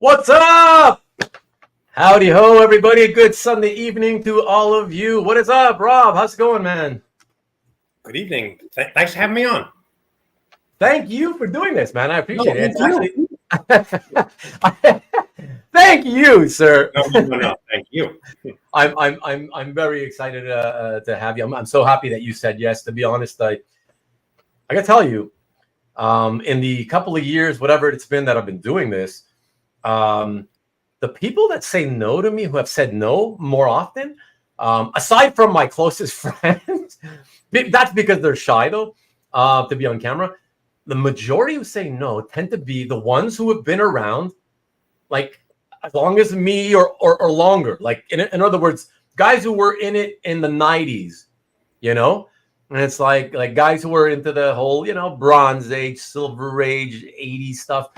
What's up? Howdy ho, everybody. Good Sunday evening to all of you. What is up, Rob? How's it going, man? Good evening. Thanks for having me on. Thank you for doing this, man. I appreciate it. Actually, thank you, sir. No. Thank you. I'm very excited to have you. I'm so happy that you said yes. To be honest, I gotta tell you, in the couple of years, whatever it's been that I've been doing this, the people that say no to me, who have said no more often, aside from my closest friends, that's because they're shy though, to be on camera. The majority who say no tend to be the ones who have been around like as long as me or longer. Like in other words, guys who were in it in the 90s, you know? And it's like guys who were into the whole, Bronze Age, Silver Age, 80s stuff.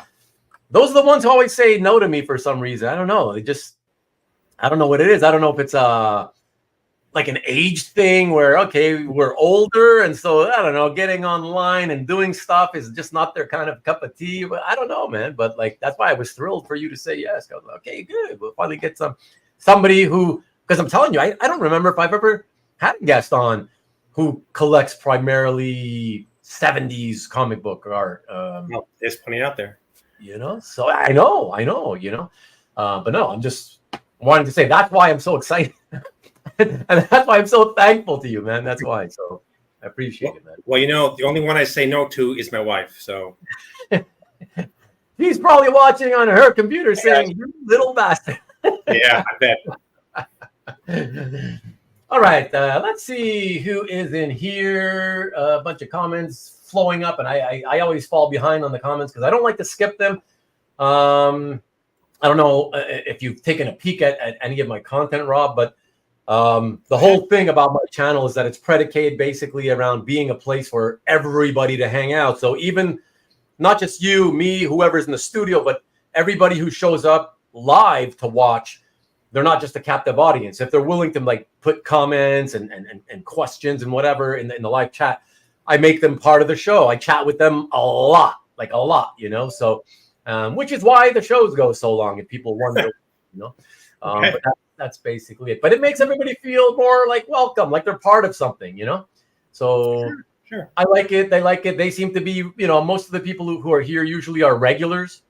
Those are the ones who always say no to me for some reason. I don't know. I don't know what it is. I don't know if it's like an age thing where, okay, we're older. And so, I don't know, getting online and doing stuff is just not their kind of cup of tea. But I don't know, man. But that's why I was thrilled for you to say yes. I was like, okay, good. We'll finally get somebody who, because I'm telling you, I don't remember if I've ever had a guest on who collects primarily 70s comic book art. Well, there's plenty out there. So I know, but no, I'm just wanting to say that's why I'm so excited. And that's why I'm so thankful to you, man. That's why. So I appreciate it, man. Well, the only one I say no to is my wife. So she's probably watching on her computer saying, "You little bastard." Yeah, I bet. All right, let's see who is in here. A bunch of comments flowing up, and I always fall behind on the comments because I don't like to skip them. I don't know if you've taken a peek at any of my content, Rob, but the whole thing about my channel is that it's predicated basically around being a place for everybody to hang out. So even not just you, me, whoever's in the studio, but everybody who shows up live to watch, they're not just a captive audience. If they're willing to put comments and questions and whatever in the live chat, I make them part of the show. I chat with them a lot. So which is why the shows go so long if people wonder, Okay. But that's basically it. But it makes everybody feel more like welcome, like they're part of something, So Sure. I like it. They like it. They seem to be, most of the people who are here usually are regulars.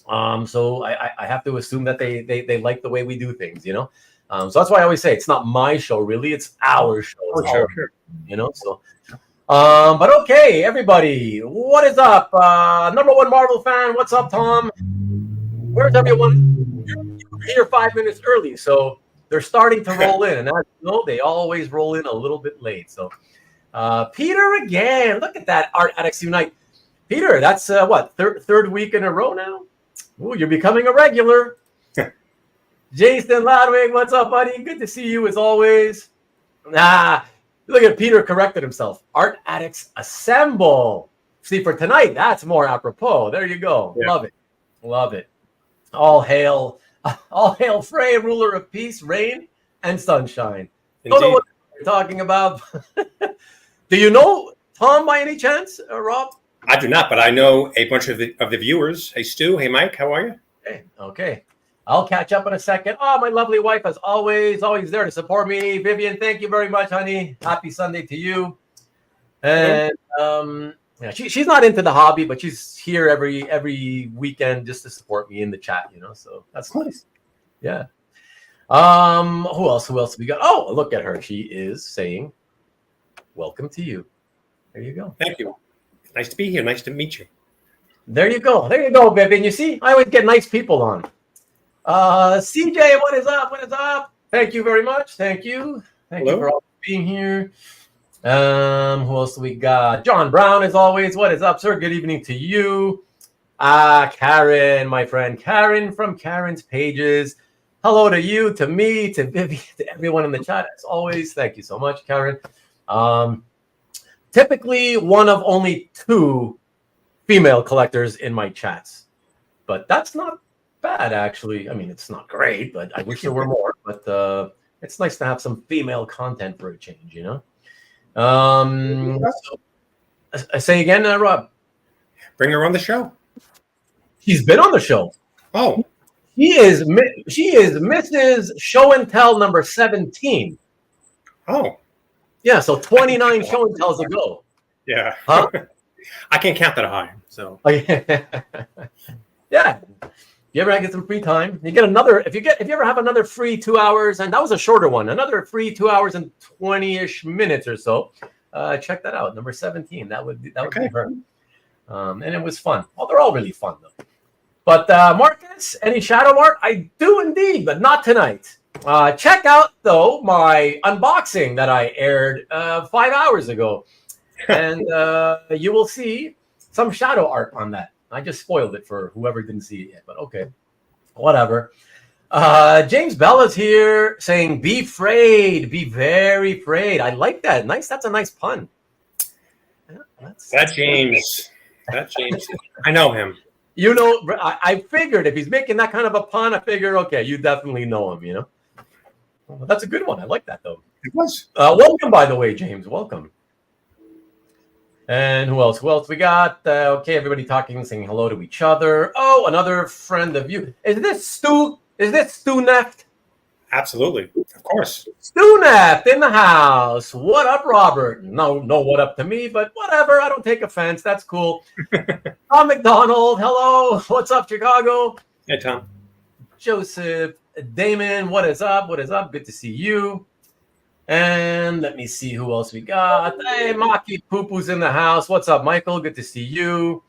So I have to assume that they like the way we do things, So that's why I always say it's not my show, really. It's our show. Sure. So. But okay, everybody, what is up? Number one Marvel fan, what's up, Tom? Where's everyone? You're here 5 minutes early, so they're starting to roll in, and as you know, they always roll in a little bit late. So, Peter again, look at that, Art Addicts Unite. Peter, that's third week in a row now. Ooh, you're becoming a regular. Jason Loudwig, what's up, buddy? Good to see you as always. Look at Peter corrected himself. Art Addicts Assemble. See, for tonight, that's more apropos. There you go. Yeah. Love it. All hail Frey, ruler of peace, rain, and sunshine. Indeed. Don't know what you're talking about. Do you know Tom by any chance, Rob? I do not, but I know a bunch of the viewers. Hey, Stu. Hey, Mike. How are you? Okay. I'll catch up in a second. Oh, my lovely wife, as always there to support me. Vivian, thank you very much, honey. Happy Sunday to you. And she's not into the hobby, but she's here every weekend just to support me in the chat, So that's nice. Yeah. Who else we got? Oh, look at her. She is saying, "Welcome to you." There you go. Thank you. Nice to be here. Nice to meet you. There you go, Vivian. You see, I always get nice people on. CJ, what is up? Thank you very much. Thank you for all being here. Who else do we got? John Brown, as always. What is up, sir? Good evening to you. Karen, my friend Karen from Karen's Pages. Hello to you, to me, to Vivian, to everyone in the chat. As always, thank you so much, Karen. Typically one of only 2 female collectors in my chats, but that's not bad, actually. I mean, it's not great, but I wish there were more. But it's nice to have some female content for a change, Say again, Rob. Bring her on the show. She's been on the show. Oh, She is Mrs. Show and Tell number 17. oh, Yeah, so 29 show and tells ago. yeah. Huh? I can't count that high. So Yeah. You ever get some free time? You get another if you ever have another free 2 hours, and that was a shorter one, another free 2 hours and 20-ish minutes or so. Check that out. Number 17. That would be her. And it was fun. Well, they're all really fun though. But Marcus, any shadow art? I do indeed, but not tonight. Check out though my unboxing that I aired 5 hours ago, and you will see some shadow art on that. I just spoiled it for whoever didn't see it yet, but okay, whatever. James Bella's here saying, "Be frayed, be very frayed." I like that. Nice. That's a nice pun. Yeah, that James. I know him. You know, I figured if he's making that kind of a pun, I figured, okay, you definitely know him. You know, well, that's a good one. I like that though. It was. Welcome, by the way, James. Welcome. And who else? Who else we got? Okay, everybody talking, saying hello to each other. Oh, another friend of you. Is this Stu? Is this Stu Neft? Absolutely. Of course. Stu Neft in the house. What up, Robert? No, what up to me, but whatever. I don't take offense. That's cool. Tom McDonald. Hello. What's up, Chicago? Hey, Tom. Joseph. Damon. What is up? What is up? Good to see you. And let me see who else we got. Hey, Maki Poo-Poo's in the house. What's up, Michael? Good to see you.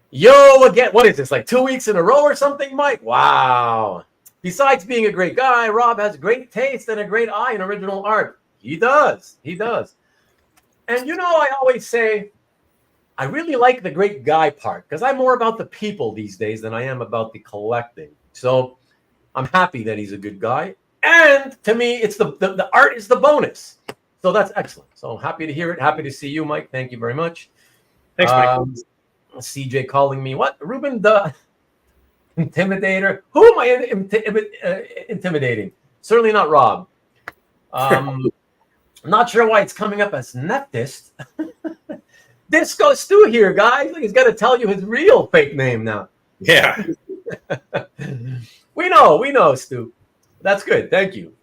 Yo, again, what is this, like 2 weeks in a row or something, Mike? Wow. Besides being a great guy, Rob has great taste and a great eye in original art. He does. He does. And you know, I always say, I really like the great guy part because I'm more about the people these days than I am about the collecting. So I'm happy that he's a good guy. And to me, it's the art is the bonus. So that's excellent. So happy to hear it. Happy to see you, Mike. Thank you very much. Thanks, Mike. CJ calling me what? Ruben the Intimidator. Who am I intimidating? Certainly not Rob. Not sure why it's coming up as Neftist. Disco Stu here, guys. He's got to tell you his real fake name now. Yeah. We know, Stu. That's good. Thank you.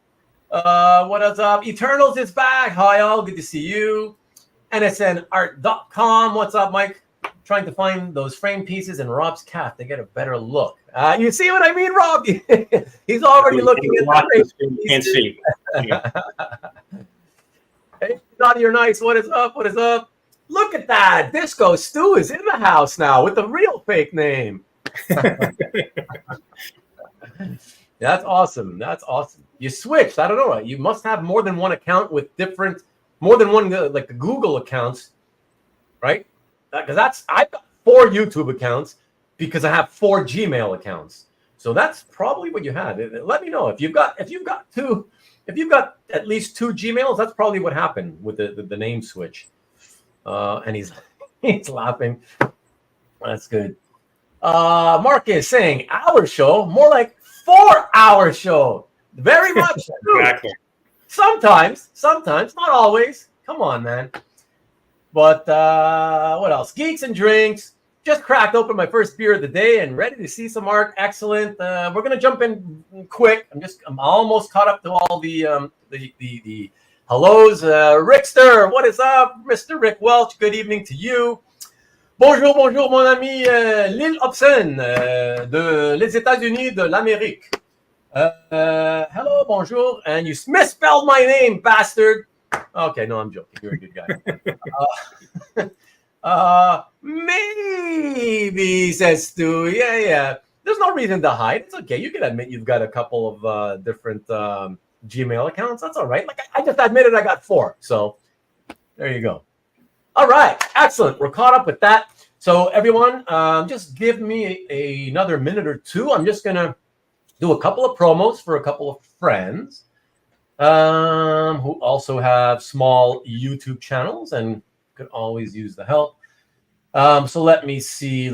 What else up? Eternals is back. Hi, all. Good to see you. NSNart.com. What's up, Mike? Trying to find those frame pieces in Rob's calf to get a better look. You see what I mean, Rob? He's already looking at the can't see. Hey, Naughty or Nice. What is up? What is up? Look at that. Disco Stu is in the house now with the real fake name. That's awesome. That's awesome. You switched. I don't know. You must have more than one account with more than one, like the Google accounts, right? Because I've got 4 YouTube accounts because I have 4 Gmail accounts. So that's probably what you had. Let me know if you've got at least 2 Gmails. That's probably what happened with the name switch. And he's laughing. That's good. Mark is saying our show, more like 4-hour show. Very much. Exactly. Sometimes, not always. Come on, man. But what else? Geeks and Drinks. Just cracked open my first beer of the day and ready to see some art. Excellent. We're gonna jump in quick. I'm almost caught up to all the hellos. Rickster, what is up, Mr. Rick Welch? Good evening to you. Bonjour, mon ami Lil Hobson de les États-Unis de l'Amérique. Hello, bonjour, and you misspelled my name, bastard. Okay, no, I'm joking. You're a good guy. Maybe, says Stu. Yeah. There's no reason to hide. It's okay. You can admit you've got a couple of different Gmail accounts. That's all right. Like I just admitted I got 4. So there you go. All right, excellent. We're caught up with that. So everyone, just give me another minute or two. I'm just gonna do a couple of promos for a couple of friends who also have small YouTube channels and could always use the help. So let me see.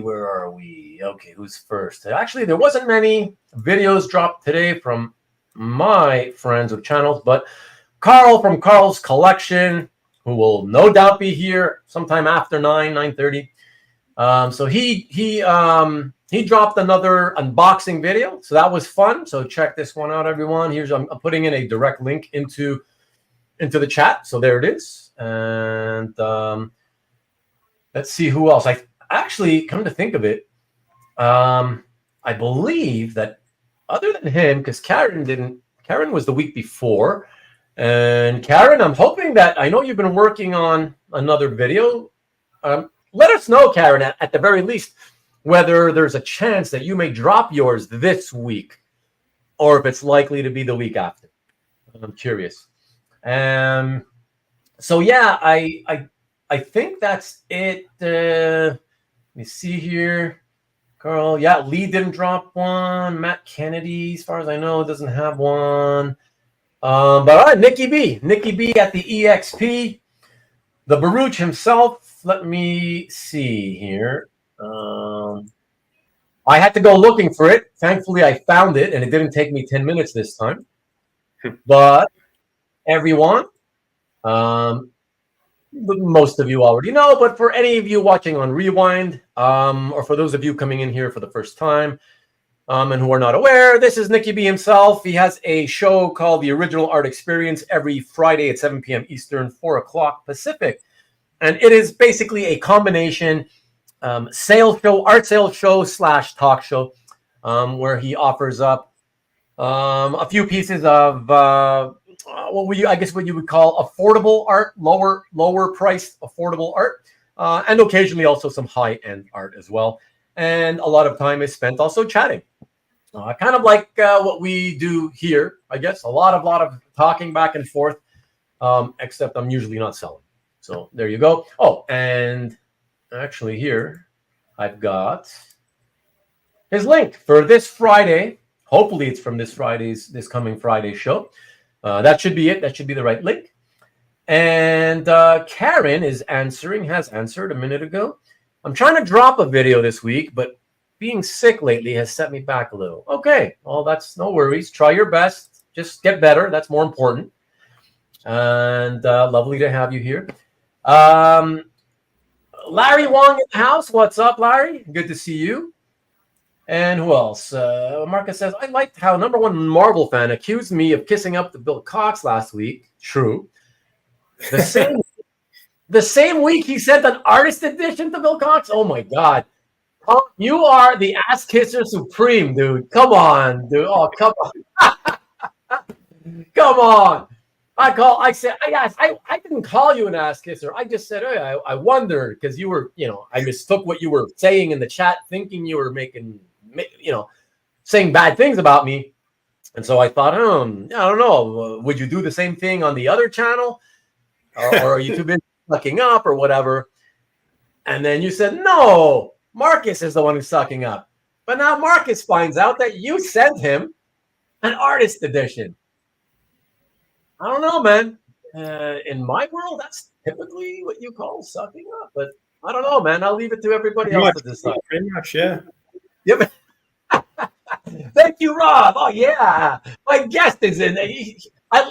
Where are we? Okay, who's first? Actually, there wasn't many videos dropped today from my friends with channels, but Carl from Carl's Collection, who will no doubt be here sometime after 9:30. So he dropped another unboxing video, so that was fun. So check this one out, everyone. I'm putting in a direct link into the chat. So there it is, and let's see who else. I actually, come to think of it, I believe that other than him, because Karen was the week before, and Karen, I'm hoping that, I know you've been working on another video. Let us know, Karen, at the very least, whether there's a chance that you may drop yours this week, or if it's likely to be the week after. I'm curious. So yeah, I think that's it. Let me see here. Carl, yeah, Lee didn't drop one. Matt Kennedy, as far as I know, doesn't have one. But all right, Nikki B at the EXP. The Baruch himself. Let me see here. I had to go looking for it. Thankfully, I found it, and it didn't take me 10 minutes this time. But everyone, most of you already know, but for any of you watching on Rewind, or for those of you coming in here for the first time, and who are not aware, this is Nicky B himself. He has a show called The Original Art Experience every Friday at 7 p.m. Eastern, 4 o'clock Pacific. And it is basically a combination art sales show / talk show, where he offers up a few pieces of what you would call affordable art, lower priced affordable art, and occasionally also some high end art as well. And a lot of time is spent also chatting, kind of like what we do here, I guess. A lot of talking back and forth, except I'm usually not selling. So there you go. Oh, and actually here I've got his link for this Friday. Hopefully it's from this coming Friday show. That should be it. That should be the right link. And Karen has answered a minute ago. I'm trying to drop a video this week, but being sick lately has set me back a little. Okay, well, that's no worries. Try your best. Just get better. That's more important. And lovely to have you here. Larry Wong in the house. What's up, Larry? Good to see you. And who else? Marcus says, I liked how #1 Marvel fan accused me of kissing up to Bill Cox last week. True. The same week he sent an artist edition to Bill Cox. Oh my God. You are the ass kisser supreme, dude. Come on, dude. Oh, come on. Come on. I didn't call you an ass kisser. I just said, hey, I wondered, because you were, I mistook what you were saying in the chat, thinking you were saying bad things about me. And so I thought, I don't know. Would you do the same thing on the other channel? Or are you too busy sucking up or whatever? And then you said, no, Marcus is the one who's sucking up. But now Marcus finds out that you sent him an artist edition. I don't know, man. In my world, that's typically what you call sucking up. But I don't know, man. I'll leave it to everybody else to decide. Pretty much, yeah. Yep. Thank you, Rob. Oh, yeah. My guest is in.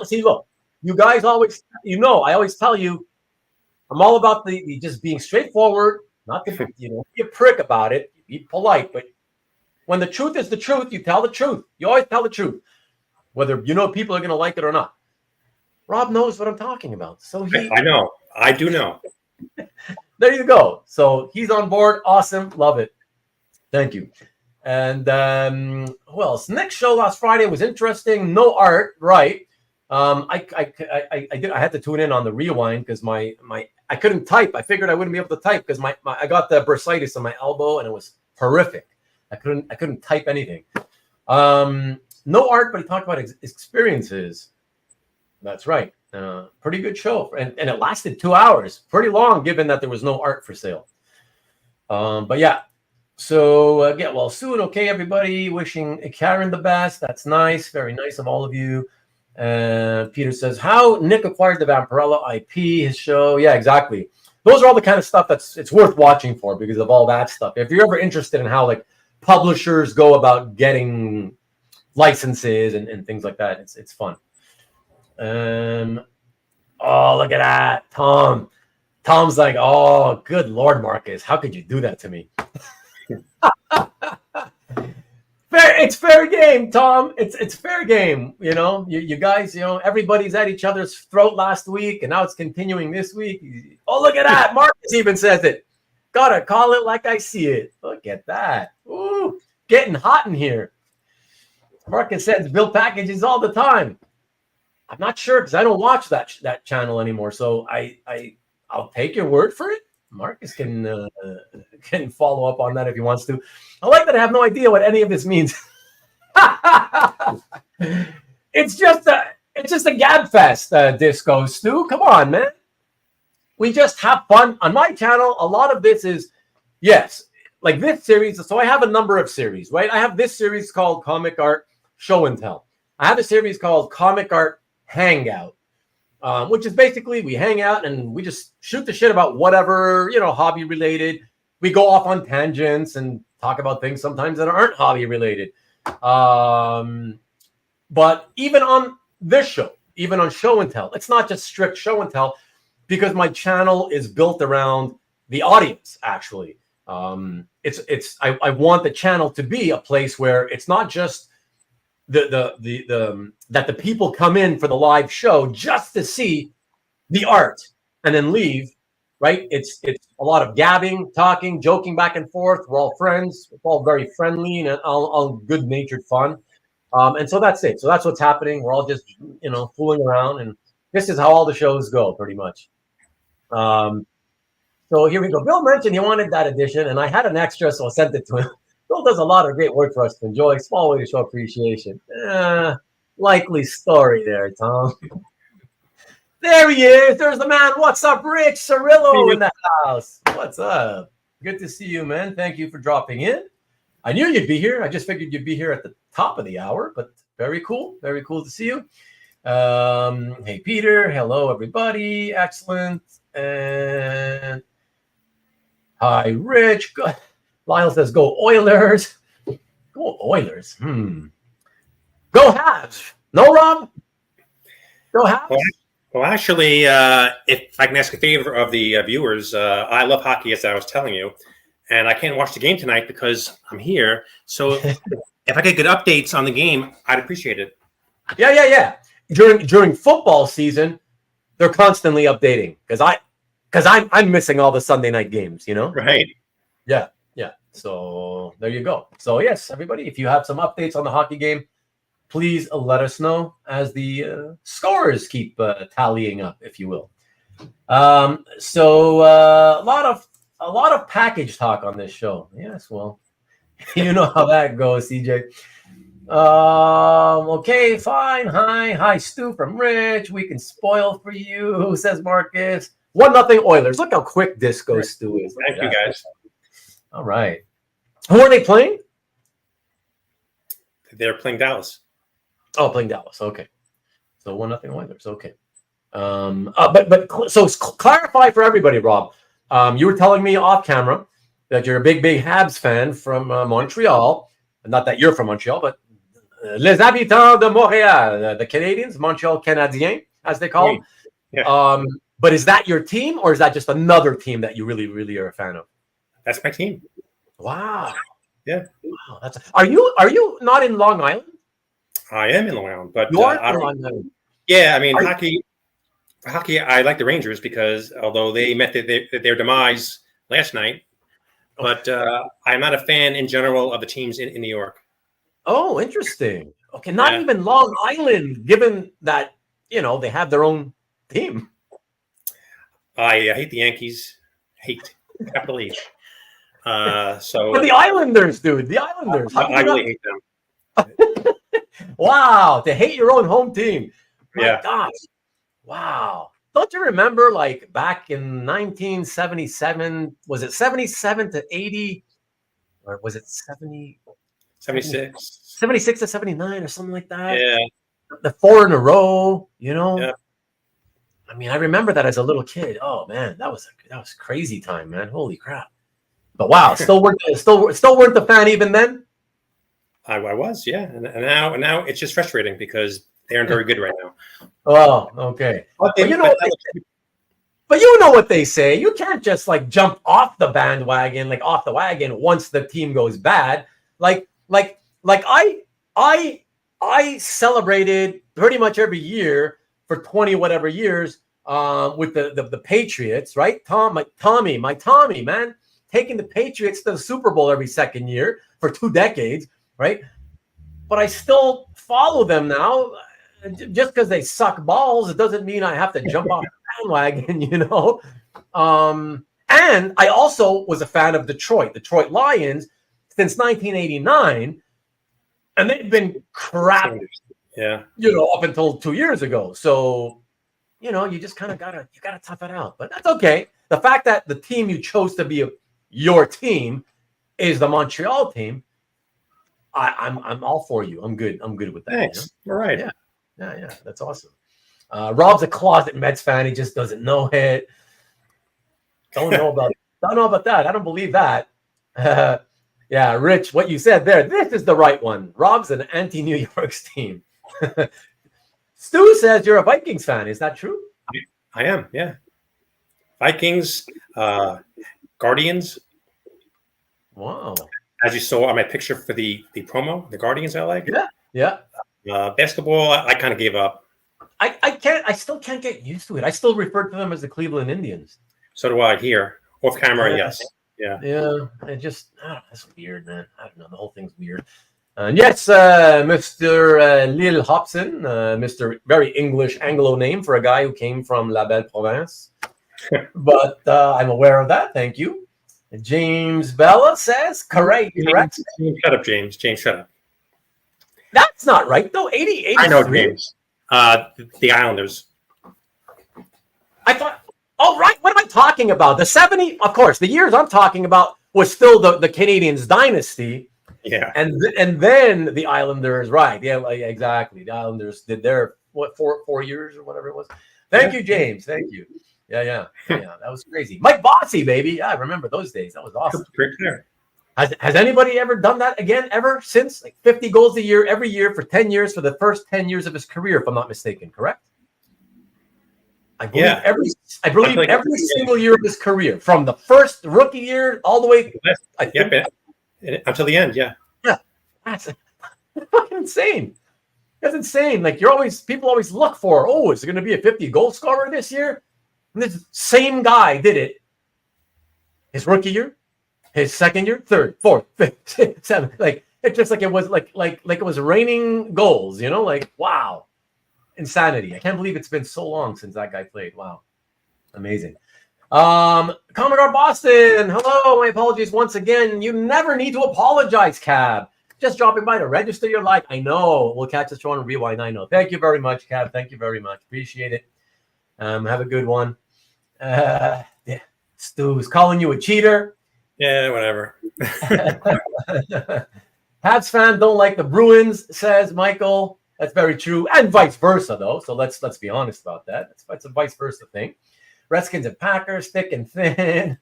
See, look, you guys always, I always tell you, I'm all about the just being straightforward, not to, be a prick about it, be polite. But when the truth is the truth, you tell the truth. You always tell the truth, whether people are going to like it or not. Rob knows what I'm talking about. So I know. I do know. There you go. So he's on board. Awesome. Love it. Thank you. And who else? Next show last Friday was interesting. No art, right? I had to tune in on the rewind because I couldn't type. I figured I wouldn't be able to type because I got the bursitis on my elbow and it was horrific. I couldn't type anything. No art, but he talked about experiences. That's right. Pretty good show, and it lasted 2 hours. Pretty long, given that there was no art for sale. But yeah. So get well soon. Okay, everybody. Wishing Karen the best. That's nice. Very nice of all of you. Peter says, how Nick acquired the Vampirella IP, his show. Yeah, exactly. Those are all the kind of stuff it's worth watching for because of all that stuff. If you're ever interested in how publishers go about getting licenses and things like that, it's fun. Oh, look at that. Tom Tom's like, oh, good Lord, Marcus, how could you do that to me? It's fair game, Tom. It's fair game. You guys, everybody's at each other's throat last week, and now it's continuing this week. Oh, look at that. Marcus even says it. Gotta call it like I see it. Look at that. Ooh, getting hot in here. Marcus sends bill packages all the time. I'm not sure because I don't watch that channel anymore. So I'll take your word for it. Marcus can follow up on that if he wants to. I like that I have no idea what any of this means. It's just a gab fest, Disco Stu. Come on, man. We just have fun on my channel. A lot of this is, yes, like this series. So I have a number of series, right? I have this series called Comic Art Show and Tell. I have a series called Comic Art Hangout. Which is basically we hang out and we just shoot the shit about whatever, hobby related. We go off on tangents and talk about things sometimes that aren't hobby related. But even on this show, even on Show and Tell, it's not just strict Show and Tell because my channel is built around the audience, actually. I want the channel to be a place where it's not just that the people come in for the live show just to see the art and then leave, right? It's a lot of gabbing, talking, joking back and forth. We're all friends. It's all very friendly and all good-natured fun. And so that's it. So that's what's happening. We're all just, fooling around. And this is how all the shows go, pretty much. So here we go. Bill mentioned he wanted that edition, and I had an extra, so I sent it to him. Bill does a lot of great work for us to enjoy. Small way to show appreciation. Likely story there, Tom. There he is. There's the man. What's up, Rich Cirillo in the house? What's up? Good to see you, man. Thank you for dropping in. I knew you'd be here. I just figured you'd be here at the top of the hour, but very cool. Very cool to see you. Hey, Peter. Hello, everybody. Excellent. And hi, Rich. Good. Lyle says, go Oilers. Go Oilers. Go Habs. No, Rob? Go Habs? Well, actually, if I can ask a favor of the viewers, I love hockey, as I was telling you, and I can't watch the game tonight because I'm here. So if I could get updates on the game, I'd appreciate it. Yeah. During football season, they're constantly updating because I'm missing all the Sunday night games, Right. Yeah. So there you go. So yes, everybody, if you have some updates on the hockey game, please let us know as the scores keep tallying up, if you will. So a lot of package talk on this show. Yes, well, you know how that goes, CJ. Okay, fine. Hi, Stu from Rich. We can spoil for you, says Marcus. 1-0 Oilers. Look how quick Disco Stu is. Thank you, guys. All right. Who are they playing? They're playing Dallas. Oh, playing Dallas. Okay. So 1-0 Oilers. Okay. But so clarify for everybody, Rob. You were telling me off camera that you're a big Habs fan from Montreal. Not that you're from Montreal, but Les Habitants de Montréal, the Canadians, Montreal Canadiens, as they call them. Yeah. But is that your team, or is that just another team that you really, really are a fan of? That's my team. Wow. Yeah. Wow. Are you not in Long Island? I am in Long Island, but you are in Long Island. Yeah, I mean, hockey. I like the Rangers because although they met their demise last night, but I'm not a fan in general of the teams in New York. Oh, interesting. Okay, not even Long Island, given that they have their own team. I hate the Yankees. Hate, capital H. So, but the Islanders, dude. The Islanders. I really hate them. Wow, to hate your own home team. My gosh. Wow. Don't you remember, like, back in 1977, was it 77 to 80? Or was it 70? 76. 76 to 79 or something like that? Yeah. The 4 in a row, Yeah. I mean, I remember that as a little kid. Oh, man, that was crazy time, man. Holy crap. But wow, still weren't the fan even then? I was, yeah. And now it's just frustrating because they aren't very good right now. Oh, okay. But But you know what they say. You can't just like jump off the bandwagon, like off the wagon once the team goes bad. Like I celebrated pretty much every year for 20 whatever years with the Patriots, right? My Tommy, man, taking the Patriots to the Super Bowl every second year for 2 decades, right? But I still follow them now. Just because they suck balls, it doesn't mean I have to jump off the bandwagon, you know? And I also was a fan of Detroit Lions since 1989, and they've been crap, yeah, you know, up until 2 years ago. So, you know, you just kind of gotta tough it out. But that's okay. The fact that the team you chose to be your team is the Montreal team, I'm all for you. I'm good with that. Thanks. You know? All right. Yeah. That's awesome. Rob's a closet Mets fan. He just doesn't know it. Don't know about that. I don't believe that. Yeah, Rich, what you said there, this is the right one. Rob's an anti-New York's team. Stu says you're a Vikings fan. Is that true? I am, yeah. Vikings, Guardians. Wow. As you saw on my picture for the promo, the Guardians I like. Yeah. Basketball, I kind of gave up. I still can't get used to it. I still refer to them as the Cleveland Indians. So do I here. Off camera, yes. Yeah. It just, that's weird, man. I don't know. The whole thing's weird. And yes, Mr. Lil Hobson, Mr. very English Anglo name for a guy who came from La Belle Province. But I'm aware of that. Thank you. James Bella says, correct. James, shut up, James. James, shut up. That's not right, though. 88. I know, James. The Islanders. I thought, oh, right. What am I talking about? The 70, of course, the years I'm talking about was still the Canadiens dynasty. Yeah. And then the Islanders, right. Yeah, exactly. The Islanders did their, 4 years or whatever it was. Thank you, James. Thank you. Yeah. That was crazy. Mike Bossy, baby. Yeah, I remember those days. That was awesome. Great player. Has anybody ever done that again, ever since? Like 50 goals a year, every year for 10 years, for the first 10 years of his career, if I'm not mistaken, correct? I believe every single year of his career, from the first rookie year all the way until the end, yeah. Yeah. That's fucking insane. That's insane. Like people always look for, is it going to be a 50 goal scorer this year? And this same guy did it his rookie year, his second year, third, fourth, fifth, sixth, seventh. Like it's just like it was like it was raining goals, you know, like wow. Insanity. I can't believe it's been so long since that guy played. Wow. Amazing. Commodore Boston. Hello. My apologies once again. You never need to apologize, Cab. Just dropping by to register your like. I know. We'll catch the show on Rewind. I know. Thank you very much, Cab. Thank you very much. Appreciate it. Have a good one. Yeah. Stu's calling you a cheater. Yeah, whatever. Habs fan don't like the Bruins, says Michael. That's very true, and vice versa, though. So let's be honest about that. That's a vice versa thing. Redskins and Packers, thick and thin.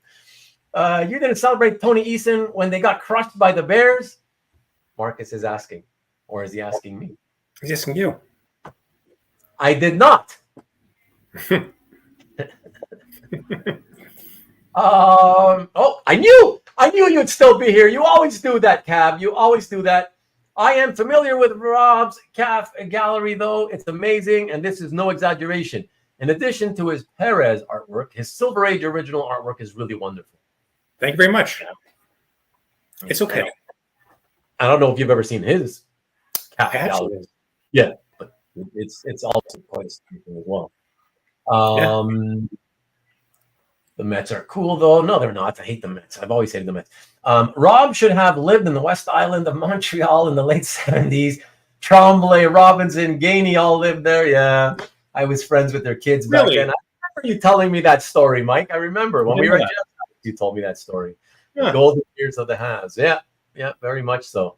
You didn't celebrate Tony Eason when they got crushed by the Bears? Marcus is asking, or is he asking me? He's asking you. I did not. I knew you'd still be here. You always do that, Cab. You always do that. I am familiar with Rob's calf gallery, though. It's amazing, and this is no exaggeration. In addition to his Pérez artwork, his Silver Age original artwork is really wonderful. Thank you very much. It's okay. I don't know if you've ever seen his calf gallery. Yeah, but it's also quite something as well. The Mets are cool, though. No, they're not. I hate the Mets. I've always hated the Mets. Rob should have lived in the West Island of Montreal in the late 70s. Tremblay, Robinson, Gainey all lived there. Yeah, I was friends with their kids back then. I remember you telling me that story, Mike. I remember when we were at Janson, you told me that story. Yeah. The golden years of the Habs. Yeah, very much so.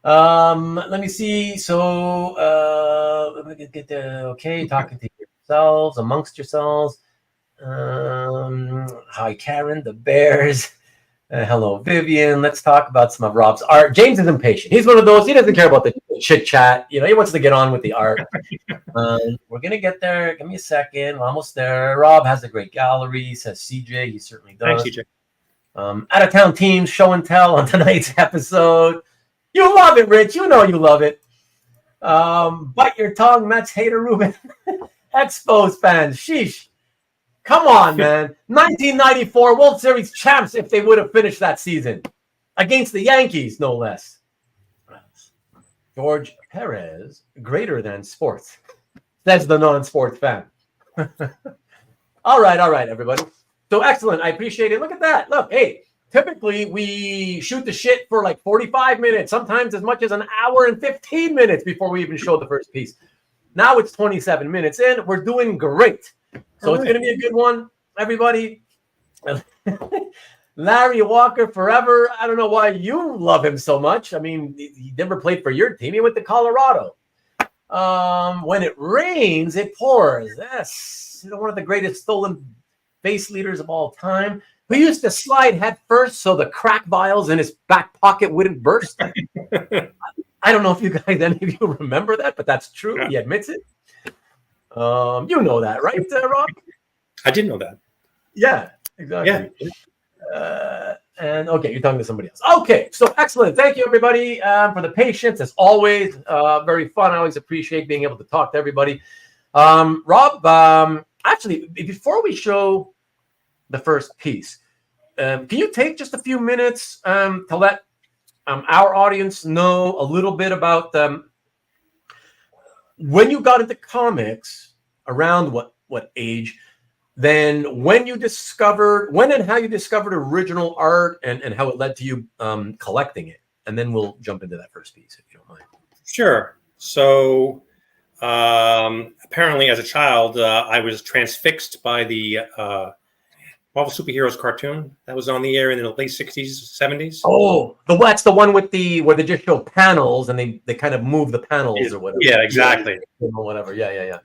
Let me see. So, let me get the talking to yourselves, amongst yourselves. Hi, Karen, the Bears. Hello, Vivian. Let's talk about some of Rob's art. James is impatient. He's one of those. He doesn't care about the chit chat. You know, he wants to get on with the art. We're gonna get there. Give me a second. We're almost there. Rob has a great gallery, says CJ. He certainly does. Thanks, CJ. Out of town teams show and tell on tonight's episode. You love it, Rich. You know you love it. Bite your tongue, Mets hater Ruben. Expos fans. Sheesh. Come on, man. 1994 World Series champs if they would have finished that season. Against the Yankees, no less. George Pérez, greater than sports. Says the non-sports fan. All right, everybody. So excellent. I appreciate it. Look at that. Look, hey, typically we shoot the shit for like 45 minutes, sometimes as much as an hour and 15 minutes before we even show the first piece. Now it's 27 minutes in. We're doing great. So it's going to be a good one, everybody. Larry Walker forever. I don't know why you love him so much. I mean, he never played for your team. He went to Colorado. When it rains, it pours. That's one of the greatest stolen base leaders of all time. Who used to slide head first so the crack vials in his back pocket wouldn't burst. I don't know if you guys, any of you remember that, but that's true. Yeah. He admits it. You know that, right, Rob? I didn't know that. Yeah, exactly. Yeah. And okay, you're talking to somebody else. Okay, so excellent. Thank you, everybody, for the patience. As always, very fun. I always appreciate being able to talk to everybody. Rob, actually, before we show the first piece, can you take just a few minutes to let our audience know a little bit about when you got into comics, around what age, then when and how you discovered original art and how it led to you collecting it. And then we'll jump into that first piece, if you don't mind. Sure. So apparently as a child, I was transfixed by the Marvel Superheroes cartoon that was on the air in the late 60s, 70s. Oh, that's the one with where they just show panels and they kind of move the panels or whatever. Yeah, exactly. Whatever. Yeah.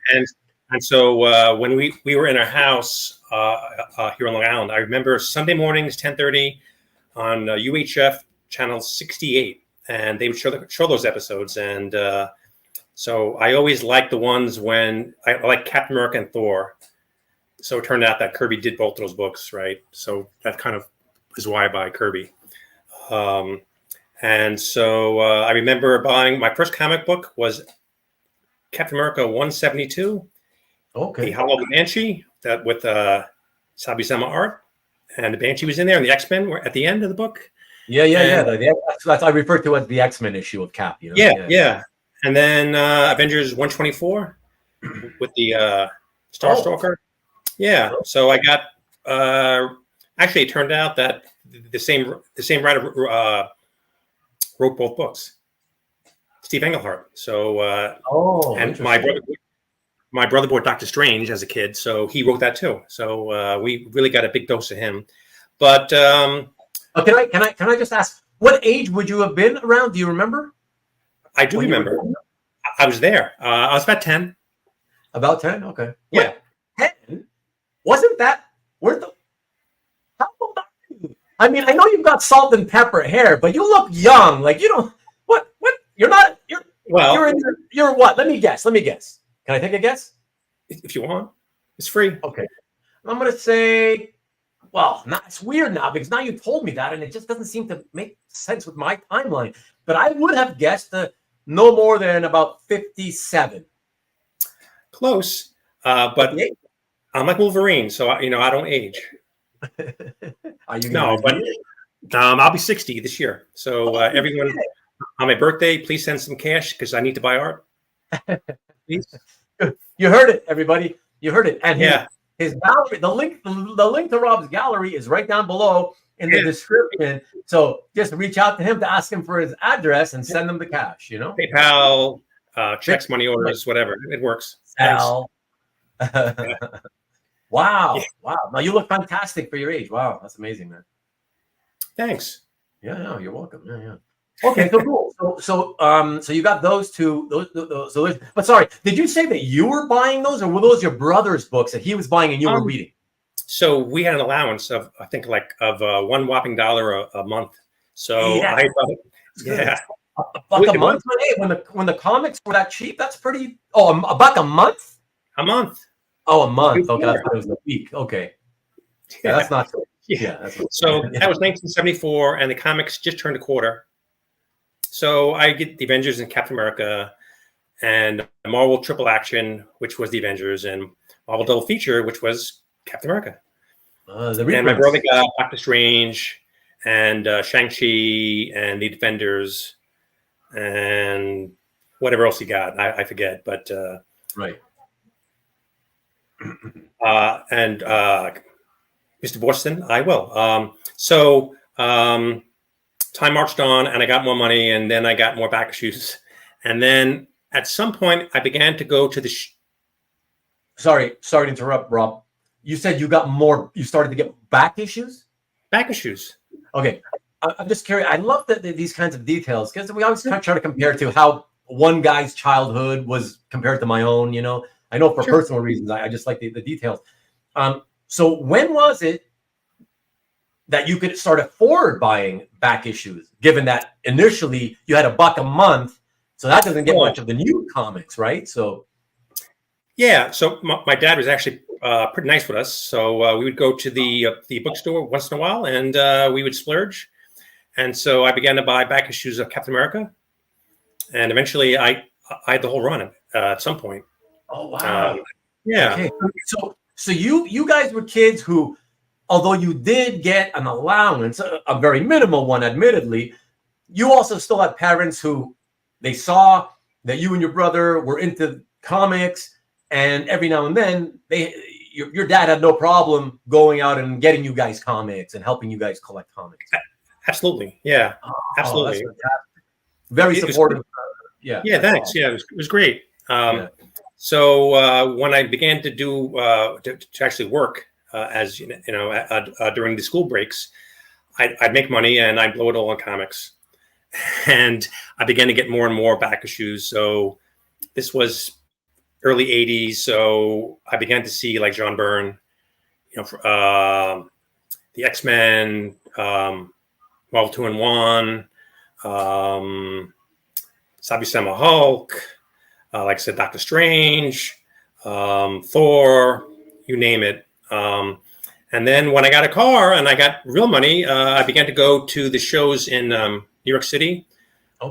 And so when we were in our house here on Long Island, I remember Sunday mornings, 10:30 on UHF channel 68, and they would show those episodes. And so I always liked the ones when I like Captain America and Thor. So it turned out that Kirby did both of those books, right? So that kind of is why I buy Kirby. And so I remember buying my first comic book was Captain America 172. Okay. The Hollow of the Banshee that with Buscema art, and the Banshee was in there, and the X-Men were at the end of the book. Yeah. That's I refer to as the X-Men issue of Cap. You know? Yeah. And then Avengers 124 with the Star Stalker. Yeah. So I got. Actually, it turned out that the same writer wrote both books, Steve Englehart. So and my brother bought Doctor Strange as a kid, so he wrote that too. So we really got a big dose of him. But can I just ask, what age would you have been around? Do you remember? I do remember. I was there. I was about 10. About 10? Okay. Yeah. Wait, 10? Wasn't that worth the... How old are you? I mean, I know you've got salt and pepper hair, but you look young. Like, you don't... What? You're not... You're what? Let me guess. Can I take a guess? If you want. It's free. Okay. I'm going to say... Well, it's weird now because now you told me that and it just doesn't seem to make sense with my timeline. But I would have guessed no more than about 57. Close. But I'm like Wolverine, so I don't age. Are you? No, but I'll be 60 this year. So everyone, on my birthday, please send some cash because I need to buy art. Please. You heard it, everybody. You heard it. And yeah, his gallery. The link to Rob's gallery is right down below in the description. So just reach out to him to ask him for his address and send him the cash. PayPal, checks, money orders, whatever. It works. Wow. Now you look fantastic for your age. Wow, that's amazing, man. Thanks. Yeah, no, you're welcome. Yeah. Okay, so cool. So you got those two. Those. But sorry, did you say that you were buying those, or were those your brother's books that he was buying and you were reading? So we had an allowance of, I think, of one whopping $1 a month. So yeah. I thought, yeah. buck a month? Hey, when the comics were that cheap, that's pretty. Oh, a buck a month? A month. Oh, a month. Okay, I thought it was a week. Okay, yeah, that's not. Yeah. That's not, So that was 1974, and the comics just turned a quarter. So I get the Avengers and Captain America, and Marvel Triple Action, which was the Avengers, and Marvel Double Feature, which was Captain America. And my brother got Doctor Strange and Shang-Chi and the Defenders and whatever else he got. I forget, but right. And Mr. Boston, I will. So time marched on, and I got more money, and then I got more back issues, and then at some point I began to go to the. Sorry to interrupt, Rob. You said you got more. You started to get back issues. Back issues. Okay, I'm just curious. I love these kinds of details because we always try to compare to how one guy's childhood was compared to my own. You know, I know for personal reasons, I just like the details. So when was it that you could start afford buying back issues? Given that initially you had a buck a month, so that doesn't get much of the new comics, right? So. Yeah, so my dad was actually pretty nice with us. So we would go to the bookstore once in a while, and we would splurge. And so I began to buy back issues of Captain America, and eventually I had the whole run at some point. Oh wow! Yeah. Okay. So you guys were kids who, although you did get an allowance, a very minimal one, admittedly, you also still had parents who they saw that you and your brother were into comics. And every now and then, your dad had no problem going out and getting you guys comics and helping you guys collect comics. Absolutely, yeah, absolutely. Very supportive. Yeah. Yeah, thanks. Yeah, it was great. So when I began to do to actually work as during the school breaks, I'd make money and I'd blow it all on comics, and I began to get more and more back issues. So this was early 80s, so I began to see like John Byrne, the X-Men, Marvel 2-in-1, Buscema Hulk, like I said, Doctor Strange, Thor, you name it. And then when I got a car and I got real money, I began to go to the shows in New York City,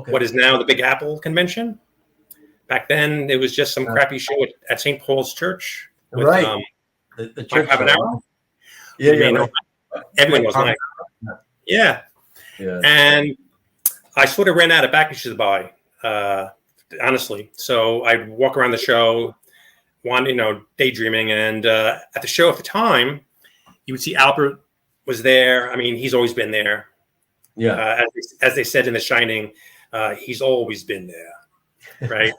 what is now the Big Apple Convention. Back then, it was just some crappy show at St. Paul's Church. With, right. The church. Yeah. Everyone was nice. Yeah. And I sort of ran out of back issues to buy, honestly. So I'd walk around the show, daydreaming. And at the show at the time, you would see Albert was there. I mean, he's always been there. Yeah. As they said in The Shining, he's always been there. Right.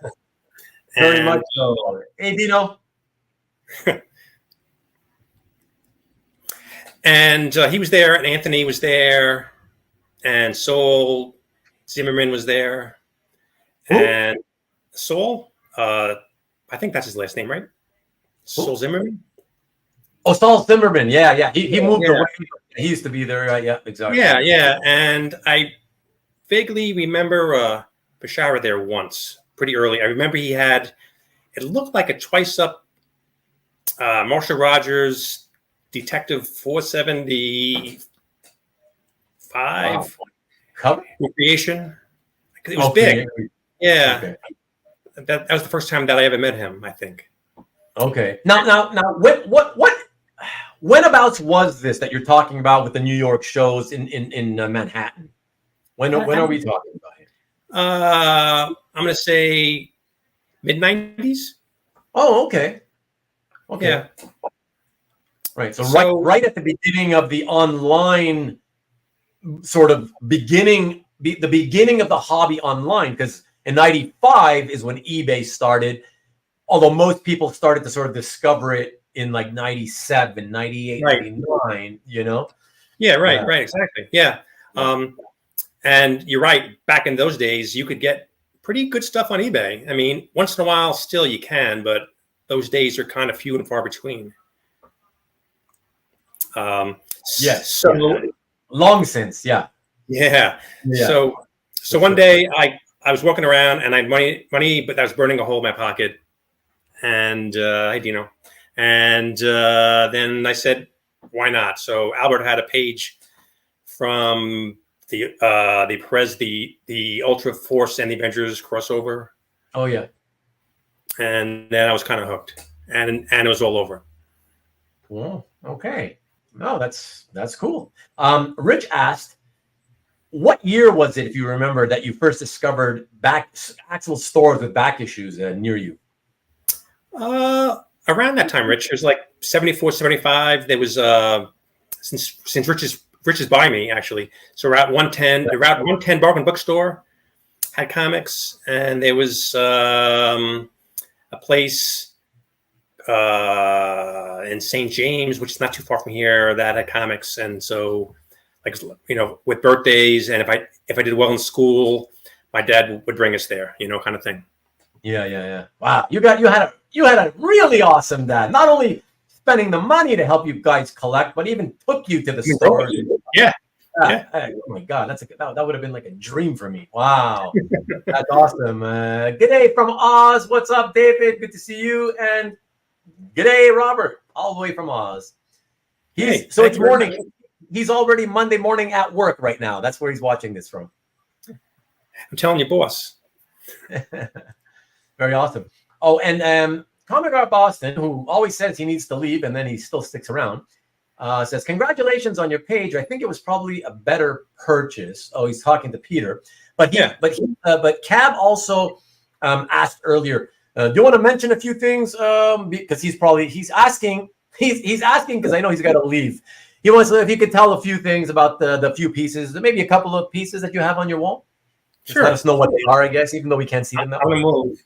Very much so. Hey, Dino. And he was there, and Anthony was there, and Saul Zimmerman was there. Who? And Saul, I think that's his last name, right? Saul Zimmerman. Oh, Saul Zimmerman. Yeah. He moved away. He used to be there. Yeah, exactly. Yeah. And I vaguely remember Bashara there once, pretty early. I remember he had, it looked like a twice up Marshall Rogers Detective 475 creation. It was big. Yeah. Okay. That was the first time that I ever met him, I think. Okay. Now, whenabouts was this that you're talking about with the New York shows in Manhattan? When are we talking about here? I'm going to say mid-90s. Oh, okay. Yeah. Right. So right at the beginning of the online sort of beginning, the beginning of the hobby online, because in 95 is when eBay started, although most people started to sort of discover it in like 97, 98, 99, Yeah, right, exactly. Yeah. And you're right. Back in those days, you could get pretty good stuff on eBay. I mean, once in a while, still you can, but those days are kind of few and far between. Yes. So long since, yeah. So So one day I was walking around and I had money, but I was burning a hole in my pocket. And then I said, why not? So Albert had a page from the Pérez, the Ultra Force and the Avengers crossover. Oh yeah. And then I was kind of hooked, and it was all over. Well, okay. No, that's cool. Rich asked, what year was it, if you remember, that you first discovered actual stores with back issues near you? Around that time, Rich, it was like 74, 75. There was since Rich is by me, actually. So around 110 Bargain Bookstore had comics, and there was a place in St. James, which is not too far from here, that had comics. And so, like, with birthdays, and if I did well in school, my dad would bring us there, kind of thing. Yeah. Wow, you had a really awesome dad. Not only spending the money to help you guys collect, but even took you to the store. Yeah. Oh my God, that would have been like a dream for me. Wow, that's awesome. Good day from Oz. What's up, David? Good to see you. And good day, Robert, all the way from Oz. It's morning. He's already Monday morning at work right now. That's where he's watching this from. I'm telling you, boss. Very awesome. Oh, and Comic Art Boston, who always says he needs to leave and then he still sticks around, says, congratulations on your page. I think it was probably a better purchase. Oh, he's talking to Peter. But Cab also asked earlier, do you want to mention a few things? Because he's asking because I know he's got to leave. He wants to, if you could tell a few things about the few pieces, maybe a couple of pieces that you have on your wall. Just let us know what they are, I guess, even though we can't see them now. I'm going to move.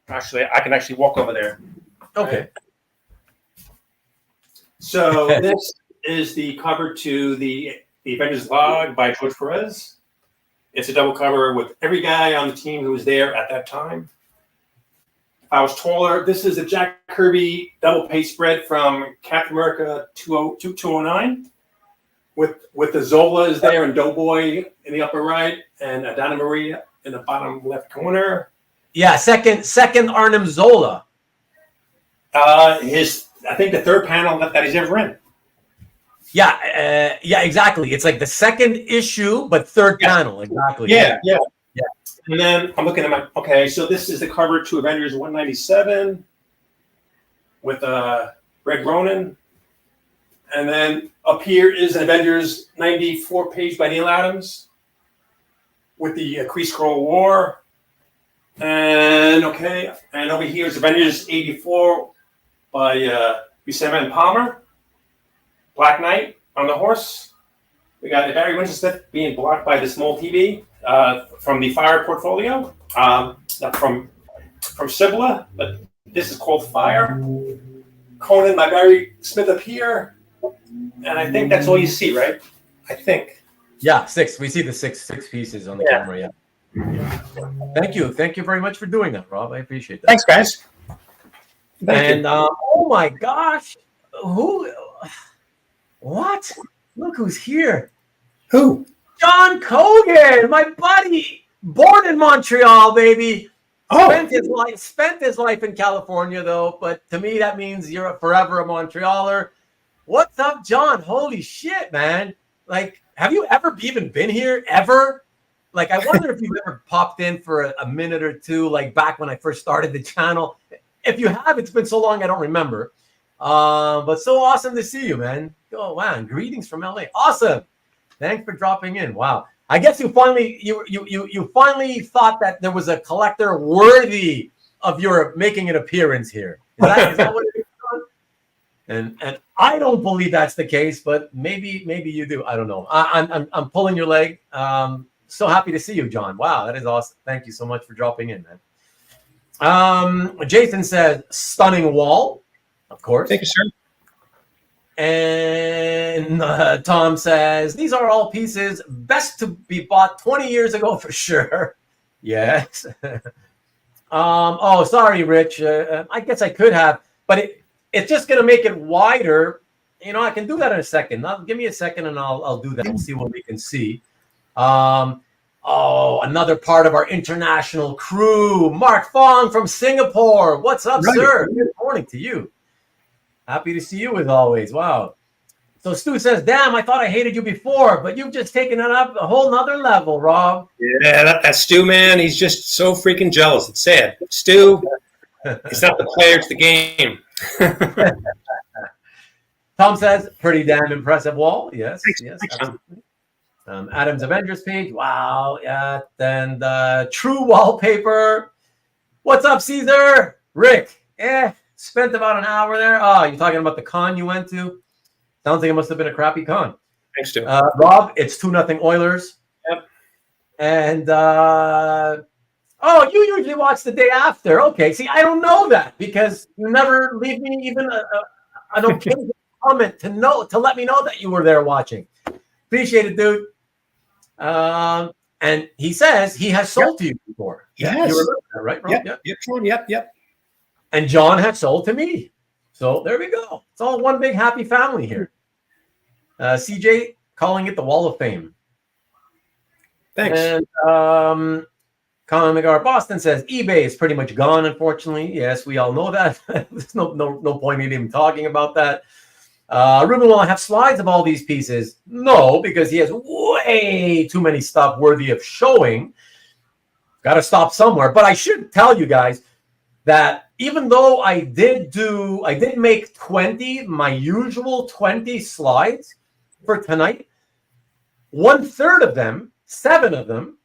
Actually, I can actually walk over there. Okay. Right. So this is the cover to the Avengers Log by George Pérez. It's a double cover with every guy on the team who was there at that time. If I was taller, this is a Jack Kirby double page spread from Captain America 209 with the Zola is there and Doughboy in the upper right and Donna Maria in the bottom left corner. Yeah, second Arnim Zola. I think the third panel that he's ever in. Yeah, exactly. It's like the second issue, but third panel, exactly. Yeah. And then I'm looking at so this is the cover to Avengers 197 with Red Ronin. And then up here is an Avengers 94 page by Neal Adams with the Kree Skrull War. And over here is Avengers 84 by Buscema and Palmer. Black Knight on the horse. We got Barry Windsor-Smith being blocked by the small TV from the Fire portfolio, from Sibla, but this is called Fire. Conan by Barry Smith up here, and I think that's all you see, right? I think. Yeah, 6. We see the six pieces on the camera. Yeah. Thank you very much for doing that, Rob. I appreciate that. Thanks, guys. Thank you. Oh my gosh, what? Look who's here. Who? John Cogan, my buddy, born in Montreal, baby. Spent his life in California, though. But to me, that means you're forever a Montrealer. What's up, John? Holy shit, man! Like, have you ever even been here ever? Like, I wonder if you've ever popped in for a minute or two, like back when I first started the channel. If you have, it's been so long I don't remember. But so awesome to see you, man. Oh wow! And greetings from LA. Awesome. Thanks for dropping in. Wow. I guess you finally thought that there was a collector worthy of your making an appearance here. Is that what it is, John? And I don't believe that's the case, but maybe you do. I don't know. I'm pulling your leg. So happy to see you, John. Wow, that is awesome. Thank you so much for dropping in, man. Jason says, stunning wall, of course. Thank you, sir. And Tom says, these are all pieces best to be bought 20 years ago for sure. Yes. Oh, sorry, Rich. I guess I could have, but it's just going to make it wider. You know, I can do that in a second. Give me a second and I'll do that. We'll see what we can see. Oh, another part of our international crew, Mark Fong from Singapore. What's up, sir? Good morning to you. Happy to see you as always. Wow. So Stu says, damn, I thought I hated you before, but you've just taken it up a whole nother level, Rob. Yeah, that Stu, man, he's just so freaking jealous. It's sad. Stu, it's not the player, it's the game. Tom says, pretty damn impressive wall. Yes, Thanks, yes, thanks, absolutely. Adam's Avengers page. Wow. Yeah. Then true wallpaper. What's up, Caesar? Rick. Spent about an hour there. Oh, you're talking about the con you went to? Sounds like it must have been a crappy con. Thanks, Stu. Rob, it's 2-0 Oilers. Yep. And you usually watch the day after. Okay. See, I don't know that because you never leave me even an occasional comment to let me know that you were there watching. Appreciate it, dude. And he says he has sold to you before. Yes. You remember that, right, Rob? Yep. And John had sold to me. So there we go. It's all one big happy family here. CJ calling it the Wall of Fame. Thanks. And Colin McGar Boston says eBay is pretty much gone, unfortunately. Yes, we all know that. There's no point in even talking about that. Ruben, will I have slides of all these pieces? No, because he has way too many stuff worthy of showing. Got to stop somewhere. But I should tell you guys that even though I did make 20, my usual 20 slides for tonight, 1/3 of them, 7 of them,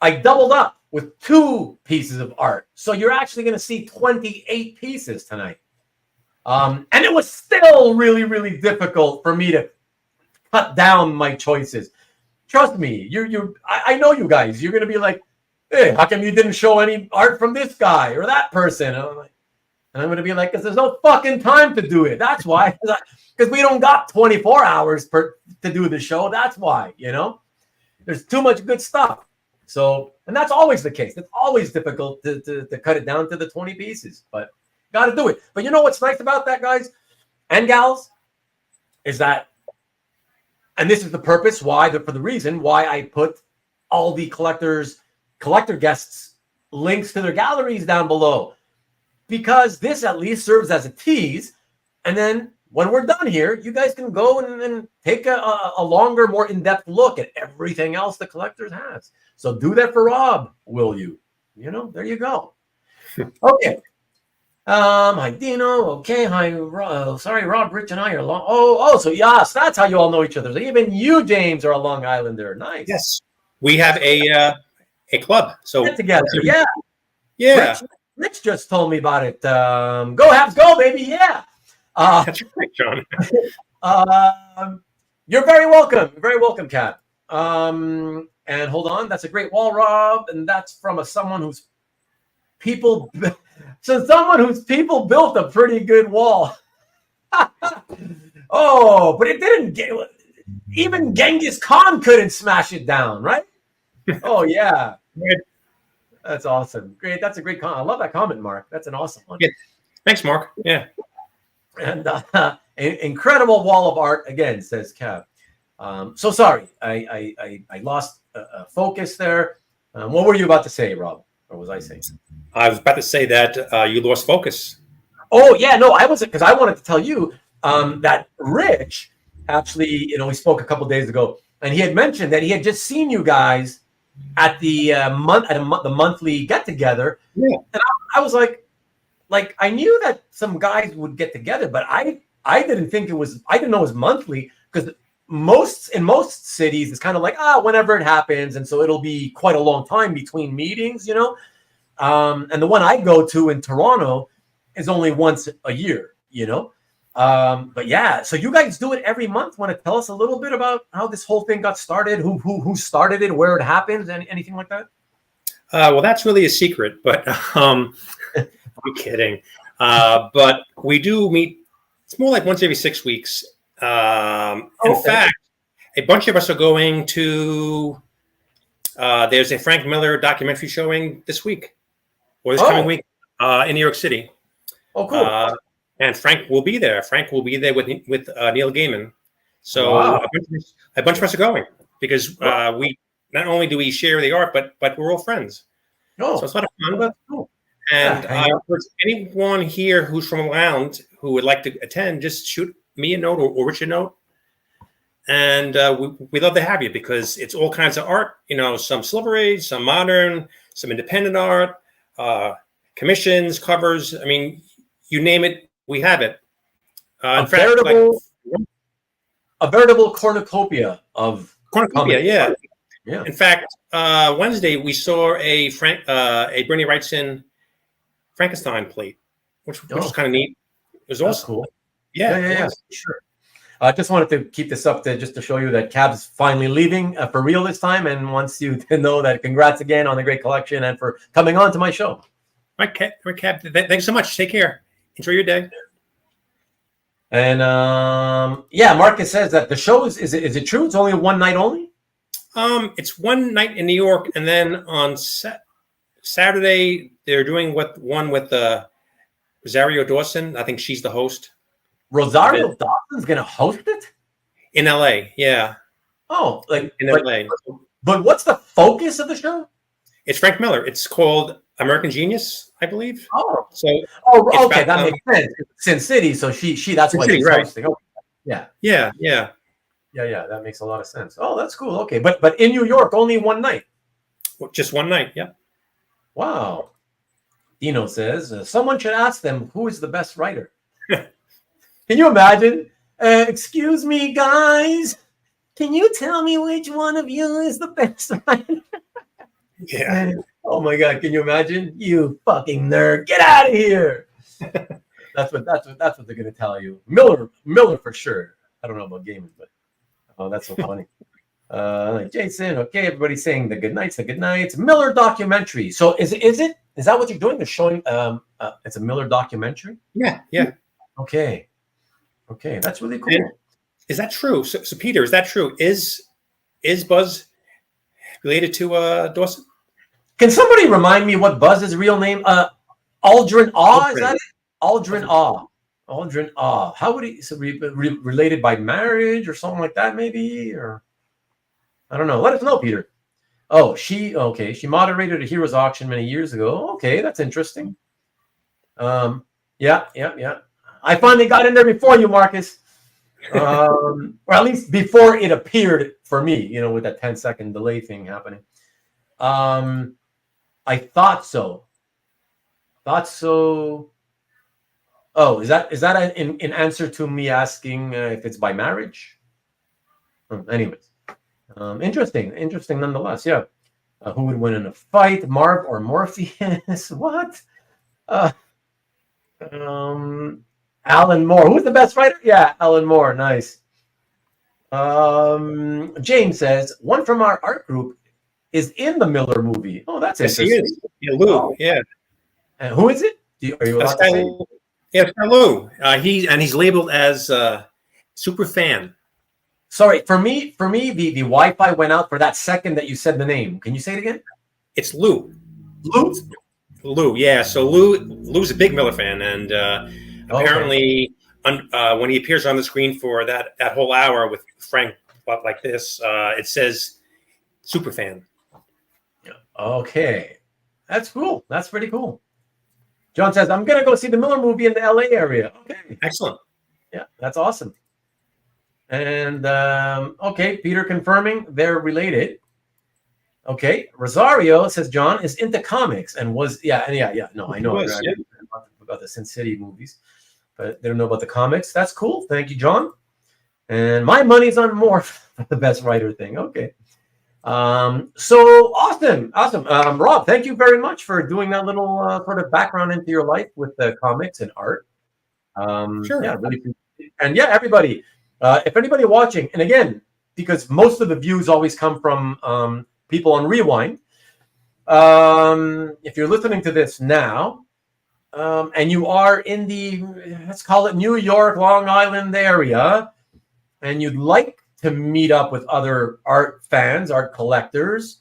I doubled up with 2 pieces of art. So you're actually going to see 28 pieces tonight. And it was still really, really difficult for me to cut down my choices. Trust me, I know you guys. You're going to be like, hey, how come you didn't show any art from this guy or that person? And I'm going to be like, because there's no fucking time to do it. That's why. Because we don't got 24 hours to do the show. That's why, There's too much good stuff. So, and that's always the case. It's always difficult to cut it down to the 20 pieces. But got to do it. But you know what's nice about that, guys and gals, is that, and this is the purpose for the reason why I put all the collector guests links to their galleries down below, because this at least serves as a tease. And then when we're done here, you guys can go and take a longer, more in-depth look at everything else the collectors has. So do that for Rob, will you? There you go. Okay. Hi Dino. Okay, hi. Sorry, Rob, Rich, and I are long. So yes, that's how you all know each other. So even you, James, are a Long Islander. Nice. Yes, we have a club. So get together. Yeah. Rich just told me about it. Go Habs, go, baby. Yeah. That's right, John. You're very welcome. Very welcome, Kat. And hold on, that's a great wall, Rob, and that's from someone whose people. So someone whose people built a pretty good wall. Oh, but it didn't get. Even Genghis Khan couldn't smash it down, right? Oh yeah, that's awesome. Great, that's a great comment. I love that comment, Mark. That's an awesome one. Yeah. Thanks, Mark. Yeah, and incredible wall of art again, says Kev. So sorry, I lost focus there. What were you about to say, Rob? Or was I saying? I was about to say that you lost focus. Oh yeah, no, I wasn't, because I wanted to tell you that Rich actually, we spoke a couple days ago, and he had mentioned that he had just seen you guys at the the monthly get together. Yeah, and I was like I knew that some guys would get together, but I didn't think it was. I didn't know it was monthly, because in most cities it's kind of like whenever it happens, and so it'll be quite a long time between meetings, and the one I go to in Toronto is only once a year, but yeah, so you guys do it every month. Want to tell us a little bit about how this whole thing got started, who started it, where it happens, anything like that? Well, that's really a secret, but I'm kidding. But we do meet. It's more like once every 6 weeks. In fact, a bunch of us are going to. There's a Frank Miller documentary showing this week, or this coming week, in New York City. Oh, cool! And Frank will be there. Frank will be there with Neil Gaiman. So a bunch of us are going because not only do we share the art, but we're all friends. Oh, So it's a lot of fun. that's cool. And Yeah, for anyone here who's from around who would like to attend, just shoot me a note or Rich a note. And we love to have you because it's all kinds of art, some Silver Age, some modern, some independent art, commissions, covers. I mean, you name it, we have it. a veritable cornucopia of cornucopia, yeah. art. Yeah. In fact, Wednesday we saw a Bernie Wrightson Frankenstein plate, which was kind of neat. It was awesome. Cool. Yeah, sure. I just wanted to keep this up just to show you that Cab's finally leaving for real this time, and wants you to know that congrats again on the great collection and for coming on to my show. All right, Cab. Thanks so much. Take care. Enjoy your day. And Marcus says that the show is it true? It's only one night only? It's one night in New York, and then on Saturday they're doing one with Rosario Dawson. I think she's the host. Rosario Dawson's gonna host it in LA. Yeah. Oh, in LA. But what's the focus of the show? It's Frank Miller. It's called American Genius, I believe. Oh, so okay, that makes sense. Sin City, so she that's why she's hosting. Okay. Yeah. That makes a lot of sense. Oh, that's cool. Okay, but in New York, only one night. Just one night. Yeah. Wow. Dino says someone should ask them who is the best writer. Can you imagine? Excuse me, guys. Can you tell me which one of you is the best writer? Yeah. Oh my God! Can you imagine? You fucking nerd! Get out of here! That's what they're gonna tell you. Miller for sure. I don't know about gaming, but that's so funny. Jason, okay, everybody's saying the good nights. Miller documentary. So is that what you're doing? They're showing it's a Miller documentary. Yeah. Okay, that's really cool. And is that true? So Peter, is that true? Is Buzz related to Dawson? Can somebody remind me what Buzz's real name? Aldrin Aw, is that it? Aldrin Aw. How would he related by marriage or something like that? Maybe, or I don't know. Let us know, Peter. Oh, she moderated a Heroes auction many years ago. Okay, that's interesting. Yeah. I finally got in there before you, Marcus. Or at least before it appeared for me, with that 10-second delay thing happening. I thought so. Oh, is that in answer to me asking if it's by marriage? Anyways, interesting nonetheless. Yeah. Who would win in a fight, Marv or Morpheus? What? Alan Moore. Who's the best writer? Yeah, Alan Moore. Nice. James says one from our art group is in the Miller movie. Oh, that's interesting. He is. Yeah, Lou. Oh. Yeah. And who is it? Are you allowed to say? Yeah, Lou. He's labeled as super fan. Sorry, for me, the Wi-Fi went out for that second that you said the name. Can you say it again? It's Lou. Lou. Yeah. So Lou's a big Miller fan, and apparently, when he appears on the screen for that whole hour with Frank like this, it says super fan. Okay, that's cool. That's pretty cool. John says, I'm going to go see the Miller movie in the LA area. Okay. Excellent. Yeah, that's awesome. And, okay, Peter confirming they're related. Okay, Rosario, says John, is into comics and was, yeah. No, I know about the Sin City movies, but they don't know about the comics. That's cool. Thank you, John. And my money's on more for the best writer thing. Okay. So awesome. Rob, thank you very much for doing that little sort of background into your life with the comics and art. Sure. Yeah, really appreciate it. And yeah, everybody, if anybody watching, and again, because most of the views always come from people on Rewind. If you're listening to this now, and you are in the, let's call it New York, Long Island area, and you'd like to meet up with other art fans, art collectors,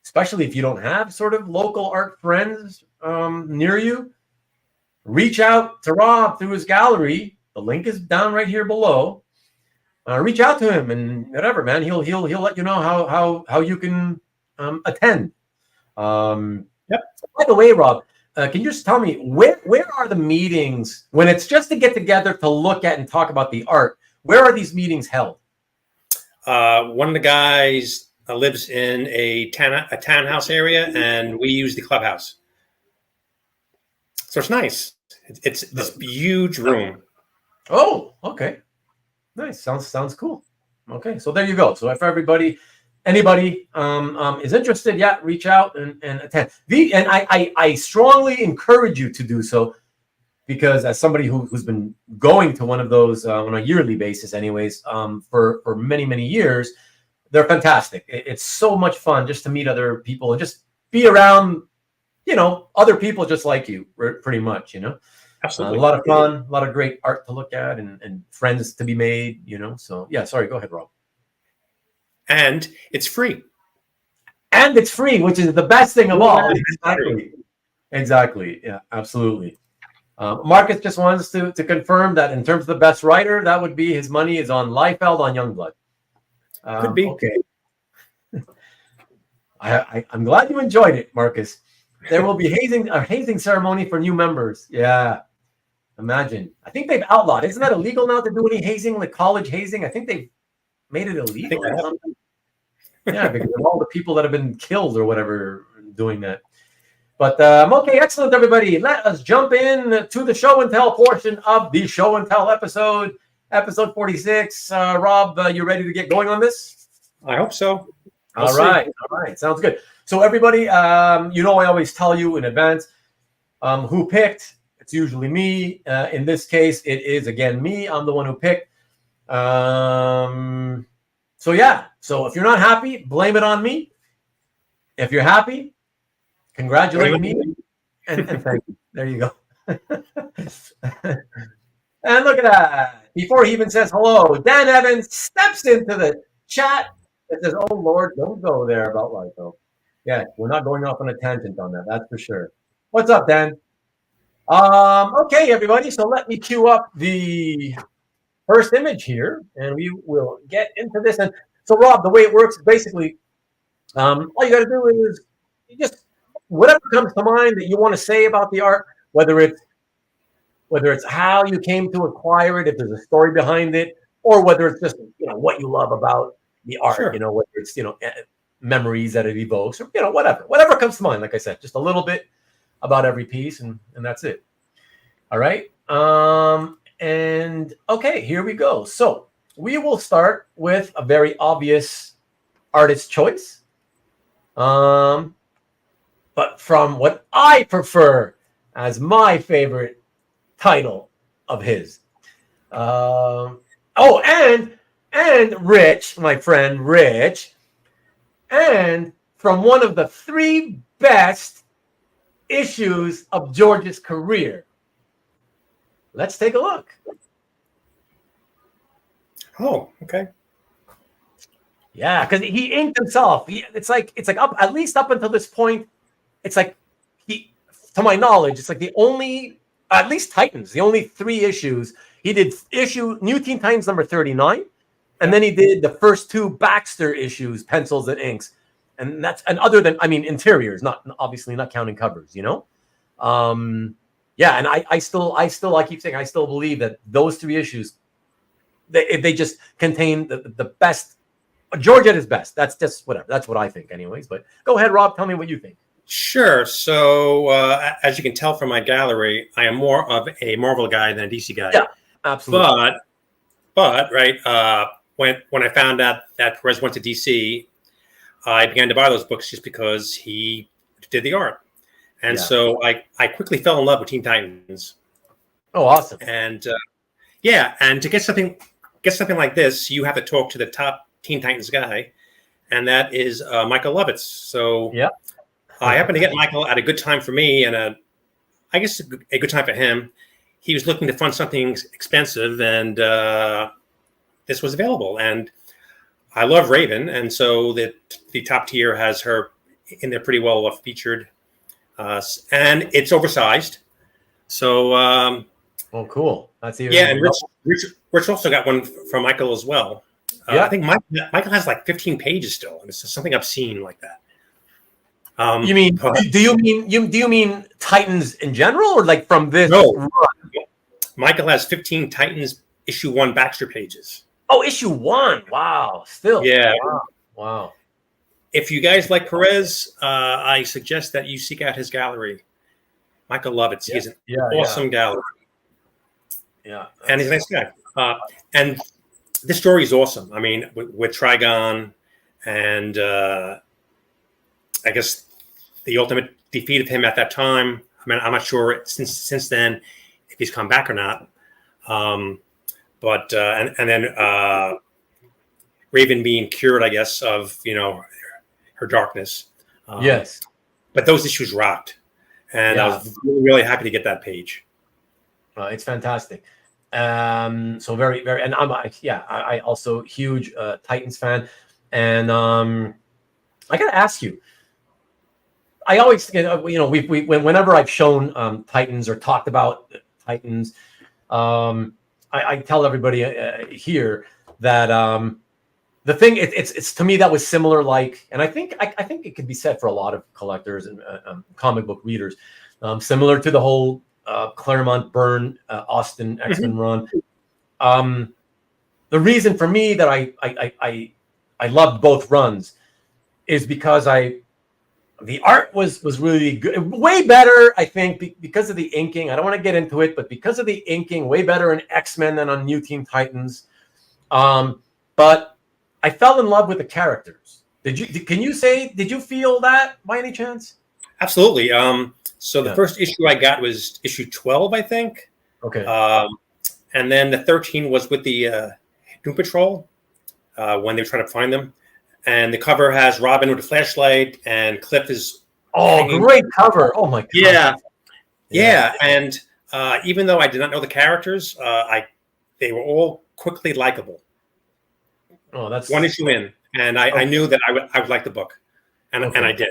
especially if you don't have sort of local art friends near you, reach out to Rob through his gallery. The link is down right here below. reach out to him and whatever, man. He'll let you know how you can attend. Yep. By the way, Rob, can you just tell me where are the meetings when it's just to get together to look at and talk about the art? Where are these meetings held? One of the guys lives in a townhouse area, and we use the clubhouse. So it's nice. It's this huge room. Oh, okay. Nice. Sounds cool. Okay, so there you go. So if anybody is interested, yeah, reach out and attend. And I strongly encourage you to do so, because as somebody who's been going to one of those on a yearly basis, anyways, for many years, they're fantastic. It's so much fun just to meet other people and just be around, other people just like you, pretty much, Absolutely. A lot of fun, a lot of great art to look at, and friends to be made, So yeah, sorry, go ahead, Rob. And it's free. And it's free, which is the best thing of all. Exactly. Yeah, absolutely. Marcus just wants to confirm that in terms of the best writer, that would be his money is on Liefeld on Youngblood. Could be. Okay. I'm glad you enjoyed it, Marcus. There will be a hazing ceremony for new members. Yeah. Imagine. I think they've outlawed. Isn't that illegal now to do any hazing, like college hazing? I think they've made it illegal or something. Yeah, because of all the people that have been killed or whatever doing that. But okay, excellent, everybody. Let us jump in to the show and tell portion of the show and tell episode 46. Rob, you ready to get going on this? I hope so. All right. Sounds good. So everybody, I always tell you in advance who picked. It's usually me. In this case, it is again me. I'm the one who picked. So yeah. So if you're not happy, blame it on me. If you're happy, congratulate me and thank you. There you go. And look at that. Before he even says hello, Dan Evans steps into the chat and says, "Oh Lord, don't go there about Liefeld." Yeah, we're not going off on a tangent on that. That's for sure. What's up, Dan? Okay, everybody. So let me cue up the first image here, and we will get into this. And so, Rob, the way it works is basically, all you got to do is you just whatever comes to mind that you want to say about the art, whether it's how you came to acquire it, if there's a story behind it, or whether it's just what you love about the art. Sure. Whether it's memories that it evokes, or whatever comes to mind. Like I said, just a little bit about every piece, and that's it. All right. And okay, here we go. So we will start with a very obvious artist choice. But from what I prefer as my favorite title of his. And Rich, my friend Rich, and from one of the 3 best issues of George's career. Let's take a look. Oh, okay. Yeah, because he inked himself. It's like up at least up until this point. It's like to my knowledge, it's like the only, at least Titans, the only 3 issues he did. New Teen Titans number 39, and then he did the first 2 Baxter issues, pencils and inks, and other than interiors, not obviously not counting covers, Yeah, and I keep saying I still believe that those 3 issues, they just contain the best. George at his best. That's just whatever. That's what I think, anyways. But go ahead, Rob. Tell me what you think. Sure. So as you can tell from my gallery, I am more of a Marvel guy than a DC guy. Yeah, absolutely. But right when I found out that Perez went to DC, I began to buy those books just because he did the art. And so I quickly fell in love with Teen Titans. Oh, awesome! And and to get something like this, you have to talk to the top Teen Titans guy, and that is Michael Lovitz. So I happened to get Michael at a good time for me, and I guess a good time for him. He was looking to fund something expensive, and this was available. And I love Raven, and so the top tier has her in there pretty well featured. And it's oversized. So Oh, cool. That's even Yeah, and Rich also got one from Michael as well. Yeah. I think Michael has like 15 pages still, and it's just something I've seen like that. You mean? Do you mean Titans in general, or like from this? No. Run? Michael has 15 Titans issue 1 Baxter pages. Oh, issue 1. Wow. Still. Yeah. Wow. If you guys like Perez, I suggest that you seek out his gallery. Michael Lovitz. He has an awesome gallery. Yeah. And he's a nice guy. And this story is awesome. I mean, with Trigon and I guess the ultimate defeat of him at that time. I mean, I'm not sure since then if he's come back or not. But then Raven being cured, I guess, of her darkness. Yes. But those issues rocked, and I was really, really happy to get that page. It's fantastic. So very, very, and I also huge Titans fan, and I gotta ask you. I always, whenever I've shown Titans or talked about Titans, I tell everybody here that the thing it's to me that was similar, like, and I think it could be said for a lot of collectors and comic book readers, similar to the whole Claremont Byrne Austin X-Men run. The reason for me that I loved both runs is because the art was really good, way better, I think, because of the inking. I don't want to get into it, but because of the inking, way better in X-Men than on New Teen Titans. But I fell in love with the characters. Did you feel that by any chance? Absolutely. So the first issue I got was issue 12, I think. Okay. And then the 13 was with the Doom Patrol when they were trying to find them. And the cover has Robin with a flashlight, and Cliff is great cover! Oh my god! Yeah. And even though I did not know the characters, they were all quickly likable. Oh, that's one issue in, and I knew that I would like the book, and I did.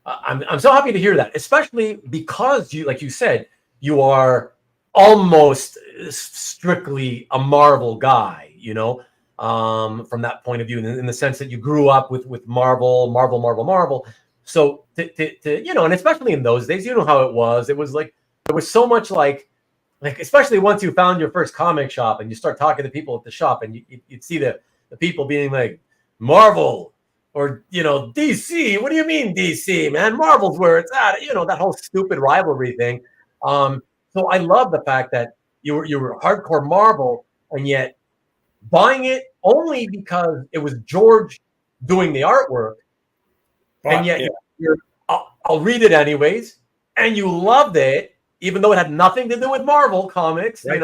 I'm so happy to hear that, especially because like you said, you are almost strictly a Marvel guy, from that point of view, in the sense that you grew up with Marvel. So and especially in those days, how it was. It was like there was so much like especially once you found your first comic shop and you start talking to people at the shop, and you'd see the people being like, Marvel or DC. What do you mean DC, man? Marvel's where it's at. That whole stupid rivalry thing. So I love the fact that you were hardcore Marvel, and yet buying it only because it was George doing the artwork, and yet I'll read it anyways, and you loved it, even though it had nothing to do with Marvel comics, right.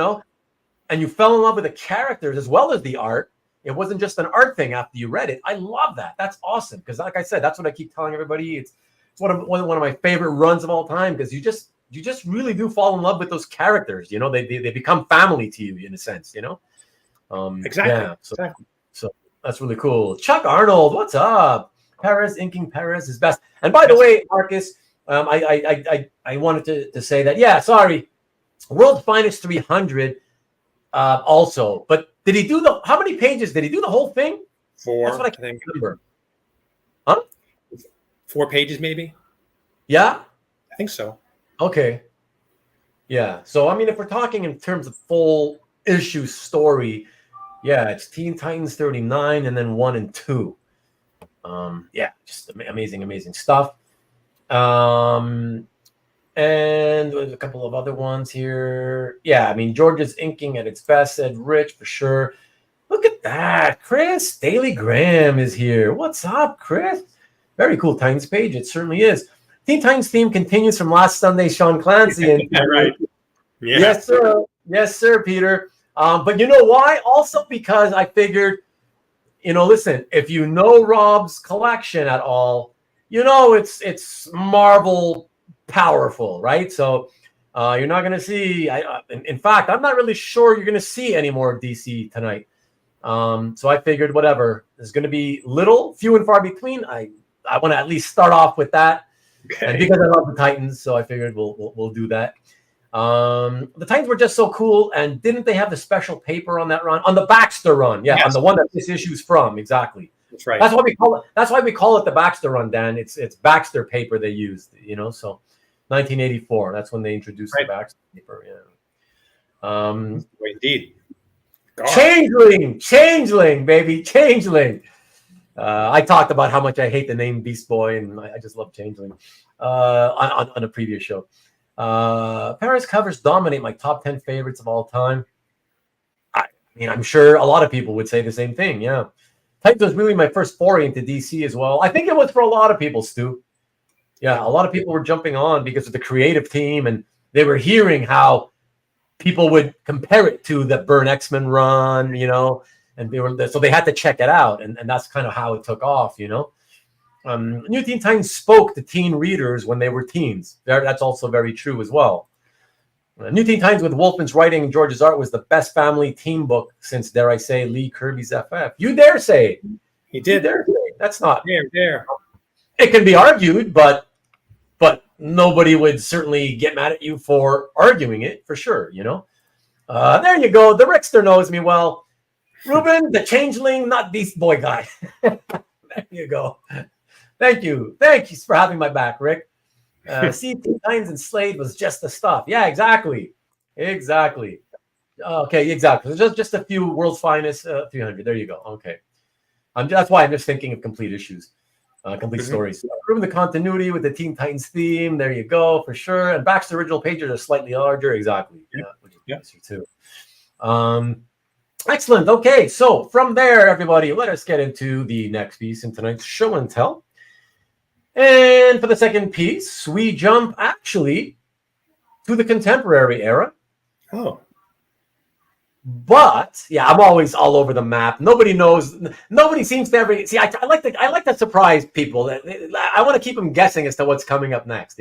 And you fell in love with the characters as well as the art. It wasn't just an art thing after you read it. I love that. That's awesome, because like I said, that's what I keep telling everybody. It's one of my favorite runs of all time, because you just really do fall in love with those characters. They become family to you in a sense. Exactly. Yeah, so that's really cool. Chuck Arnold, what's up? Perez inking Perez is best. And by the way, Marcus, I wanted to say that. Yeah, sorry, World's Finest 300. Also, but did he do how many pages? Did he do the whole thing? 4. That's what I can't remember. Huh? 4 pages, maybe. Yeah, I think so. Okay. Yeah. So I mean, if we're talking in terms of full issue story, yeah, it's Teen Titans 39 and then 1 and 2. Yeah, just amazing stuff. And there's a couple of other ones here. Yeah, I mean, George's inking at its best, said Rich, for sure. Look at that. Chris Daily Graham is here. What's up, Chris? Very cool Titans page. It certainly is. Teen Titans theme continues from last Sunday, Shaun Clancy. And right. Yeah. Yes, sir. Yes, sir, Peter. But you know why? Also because I figured, listen, if you know Rob's collection at all, it's Marvel powerful, right? So you're not going to see. In fact, I'm not really sure you're going to see any more DC tonight. So I figured, whatever. There's going to be few and far between. I want to at least start off with that, and because I love the Titans, so I figured we'll do that. The Titans were just so cool, and didn't they have the special paper on that run? On the Baxter run, yeah, Yes. on the one that this issue's from, exactly. That's right. That's why we call it the Baxter run, Dan. It's Baxter paper they used, so 1984. That's when they introduced the Baxter paper, yeah. Indeed. God. Changeling, baby, Changeling. I talked about how much I hate the name Beast Boy, and I just love Changeling on a previous show. Paris covers dominate my top 10 favorites of all time. I mean, I'm sure a lot of people would say the same thing. Yeah. Titans was really my first foray into DC as well. I think it was for a lot of people, Stu. Yeah, a lot of people were jumping on because of the creative team, and they were hearing how people would compare it to the Byrne X-Men run, and so they had to check it out, and that's kind of how it took off, New Teen Titans spoke to teen readers when they were teens. That's also very true as well. New Teen Titans with Wolfman's writing and George's art was the best family team book since, dare I say, Lee Kirby's FF. You dare say. He did. You dare say. That's not. Dare. It can be argued, but nobody would certainly get mad at you for arguing it, for sure, There you go. The Rickster knows me well. Ruben, the Changeling, not Beast Boy guy. There you go. Thank you for having my back, Rick. Teen Titans and Slade was just the stuff. Yeah, exactly. Okay, exactly. Just a few World's Finest 300. There you go. Okay. That's why I'm just thinking of complete issues, complete stories. Ruben, the continuity with the Teen Titans theme. There you go, for sure. And Baxter's original pages are slightly larger. Exactly. Yeah. Too. Excellent. Okay, so from there, everybody, let us get into the next piece in tonight's show and tell. And for the second piece, we jump actually to the contemporary era. Oh. But yeah, I'm always all over the map. Nobody knows. Nobody seems to ever see. I like to surprise people. I want to keep them guessing as to what's coming up next.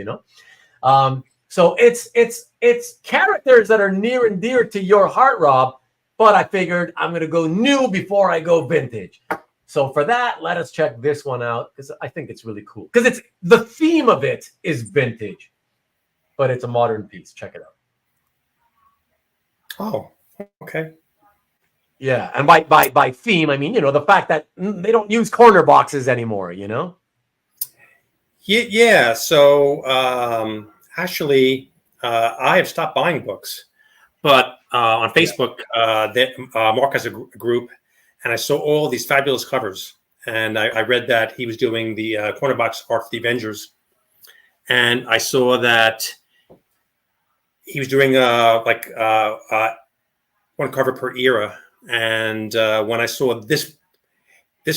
So it's characters that are near and dear to your heart, Rob. But I figured I'm going to go new before I go vintage. So for that, let us check this one out because I think it's really cool. Because the theme of it is vintage, but it's a modern piece. Check it out. Oh, okay. Yeah, and by theme, I mean, the fact that they don't use corner boxes anymore, Yeah, so actually, I have stopped buying books. But on Facebook, Mark has a group, and I saw all these fabulous covers. And I read that he was doing the corner box art for the Avengers. And I saw that he was doing one cover per era. And when I saw this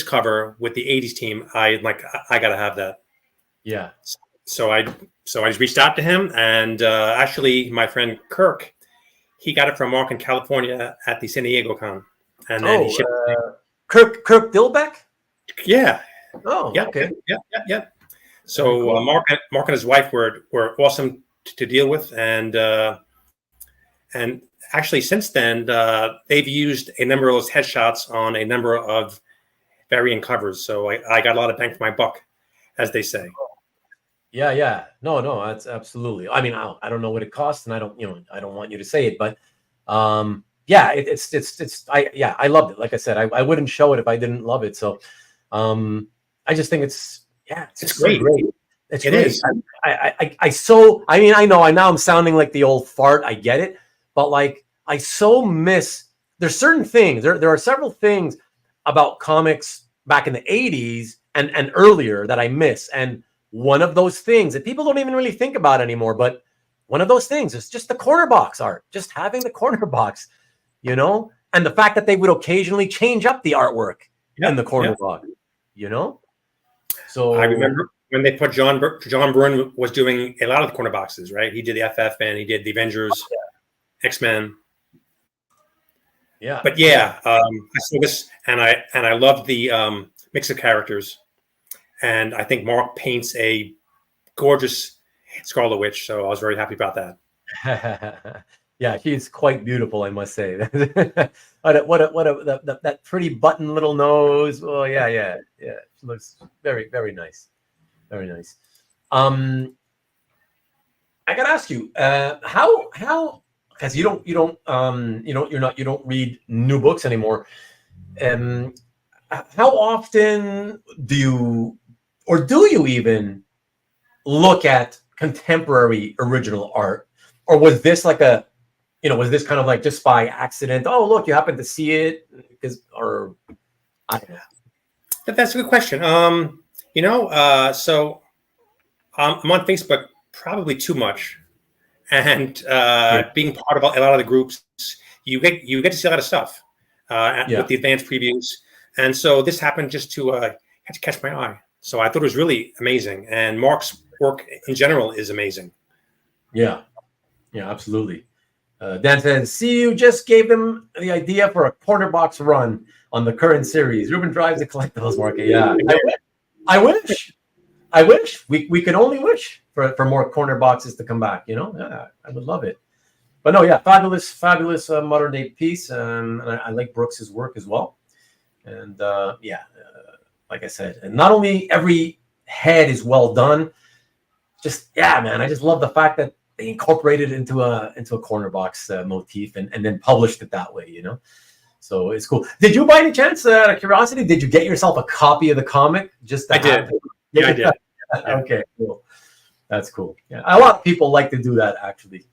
cover with the 80s team, I got to have that. Yeah. So I just reached out to him. And actually, my friend Kirk, he got it from Mark in California at the San Diego Con, and then he shipped it. Kirk Dilbeck. Yeah. Oh, yeah. Okay. Yeah. So Mark and his wife were awesome to deal with, and actually since then they've used a number of those headshots on a number of variant covers. So I got a lot of bang for my buck, as they say. Yeah. No, that's absolutely. I mean, I don't know what it costs, and I don't want you to say it, but yeah, I loved it. Like I said, I wouldn't show it if I didn't love it. So I just think it's great. It's great. I know now I'm sounding like the old fart. I get it, but I so miss. There's certain things. There are several things about comics back in the 80s and earlier that I miss. And one of those things that people don't even really think about anymore, but one of those things is just the corner box art, just having the corner box, and the fact that they would occasionally change up the artwork in the corner box, So I remember when they put John Brunner was doing a lot of the corner boxes, right? He did the FF and he did the Avengers, X-Men. Yeah. But I saw this and I loved the mix of characters. And I think Mark paints a gorgeous Scarlet Witch, so I was very happy about that. Yeah, she's quite beautiful, I must say. That pretty button little nose. Oh yeah. She looks very, very nice. Very nice. I gotta ask you, how because you don't read new books anymore. Um, how often do you even look at contemporary original art, or was this like was this kind of like just by accident? Oh, look, you happen to see it, or I don't know. That's a good question. So I'm on Facebook probably too much, and being part of a lot of the groups, you get to see a lot of stuff with the advanced previews, and so this happened just to catch my eye. So I thought it was really amazing, and Mark's work in general is amazing. Yeah, absolutely. Dan says, "See, you just gave them the idea for a corner box run on the current series. Ruben drives the collectibles market. Yeah, I wish we could only wish for more corner boxes to come back. Yeah, I would love it. But no, yeah, fabulous modern day piece. And I like Brooks's work as well. And like I said, and not only every head is well done, just man, I just love the fact that they incorporated it into a corner box motif and then published it that way. So it's cool. Did you, by any chance, out of curiosity, did you get yourself a copy of the comic? I did. Yeah, I did. Okay, cool. That's cool. Yeah, a lot of people like to do that, actually.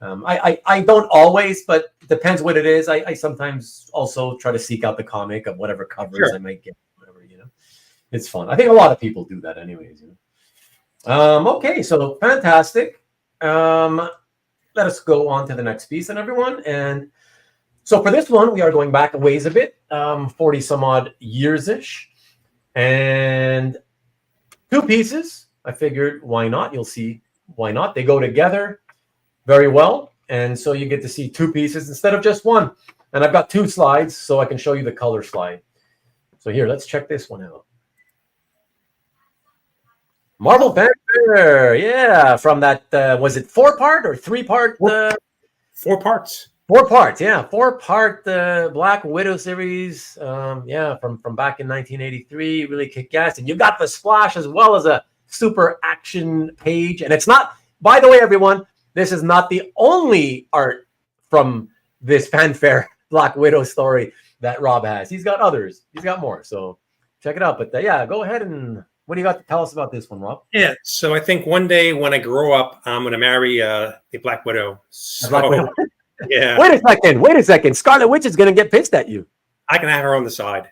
I don't always, but it depends what it is. I sometimes also try to seek out the comic of whatever covers I might get. Whatever, it's fun. I think a lot of people do that, anyways. Okay, so fantastic. Let us go on to the next piece, and everyone. And so for this one, we are going back a ways a bit, 40 some odd years ish, and two pieces. I figured, why not? You'll see why not. They go together very well, and so you get to see two pieces instead of just one. And I've got two slides, so I can show you the color slide. So here, let's check this one out. Marvel Fanfare, yeah, from that, was it 4-part or 3-part? 4 parts. 4 parts, yeah, 4-part Black Widow series, from back in 1983, really kick-ass. And you got the splash as well as a super action page. And it's not, by the way, everyone, this is not the only art from this Fanfare Black Widow story that Rob has. He's got others. He's got more. So check it out. But go ahead and what do you got to tell us about this one, Rob? Yeah, so I think one day when I grow up, I'm going to marry the Black Widow. So, Black Widow. Yeah. Wait a second. Scarlet Witch is going to get pissed at you. I can have her on the side.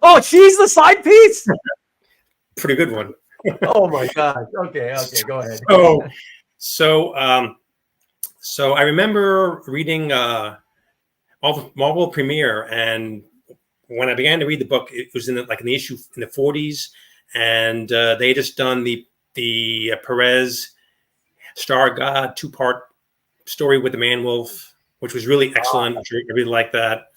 Oh, she's the side piece? Pretty good one. Oh, my God. Okay, go ahead. So I remember reading all the Marvel Premiere, and when I began to read the book, it was in the issue in the 40s, and they just done the Pérez Star God 2-part story with the Man Wolf, which was really excellent. I really liked that.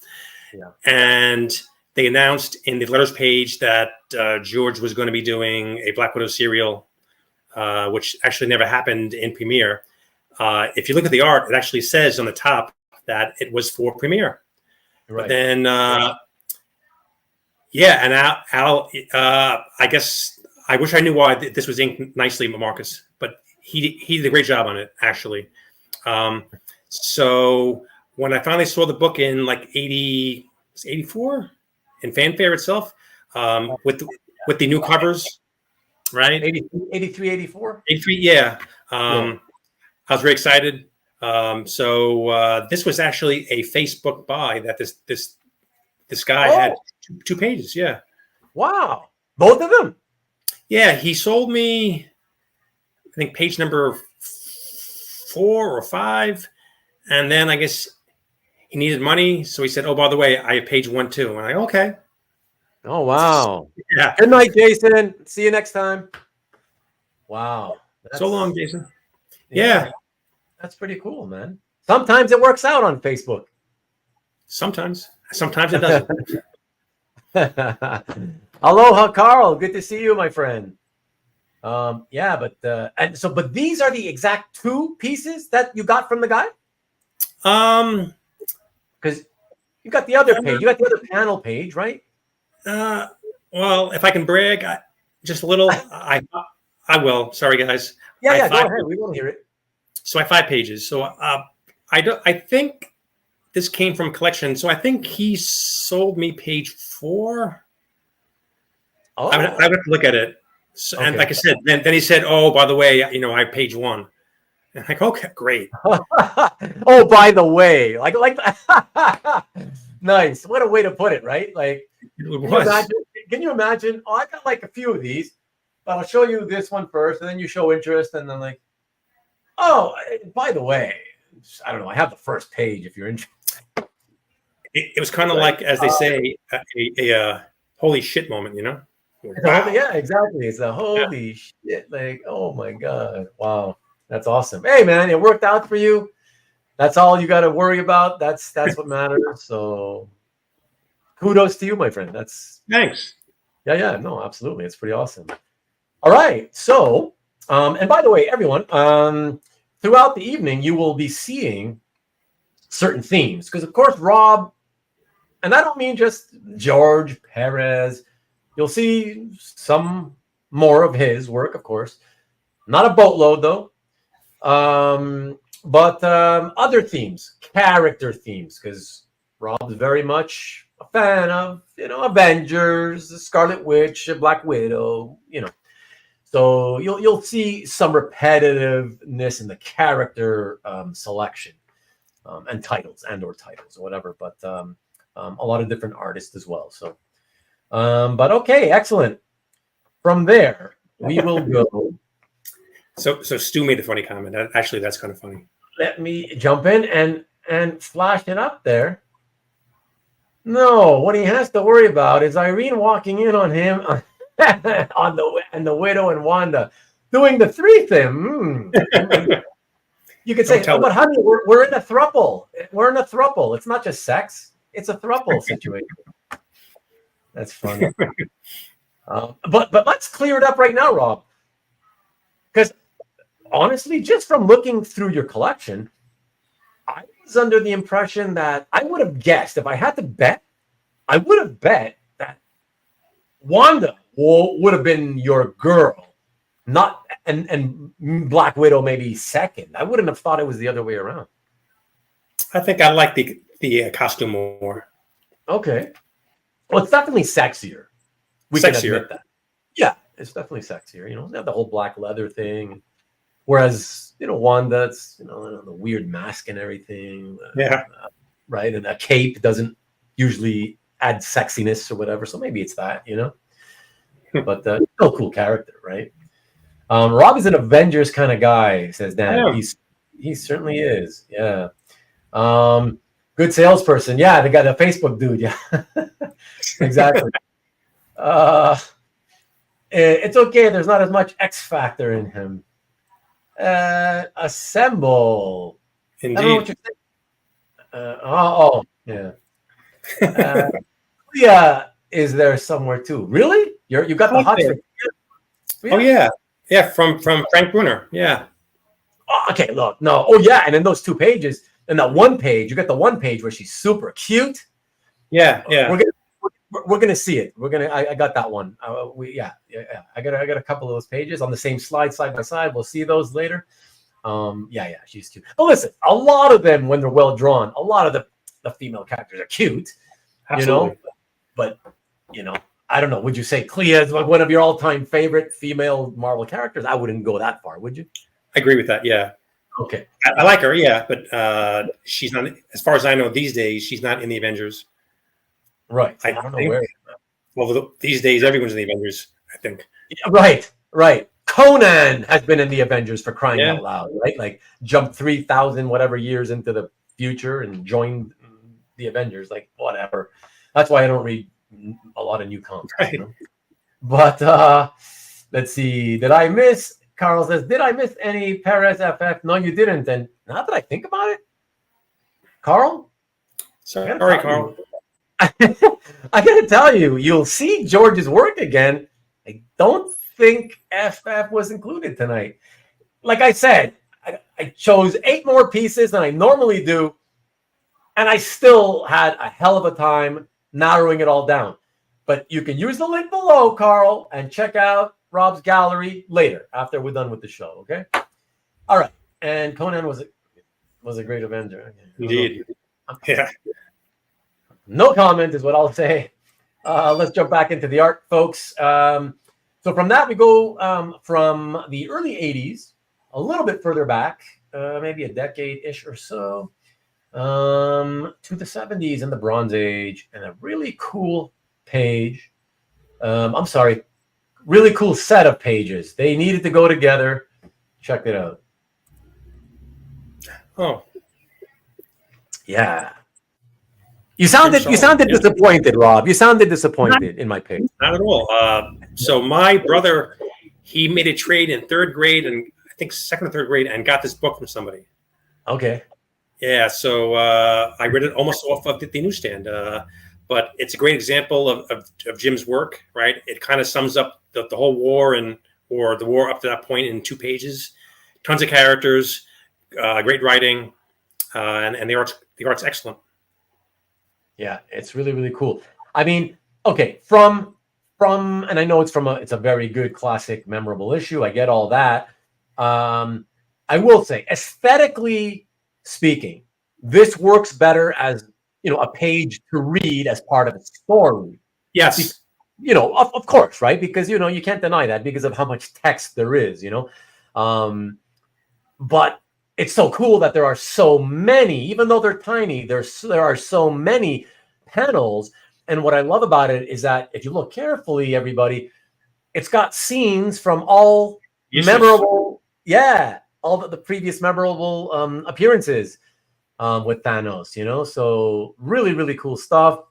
Yeah. And they announced in the letters page that George was going to be doing a Black Widow serial, which actually never happened in Premiere. If you look at the art, it actually says on the top that it was for Premiere. Right. But then, and Al, I guess I wish I knew why this was inked nicely, Marcus, but he did a great job on it, actually. So when I finally saw the book in 84 in Fanfare itself, with the new covers, right? 83, 84? 83, yeah. I was very excited. So this was actually a Facebook buy that this guy had 2 pages. Yeah. Wow. Both of them? Yeah. He sold me, I think, page number 4 or 5. And then I guess he needed money. So he said, oh, by the way, I have page 1 too. And I go, okay. Oh, wow. Yeah. Good night, Jason. See you next time. Wow. So long, Jason. Yeah. That's pretty cool, man. Sometimes it works out on Facebook. Sometimes it doesn't. Aloha, Carl. Good to see you, my friend. But these are the exact 2 pieces that you got from the guy? Because you got the other page. You got the other panel page, right? Well, if I can brag, just a little. I will. Sorry, guys. Yeah, go ahead. We want to hear it. So I have 5 pages. So I think this came from collection. So I think he sold me page 4. Oh. I would have to look at it. So, okay. And like I said, then he said, "Oh, by the way, I have page 1." And I'm like, "Okay, great." Oh, by the way, like nice. What a way to put it, right? Like, can you imagine? Oh, I got like a few of these, but I'll show you this one first, and then you show interest, and then like, oh, by the way, I don't know. I have the first page if you're interested. It was kind of like, as they say, a holy shit moment, Wow. Yeah, exactly. It's a holy shit. Like, oh my God. Wow. That's awesome. Hey man, it worked out for you. That's all you got to worry about. That's what matters. So kudos to you, my friend. Thanks. Yeah. No, absolutely. It's pretty awesome. All right. So, and by the way, everyone, throughout the evening, you will be seeing certain themes. Because of course, Rob, and I don't mean just George Pérez. You'll see some more of his work, of course. Not a boatload, though. But other themes, character themes, because Rob's very much a fan of, Avengers, Scarlet Witch, Black Widow, So you'll see some repetitiveness in the character selection and titles or whatever. But a lot of different artists as well. So. But okay, excellent. From there, we will go. So Stu made a funny comment. Actually, that's kind of funny. Let me jump in and flash it up there. No, what he has to worry about is Irene walking in on him on the Widow and Wanda doing the 3 thing. You could say, but honey, we're in a throuple. We're in a throuple. It's not just sex. It's a throuple situation. That's funny. But let's clear it up right now, Rob. Because honestly, just from looking through your collection, I was under the impression that I would have guessed, if I had to bet, I would have bet that Wanda would have been your girl, not and Black Widow maybe second. I wouldn't have thought it was the other way around. I think I like the costume more. Okay. Well, it's definitely sexier. We can admit that. Yeah, it's definitely sexier. They have the whole black leather thing. Whereas, Wanda, it's, the weird mask and everything. Yeah. Right? And a cape doesn't usually add sexiness or whatever. So maybe it's that, But still cool character, right? Rob is an Avengers kind of guy, says Dan. He certainly is. Yeah. Good salesperson. Yeah, the guy, the Facebook dude. Yeah, exactly. It's okay. There's not as much X factor in him. Assemble. Indeed. I don't know what you're saying. Yeah. Is there somewhere too? Really? You got the hot. Yeah. Oh yeah. From Frank Brunner. Yeah. Oh, okay. Look. No. Oh yeah. And in those 2 pages. And that 1 page, you got the 1 page where she's super cute. Yeah. We're gonna see it. I got that one. I got a couple of those pages on the same slide, side by side. We'll see those later. She's cute. But listen, a lot of them, when they're well drawn, a lot of the female characters are cute. Absolutely. But I don't know. Would you say Clea is like one of your all-time favorite female Marvel characters? I wouldn't go that far, would you? I agree with that. Yeah. Okay. I like her, yeah, but she's not, as far as I know these days, she's not in the Avengers. Right. I don't know where. Well, these days, everyone's in the Avengers, I think. Right. Conan has been in the Avengers, for crying out loud, right? Like, jumped 3,000 whatever years into the future and joined the Avengers. Like, whatever. That's why I don't read a lot of new comics. Right. But let's see. Did I miss? Carl says, did I miss any Pérez FF? No, you didn't. And not that I think about it. Carl? Sorry, Carl. I got to tell you, you'll see George's work again. I don't think FF was included tonight. Like I said, I chose 8 more pieces than I normally do. And I still had a hell of a time narrowing it all down. But you can use the link below, Carl, and check out Rob's gallery later after we're done with the show. Okay. All right. And Conan was a great Avenger. Okay. Indeed. Yeah. No comment is what I'll say. Let's jump back into the art, folks. So from that, we go from the early 80s, a little bit further back, maybe a decade-ish or so, to the 70s and the Bronze Age, and a really cool page. Really cool set of pages. They needed to go together. Check it out. Oh. Yeah. You sounded disappointed, Rob. You sounded disappointed in my pick. Not at all. So my brother, he made a trade in third grade, and I think second or third grade, and got this book from somebody. Okay. Yeah, so I read it almost off of the newsstand. But it's a great example of Jim's work, right? It kind of sums up the whole war or the war up to that point in 2 pages. Tons of characters, great writing, and the art's excellent. Yeah, it's really, really cool. I mean, okay, from and I know it's a very good, classic, memorable issue. I get all that. I will say, aesthetically speaking, this works better as, a page to read as part of a story. Yes. Of course, right? Because, you can't deny that because of how much text there is, But it's so cool that there are so many, even though they're tiny, there are so many panels. And what I love about it is that if you look carefully, everybody, it's got scenes from all memorable, all the previous memorable appearances with Thanos, so really, really cool stuff.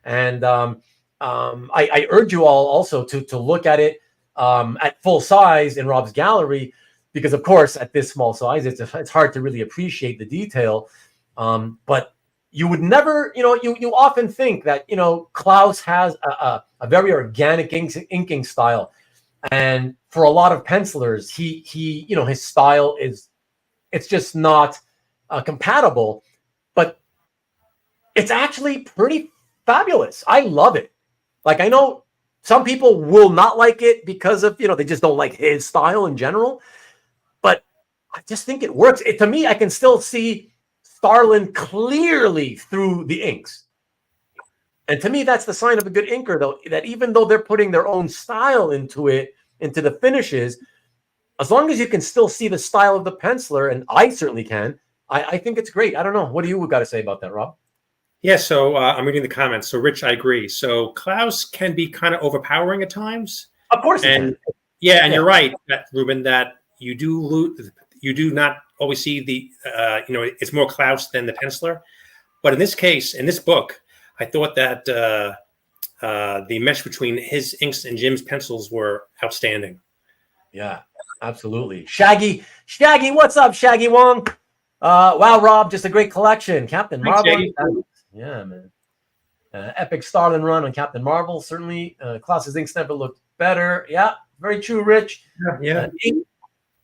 And I urge you all also to look at it at full size in Rob's gallery, because of course at this small size it's hard to really appreciate the detail. But you would never, you often think that Klaus has a very organic inking style, and for a lot of pencilers, he his style it's just not compatible, but it's actually pretty fabulous. I love it. Like, I know some people will not like it because of, they just don't like his style in general, but I just think it works. To me, I can still see Starlin clearly through the inks. And to me, that's the sign of a good inker, though, that even though they're putting their own style into the finishes, as long as you can still see the style of the penciler, and I certainly can, I think it's great. I don't know. What do you got to say about that, Rob? Yeah, so I'm reading the comments. So, Rich, I agree. So, Klaus can be kind of overpowering at times. Of course, you're right, Ruben, that you do not always see the, it's more Klaus than the penciler. But in this case, in this book, I thought that the mesh between his inks and Jim's pencils were outstanding. Yeah, absolutely. Shaggy, what's up, Shaggy Wong? Wow, Rob, just a great collection. Captain Marvel. Yeah, man. Epic Starlin run on Captain Marvel. Certainly, Klaus's inks never looked better. Yeah, very true, Rich. Yeah.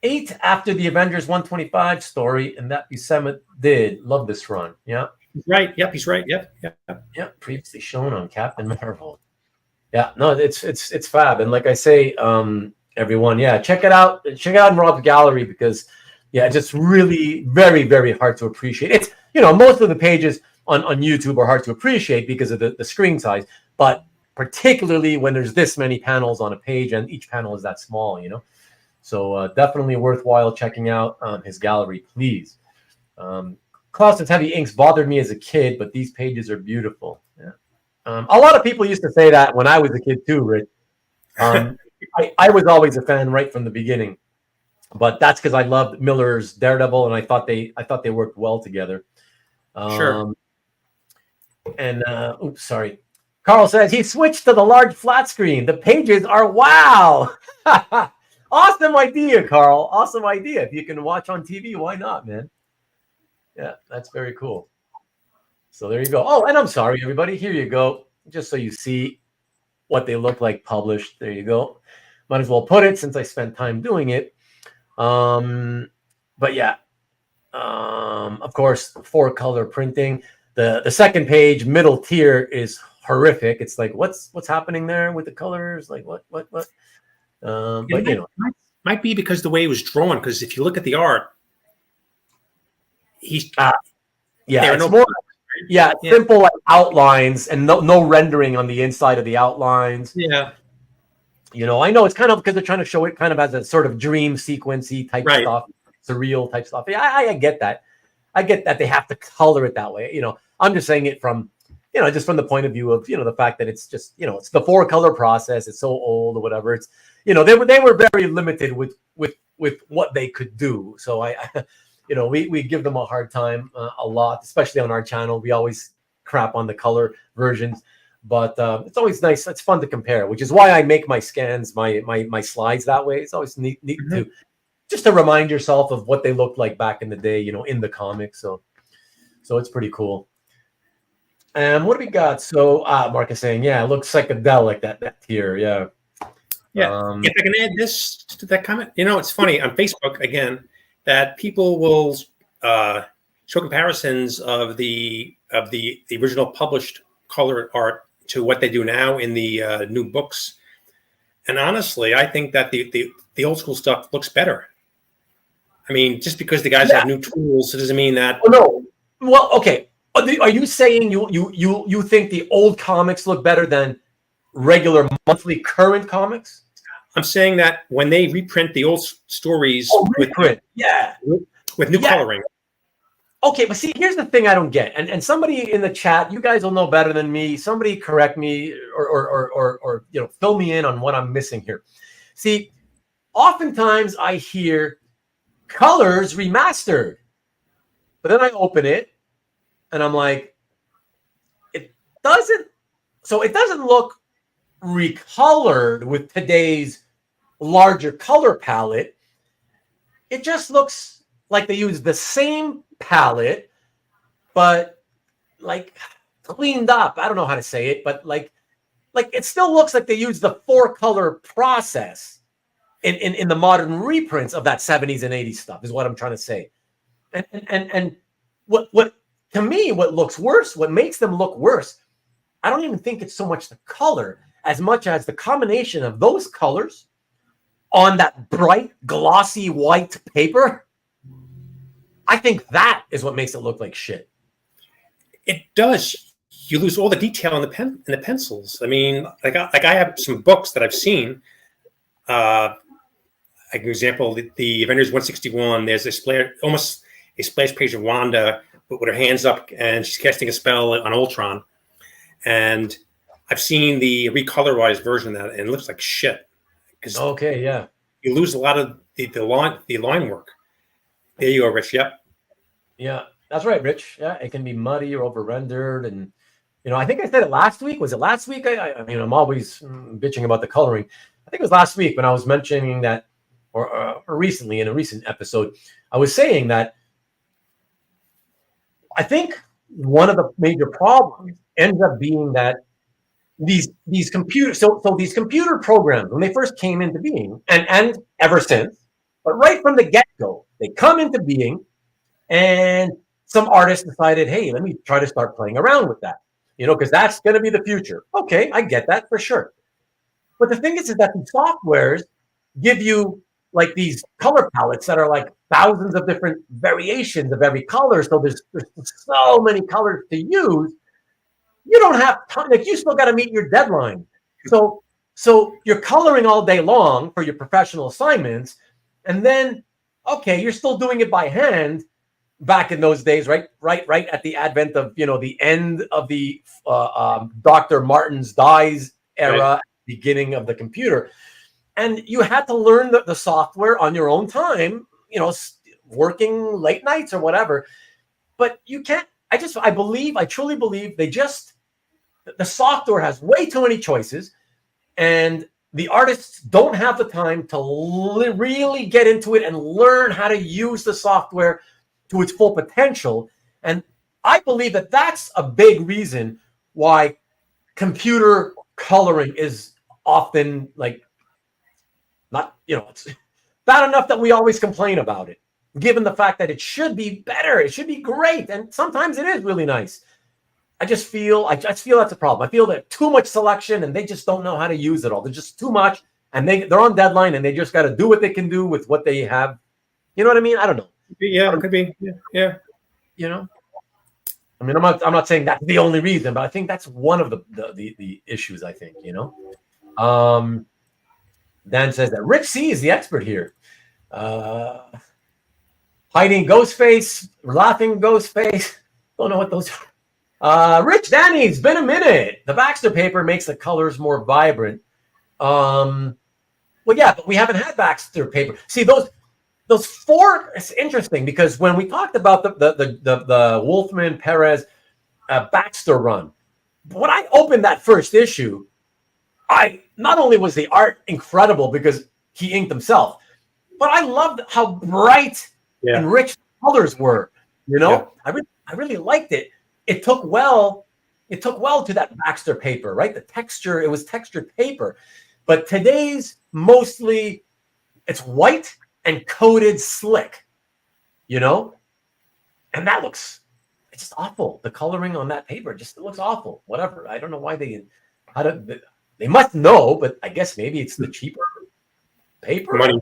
8 after the Avengers 125 story, and that Buscema did. Love this run. Yeah. Right. Yep, he's right. Yep. Yep. Previously shown on Captain Marvel. Yeah. No, it's fab. And like I say, everyone, check it out. Check it out in Rob's gallery, because it's just really very, very hard to appreciate. It's most of the pages on YouTube are hard to appreciate because of the screen size, but particularly when there's this many panels on a page and each panel is that small, So definitely worthwhile checking out his gallery, please. Klaus's heavy inks bothered me as a kid, but these pages are beautiful. Yeah. A lot of people used to say that when I was a kid too, Rich. I was always a fan right from the beginning, but that's because I loved Miller's Daredevil, and I thought they worked well together. Sure. And oops, sorry. Carl says he switched to the large flat screen. The pages are wow. Awesome idea, Carl. Awesome idea. If you can watch on TV, why not, man? Yeah, that's very cool. So there you go. Oh, and I'm sorry, everybody. Here you go. Just so you see what they look like published. There you go. Might as well put it since I spent time doing it. But yeah, of course, 4-color printing. The second page, middle tier, is horrific. It's like, what's happening there with the colors? Like what? But might be because the way it was drawn. Because if you look at the art, it's more simple like outlines and no rendering on the inside of the outlines. Yeah. I know it's kind of because they're trying to show it kind of as a sort of dream sequency type stuff, surreal type stuff. Yeah, I get that. I get that they have to color it that way. I'm just saying it from, just from the point of view of, the fact that it's just, it's the 4-color process. It's so old or whatever. It's, they were very limited with what they could do. So we give them a hard time a lot, especially on our channel. We always crap on the color versions, but it's always nice. It's fun to compare, which is why I make my scans, my slides that way. It's always neat to just to remind yourself of what they looked like back in the day, in the comics. So it's pretty cool. And what do we got? So Mark is saying, it looks psychedelic, that tier. Yeah. Yeah. If I can add this to that comment, it's funny on Facebook again that people will show comparisons of the original published color art to what they do now in the new books. And honestly, I think that the old school stuff looks better. I mean, just because the guys have new tools, it doesn't mean that. Oh, no. Well, okay. Are you saying you think the old comics look better than regular monthly current comics? I'm saying that when they reprint the old stories with new coloring. Okay, but see, here's the thing I don't get, and somebody in the chat, you guys will know better than me. Somebody correct me or fill me in on what I'm missing here. See, oftentimes I hear colors remastered, but then I open it and I'm like, it doesn't look recolored with today's larger color palette. It just looks like they use the same palette, but like cleaned up. I don't know how to say it, but like it still looks like they use the 4-color process in the modern reprints of that 70s and 80s stuff is what I'm trying to say. And what to me, what looks worse, what makes them look worse, I don't even think it's so much the color as much as the combination of those colors on that bright, glossy white paper. I think that is what makes it look like shit. It does. You lose all the detail in the pencils. I mean, like I have some books that I've seen. Like an example, the Avengers 161. There's almost a splash page of Wanda with her hands up, and she's casting a spell on Ultron. And I've seen the recolorized version of that, and it looks like shit. You lose a lot of the line work. There you go, Rich. Yep. Yeah, that's right, Rich. Yeah, it can be muddy or over-rendered. And, I think I said it last week. Was it last week? I mean, I'm always bitching about the coloring. I think it was last week when I was mentioning that, or recently in a recent episode, I was saying that I think one of the major problems ends up being that these computers, so these computer programs, when they first came into being, and ever since, but right from the get-go, they come into being, and some artists decided, hey, let me try to start playing around with that, because that's going to be the future. Okay, I get that for sure. But the thing is that the softwares give you like these color palettes that are like thousands of different variations of every color. So there's so many colors to use. You don't have time. Like, you still got to meet your deadline. So you're coloring all day long for your professional assignments, and then you're still doing it by hand. Back in those days, right at the advent of the end of the Dr. Martin's Dies era, right. Beginning of the computer, and you had to learn the software on your own time. Working late nights or whatever, but you can't. I truly believe the software has way too many choices, and the artists don't have the time to really get into it and learn how to use the software to its full potential. And I believe that that's a big reason why computer coloring is often like not, it's bad enough that we always complain about it, given the fact that it should be better. It should be great. And sometimes it is really nice. I just feel that's a problem. I feel that too much selection and they just don't know how to use it all. There's just too much and they're on deadline, and they just got to do what they can do with what they have. You know what I mean? I don't know. Yeah, it could be. Yeah. You know, I mean, I'm not saying that's the only reason, but I think that's one of the issues. I think, you know. Dan says that Rich C is the expert here. Hiding ghost face, laughing ghost face. Don't know what those are. Rich Danny, it's been a minute. The Baxter paper makes the colors more vibrant. Well, yeah, but we haven't had Baxter paper. See, those four, it's interesting because when we talked about the Wolfman, Pérez, Baxter run, when I opened that first issue, I not only was the art incredible because he inked himself, but I loved how bright and rich colors were. You know, I really liked it. It took well to that Baxter paper, right? The texture, it was textured paper. But today's mostly it's white and coated slick, you know? And that looks, it's just awful. The coloring on that paper just looks awful. Whatever. I don't know why they must know, but I guess maybe it's the cheaper paper. Money.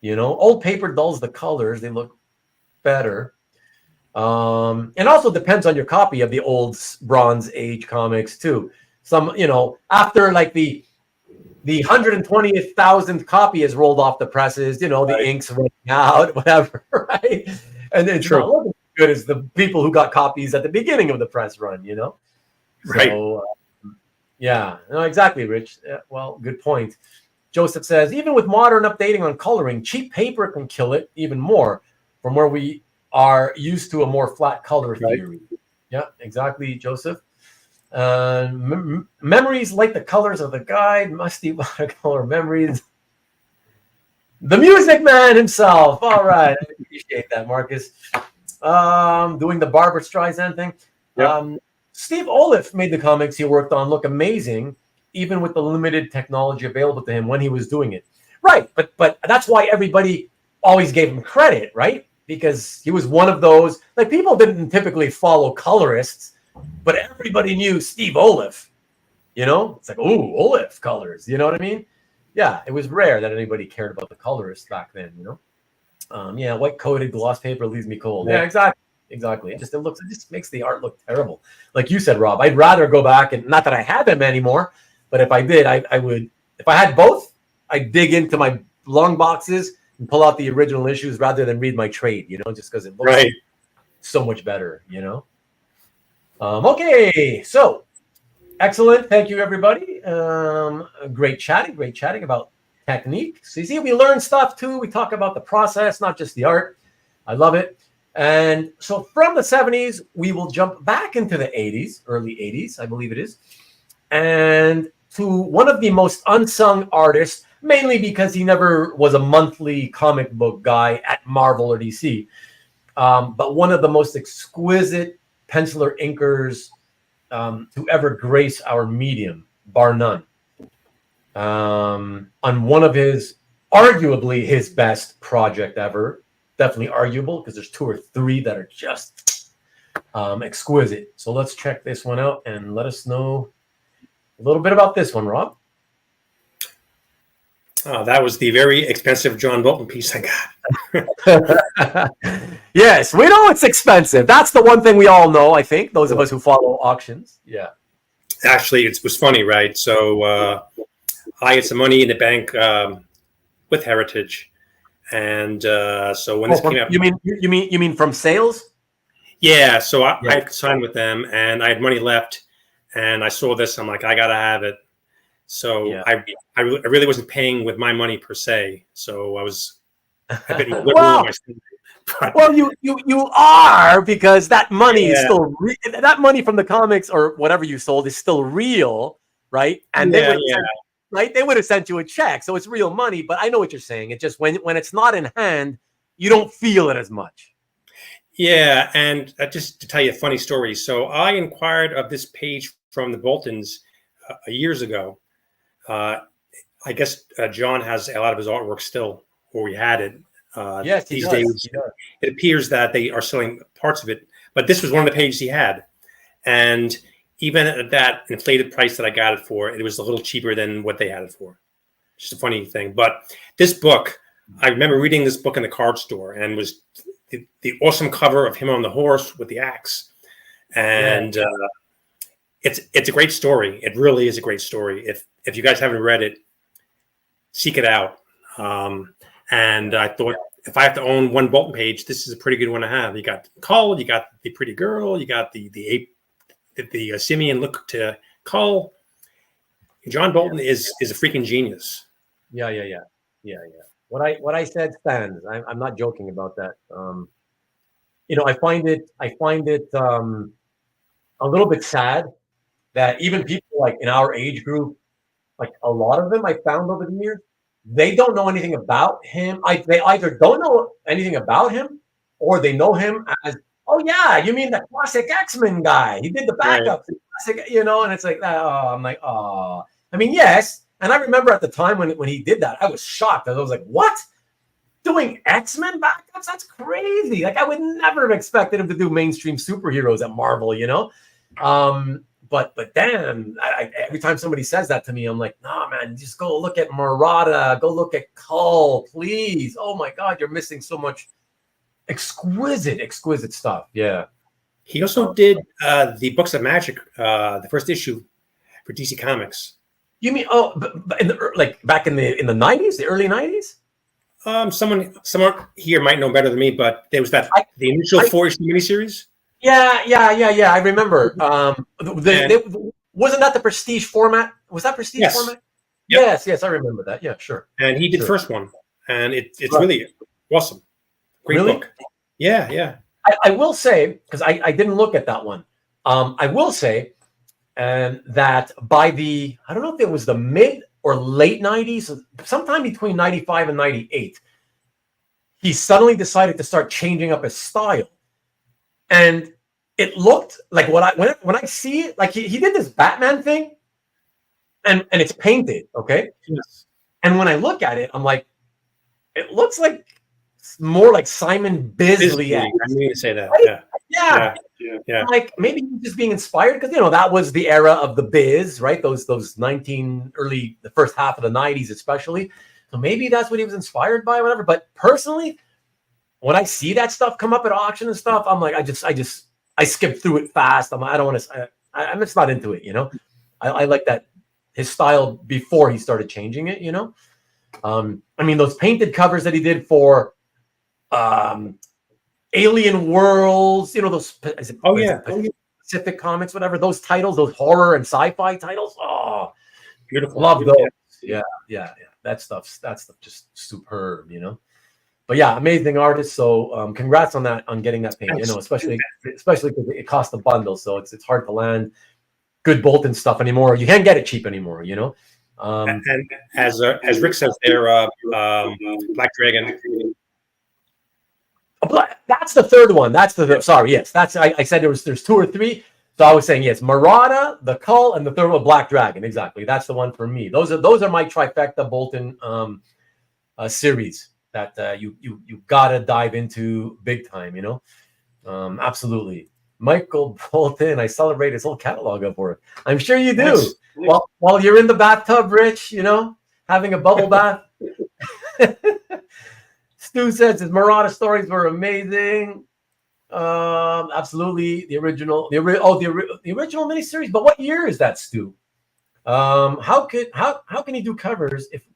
You know, old paper dulls the colors. They look better. And also depends on your copy of the old Bronze Age comics too. Some, you know, after like the 120,000th copy is rolled off the presses, you know, the ink's running out, whatever, right? And it's not looking as good as the people who got copies at the beginning of the press run, you know? Right. So, yeah, no, exactly, Rich. Yeah, well, good point. Joseph says, even with modern updating on coloring, cheap paper can kill it even more from where we are used to a more flat color theory. Yeah, exactly, Joseph. Memories like the colors of the guide, musty watercolor memories. The music man himself. All right, I appreciate that, Marcus. Doing the Barbra Streisand thing. Yep. Steve Oliff made the comics he worked on look amazing, even with the limited technology available to him when he was doing it. Right, but that's why everybody always gave him credit, right? Because he was one of those, like, people didn't typically follow colorists, but everybody knew Steve Oliff, you know? It's like, ooh, Oliff colors, you know what I mean? Yeah, it was rare that anybody cared about the colorist back then, you know? Yeah, white coated gloss paper leaves me cold. Yeah, exactly. It just makes the art look terrible. Like you said, Rob, I'd rather go back, and not that I have them anymore, but if I did, I would, if I had both, I'd dig into my long boxes and pull out the original issues rather than read my trade, you know, just because it looks so much better, you know? Okay, so excellent. Thank you, everybody. Great chatting about technique. So you see, we learn stuff too. We talk about the process, not just the art. I love it. And so from the 70s, we will jump back into the 80s, early 80s, I believe it is, and to one of the most unsung artists, mainly because he never was a monthly comic book guy at Marvel or DC, but one of the most exquisite penciler inkers to ever grace our medium, bar none. On one of his, arguably his best project ever, definitely arguable because there's two or three that are just exquisite. So let's check this one out and let us know a little bit about this one, Rob. That was the very expensive John Bolton piece I got. Yes, we know it's expensive. That's the one thing we all know, I think, those of us who follow auctions. Yeah. Actually, it was funny, right? So I had some money in the bank with Heritage. And so when this came out, you mean from sales? Yeah. So I signed with them, and I had money left, and I saw this. I'm like, I gotta have it. So I really wasn't paying with my money per se. So I was a bit more liberal. Well, you are, because that money is still that money from the comics or whatever you sold is still real, right? And they would have sent you a check, so it's real money. But I know what you're saying. It just when it's not in hand, you don't feel it as much. Yeah, and just to tell you a funny story. So I inquired of this page from the Boltons years ago. I guess John has a lot of his artwork still, or we had it. Yes, these days it appears that they are selling parts of it, but this was one of the pages he had, and even at that inflated price that I got it for, it was a little cheaper than what they had it for. just a funny thing. But this book, I remember reading this book in the card store, and was the awesome cover of him on the horse with the axe. And it's a great story. It really is a great story. If you guys haven't read it, seek it out. And I thought, if I have to own one Bolton page, this is a pretty good one to have. You got Kull, you got the pretty girl, you got the ape, the simian look to Kull. John Bolton is a freaking genius. Yeah. What I said stands. I'm not joking about that. I find it a little bit sad that even people like in our age group, like a lot of them I found over the years, they don't know anything about him. They either don't know anything about him, or they know him as, oh yeah, you mean the classic X-Men guy? He did the backup, classic, and it's like, oh, I'm like, oh, I mean, yes. And I remember at the time when he did that, I was shocked. I was like, what? Doing X-Men backups? That's crazy. Like, I would never have expected him to do mainstream superheroes at Marvel, But damn, every time somebody says that to me, I'm like, nah, man, just go look at Murata, go look at Kull, please. Oh my God, you're missing so much exquisite stuff. Yeah. He also did the Books of Magic, the first issue for DC Comics. You mean back in the 90s, the early 90s? Someone here might know better than me, but there was the initial 4-issue miniseries. Yeah. I remember. Wasn't that the Prestige format? Was that Prestige format? Yep. Yes, I remember that. Yeah, sure. And he did the first one, and it's really awesome. Great book. Yeah. I will say, because I didn't look at that one. I will say, that by I don't know if it was the mid or late 90s, sometime between 95 and 98, he suddenly decided to start changing up his style. And it looked like when I see it, like he did this Batman thing, and it's painted, okay? Yes. And when I look at it, I'm like, it looks like more like Simon Bisley. I mean to say that, right? Yeah. Like maybe he's just being inspired because that was the era of the Biz, right? Those the first half of the 90s especially. So maybe that's what he was inspired by, whatever. But personally, when I see that stuff come up at auction and stuff, I'm like, I skip through it fast. I don't want to. I'm just not into it. I like that his style before he started changing it. I mean, those painted covers that he did for Alien Worlds, those Pacific Comics, whatever, those titles, those horror and sci-fi titles. Oh, beautiful. Love those. Yeah. That stuff's just superb, But yeah, amazing artist. So congrats on getting that paint, especially because it cost a bundle. So it's hard to land good Bolton stuff anymore. You can't get it cheap anymore, And as Rick says there, Black Dragon. That's the third one. Sorry, yes. I said there's 2 or 3. So I was saying yes, Murata, the Kull, and the third one, Black Dragon. Exactly. That's the one for me. Those are my trifecta Bolton series that you gotta dive into big time. Absolutely. Michael Bolton, I celebrate his whole catalog of work. I'm sure you do. Nice. While you're in the bathtub, Rich, having a bubble bath. Stu says his Murata stories were amazing. Absolutely, the original miniseries. But what year is that, Stu? How can he do covers if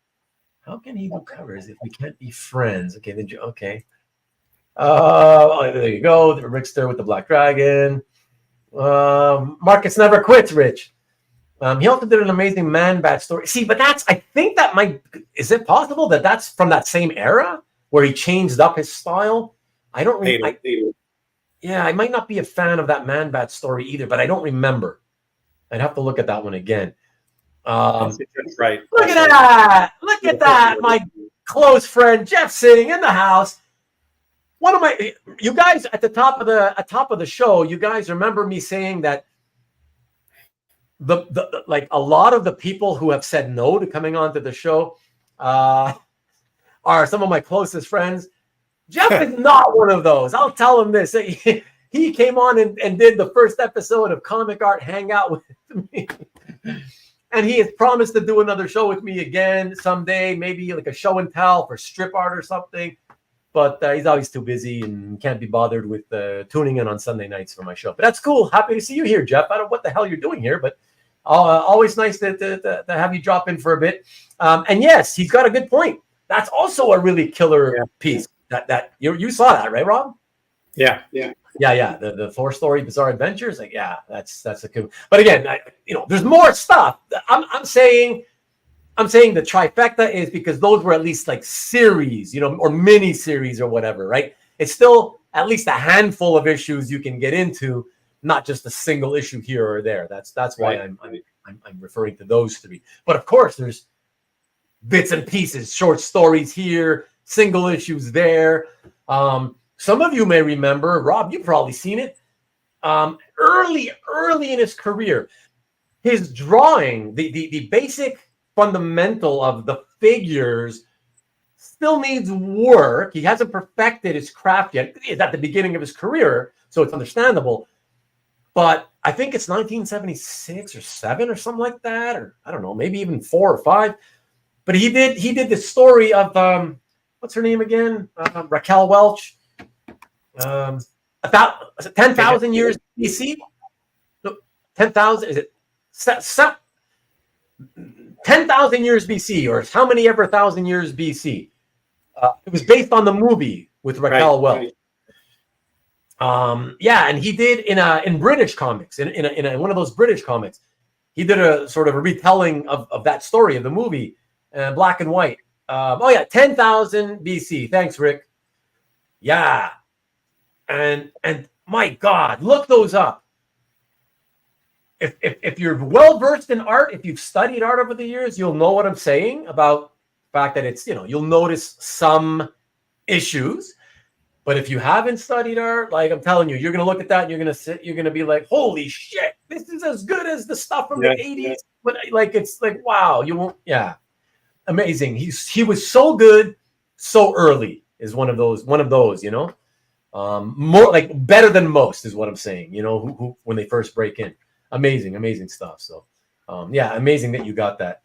we can't be friends? Okay. There you go. Rick's there with the Black Dragon. Marcus never quits, Rich. He also did an amazing Man-Bat story. See, but I think that is it possible that that's from that same era where he changed up his style? I don't really. I might not be a fan of that Man-Bat story either, but I don't remember. I'd have to look at that one again. That's right. Look at that! Look at that! My close friend Jeff sitting in the house. You guys at the top of the show, you guys remember me saying that like a lot of the people who have said no to coming onto the show are some of my closest friends. Jeff is not one of those. I'll tell him this. He came on and did the first episode of Comic Art Hangout with me. And he has promised to do another show with me again someday, maybe like a show and tell for strip art or something. But he's always too busy and can't be bothered with tuning in on Sunday nights for my show. But that's cool. Happy to see you here, Jeff. I don't know what the hell you're doing here, but always nice to have you drop in for a bit. And yes, he's got a good point. That's also a really killer piece. That you saw that, right, Rob? Yeah. The 4-story Bizarre Adventures. Like, yeah, that's a good. But again, there's more stuff. I'm saying the trifecta is because those were at least like series, or mini series or whatever, right? It's still at least a handful of issues you can get into, not just a single issue here or there. That's why I'm referring to those three. But of course, there's bits and pieces, short stories here, single issues there. Some of you may remember, Rob, you've probably seen it. Early in his career, his drawing, the basic fundamental of the figures still needs work. He hasn't perfected his craft yet. It's at the beginning of his career, so it's understandable. But I think it's 1976 or 7 or something like that, or I don't know, maybe even 4 or 5. But he did the story of what's her name again? Raquel Welch. About 10,000 years BC. No, 10,000 is it? 10,000 years BC, or how many ever thousand years BC? It was based on the movie with Raquel Welch. And he did in British comics, in one of those British comics, he did a sort of a retelling of that story of the movie, black and white. 10,000 BC. Thanks, Rick. Yeah, and my God, look those up. If you're well versed in art, if you've studied art over the years, you'll know what I'm saying about the fact that it's you'll notice some issues. But if you haven't studied art, like I'm telling you, you're going to look at that and you're going to be like, holy shit, this is as good as the stuff from the 80s. But it's like, wow, you won't. Yeah. Amazing. He was so good so early is one of those, more like better than most is what I'm saying, who when they first break in. Amazing stuff. So, amazing that you got that.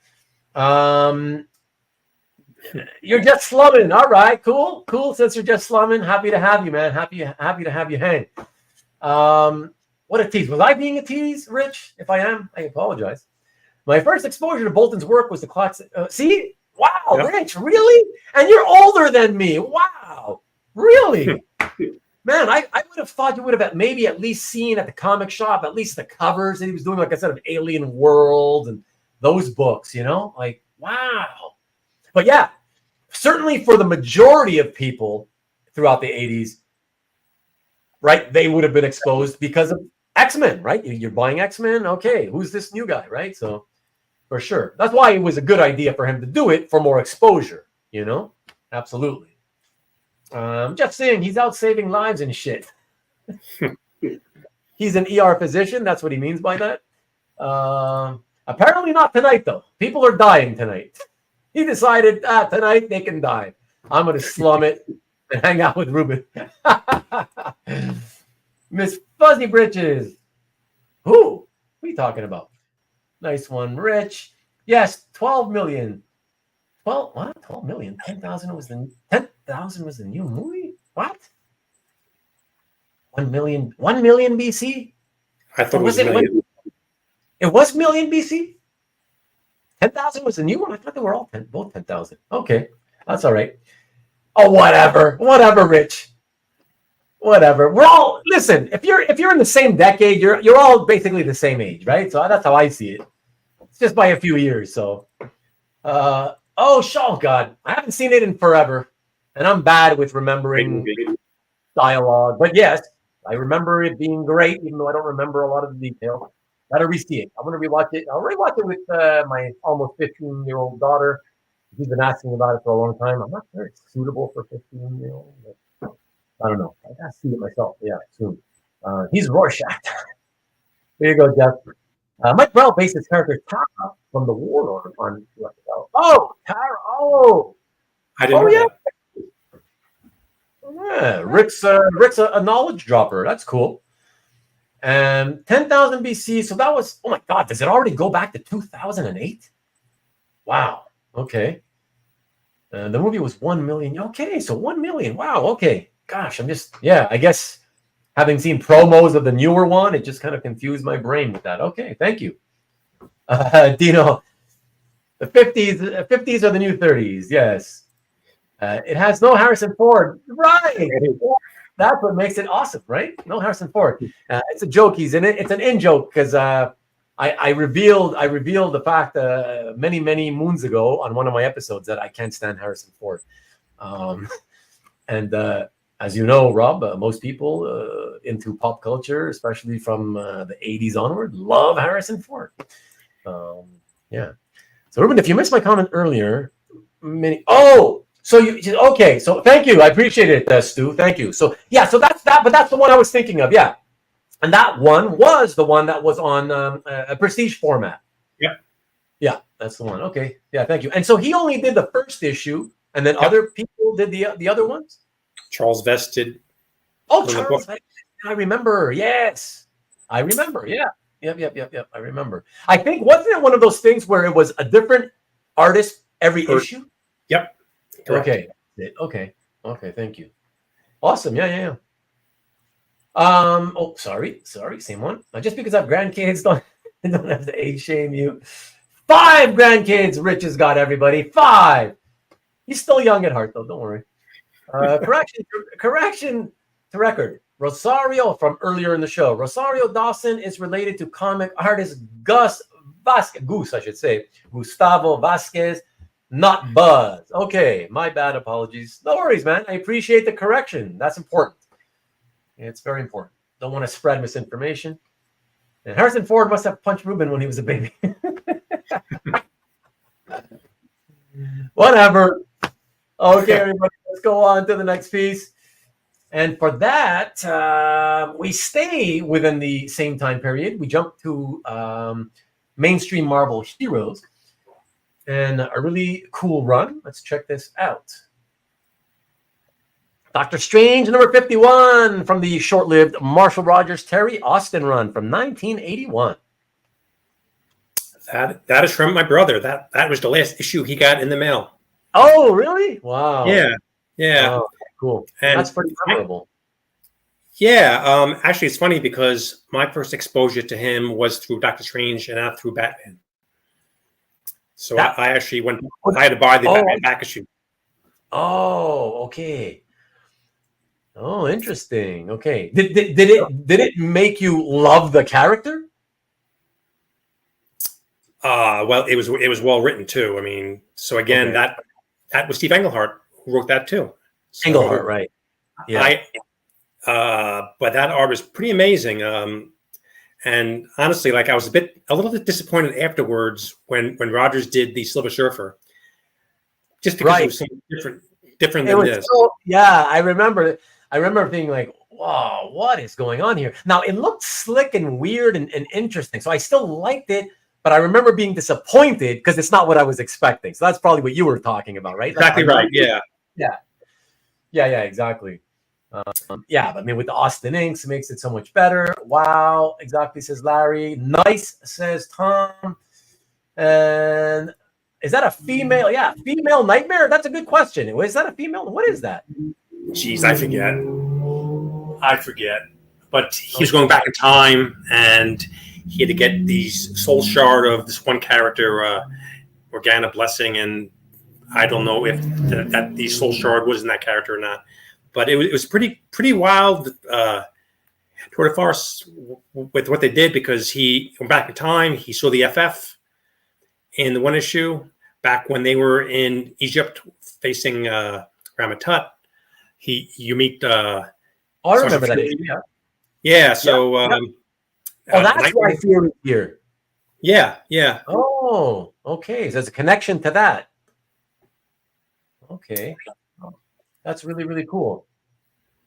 You're just slumming. All right, cool. Since you're just slumming, happy to have you, man. Happy to have you hang. What a tease. Was I being a tease, Rich? If I am, I apologize. My first exposure to Bolton's work was the classic. See? Wow, yep. Rich, really? And you're older than me. Wow, really? Man, I would have thought you would have maybe at least seen at the comic shop, at least the covers that he was doing, like I said, of Alien World and those books, Like, wow. But yeah, certainly for the majority of people throughout the 80s, right, they would have been exposed because of X-Men, right? You're buying X-Men. Okay, who's this new guy, right? So for sure. That's why it was a good idea for him to do it for more exposure, Absolutely. Just saying, he's out saving lives and shit. He's an ER physician. That's what he means by that. Apparently not tonight, though. People are dying tonight. He decided tonight they can die. I'm going to slum it and hang out with Ruben. Miss Fuzzy Britches. Who are you talking about? Nice one, Rich. Yes, 12 million. 12 million. 10,000 was the new movie? What? 1 million BC? I thought it was million. It was million BC? 10,000 was the new one? I thought they were all both 10,000. Okay, that's all right. Oh, whatever, Rich. Whatever. We're all listen. If you're in the same decade, you're all basically the same age, right? So that's how I see it. It's just by a few years. So, God, I haven't seen it in forever, and I'm bad with remembering dialogue. But yes, I remember it being great, even though I don't remember a lot of the detail. Gotta re-see it. I'm gonna rewatch it. I'll rewatch it with my almost 15-year-old daughter. She's been asking about it for a long time. I'm not sure it's suitable for 15-year-old. I don't know. I gotta see it myself. Yeah, soon. He's Rorschach. There you go, Jeff. Mike Grell based his character Tara from the Warlord on. Oh, Tara! Oh, I didn't know that. Yeah, Rick's a knowledge dropper. That's cool. And 10,000 BC. So that was, oh my God, does it already go back to 2008? Wow. Okay. The movie was 1 million. Okay, so 1 million. Wow. Okay. Gosh, I guess having seen promos of the newer one, it just kind of confused my brain with that. Okay, thank you. Dino, the 50s are the new 30s. Yes. It has no Harrison Ford. Right. That's what makes it awesome, right? No Harrison Ford. It's a joke. He's in it. It's an in joke because I revealed the fact many moons ago on one of my episodes that I can't stand Harrison Ford. And as you know, Rob, most people into pop culture, especially from the 80s onward, love Harrison Ford. Yeah. So Ruben, if you missed my comment earlier, okay. So thank you. I appreciate it, Stu. Thank you. So yeah, so that's that. But that's the one I was thinking of. Yeah, and that one was the one that was on a prestige format. Yeah, that's the one. Okay. Yeah, thank you. And so he only did the first issue, and then other people did the other ones. Charles Vest did. Oh, Charles Vest. I remember. Yes, I remember. Yeah. Yep. I remember. I think wasn't it one of those things where it was a different artist every issue? Yep. Correct. Okay. Thank you. Awesome. Yeah. Oh, sorry. Same one. Just because I have grandkids, don't have to age shame you. 5 grandkids. Rich has got everybody. 5. He's still young at heart, though. Don't worry. Correction to record. Rosario from earlier in the show. Rosario Dawson is related to comic artist Gustavo Vasquez, not Buzz. Okay, my bad. Apologies. No worries, man. I appreciate the correction. That's important. It's very important. Don't want to spread misinformation. And Harrison Ford must have punched Ruben when he was a baby. Whatever. Okay, everybody, let's go on to the next piece. And for that, we stay within the same time period. We jump to mainstream Marvel heroes and a really cool run. Let's check this out. Doctor Strange, number 51, from the short-lived Marshall Rogers Terry Austin run from 1981. That is from my brother. That was the last issue he got in the mail. Oh, really? Wow. Yeah. Oh, cool. And that's pretty memorable. Yeah. Actually, it's funny because my first exposure to him was through Doctor Strange and not through Batman. So I actually went. I had to buy the Batman back issue. Oh, okay. Oh, interesting. Okay. Did it make you love the character? Well, it was well written too. I mean, so again, that was Steve Englehart who wrote that too. So, Englehart, right? Yeah. But that art was pretty amazing. And honestly, like I was a little bit disappointed afterwards when Rogers did the Silver Surfer, just because it was something different than this. I remember being like, "Wow, what is going on here?" Now it looked slick and weird and interesting, so I still liked it. But I remember being disappointed because it's not what I was expecting. So that's probably what you were talking about, right? Exactly right. Yeah, exactly. But I mean, with the Austin inks, it makes it so much better. Wow, exactly, says Larry. Nice, says Tom. And is that a female? Yeah, female nightmare? That's a good question. Is that a female? What is that? Jeez, I forget. But he was going back in time, and he had to get the soul shard of this one character, Organa Blessing, and I don't know if that the soul shard was in that character or not. But it was pretty wild tour de force with what they did, because he went back in time. He saw the FF in the one issue back when they were in Egypt facing Ramatut. You meet. I remember that issue. Yeah. So. That's why Fury's here. Yeah. Oh, okay. So there's a connection to that. Okay. That's really, really cool.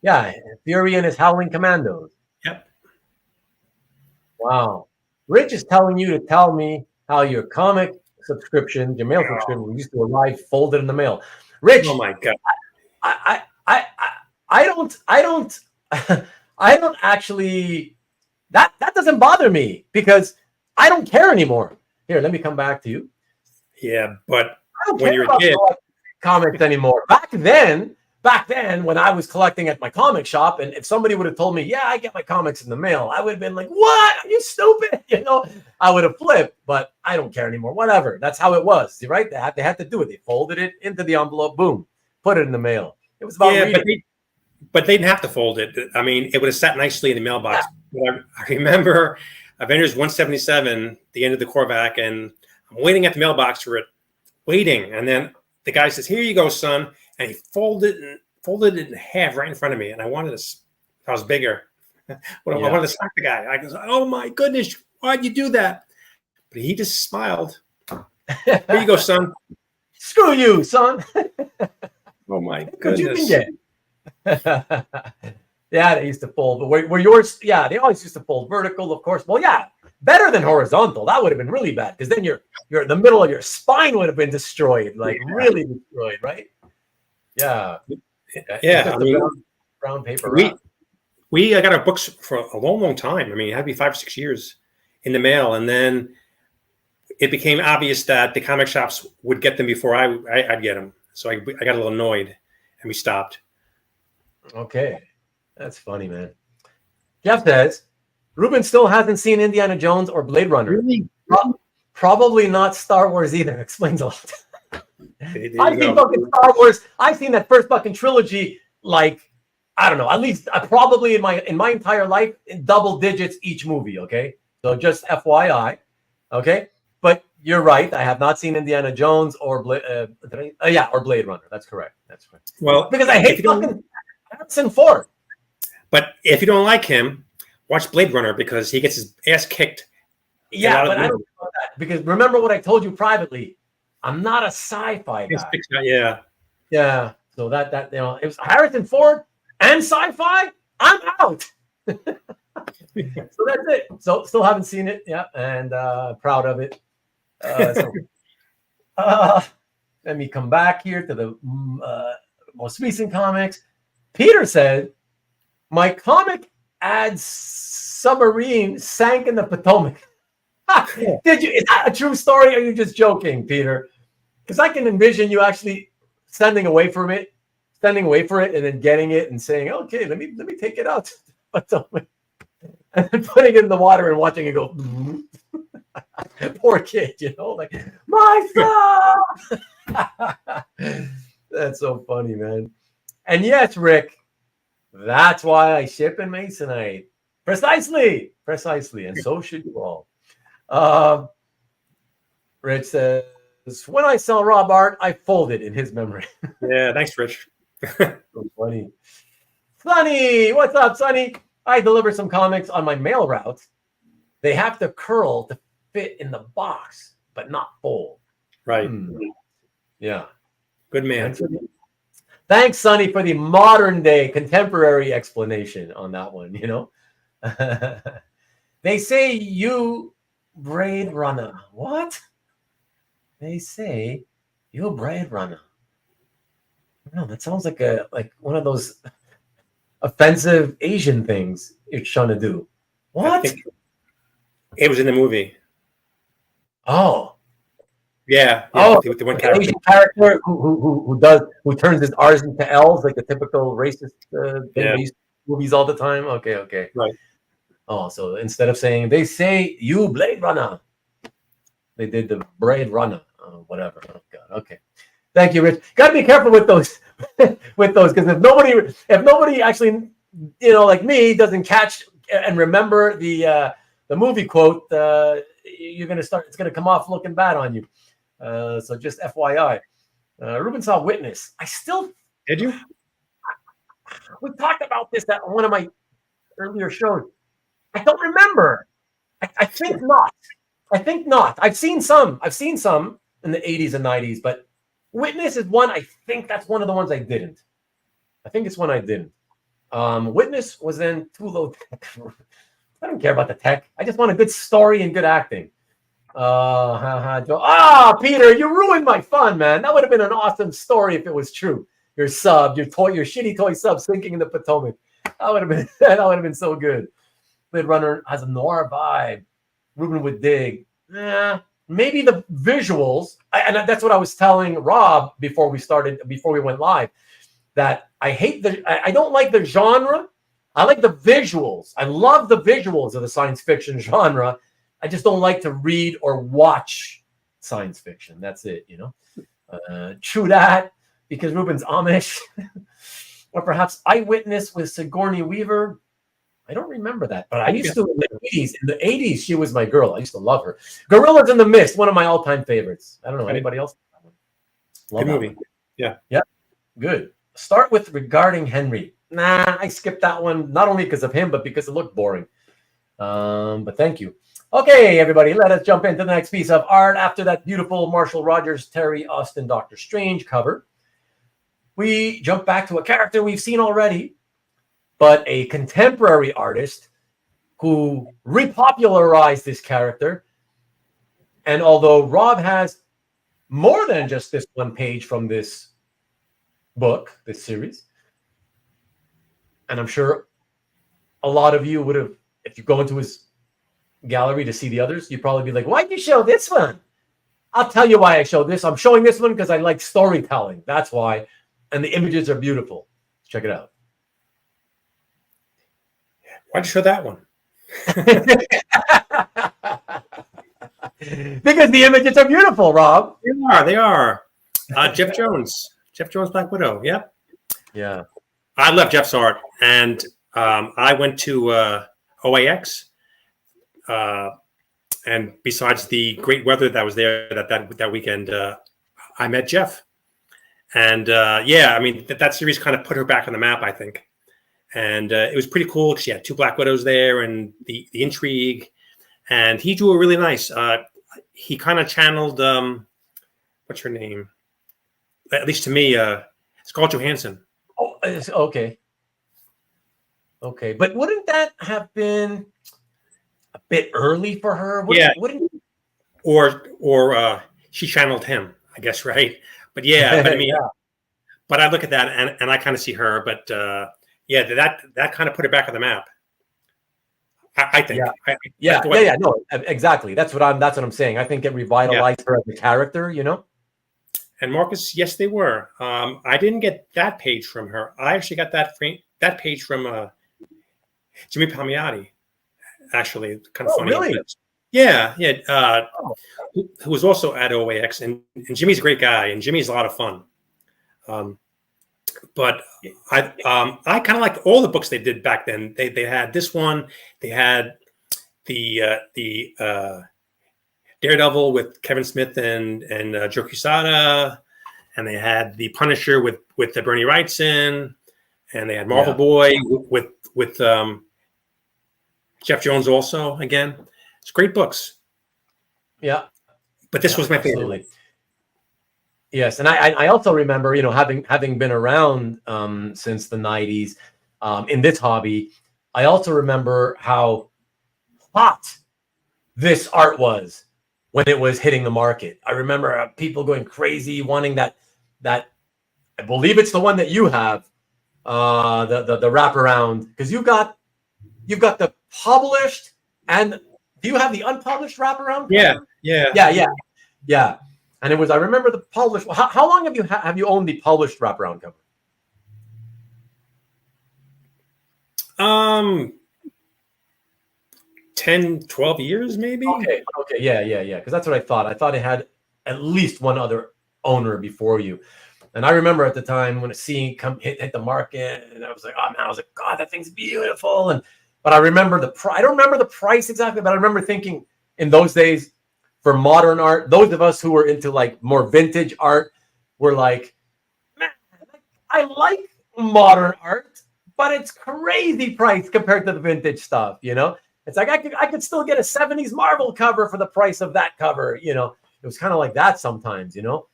Yeah, Fury and his Howling Commandos. Yep. Wow. Rich is telling you to tell me how your comic subscription, your mail subscription, used to arrive folded in the mail. Rich. Oh my God. I don't actually That doesn't bother me because I don't care anymore. Here, let me come back to you. Yeah, but I don't when care you're a about kid, comics anymore. Back then, when I was collecting at my comic shop, and if somebody would have told me, "Yeah, I get my comics in the mail," I would have been like, "What? Are you stupid?" You know, I would have flipped. But I don't care anymore. Whatever. That's how it was. Right? They had to do it. They folded it into the envelope. Boom, put it in the mail. It was about reading. But they didn't have to fold it. I mean, it would have sat nicely in the mailbox. Yeah. I remember Avengers 177, the end of the Korvac, and I'm waiting at the mailbox for it, waiting. And then the guy says, "Here you go, son." And he folded it in half right in front of me. And I wanted to, I was bigger. I wanted to slap the guy. I go, "Oh my goodness, why'd you do that?" But he just smiled. "Here you go, son." Screw you, son. Oh my goodness. You can get. Yeah, they used to fold. But were yours? Yeah, they always used to fold vertical, of course. Well, yeah, better than horizontal. That would have been really bad because then you're the middle of your spine would have been destroyed, like really destroyed, right? Yeah, yeah. I mean, brown paper. We got our books for a long time. I mean, it had to be 5 or 6 years in the mail, and then it became obvious that the comic shops would get them before I'd get them. So I got a little annoyed, and we stopped. Okay, that's funny, man. Jeff says Ruben still hasn't seen Indiana Jones or Blade Runner. Really? Probably not Star Wars either. Explains a lot. I've seen fucking Star Wars. I've seen that first fucking trilogy. Like, I don't know. At least probably in my entire life, in double digits each movie. Okay, so just FYI. Okay, but you're right. I have not seen Indiana Jones or Blade Runner. That's correct. Well, because I hate fucking Harrison Ford. But if you don't like him, watch Blade Runner because he gets his ass kicked. Yeah, but I don't know that because remember what I told you privately. I'm not a sci-fi guy. Yeah. So that it was Harrison Ford and sci-fi. I'm out. So that's it. So still haven't seen it. Yeah, and proud of it. Let me come back here to the most recent comics. Peter said, "My comic adds submarine sank in the Potomac." Did you? Is that a true story? Or are you just joking, Peter? Because I can envision you actually standing away for it, and then getting it and saying, "Okay, let me take it out," and then putting it in the water and watching it go. Poor kid, like my son. That's so funny, man. And yes, Rick, that's why I ship in Masonite. Precisely, and so should you all. Rich says, "When I sell Rob art, I fold it in his memory." Yeah, thanks, Rich. So funny. Sonny, what's up, Sonny? I deliver some comics on my mail route. They have to curl to fit in the box, but not fold. Right. Yeah. Good man. Thanks, Sonny, for the modern day contemporary explanation on that one, They say you Blade Runner. What? They say you Blade Runner. No, that sounds like one of those offensive Asian things you're trying to do. What? It was in the movie. Oh. Yeah. The one Asian character who turns his R's into L's like the typical racist thing movies all the time. Okay. Right. Oh, so instead of saying they say you Blade Runner, they did the Blade Runner. Whatever. Oh God. Okay. Thank you, Rich. Got to be careful with those, because if nobody actually, like me, doesn't catch and remember the movie quote, you're gonna start. It's gonna come off looking bad on you. So just FYI. Ruben saw Witness. Did you? We talked about this at one of my earlier shows. I don't remember. I think not. I've seen some in the 80s and 90s, but Witness is one. I think that's one of the ones I didn't. I think it's one I didn't. Witness was then too low tech. I don't care about the tech. I just want a good story and good acting. Peter, you ruined my fun, man. That would have been an awesome story if it was true. Your shitty toy sub sinking in the Potomac. That would have been so good. Blade Runner has a noir vibe. Ruben would dig. Maybe the visuals, and that's what I was telling Rob before we went live, that I don't like the genre. I like the visuals. I love the visuals of the science fiction genre. I just don't like to read or watch science fiction. That's it, True that, because Ruben's Amish. Or perhaps Eyewitness with Sigourney Weaver. I don't remember that, but I used to in the 80s. In the 80s, she was my girl. I used to love her. Gorillas in the Mist, one of my all-time favorites. I don't know. Anybody else? Good movie. Yeah. Good. Start with Regarding Henry. Nah, I skipped that one, not only because of him, but because it looked boring. But thank you. Okay, everybody, let us jump into the next piece of art after that beautiful Marshall Rogers, Terry Austin, Doctor Strange cover. We jump back to a character we've seen already, but a contemporary artist who repopularized this character. And although Rob has more than just this one page from this book, this series, and I'm sure a lot of you would have, if you go into his gallery to see the others, you'd probably be like, why'd you show this one? I'll tell you why I showed this. I'm showing this one because I like storytelling. That's why. And the images are beautiful. Check it out. Why'd you show that one? Because the images are beautiful, Rob. They are. Jeff Jones, Black Widow. Yep. Yeah. I love Jeff's art, and I went to OAX, and besides the great weather that was there that weekend, I met Jeff, and I mean that series kind of put her back on the map, I think, and it was pretty cool because she had two Black Widows there, and the intrigue, and he drew a really nice. He kind of channeled what's her name? At least to me, Scarlett Johansson. Oh, okay. Okay, but wouldn't that have been a bit early for her? Or she channeled him, I guess, right? But but I mean, but I look at that and I kind of see her, but that kind of put her back on the map. I think. No, exactly. That's what I'm saying. I think it revitalized her as a character, And Marcus, yes, they were. I didn't get that page from her. I actually got that page from Jimmy Palmiotti. Actually, kind of funny. Really? Who was also at OAX, and Jimmy's a great guy, and Jimmy's a lot of fun. But I kind of liked all the books they did back then. They had this one. They had the Daredevil with Kevin Smith and Joe Quesada, and they had the Punisher with the Bernie Wrightson, and they had Marvel Boy with Jeff Jones also. Again, it's great books. Yeah, but this was my favorite. Yes, and I also remember, having been around since the 90s in this hobby, I also remember how hot this art was when it was hitting the market. I remember people going crazy, wanting that I believe it's the one that you have, the wraparound, because you've got the published, and do you have the unpublished wraparound? Yeah. And it was, I remember the published. How long have you owned the published wraparound cover? 10, 12 years, maybe. Okay, yeah. Because that's what I thought. I thought it had at least one other owner before you. And I remember at the time when seeing hit the market, and I was like, oh man, I was like, God, that thing's beautiful. But I remember I don't remember the price exactly, but I remember thinking in those days, for modern art, those of us who were into like more vintage art were like, man, I like modern art, but it's crazy price compared to the vintage stuff, It's like I could still get a 70s Marvel cover for the price of that cover, It was kind of like that sometimes, But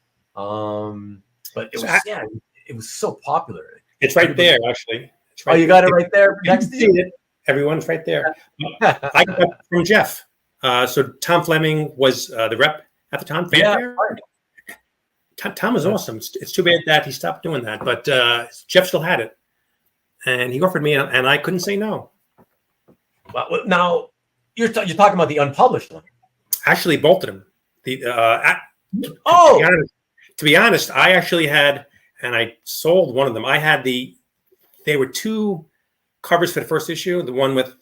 it was so popular. It's right there, actually. You got it right there next to you. Everyone's right there. I got it from Jeff. So Tom Fleming was the rep at the time. Fanfare. Tom was awesome. It's too bad that he stopped doing that, but Jeff still had it, and he offered me, and I couldn't say no. Well, now you're talking about the unpublished one. Actually, both of them. Oh, to be honest, I actually had, and I sold one of them. I had there were two covers for the first issue, the one with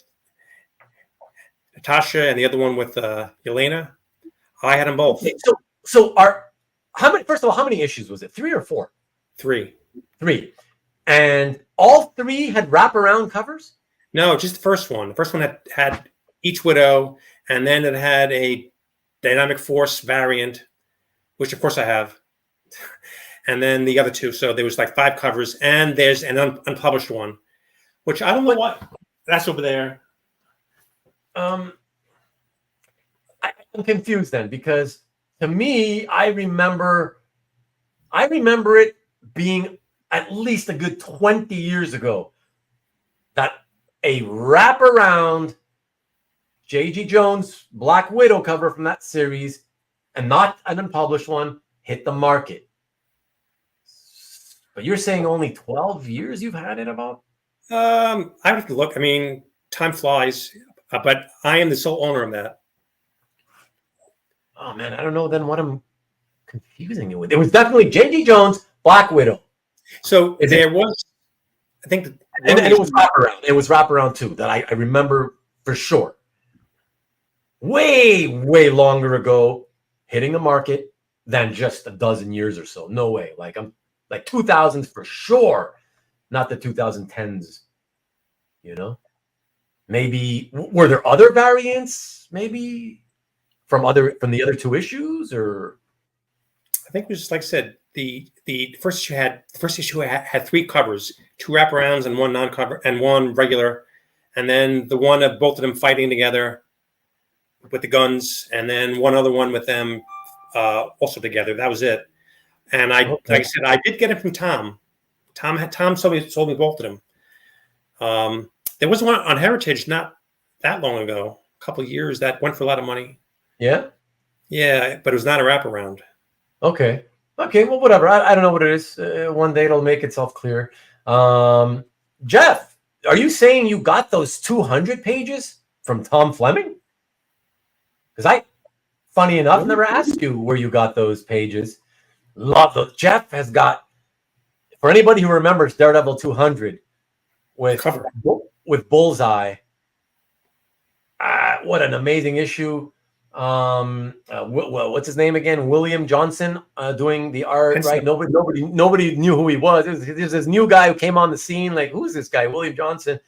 Natasha and the other one with Yelena. I had them both. okay, so how many? First of all, how many issues was it? 3 or 4? 3. 3, and all 3 had wraparound covers. No, just the first one. The first one had each widow, and then it had a Dynamic Force variant, which of course I have, and then the other 2. So there was like 5 covers, and there's an unpublished one, which I don't know what. That's over there. I'm confused then, because to me, I remember it being at least a good 20 years ago that a wraparound J.G. Jones Black Widow cover from that series, and not an unpublished one, hit the market. But you're saying only 12 years you've had it about? I have to look. I mean, time flies, but I am the sole owner of that. Oh man, I don't know then what I'm confusing it with. It was definitely J.G. Jones Black Widow. So there was, I think, and it was wraparound. It was wraparound too that I remember for sure. Way longer ago, hitting the market than just a dozen years or so. No way. Like I'm like 2000s for sure, not the 2010s. You know, maybe were there other variants? Maybe from the other 2 issues, or I think it was just like I said. The first issue had 3 covers, 2 wraparounds and 1 non-cover and 1 regular, and then the one of both of them fighting together with the guns, and then one other one with them also together. That was it. And like I said, I did get it from Tom. Tom sold me both of them. There was one on Heritage not that long ago, a couple of years, that went for a lot of money. Yeah, but it was not a wraparound. Okay, well, whatever. I don't know what it is. One day it'll make itself clear. Jeff, are you saying you got those 200 pages from Tom Fleming? Because funny enough, never asked you where you got those pages. Love those. Jeff has got, for anybody who remembers Daredevil 200 with Bullseye. What an amazing issue. What's his name again? William Janson doing the art, right? Nobody knew who he was. There's this new guy who came on the scene. Like, who's this guy? William Janson.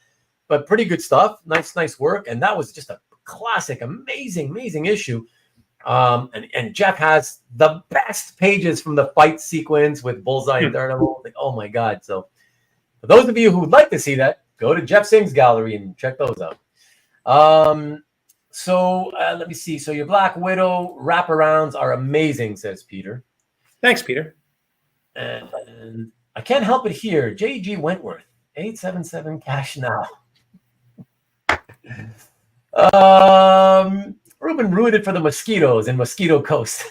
But pretty good stuff. Nice work. And that was just a classic, amazing issue. And Jeff has the best pages from the fight sequence with Bullseye and Daredevil. Like, oh my God. So for those of you who would like to see that, go to Jeff Singh's gallery and check those out. So let me see. So your Black Widow wraparounds are amazing, says Peter. Thanks, Peter. And I can't help it here. J.G. Wentworth, 877 cash now. Ruben rooted for the Mosquitoes in Mosquito Coast.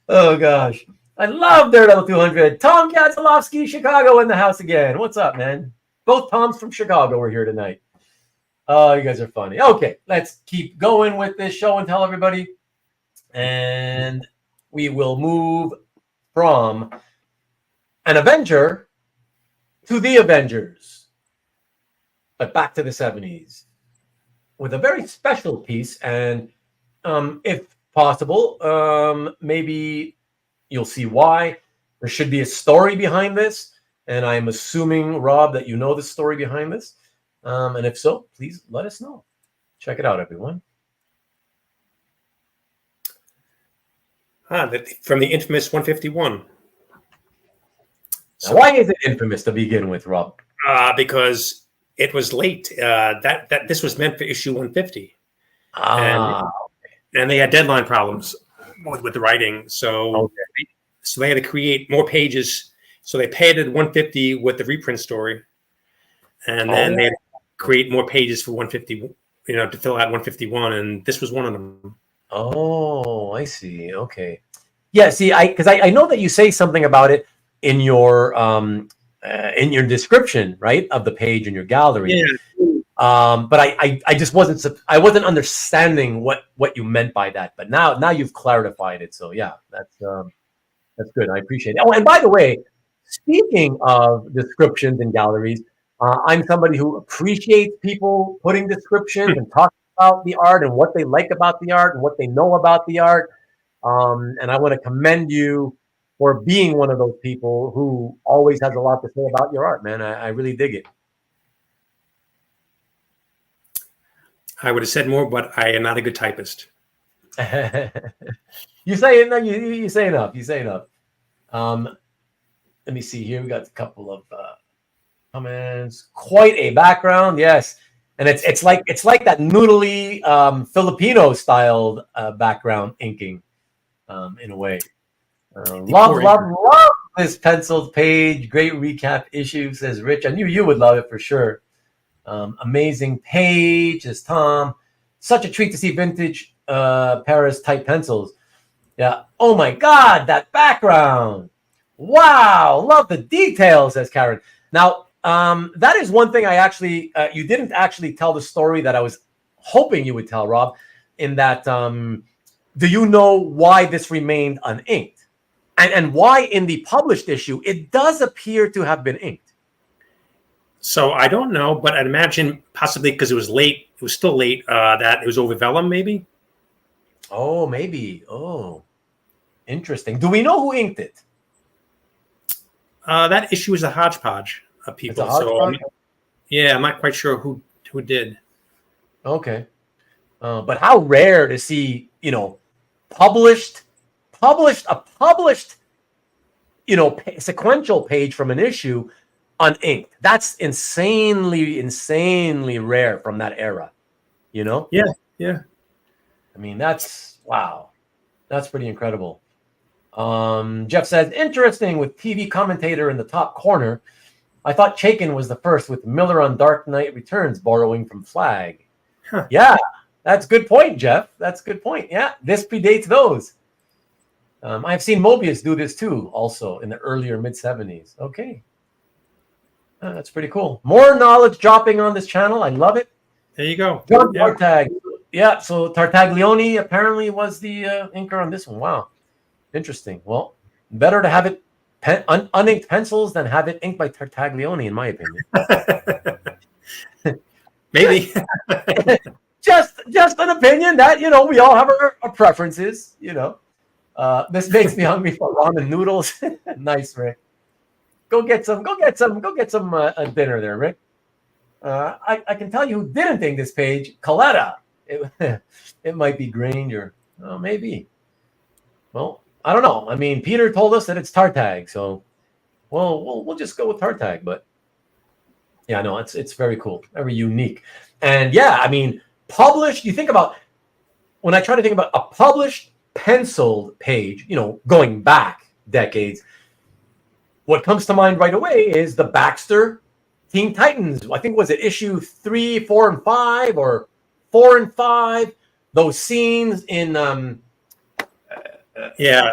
Oh gosh. I love Daredevil 200. Tom Katzalowski, Chicago in the house again. What's up, man? Both Toms from Chicago are here tonight. Oh, you guys are funny. Okay, let's keep going with this show and tell everybody. And we will move from an Avenger to the Avengers, but back to the 70s with a very special piece. And if possible, maybe you'll see why. There should be a story behind this. And I'm assuming, Rob, that you know the story behind this. And if so, please let us know. Check it out, everyone. From the infamous 151. So why is it infamous to begin with, Rob? Because it was late. That this was meant for issue 150. And they had deadline problems with the writing. So they had to create more pages. So they padded 150 with the reprint story, and then they had to create more pages for 150, to fill out 151, and this was one of them. Oh, I see. Okay. Yeah, see, because I know that you say something about it in your in your description, right, of the page in your gallery. Yeah. But I just wasn't understanding what you meant by that. But now you've clarified it. So yeah, that's good. I appreciate it. Oh, and by the way, speaking of descriptions in galleries, I'm somebody who appreciates people putting descriptions and talking about the art and what they like about the art and what they know about the art. And I want to commend you for being one of those people who always has a lot to say about your art, man. I really dig it. I would have said more, but I am not a good typist. You say enough. You say enough. You say enough. Let me see here. We got a couple of comments. Quite a background, yes. And it's like that noodly Filipino styled background inking, in a way. Love this penciled page. Great recap issue, says Rich. I knew you would love it for sure. Amazing page, says Tom. Such a treat to see vintage Paris type pencils. Yeah. Oh my God, that background. Wow, love the details, says Karen. Now, that is one thing I actually, you didn't actually tell the story that I was hoping you would tell, Rob, in that, do you know why this remained uninked? And why in the published issue, it does appear to have been inked? So I don't know, but I'd imagine possibly because it was late, it was still late, that it was over vellum maybe? Oh, maybe. Oh, interesting. Do we know who inked it? That issue is a hodgepodge of people. It's a hodgepodge? So yeah, I'm not quite sure who did. Okay. But how rare to see, published, sequential page from an issue uninked. That's insanely rare from that era, Yeah. I mean, wow. That's pretty incredible. Jeff says, interesting with TV commentator in the top corner. I thought Chaikin was the first with Miller on Dark Knight Returns borrowing from Flag. Huh. Yeah, that's a good point, Jeff. That's a good point. Yeah, this predates those. I've seen Mobius do this too, also in the earlier mid-70s. Okay. That's pretty cool. More knowledge dropping on this channel. I love it. There you go. John Tartag. Yeah, so Tartaglione apparently was the inker on this one. Wow. Interesting. Well, better to have it uninked pencils than have it inked by Tartaglione, in my opinion. Maybe. just an opinion that, we all have our preferences, This makes me hungry for ramen noodles. Nice, Rick. Go get some dinner there, Rick. I can tell you who didn't ink this page, Coletta. It might be Granger. Oh, maybe. Well, I don't know. I mean, Peter told us that it's Tartag, so we'll just go with Tartag. But yeah, no, it's very cool, very unique, and yeah, I mean, published. You think about when I try to think about a published penciled page, going back decades. What comes to mind right away is the Baxter Teen Titans. I think was it issue 3, 4, and 5, or 4 and 5. Those scenes in Azarath. Yeah.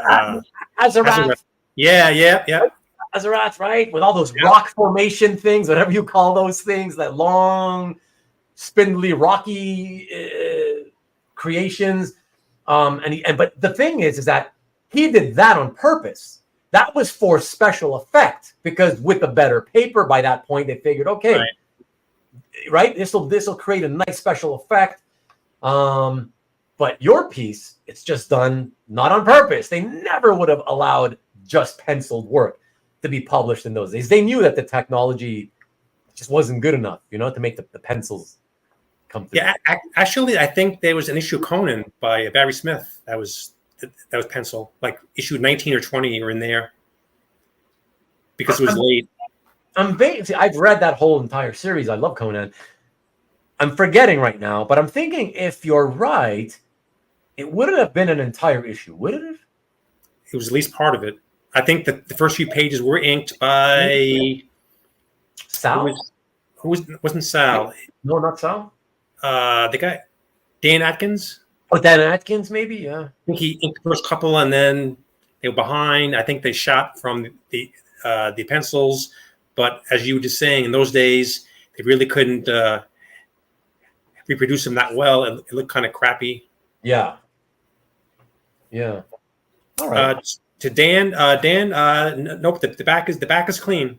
Azarath, right? With all those rock formation things, whatever you call those things, that long, spindly, rocky creations. But the thing is that he did that on purpose. That was for special effect, because with the better paper by that point, they figured, okay, right? This will create a nice special effect. But your piece, it's just done not on purpose. They never would have allowed just penciled work to be published in those days. They knew that the technology just wasn't good enough, to make the pencils come through. Yeah, actually, I think there was an issue Conan by Barry Smith that was pencil, like issue 19 or 20 or in there, because it was late. I've read that whole entire series. I love Conan. I'm forgetting right now, but I'm thinking if you're right, it wouldn't have been an entire issue, would it have? It was at least part of it. I think that the first few pages were inked by Sal. Wasn't Sal? No, not Sal. The guy, Dan Atkins. Oh, Dan Atkins, maybe. Yeah. I think he inked the first couple, and then they were behind. I think they shot from the pencils, But as you were just saying, in those days, they really couldn't reproduce them that well. It looked kind of crappy. Yeah. All right. To Dan, nope. The back is clean.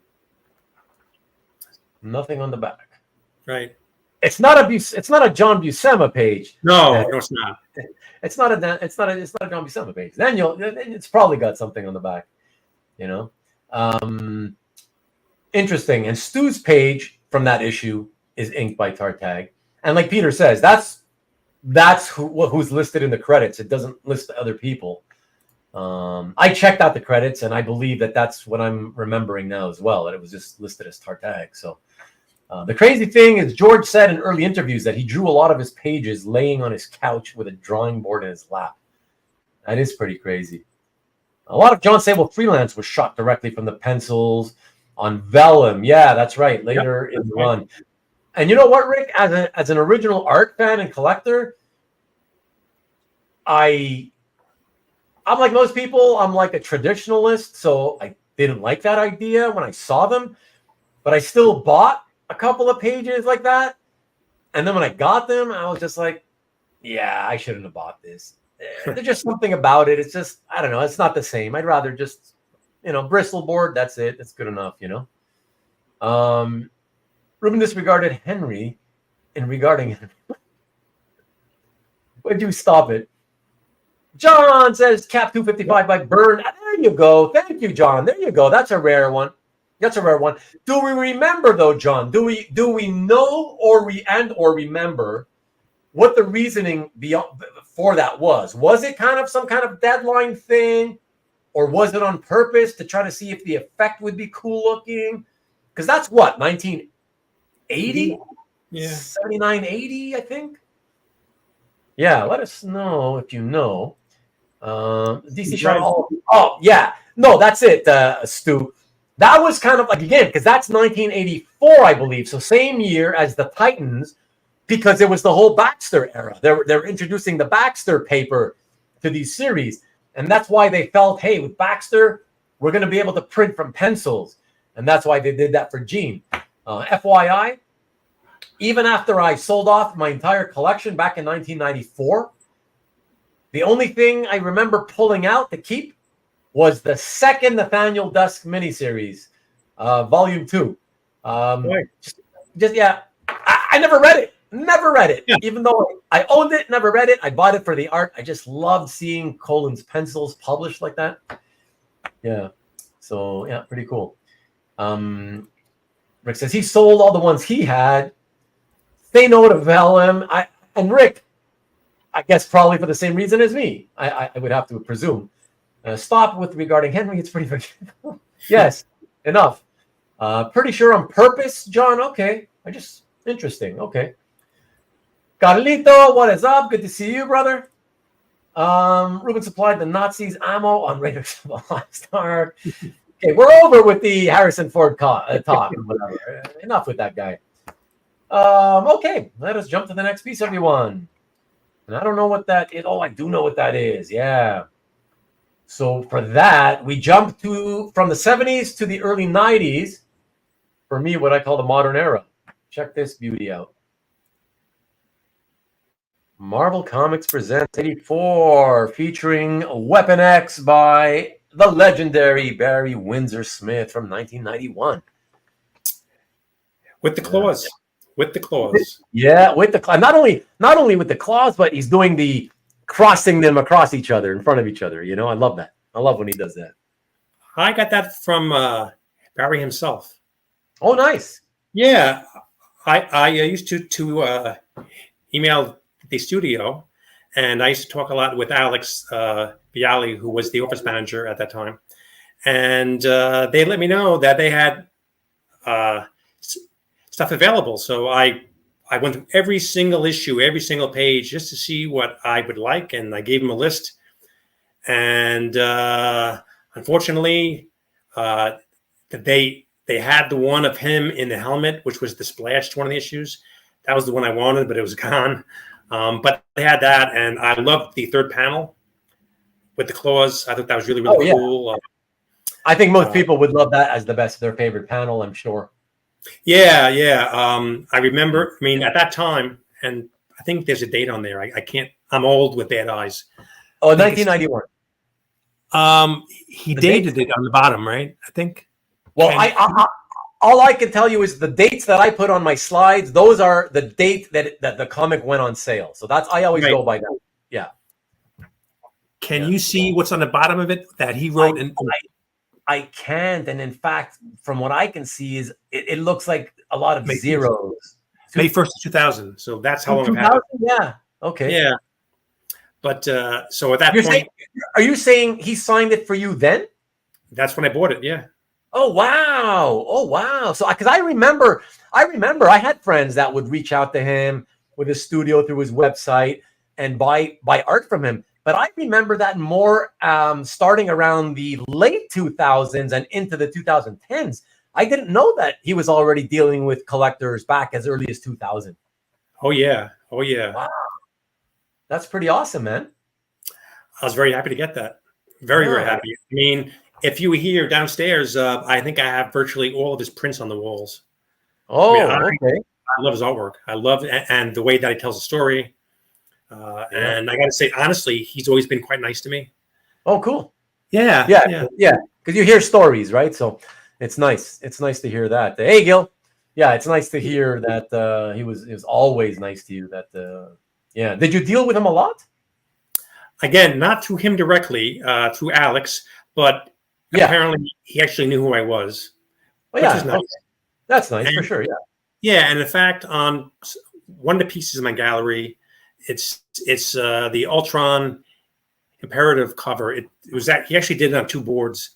Nothing on the back. Right. It's not a John Buscema page. No, it's not. It's not a John Buscema page. Then it's probably got something on the back. Interesting. And Stu's page from that issue is inked by Tartag. And like Peter says, that's who's listed in the credits. It doesn't list the other people. I checked out the credits, and I believe that's what I'm remembering now as well, that it was just listed as Tartag. So the crazy thing is George said in early interviews that he drew a lot of his pages laying on his couch with a drawing board in his lap. That is pretty crazy. A lot of John Sable freelance was shot directly from the pencils on vellum. Yeah, that's right. Later in the run. And you know what, Rick? As an original art fan and collector, I'm like most people. I'm like a traditionalist, so I didn't like that idea when I saw them, but I still bought a couple of pages like that. And then when I got them, I was just like, yeah, I shouldn't have bought this. There's just something about it. It's just, I don't know. It's not the same. I'd rather just, bristle board. That's it. It's good enough, Ruben disregarded Henry in regarding Henry. Would you stop it? John says Cap 255 by Burn. There you go. Thank you, John. There you go. That's a rare one. Do we remember though, John? Do we know or remember what the reasoning for that was? Was it kind of some kind of deadline thing, or was it on purpose to try to see if the effect would be cool looking? Because that's what 1980, 79, 80, I think. Yeah, let us know if you know. DC Shaun. Oh, yeah. No, that's it, Stu. That was kind of like, again, because that's 1984, I believe. So same year as the Titans, because it was the whole Baxter era. They're introducing the Baxter paper to these series. And that's why they felt, hey, with Baxter, we're going to be able to print from pencils. And that's why they did that for Gene. FYI, even after I sold off my entire collection back in 1994, the only thing I remember pulling out to keep was the second Nathaniel Dusk miniseries, Volume 2. I never read it. Yeah. Even though I owned it, never read it. I bought it for the art. I just loved seeing Colin's pencils published like that. Yeah. So, yeah, pretty cool. Rick says he sold all the ones he had. They know to vellum. And Rick, I guess probably for the same reason as me. I would have to presume. Stop with regarding Henry. It's pretty forgivable. Yes, enough. Pretty sure on purpose, John. Okay. Interesting. Okay. Carlito, what is up? Good to see you, brother. Ruben supplied the Nazis ammo on Raiders of the Lost Ark. Okay, we're over with the Harrison Ford talk. Whatever. Enough with that guy. Okay, let us jump to the next piece, everyone. And I don't know what that is. Oh, I do know what that is. Yeah. So for that, we jump from the 70s to the early 90s. For me, what I call the modern era. Check this beauty out. Marvel Comics presents 84, featuring Weapon X by the legendary Barry Windsor-Smith from 1991. With the claws. With the claws. Yeah, with the claws. Not only with the claws, but he's doing the crossing them across each other, in front of each other. I love that. I love when he does that. I got that from Barry himself. Oh, nice. Yeah. I used to email the studio, and I used to talk a lot with Alex Bialy, who was the office manager at that time. And they let me know that they had stuff available. So I went through every single issue, every single page, just to see what I would like, and I gave them a list. And unfortunately, they had the one of him in the helmet, which was the splashed one of the issues. That was the one I wanted, but it was gone. But they had that, and I loved the third panel with the claws. I thought that was really, really cool. I think most people would love that as their favorite panel, I'm sure. Yeah. I remember. I mean, at that time, and I think there's a date on there. I can't. I'm old with bad eyes. Oh, 1991. He The dated date? it on the bottom, right? I think. Well, And all I can tell you is the dates that I put on my slides. Those are the date that the comic went on sale. So I always go by that. Yeah. Can you see what's on the bottom of it that he wrote? I can't, and in fact, from what I can see, is it looks like a lot of zeros. May 1st, 2000. So that's how long I've had it. Yeah. Okay. Yeah. But so at that point, are you saying he signed it for you then? That's when I bought it. Yeah. Oh wow! So because I remember I had friends that would reach out to him with his studio through his website and buy art from him. But I remember that more starting around the late 2000s and into the 2010s. I didn't know that he was already dealing with collectors back as early as 2000. Oh yeah. Wow, that's pretty awesome, man. I was very happy to get that. Very happy. I mean, if you were here downstairs, I think I have virtually all of his prints on the walls. Oh, okay. I love his artwork. I love and the way that he tells the story. And I got to say, honestly, he's always been quite nice to me. Oh, cool. Yeah. Because you hear stories, right? So it's nice. It's nice to hear that. Hey, Gil. Yeah, it's nice to hear that he was always nice to you. That Did you deal with him a lot? Again, not through him directly, through Alex, but apparently he actually knew who I was. Well, which is nice. Okay. That's nice for sure. Yeah. Yeah, and in fact, on one of the pieces of my gallery, it's the Ultron Imperative cover. It was that he actually did it on 2 boards,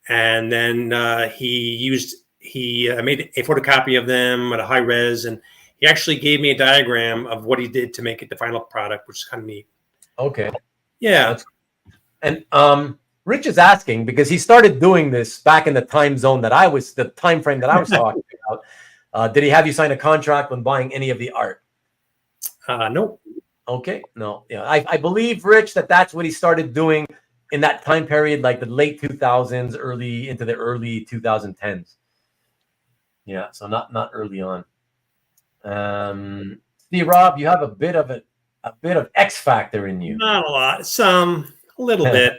and then he made a photocopy of them at a high res, and he actually gave me a diagram of what he did to make it the final product, which is kind of neat. Okay. Yeah. And Rich is asking because he started doing this back in the time frame that I was talking about. Did he have you sign a contract when buying any of the art? No. Okay. No. Yeah. I believe, Rich, that's what he started doing in that time period, like the late 2000s, early into the early 2010s. Yeah. So not early on. See, Rob, you have a bit of X factor in you. Not a lot. A little bit.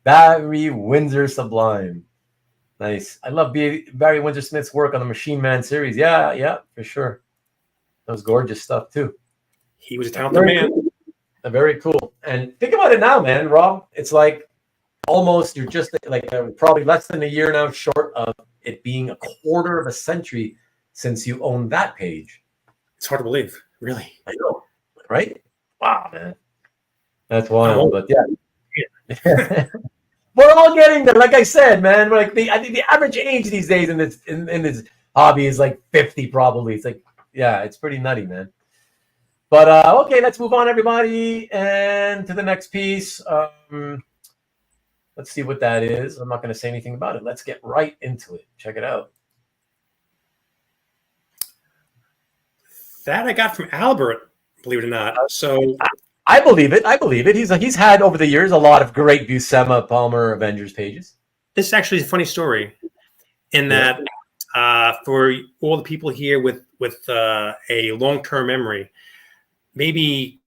Barry Windsor Sublime. Nice. I love Barry Windsor-Smith's work on the Machine Man series. Yeah, for sure. That was gorgeous stuff too. He was a talented man. Cool. Very cool. And think about it now, man, Rob. It's like almost you're just like probably less than a year now short of it being a quarter of a century since you owned that page. It's hard to believe, really. I know, right? Wow, man. That's wild, but yeah. We're all getting there. Like I said, man, I think the average age these days in this hobby is like 50 probably. It's like, yeah, it's pretty nutty, man. But okay, let's move on, everybody, and to the next piece. Let's see what that is. I'm not going to say anything about it. Let's get right into it. Check it out. That I got from Albert, believe it or not. So I believe it. He's had over the years a lot of great Buscema Palmer Avengers pages. This is actually a funny story in that for all the people here with a long-term memory, maybe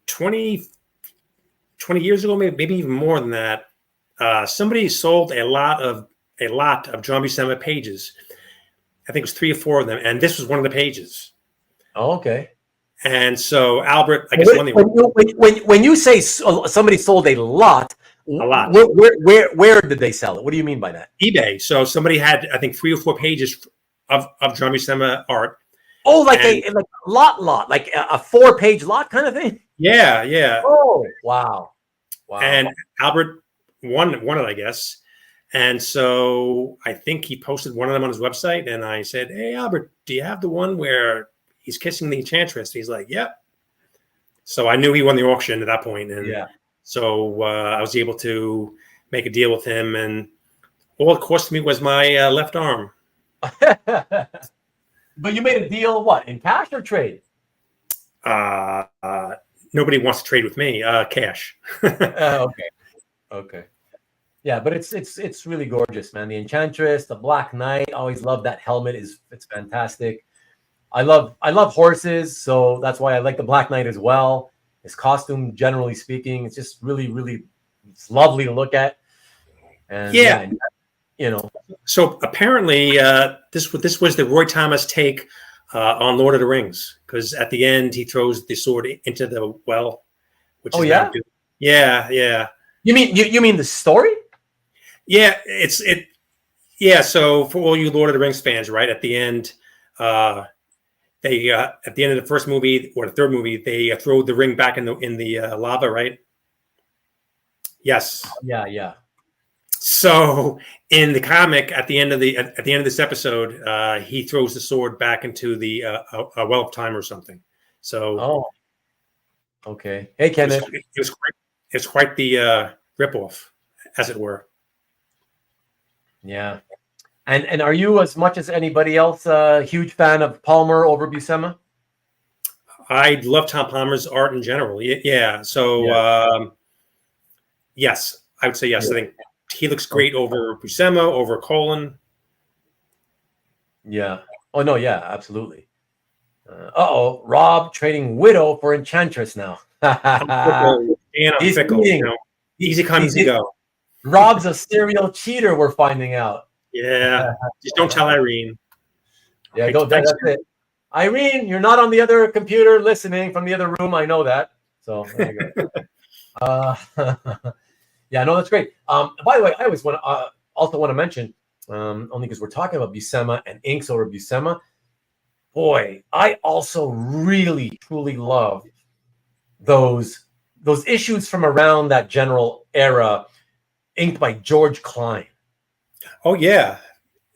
20 years ago, maybe even more than that, somebody sold a lot of John Buscema pages. I think it was 3 or 4 of them, and this was one of the pages. Oh, okay. And so Albert, I guess when you say somebody sold a lot, where did they sell it? What do you mean by that? eBay. So somebody had, I think, 3 or 4 pages of John Buscema art. Oh, like a lot, like a 4-page lot kind of thing. Yeah. Oh, wow. And Albert won it, I guess. And so I think he posted one of them on his website, and I said, "Hey, Albert, do you have the one where he's kissing the Enchantress?" He's like, "Yep." So I knew he won the auction at that point, and so I was able to make a deal with him, and all it cost me was my left arm. But you made a deal, what, in cash or trade? Nobody wants to trade with me. Cash. Okay. Yeah, but it's really gorgeous, man. The Enchantress, the Black Knight, always love that helmet. It's fantastic. I love horses, so that's why I like the Black Knight as well. His costume, generally speaking, it's just really it's lovely to look at. And Yeah. yeah, you know. So apparently, this was the Roy Thomas take on Lord of the Rings, because at the end he throws the sword into the well, which Oh is yeah, yeah. you mean the story? Yeah, yeah. So for all you Lord of the Rings fans, right at the end, they at the end of the first movie or the third movie, they throw the ring back in the lava, right? Yes. Yeah. So in the comic, at the end of this episode, he throws the sword back into the a well of time or something. So Oh, okay. Hey, Kenneth. It's quite the ripoff, as it were. Yeah. And are you, as much as anybody else, a huge fan of Palmer over Buscema? I love Tom Palmer's art in general. Yeah. So yes, I would say yes. Yeah. I think he looks great over Buscema, over Colin. Yeah. Oh no. Yeah. Absolutely. Rob trading Widow for Enchantress now. I'm fickle. You know, easy come, easy go. Rob's a serial cheater. We're finding out. Yeah. Just don't tell Irene. Yeah. Go. That's it. Irene, you're not on the other computer listening from the other room. I know that. So there you go. Yeah, no, that's great. By the way, I always also want to mention, only because we're talking about Buscema and inks over Buscema. Boy, I also really truly love those issues from around that general era, inked by George Klein. Oh yeah,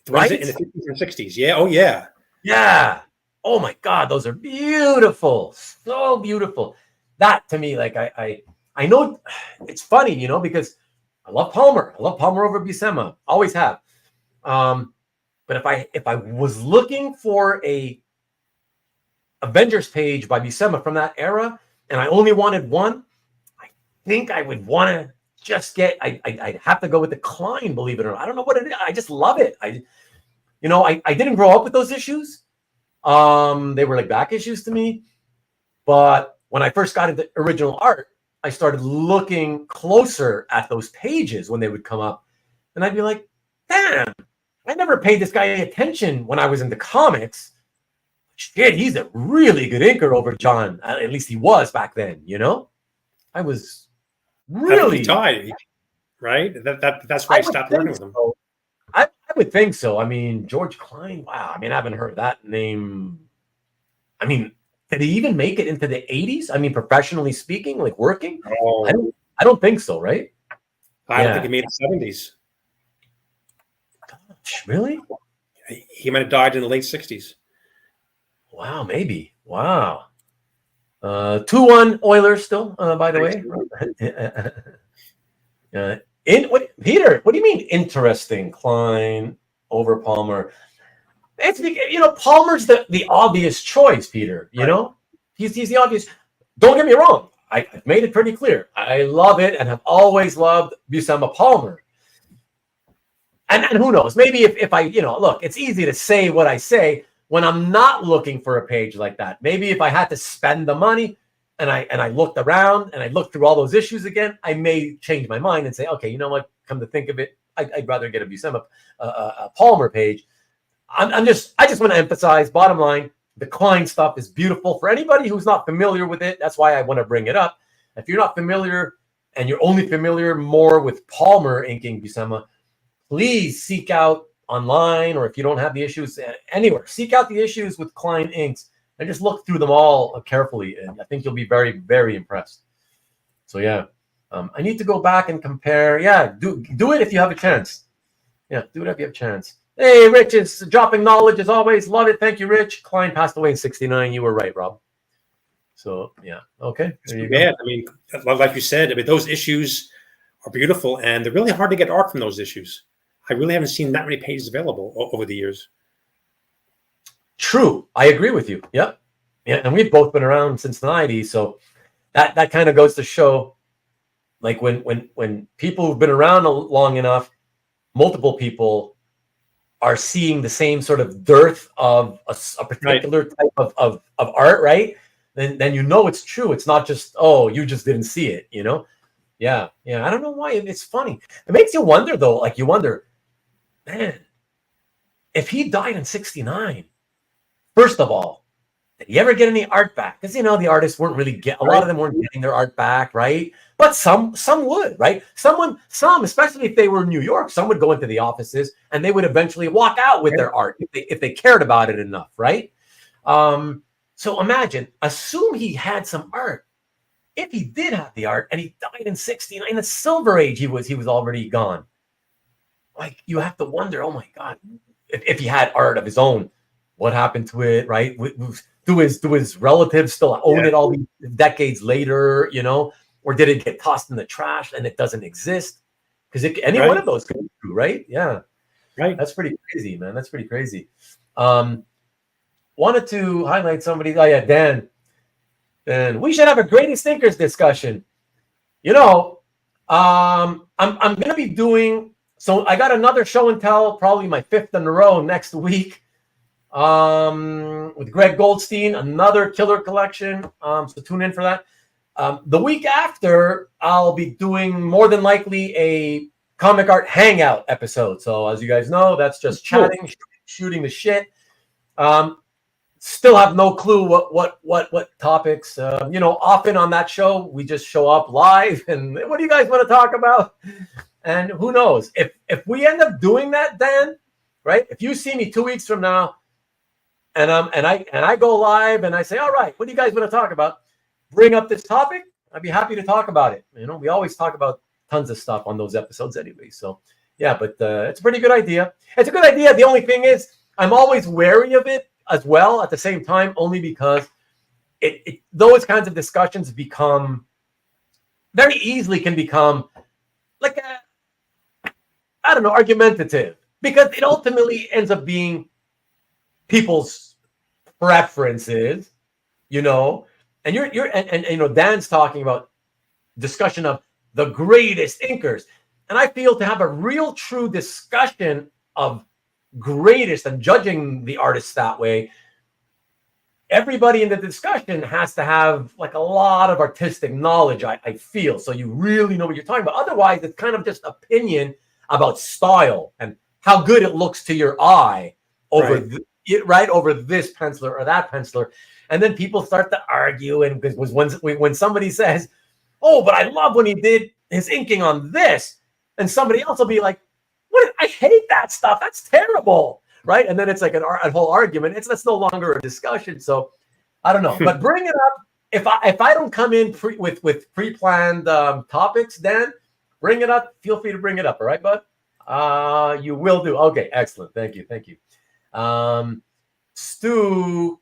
right in the 50s and 60s. Yeah. Oh yeah. Yeah. Oh my God, those are beautiful, so beautiful. That to me, like I know it's funny, you know, because I love Palmer. I love Palmer over Buscema. Always have. But if I was looking for a Avengers page by Buscema from that era, and I only wanted one, I think I would want to just get. I'd have to go with the Klein. Believe it or not, I don't know what it is. I just love it. I didn't grow up with those issues. They were like back issues to me. But when I first got into original art, I started looking closer at those pages when they would come up. And I'd be like, damn, I never paid this guy any attention when I was into comics. Shit, he's a really good inker over John. At least he was back then, you know? I was really... He died, right? That's why I stopped working with him. So. I would think so. I mean, George Klein, wow. I mean, I haven't heard that name. I mean, did he even make it into the 80s? I mean, professionally speaking, like working? Oh. I don't think so, right? I don't think he made the 70s. Gosh, really? He might have died in the late 60s. Wow, maybe. Wow. 2-1 Oilers still, by the way. Peter, what do you mean interesting? Klein over Palmer. It's, you know, Palmer's the obvious choice, Peter. You know, he's the obvious. Don't get me wrong. I've made it pretty clear. I love it and have always loved Buscema Palmer. And who knows? Maybe if I, you know, look, it's easy to say what I say when I'm not looking for a page like that. Maybe if I had to spend the money and I looked around and I looked through all those issues again, I may change my mind and say, okay, you know what? Come to think of it, I'd rather get a Buscema a Palmer page. I just want to emphasize, bottom line, the Klein stuff is beautiful. For anybody who's not familiar with it, that's why I want to bring it up. If you're not familiar and you're only familiar more with Palmer inking Buscema, please seek out online, or if you don't have the issues anywhere, seek out the issues with Klein inks and just look through them all carefully. And I think you'll be very, very impressed. So yeah, I need to go back and compare. Yeah, do it if you have a chance. Yeah, do it if you have a chance. Hey, Rich is dropping knowledge as always. Love it. Thank you, Rich. Klein passed away in '69. You were right, Rob. So yeah, okay. There you go. I mean, like you said, I mean, those issues are beautiful, and they're really hard to get art from those issues. I really haven't seen that many pages available over the years. True. I agree with you. Yep. Yeah. And we've both been around since the 90s. So that kind of goes to show, like when people who've been around long enough, multiple people are seeing the same sort of dearth of a particular type of art, right? Then you know it's true. It's not just, oh, you just didn't see it, you know? Yeah. I don't know why. It's funny. It makes you wonder, though. Like, you wonder, man, if he died in 1969, first of all, did he ever get any art back? Because, you know, the artists weren't really a lot of them weren't getting their art back, right? But some would, right? Some, especially if they were in New York, some would go into the offices and they would eventually walk out with their art if they cared about it enough, right? So assume he had some art. If he did have the art and he died in 1969, in the Silver Age, he was already gone. Like, you have to wonder, oh my God, if he had art of his own, what happened to it, right? Do his relatives still own it all these decades later, you know? Or did it get tossed in the trash and it doesn't exist? Because any one of those could be true, right? Yeah. Right. That's pretty crazy, man. That's pretty crazy. Wanted to highlight somebody. Oh, yeah, Dan. And we should have a greatest thinkers discussion. You know, I'm going to be doing, so I got another show and tell, probably my 5th in a row next week, with Greg Goldstein, another killer collection. So tune in for that. The week after, I'll be doing more than likely a comic art hangout episode. So as you guys know, that's just chatting, shooting the shit. Still have no clue what topics. You know, often on that show, we just show up live and what do you guys want to talk about? And who knows? If we end up doing that, Dan, right? If you see me 2 weeks from now and I go live and I say, all right, what do you guys want to talk about? Bring up this topic, I'd be happy to talk about it. You know, we always talk about tons of stuff on those episodes anyway. So yeah, but it's a pretty good idea. It's a good idea. The only thing is I'm always wary of it as well at the same time, only because those kinds of discussions become very easily can become like I don't know, argumentative, because it ultimately ends up being people's preferences, you know. And you're you know, Dan's talking about discussion of the greatest inkers. And I feel to have a real true discussion of greatest and judging the artists that way, everybody in the discussion has to have like a lot of artistic knowledge, I feel. So you really know what you're talking about. Otherwise, it's kind of just opinion about style and how good it looks to your eye over over this penciler or that penciler. And then people start to argue, and because when somebody says, "Oh, but I love when he did his inking on this," and somebody else will be like, "What? I hate that stuff. That's terrible." Right? And then it's like a whole argument. That's no longer a discussion. So I don't know. But bring it up. If I don't come in with pre-planned topics, Dan, bring it up. Feel free to bring it up. All right, bud? You will do. Okay, excellent. Thank you. Stu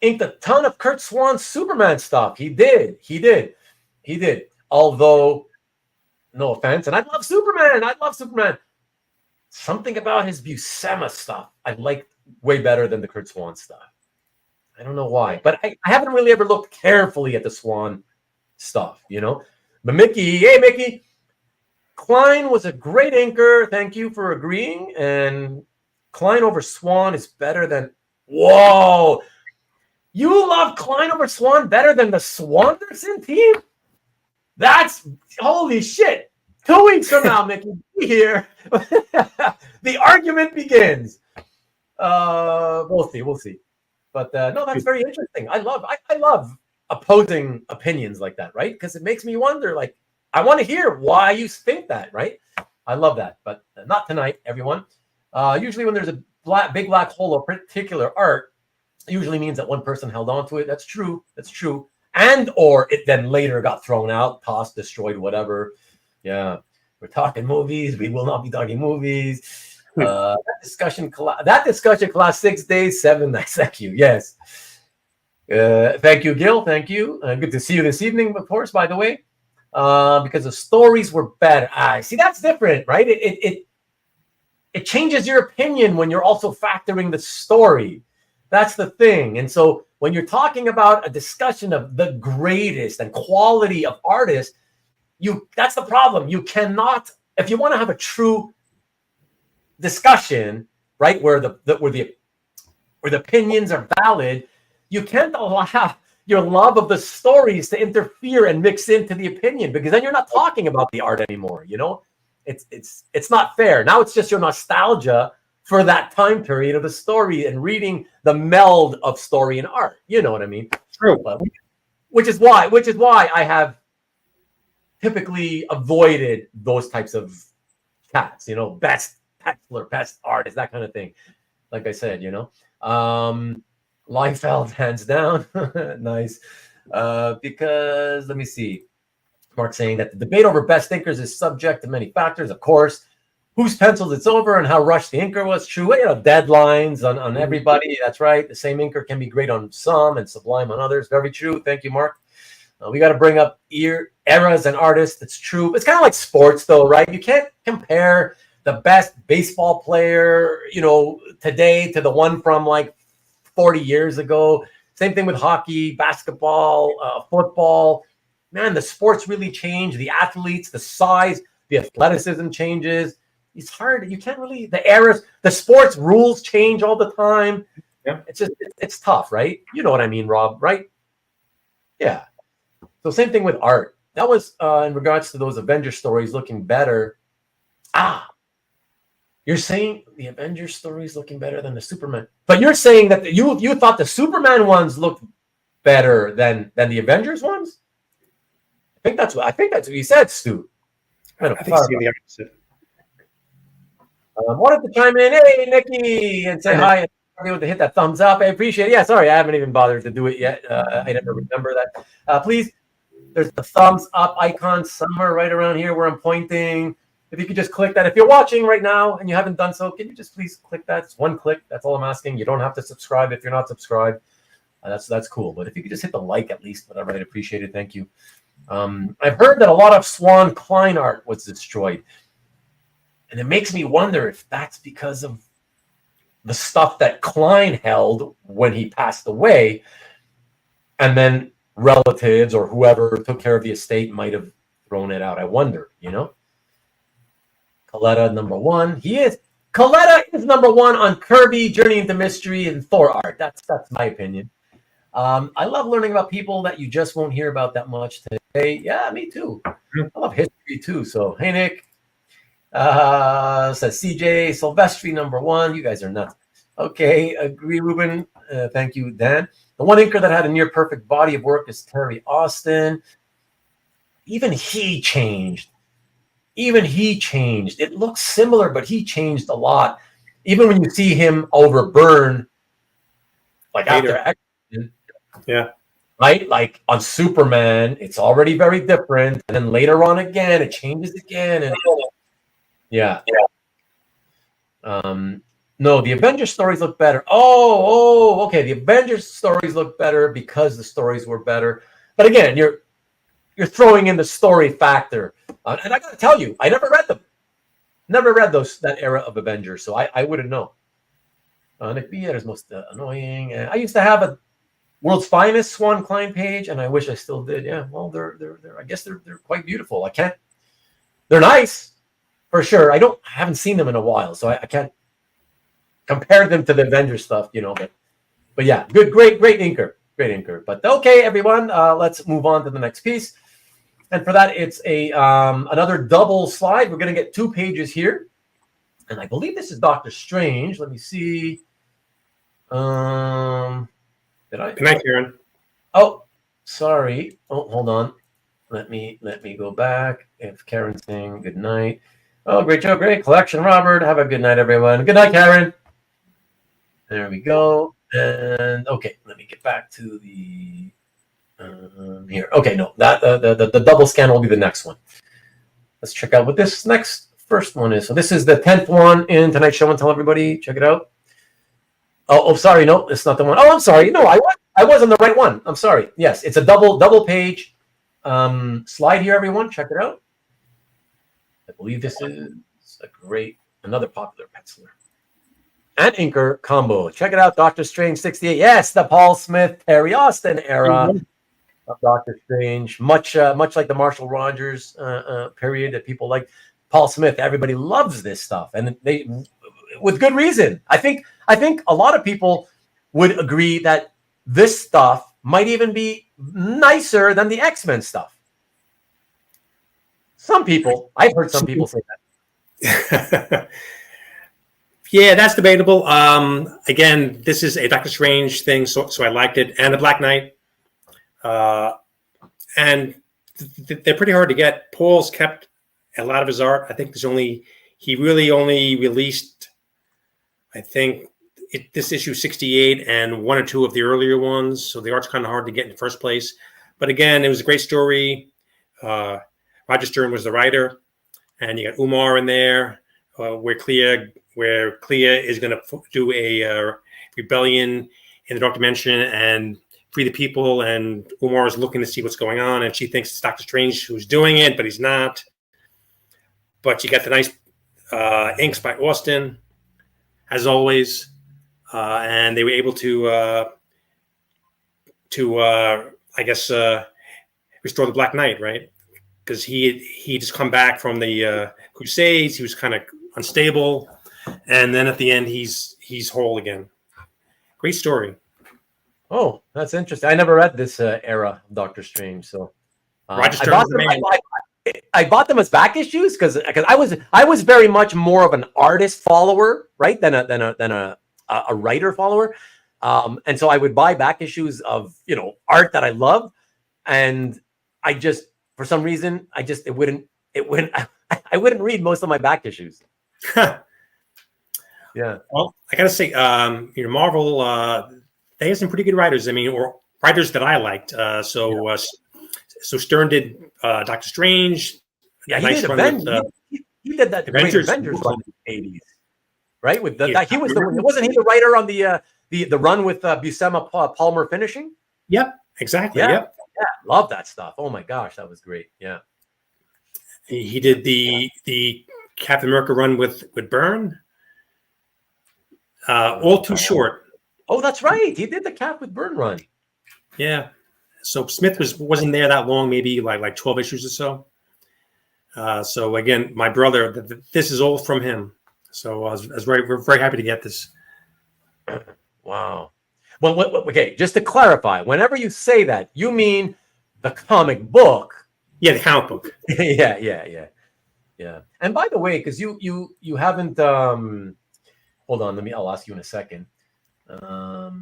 inked a ton of Kurt Swan's Superman stuff. He did. Although, no offense, and I love Superman. Something about his Buscema stuff I like way better than the Kurt Swan stuff. I don't know why, but I haven't really ever looked carefully at the Swan stuff, you know. But Mickey, Klein was a great inker. Thank you for agreeing. And Klein over Swan is better than. Whoa, you love Klein over Swan better than the Swanderson team? That's holy shit. 2 weeks from now, Mickey, be here. The argument begins. We'll see. But no, that's very interesting. I love opposing opinions like that, right? Because it makes me wonder. Like, I want to hear why you think that, right? I love that, but not tonight, everyone. Usually, when there's a big black hole of particular art, it usually means that one person held on to it. That's true. And or it then later got thrown out, tossed, destroyed, whatever. Yeah, we're talking movies. We will not be talking movies. That discussion class 6 days, 7 nights. Thank you. Yes. Thank you, Gil. Thank you. Good to see you this evening, of course, by the way. Because the stories were better. See, that's different, right? It changes your opinion when you're also factoring the story. That's the thing. And so when you're talking about a discussion of the greatest and quality of artists, That's the problem. You cannot, if you want to have a true discussion, right, where the opinions are valid, you can't allow your love of the stories to interfere and mix into the opinion, because then you're not talking about the art anymore. It's not fair. Now it's just your nostalgia for that time period of the story and reading the meld of story and art. You know what I mean? True. Which is why I have typically avoided those types of chats. Best penciler, best artist, that kind of thing. Like I said, Liefeld, hands down. Nice. Because let me see. Mark saying that the debate over best thinkers is subject to many factors, of course. Whose pencils it's over and how rushed the inker was. True. Deadlines on everybody. That's right. The same inker can be great on some and sublime on others. Very true. Thank you, Mark. We got to bring up eras and artists. It's true. It's kind of like sports, though, right? You can't compare the best baseball player, today to the one from like 40 years ago. Same thing with hockey, basketball, football. Man, the sports really change. The athletes, the size, the athleticism changes. It's hard. You can't really, the eras, the sports rules change all the time. Yeah. It's tough, right? You know what I mean, Rob, right? Yeah. So same thing with art. That was in regards to those Avengers stories looking better. You're saying the Avengers stories looking better than the Superman, but you're saying that you thought the Superman ones looked better than the Avengers ones. I think that's what you said, Stu. I think it's the opposite. Wanted to chime in, hey Nikki, and say hi. And to hit that thumbs up, I appreciate it. Yeah, sorry, I haven't even bothered to do it yet. I never remember that. Please, there's the thumbs up icon somewhere right around here where I'm pointing. If you could just click that. If you're watching right now and you haven't done so, can you just please click that? It's one click. That's all I'm asking. You don't have to subscribe if you're not subscribed. That's cool. But if you could just hit the like at least, whatever, I'd appreciate it. Thank you. I've heard that a lot of Shaun Clancy art was destroyed. And it makes me wonder if that's because of the stuff that Klein held when he passed away. And then relatives or whoever took care of the estate might have thrown it out. I wonder, Coletta, number one. Coletta is number one on Kirby, Journey into Mystery, and Thor art. That's my opinion. I love learning about people that you just won't hear about that much today. Yeah, me too. I love history too. So, hey, Nick. Says CJ, Silvestri, number one. You guys are nuts. Okay, agree, Ruben. Thank you, Dan. The one inker that had a near perfect body of work is Terry Austin. Even he changed. It looks similar, but he changed a lot. Even when you see him over Byrne, like later. After X-Men, yeah, right? Like on Superman, it's already very different, and then later on again, it changes again, and yeah. No, the Avengers stories look better. Oh, okay. The Avengers stories look better because the stories were better. But again, you're throwing in the story factor. And I got to tell you, I never read them. Never read that era of Avengers, so I wouldn't know. Nick B. is most annoying. I used to have a World's Finest Shaun Clancy page, and I wish I still did. Yeah, well, they're I guess they're quite beautiful. They're nice for sure. I haven't seen them in a while, so I can't compare them to the Avengers stuff, But yeah, great inker. But okay, everyone, let's move on to the next piece. And for that, it's another double slide. We're going to get 2 pages here. And I believe this is Doctor Strange. Let me see. Did I? Good night, Karen. Oh, sorry. Oh, hold on. Let me go back. If Karen's saying good night. Oh, great job. Great collection, Robert. Have a good night, everyone. Good night, Karen. There we go. And okay, let me get back to the here. Okay, no, that the double scan will be the next one. Let's check out what this first one is. So this is the 10th one in tonight's show and tell everybody. Check it out. Oh, sorry, no, it's not the one. Oh, I'm sorry. No, I was on the right one. I'm sorry. Yes, it's a double page slide here. Everyone, check it out. I believe this is another popular penciler and inker combo. Check it out, Doctor Strange 68. Yes, the Paul Smith, Terry Austin era. of Doctor Strange, much like the Marshall Rogers period that people like. Paul Smith, everybody loves this stuff, and they, with good reason. I think a lot of people would agree that this stuff might even be nicer than the X-Men stuff. Some people, I've heard some people say that. Yeah, that's debatable. Again, this is a Doctor Strange thing, so I liked it, and the Black Knight, and they're pretty hard to get. Paul's kept a lot of his art. I think he really only released, I think, this issue 68 and one or two of the earlier ones. So the art's kind of hard to get in the first place. But again, it was a great story. Roger Stern was the writer, and you got Umar in there, where Clea is going to do a rebellion in the Dark Dimension and free the people. And Umar is looking to see what's going on, and she thinks it's Doctor Strange who's doing it, but he's not. But you got the nice inks by Austin, as always, and they were able to I guess restore the Black Knight, right? Because he just come back from the Crusades. He was kind of unstable, and then at the end he's whole again. Great story. Oh, that's interesting. I never read this era of Doctor Strange, so Roger Stern was the man. I bought them as back issues because I was very much more of an artist follower, right, than a writer follower, and so I would buy back issues of art that I love, and I just for some reason I wouldn't read most of my back issues. Yeah. Well, I gotta say, Marvel they have some pretty good writers. I mean, or writers that I liked. So Stern did Doctor Strange. Yeah, he did Avengers. He did that Avengers in the 80s, right? With wasn't he the writer on the run with Buscema Palmer finishing? Yep, exactly. Yeah, yep. Yeah, love that stuff. Oh my gosh, that was great. Yeah. He did the Captain America run with Byrne. All too short. Oh, that's right. He did the Cap with Byrne run. Yeah. So Smith wasn't there that long, maybe like 12 issues or so. So again, my brother, this is all from him. So we're very happy to get this. Wow. Well, okay, just to clarify, whenever you say that, you mean the comic book. Yeah, the comic book. Yeah. And by the way, because you haven't hold on, I'll ask you in a second. A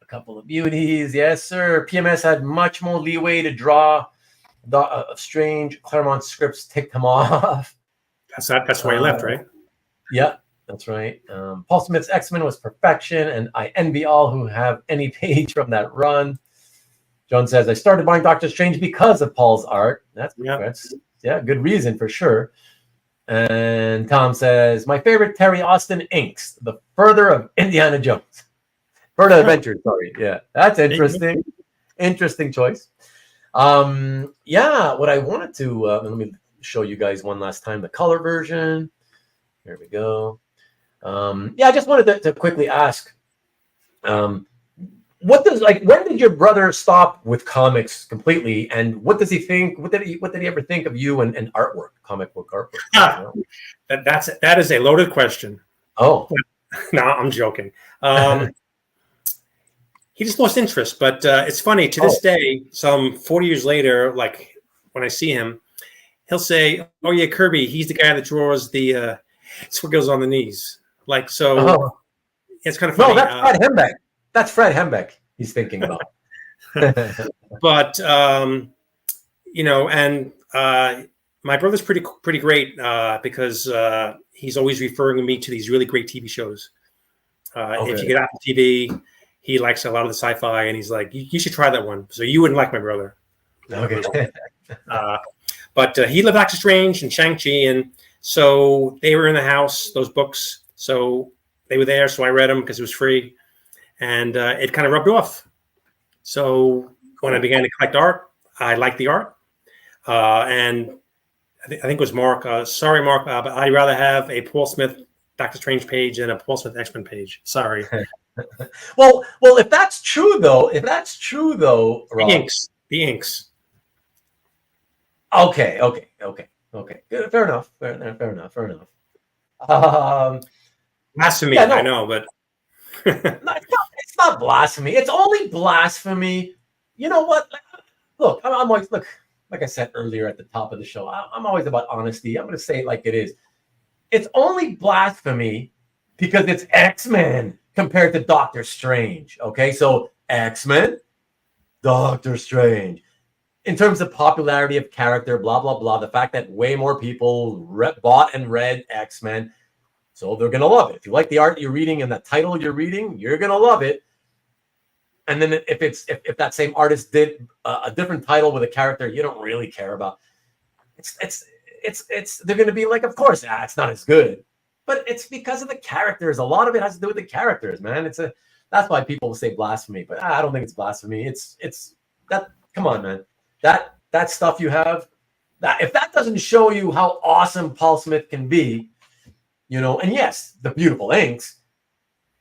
couple of beauties, yes, sir. PMS had much more leeway to draw Strange. Claremont scripts ticked him off. That's why he left, right? Yeah, that's right. Paul Smith's X-Men was perfection, and I envy all who have any page from that run. John says, I started buying Doctor Strange because of Paul's art. That's good reason for sure. And Tom says, my favorite Terry Austin inks, The Further of Indiana Jones. Further Adventures, sorry. Yeah, that's interesting. Interesting choice. What I wanted to, let me show you guys one last time, the color version. Here we go. I just wanted to quickly ask, when did your brother stop with comics completely, and what does he think? What did he ever think of you and artwork, comic book artwork? That is a loaded question. Oh, no, I'm joking. He just lost interest, but it's funny to this day. Some 40 years later, like when I see him, he'll say, "Oh yeah, Kirby. He's the guy that draws the squiggles on the knees." Like so, it's kind of funny. No, that's Fred Hembeck. That's Fred Hembeck. He's thinking about. But my brother's pretty great because he's always referring me to these really great TV shows. If you get Apple TV, he likes a lot of the sci-fi, and he's like, "You should try that one." So you wouldn't like my brother. Okay. But he loved Doctor Strange and Shang-Chi, and so they were in the house, those books. So they were there, so I read them because it was free, and it kind of rubbed off. So when I began to collect art, I liked the art, and I think it was Mark. Sorry, Mark, but I'd rather have a Paul Smith Doctor Strange page than a Paul Smith X-Men page. Sorry. Well, if that's true though, Rob, The inks. Okay. Good, fair enough. Blasphemy, Yeah, no, I know, but no, it's not blasphemy. It's only blasphemy. You know what? Look, I'm always look. Like I said earlier at the top of the show, I'm always about honesty. I'm going to say it like it is. It's only blasphemy because it's X-Men compared to Doctor Strange. Okay, so X-Men, Doctor Strange. In terms of popularity of character, blah, blah, blah, the fact that way more people bought and read X-Men, so they're going to love it. If you like the art you're reading and the title you're reading, you're going to love it. And then if that same artist did a different title with a character you don't really care about, they're going to be like, of course, it's not as good. But it's because of the characters. A lot of it has to do with the characters, man. That's why people will say blasphemy, but I don't think it's blasphemy. It's that. Come on, man. That stuff you have, that if that doesn't show you how awesome Paul Smith can be, and yes, the beautiful inks,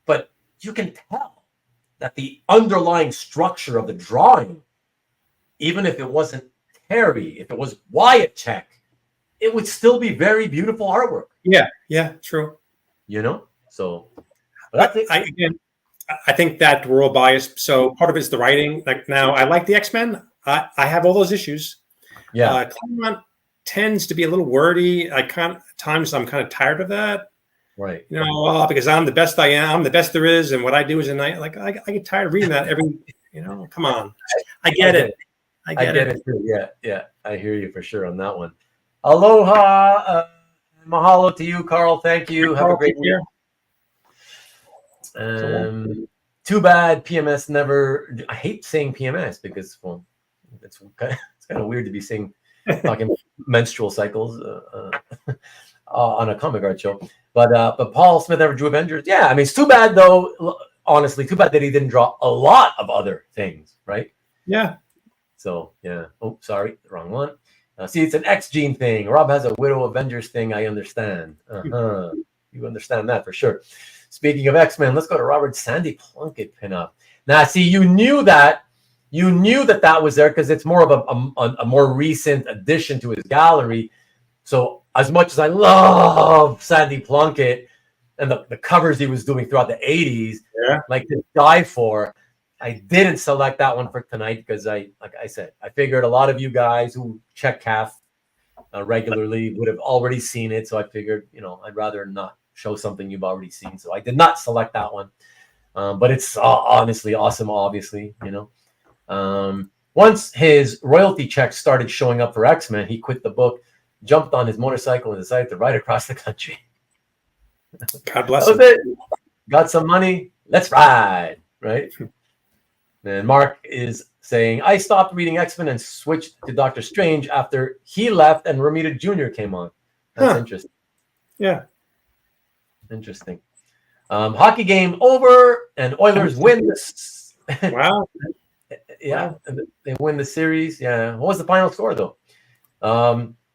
but you can tell that the underlying structure of the drawing, even if it wasn't Terry, if it was Wyatt Check, it would still be very beautiful artwork. Yeah, true. So but I think that we're all biased. So part of it is the writing. Like now, I like the X-Men. I have all those issues. Yeah, Claremont tends to be a little wordy. At times I'm kind of tired of that. Right. Because I'm the best I am. I'm the best there is, and what I do is I get tired of reading that every. Come on. I get it. I get it too. Yeah. I hear you for sure on that one. Aloha. Mahalo to you, Carl. Thank you. Have a great week. Too bad PMS never. I hate saying PMS because, well, it's kind of weird to be talking menstrual cycles on a comic art show. But Paul Smith never drew Avengers. Yeah, I mean, it's too bad though. Honestly, too bad that he didn't draw a lot of other things, right? Yeah. So yeah. Oh, sorry, the wrong one. See, it's an X gene thing. Rob has a Widow Avengers thing. I understand. You understand that for sure. Speaking of X-Men, let's go to Robert Sandy Plunkett pinup. Now, see, you knew that was there because it's more of a more recent addition to his gallery. So as much as I love Sandy Plunkett and the covers he was doing throughout the 80s, like to die for, I didn't select that one for tonight because like I said, I figured a lot of you guys who check CAF regularly would have already seen it. So I figured, I'd rather not show something you've already seen. So I did not select that one. But it's honestly awesome, obviously, Once his royalty checks started showing up for X-Men, he quit the book, jumped on his motorcycle, and decided to ride across the country. God bless him. That was it. Got some money. Let's ride, right? And Mark is saying, I stopped reading X-Men and switched to Doctor Strange after he left and Romita Jr. came on. That's interesting. Yeah. Interesting. Hockey game over and Oilers win this. Wow. Yeah, they win the series. Yeah. What was the final score, though?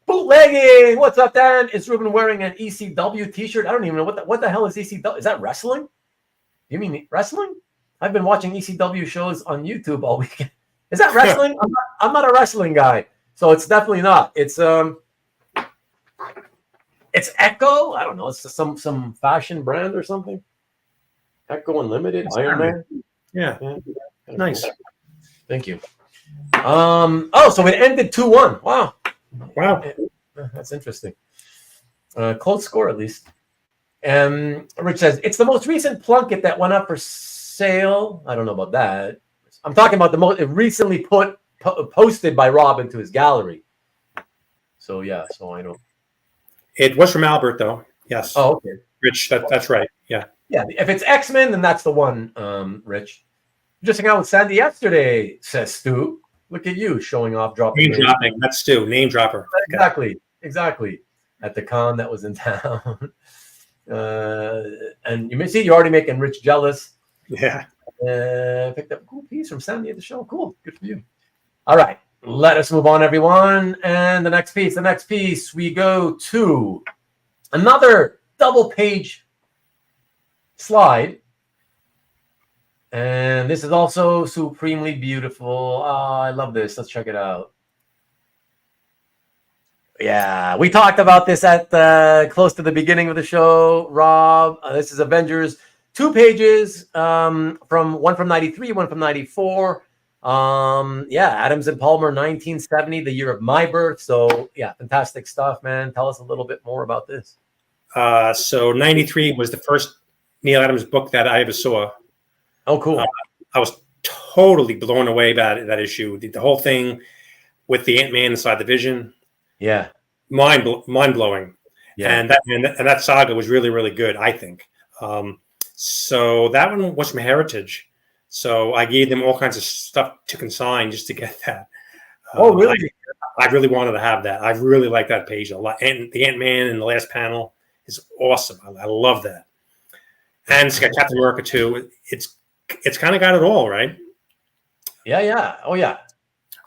Bootlegging. What's up, Dan? Is Ruben wearing an ECW t-shirt? I don't even know what the hell is ECW. Is that wrestling? You mean wrestling? I've been watching ECW shows on YouTube all weekend. Is that wrestling? I'm not a wrestling guy, so it's definitely not. It's Echo. I don't know. It's some fashion brand or something. Echo Unlimited, Iron Man. Yeah. Nice. Cool. Thank you. So it ended 2-1. Wow. That's interesting. Close score at least. Rich says it's the most recent Plunkett that went up for sale. I don't know about that. I'm talking about the most recently posted by Rob into his gallery. So yeah, so I know. It was from Albert though. Yes. Oh, okay. Rich, that's right. Yeah. Yeah. If it's X-Men, then that's the one, Rich. Just hang out with Sandy yesterday, says Stu. Look at you showing off, dropping. Name dropping. That's Stu, name dropper. Exactly. At the con that was in town. And you may see you're already making Rich jealous. Yeah. Picked up a cool piece from Sandy at the show. Cool. Good for you. All right. Let us move on, everyone. And the next piece, we go to another double page slide. And this is also supremely beautiful. I love this. Let's check it out. Yeah, we talked about this at close to the beginning of the show, Rob. This is Avengers, 2 pages, from one from 93, one from 94. Yeah, Adams and Palmer, 1970, the year of my birth. So yeah, fantastic stuff, man. Tell us a little bit more about this. So 93 was the first Neal Adams book that I ever saw. Oh, cool. I was totally blown away by that issue. The whole thing with the Ant-Man inside the Vision. Yeah. Mind blowing. Yeah. And that saga was really, really good, I think. So that one was from Heritage. So I gave them all kinds of stuff to consign just to get that. Oh, really? I really wanted to have that. I really like that page a lot. And the Ant-Man in the last panel is awesome. I love that. And it's got Captain America too. It's kind of got it all, right? Yeah, yeah. Oh, yeah.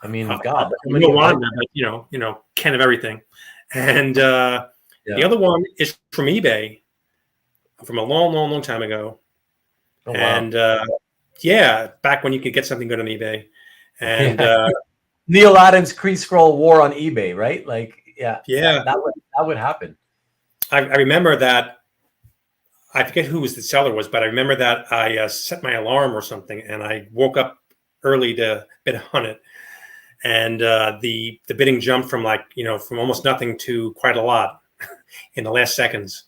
I mean, God. You know, Ken of everything. And the other one is from eBay from a long, long, long time ago. Oh, wow. And back when you could get something good on eBay. And Neal Adams Kree Scroll War on eBay, right? Like, yeah, that would happen. I remember that. I forget who the seller was, but I remember that I set my alarm or something, and I woke up early to bid on it. And the bidding jumped from from almost nothing to quite a lot in the last seconds.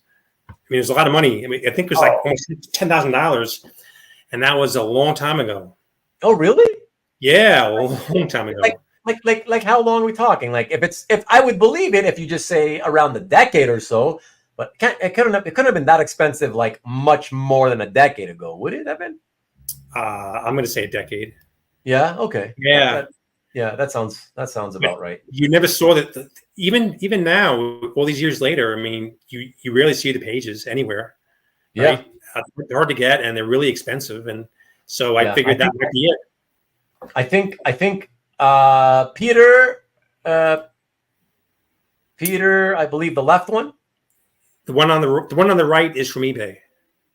I mean, it was a lot of money. I mean, I think it was almost $10,000, and that was a long time ago. Oh, really? Yeah, a long time ago. Like how long are we talking? Like if I would believe it if you just say around the decade or so, but it couldn't have been that expensive like much more than a decade ago, would it have been? I'm going to say a decade. Yeah. Okay. Yeah. That sounds about right. You never saw that. Even now, all these years later, I mean, you rarely see the pages anywhere. Right? Yeah, they're hard to get, and they're really expensive. And so I figured that might be it. I think Peter, I believe the left one. The one on the right is from eBay.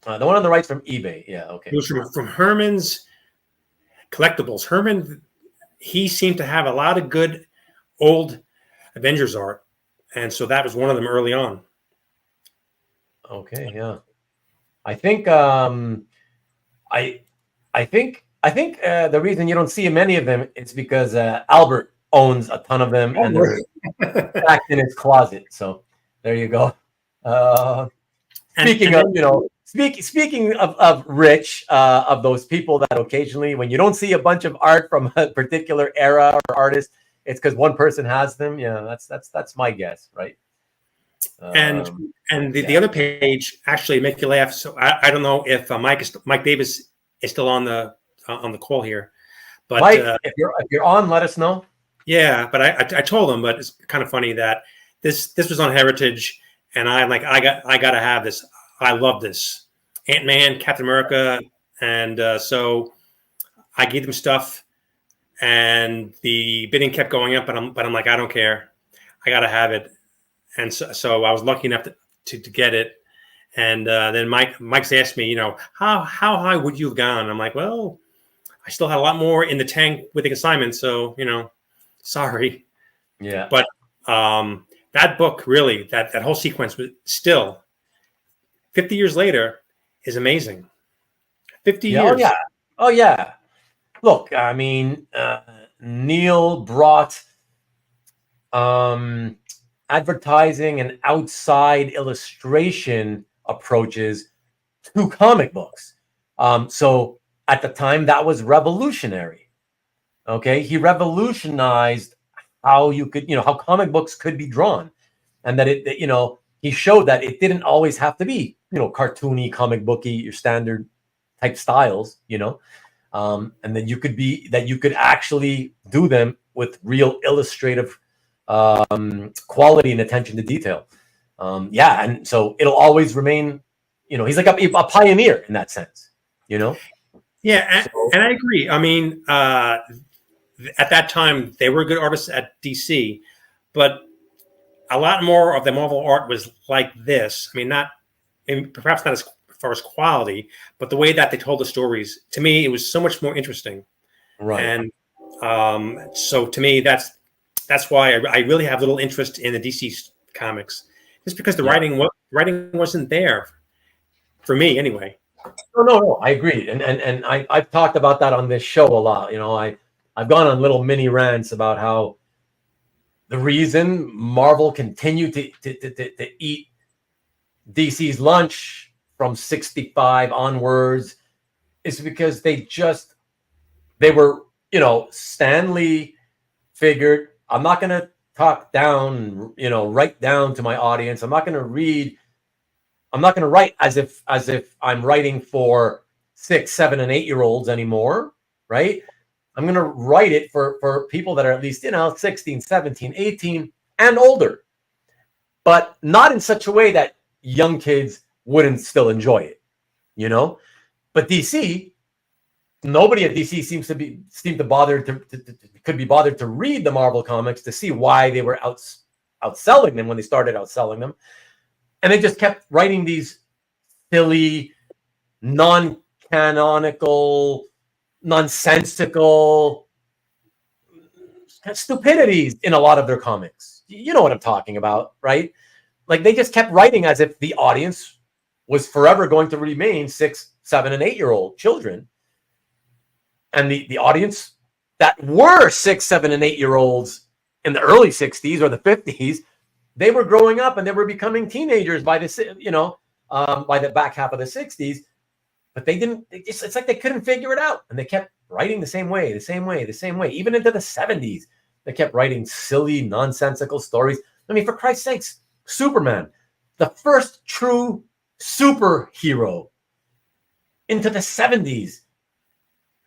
The one on the right's from eBay. Yeah. Okay. It was from Herman's Collectibles. Herman. He seemed to have a lot of good old Avengers art, and so that was one of them early on. Okay, yeah. I think the reason you don't see many of them is because Albert owns a ton of them, and they're packed in his closet. So there you go. Speaking of Rich, of those people that occasionally, when you don't see a bunch of art from a particular era or artist, it's because one person has them. Yeah, that's my guess, right? And the other page actually make you laugh. So I don't know if Mike Davis is still on the call here, but Mike, if you're on, let us know. Yeah, but I told him, but it's kind of funny that this was on Heritage, and I'm like, I got to have this. I love this. Ant-Man, Captain America, and so I gave them stuff, and the bidding kept going up, but I'm like, I don't care. I got to have it. And so I was lucky enough to get it. And then Mike's asked me, how high would you have gone? I'm like, well, I still had a lot more in the tank with the assignment, so, sorry. Yeah. But that book, really, that whole sequence was still 50 years later is amazing. 50 years. Oh, yeah. Look, I mean, Neal brought advertising and outside illustration approaches to comic books. So at the time, that was revolutionary. Okay. He revolutionized how you could, how comic books could be drawn, and that he showed that it didn't always have to be, cartoony, comic booky, your standard type styles, and then you could actually do them with real illustrative quality and attention to detail. And so it'll always remain, he's like a pioneer in that sense, Yeah, and I agree. I mean, at that time, they were good artists at DC, but a lot more of the Marvel art was like this. I mean, perhaps not as far as quality, but the way that they told the stories, to me, it was so much more interesting. Right. And so to me, that's why I really have little interest in the DC comics, just because the writing wasn't there for me anyway. No. I agree, and I've talked about that on this show a lot. I've gone on little mini rants about how the reason Marvel continued to eat DC's lunch from 65 onwards is because they were, Stan Lee figured, I'm not going to talk down, write down to my audience. I'm not going to write as if I'm writing for 6, 7, and 8-year-olds anymore, right? I'm going to write it for people that are at least, 16, 17, 18 and older, but not in such a way that young kids wouldn't still enjoy it, But DC, nobody at DC seemed to be bothered to read the Marvel comics to see why they were outselling them when they started outselling them. And they just kept writing these silly, non-canonical, nonsensical stupidities in a lot of their comics. You know what I'm talking about, right? Like they just kept writing as if the audience was forever going to remain 6, 7, and 8-year-old children. And the audience that were 6, 7, and 8-year-olds in the early 60s or the 50s, they were growing up and they were becoming teenagers by by the back half of the 60s. But it's like they couldn't figure it out. And they kept writing the same way. Even into the 70s, they kept writing silly, nonsensical stories. I mean, for Christ's sakes, Superman, the first true superhero, into the 70s.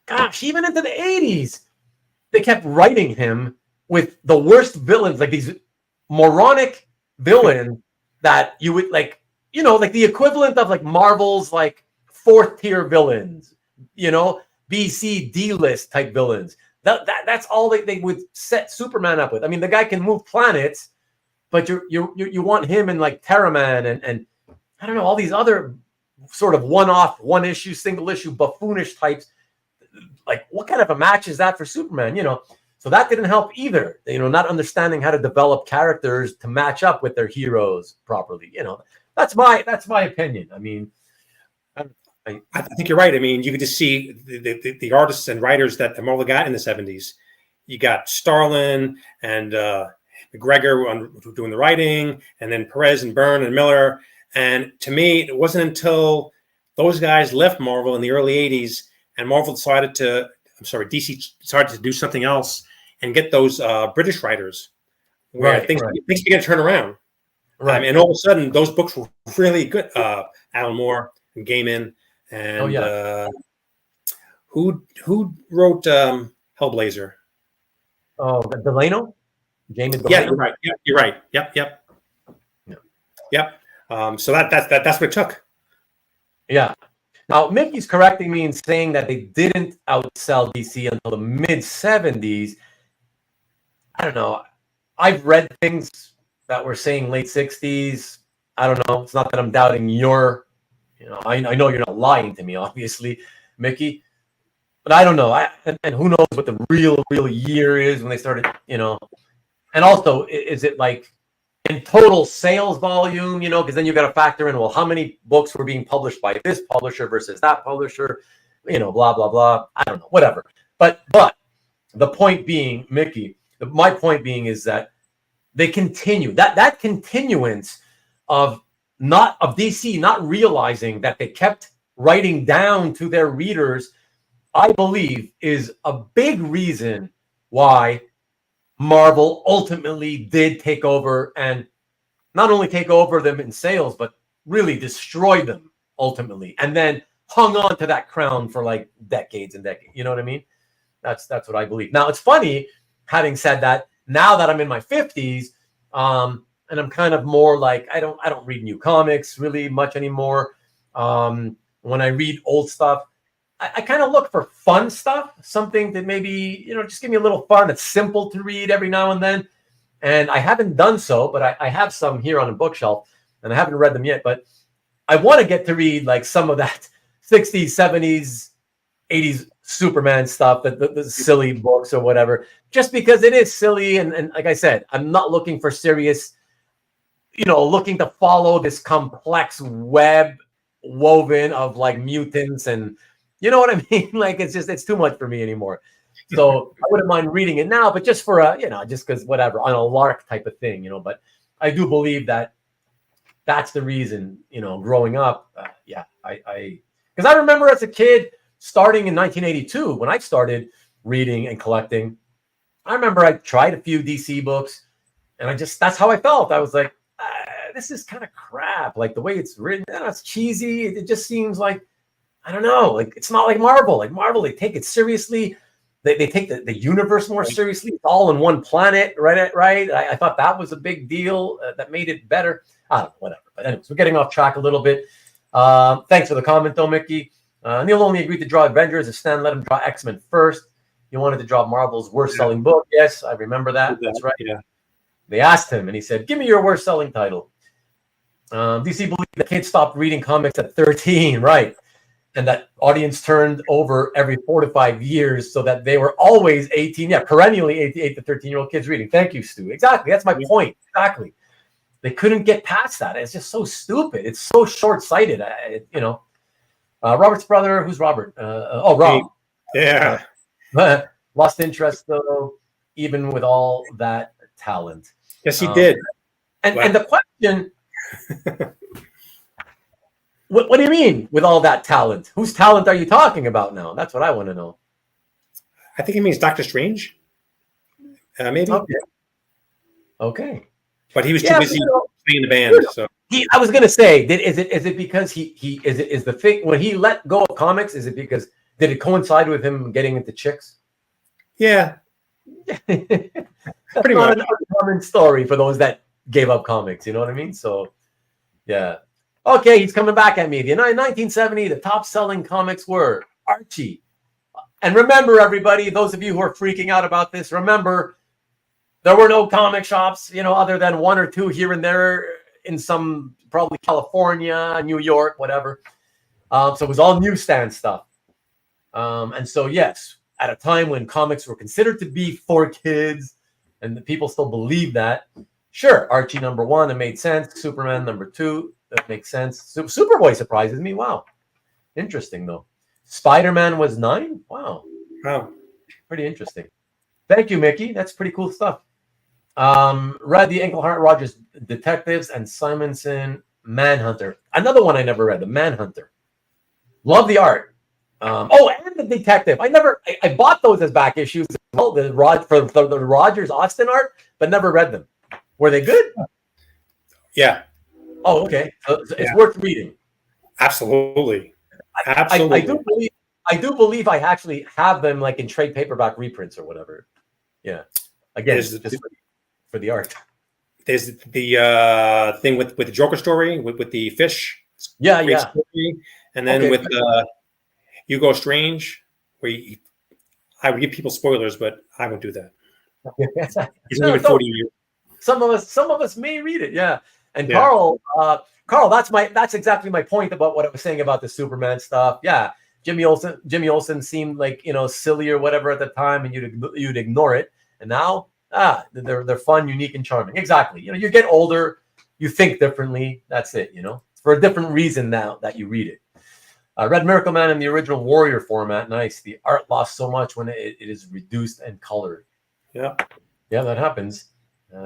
Gosh, even into the 80s, they kept writing him with the worst villains, like these moronic villains that you would like the equivalent of like Marvel's like 4th-tier villains, B, C, D list type villains. That's all they would set Superman up with. I mean, the guy can move planets, but you want him in like Terraman and I don't know, all these other sort of one-off, one-issue, single-issue buffoonish types. Like, what kind of a match is that for Superman? So that didn't help either. Not understanding how to develop characters to match up with their heroes properly. That's my opinion. I mean, I think you're right. I mean, you could just see the artists and writers that the Marvel got in the 70s. You got Starlin and McGregor doing the writing, and then Perez and Byrne and Miller. And to me, it wasn't until those guys left Marvel in the early 80s and DC decided to do something else and get those British writers where things began to turn around. Right. I mean, and all of a sudden, those books were really good. Alan Moore and Gaiman and who wrote Hellblazer? Oh, Delano? Gaiman. Yeah, you're right. Yep, you're right. Yep. So that's what it took. Yeah. Now, Mickey's correcting me in saying that they didn't outsell DC until the mid-70s. I don't know. I've read things that were saying late 60s. I don't know. It's not that I'm doubting I know you're not lying to me, obviously, Mickey. But I don't know. And who knows what the real year is when they started, And also, is it like in total sales volume, because then you got to factor in, well, how many books were being published by this publisher versus that publisher, blah, blah, blah. I don't know, whatever. But the point being, Mickey, my point being is that they continue that continuance of DC not realizing that they kept writing down to their readers, I believe is a big reason why Marvel ultimately did take over, and not only take over them in sales, but really destroyed them ultimately, and then hung on to that crown for like decades and decades. You know what I mean? That's what I believe. Now, it's funny, having said that, now that I'm in my 50s, and I'm kind of more like, I don't read new comics really much anymore. When I read old stuff, I kind of look for fun stuff, something that maybe, just give me a little fun. It's simple to read every now and then. And I haven't done so, but I have some here on a bookshelf, and I haven't read them yet. But I want to get to read like some of that 60s, 70s, 80s Superman stuff, the silly books or whatever, just because it is silly. And like I said, I'm not looking for serious, looking to follow this complex web woven of like mutants and you know what I mean? Like it's too much for me anymore. So I wouldn't mind reading it now, but just for just because whatever on a lark type of thing, But I do believe that that's the reason, growing up. Because I remember as a kid starting in 1982 when I started reading and collecting. I remember I tried a few DC books, and that's how I felt. I was like, this is kind of crap. Like the way it's written, it's cheesy. It just seems like, I don't know, like it's not like Marvel. Like Marvel, they take it seriously. They take the universe more seriously. It's all in one planet, right? I thought that was a big deal that made it better. I don't know, whatever. But anyways, we're getting off track a little bit. Thanks for the comment, though, Mickey. Neal only agreed to draw Avengers if Stan let him draw X-Men first. He wanted to draw Marvel's worst-selling book. Yes, I remember that. That's right. Yeah. They asked him, and he said, give me your worst-selling title. DC believed the kids stopped reading comics at 13, right? And that audience turned over every 4 to 5 years so that they were always 18. Yeah, perennially 8 to 13-year-old kids reading. Thank you, Stu. Exactly. That's my point. Exactly. They couldn't get past that. It's just so stupid. It's so short-sighted. Robert's brother. Who's Robert? Rob. Yeah. Lost interest, though, even with all that talent. Yes, he did. And the question... What do you mean with all that talent? Whose talent are you talking about now? That's what I want to know. I think he means Doctor Strange. Maybe. Okay. But he was too busy playing the band. So I was gonna say, is it because is the thing when he let go of comics? Is it because did it coincide with him getting into chicks? Yeah. Pretty much an uncommon story for those that gave up comics. You know what I mean? So, yeah. Okay, he's coming back at me. In 1970, the top-selling comics were Archie. And remember, everybody, those of you who are freaking out about this, remember, there were no comic shops, other than one or two here and there in some, probably California, New York, whatever. So it was all newsstand stuff. And so, yes, at a time when comics were considered to be for kids, and the people still believe that, sure, Archie number 1, it made sense. Superman number 2. That makes sense. Superboy surprises me. Wow. Interesting, though. Spider-Man was 9? Wow. Pretty interesting. Thank you, Mickey. That's pretty cool stuff. Read the Englehart Rogers Detectives and Simonson Manhunter. Another one I never read, the Manhunter. Love the art. And the Detective. I bought those as back issues as well, the Rogers Austin art, but never read them. Were they good? Yeah. Oh, okay. So it's worth reading. Absolutely. I do believe I actually have them like in trade paperback reprints or whatever. Yeah. Again, just for the art. There's the thing with the Joker story with the fish. Yeah. Story. And then with Hugo Strange, where I would give people spoilers, but I won't do that. He's only 40 years. Some of us may read it. Yeah. And Carl, that's exactly my point about what I was saying about the Superman stuff. Yeah, Jimmy Olsen seemed like silly or whatever at the time, and you'd ignore it. And now, they're fun, unique, and charming. Exactly. You get older, you think differently. That's it. For a different reason now that you read it. I read Miracle Man in the original Warrior format. Nice. The art lost so much when it is reduced and colored. Yeah, that happens.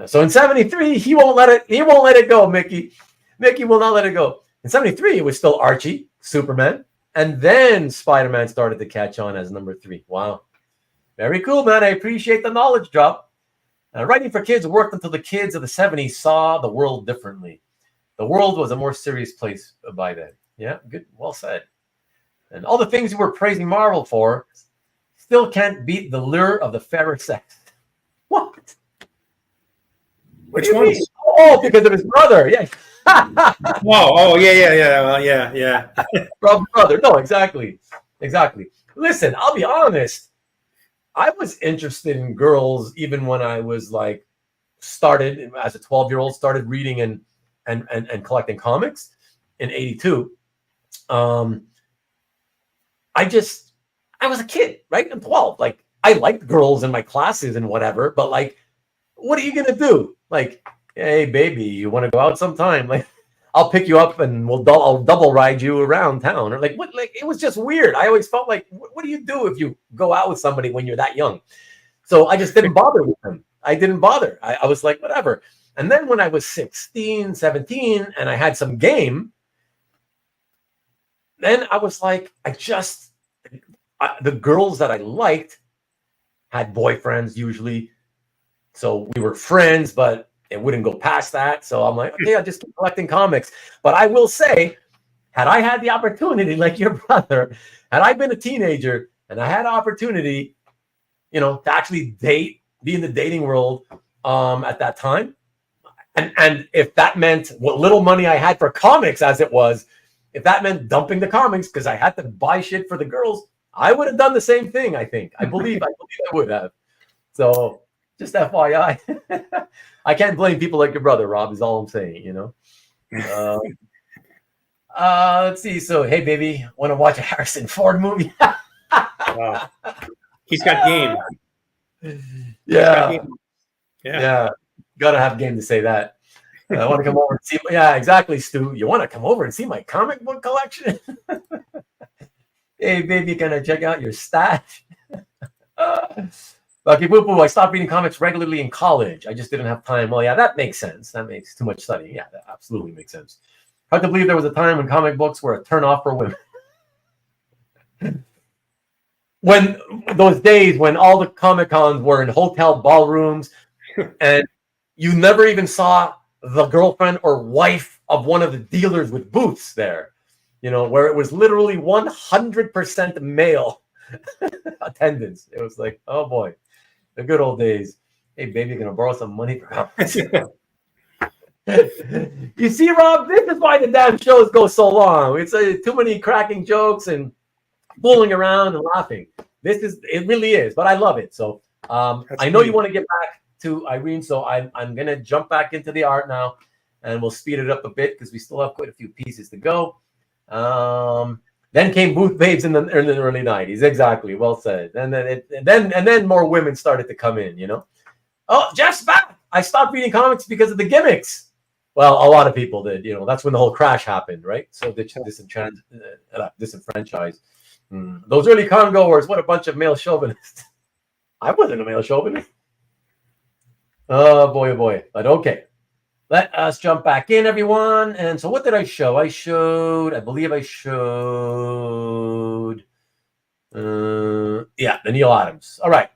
So in 73, he won't let it go, Mickey. Mickey will not let it go. In 73, it was still Archie, Superman, and then Spider-Man started to catch on as number 3. Wow. Very cool, man. I appreciate the knowledge drop. Writing for kids worked until the kids of the 70s saw the world differently. The world was a more serious place by then. Yeah, good. Well said. And all the things you were praising Marvel for still can't beat the lure of the fairer sex. What? Which one? Oh, because of his brother. Yeah. Yeah. Brother. No, exactly. Listen, I'll be honest. I was interested in girls even when I was started as a 12-year-old, started reading and collecting comics. in '82. I was a kid, right? I'm 12. Like, I liked girls in my classes and whatever, but like, what are you gonna do? Like, hey, baby, you want to go out sometime? Like, I'll pick you up and I'll double ride you around town. Or like, what? Like, it was just weird. I always felt like, what do you do if you go out with somebody when you're that young? So I just didn't bother with them. I didn't bother. I was like, whatever. And then when I was 16, 17, and I had some game, then I was like, the girls that I liked had boyfriends usually. So we were friends, but it wouldn't go past that. So I'm like, okay, I'll just keep collecting comics. But I will say, had I had the opportunity, like your brother, had I been a teenager and I had an opportunity, to actually be in the dating world at that time, and if that meant what little money I had for comics as it was, if that meant dumping the comics because I had to buy shit for the girls, I would have done the same thing, I think. I believe I would have. So just FYI. I can't blame people like your brother, Rob, is all I'm saying, Let's see. So, hey, baby, want to watch a Harrison Ford movie? Wow. He's got game. Yeah. Gotta have game to say that. I want to come over and see. Yeah, exactly, Stu. You want to come over and see my comic book collection? Hey, baby, can I check out your stash? Lucky Boo Boo, I stopped reading comics regularly in college. I just didn't have time. Well, yeah, that makes sense. That makes too much studying. Yeah, that absolutely makes sense. Hard to believe there was a time when comic books were a turn-off for women. When those days when all the Comic Cons were in hotel ballrooms and you never even saw the girlfriend or wife of one of the dealers with booths there, where it was literally 100% male attendance. It was like, oh boy, the good old days. Hey, baby, you're going to borrow some money for comics. You see, Rob, this is why the damn shows go so long. It's too many cracking jokes and fooling around and laughing. It really is, but I love it. So I know you want to get back to Irene, so I'm going to jump back into the art now, and we'll speed it up a bit because we still have quite a few pieces to go. Then came Booth Babes in the early 90s. Exactly. Well said. And then more women started to come in, Oh, Jeff's back. I stopped reading comics because of the gimmicks. Well, a lot of people did. That's when the whole crash happened, right? So disenfranchised. Those early con goers, what a bunch of male chauvinists. I wasn't a male chauvinist. Oh, boy, oh, boy. But okay. Let us jump back in, everyone. And so what did I show? I believe I showed, the Neal Adams. All right.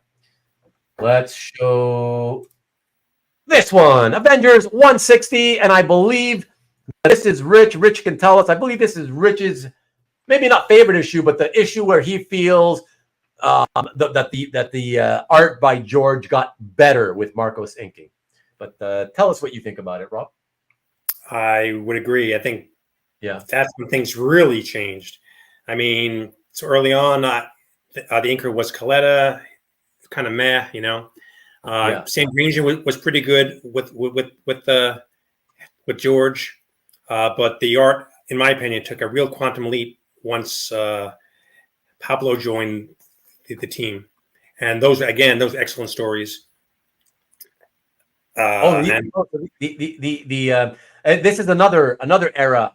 Let's show this one, Avengers 160. And I believe this is Rich. Rich can tell us. I believe this is Rich's, maybe not favorite issue, but the issue where he feels that the art by George got better with Marcos inking. But tell us what you think about it, Rob. I would agree. I think that's when things really changed. I mean, so early on, the inker was Coletta, kind of meh, Sam Grainger was pretty good with George, but the art, in my opinion, took a real quantum leap once Pablo joined the team, and those excellent stories. This is another era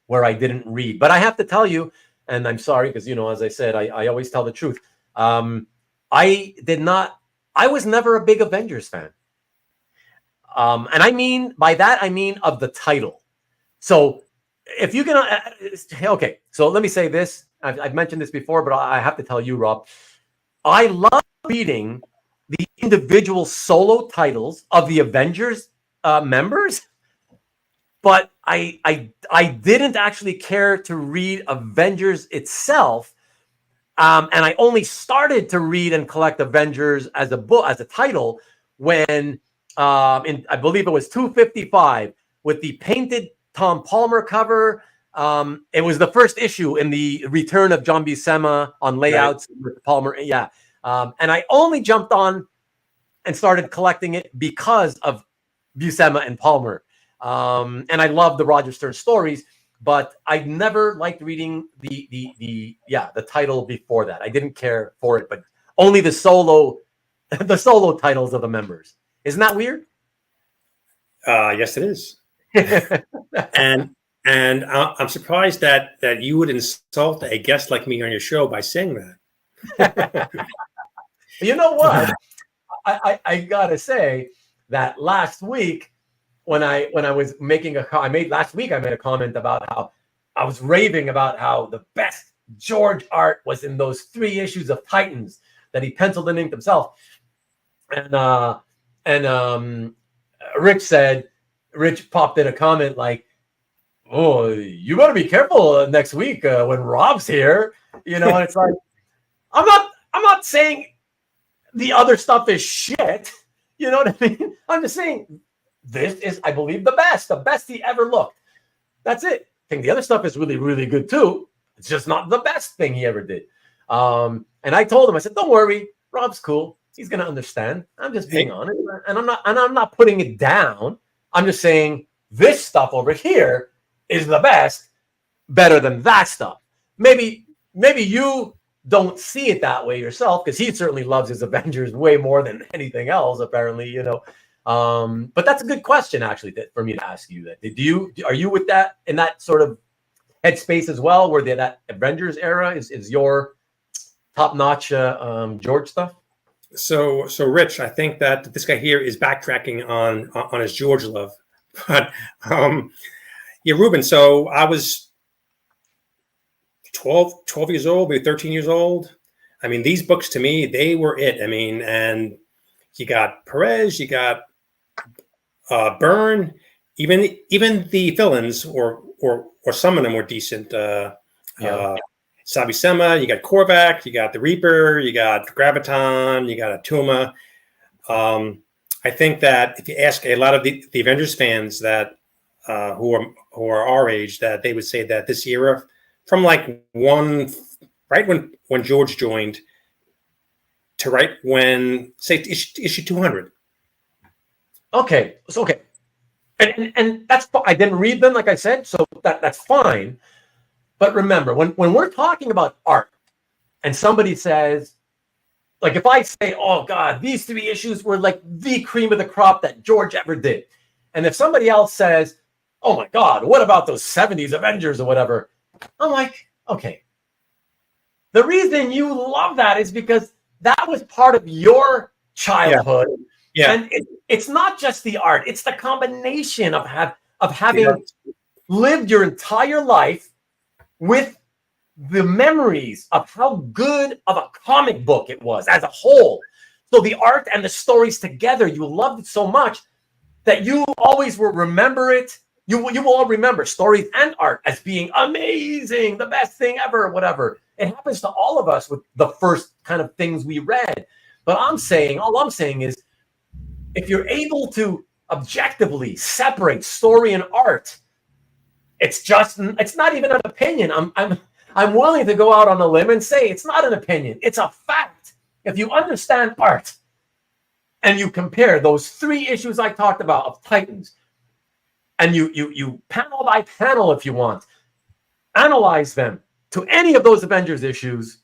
where I didn't read, but I have to tell you, and I'm sorry because as I said, I always tell the truth. I was never a big Avengers fan, and I mean by that of the title. So if you're gonna, okay, so let me say this. I've mentioned this before, but I have to tell you, Rob, I love reading the individual solo titles of the Avengers members, but I didn't actually care to read Avengers itself, and I only started to read and collect Avengers as a book, as a title, when I believe it was 255 with the painted Tom Palmer cover. It was the first issue in the return of John Buscema on layouts with Palmer. Yeah. And I only jumped on and started collecting it because of Buscema and Palmer. And I love the Roger Stern stories. but I never liked reading the title before that. I didn't care for it, but only the solo titles of the members. Isn't that weird? Yes, it is. and I'm surprised that you would insult a guest like me on your show by saying that. You know what? I gotta say that last week when I was making I made a comment about how I was raving about how the best George art was in those 3 issues of Titans that he penciled and inked himself. And Rich popped in a comment like, "Oh, you better be careful next week when Rob's here." You know, and it's like, I'm not saying the other stuff is shit. You know what I mean? I'm just saying this is, I believe, the best he ever looked. That's it. I think the other stuff is really, really good too. It's just not the best thing he ever did. And I told him, I said, "Don't worry, Rob's cool. He's gonna understand. I'm just being honest, and I'm not putting it down. I'm just saying this stuff over here is the best, better than that stuff. Maybe you don't see it that way yourself, because he certainly loves his Avengers way more than anything else, apparently, you know. But that's a good question, actually, for me to ask you. That are you with that in that sort of headspace as well, where that Avengers era is your top-notch George stuff? So Rich, I think that this guy here is backtracking on his George love, but yeah, Ruben. So I was 12 years old, maybe 13 years old. I mean, these books to me, they were it. I mean, and you got Perez, you got Byrne, even the villains or some of them were decent. Buscema, you got Korvac, you got the Reaper, you got Graviton, you got Atuma. I think that if you ask a lot of the Avengers fans that who are our age, that they would say that this era, from like right when George joined to right when, say, issue 200. Okay, so okay, and that's, I didn't read them, like I said, so that's fine. But remember, when we're talking about art, and somebody says, like, if I say, "Oh God, these 3 issues were like the cream of the crop that George ever did," and if somebody else says, "Oh my God, what about those 70s Avengers or whatever?" I'm like, okay. The reason you love that is because that was part of your childhood. Yeah. And it's not just the art, it's the combination of having lived your entire life with the memories of how good of a comic book it was as a whole. So the art and the stories together, you loved it so much that you always will remember it. You will all remember stories and art as being amazing, the best thing ever, whatever. It happens to all of us with the first kind of things we read. But all I'm saying is, if you're able to objectively separate story and art, it's not even an opinion. I'm willing to go out on a limb and say it's not an opinion. It's a fact. If you understand art and you compare those 3 issues I talked about of Titans, and you panel by panel, if you want, analyze them to any of those Avengers issues,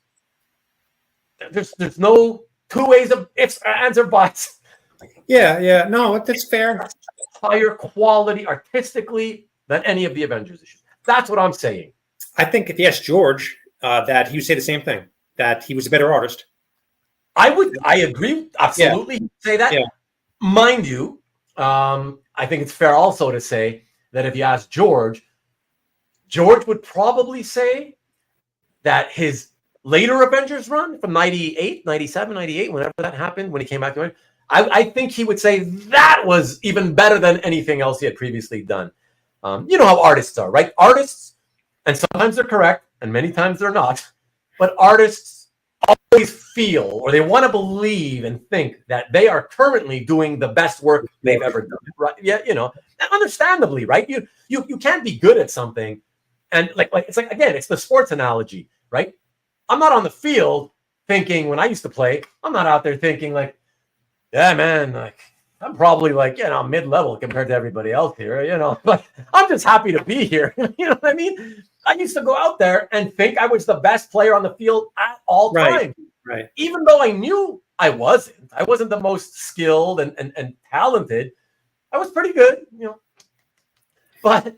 there's no 2 ways of ifs, ands, or buts. Yeah, no, that's fair. Higher quality artistically than any of the Avengers issues. That's what I'm saying. I think if you ask George, that he would say the same thing, that he was a better artist. I agree, absolutely, say that. Yeah. Mind you, I think it's fair also to say that if you ask George would probably say that his later Avengers run from 98, 97, 98, whenever that happened, when he came back to it, I think he would say that was even better than anything else he had previously done. You know how artists are, right? Artists, and sometimes they're correct, and many times they're not, but artists always feel, or they want to believe and think that they are currently doing the best work they've ever done, right? Yeah, you know, understandably, right? You can't be good at something, and like it's like, again, it's the sports analogy, right? I'm not on the field thinking, when I used to play, I'm not out there thinking like, yeah, man, like I'm probably like, mid-level compared to everybody else here, but I'm just happy to be here. You know what I mean? I used to go out there and think I was the best player on the field at all times. Right. Even though I knew I wasn't. I wasn't the most skilled and talented. I was pretty good, But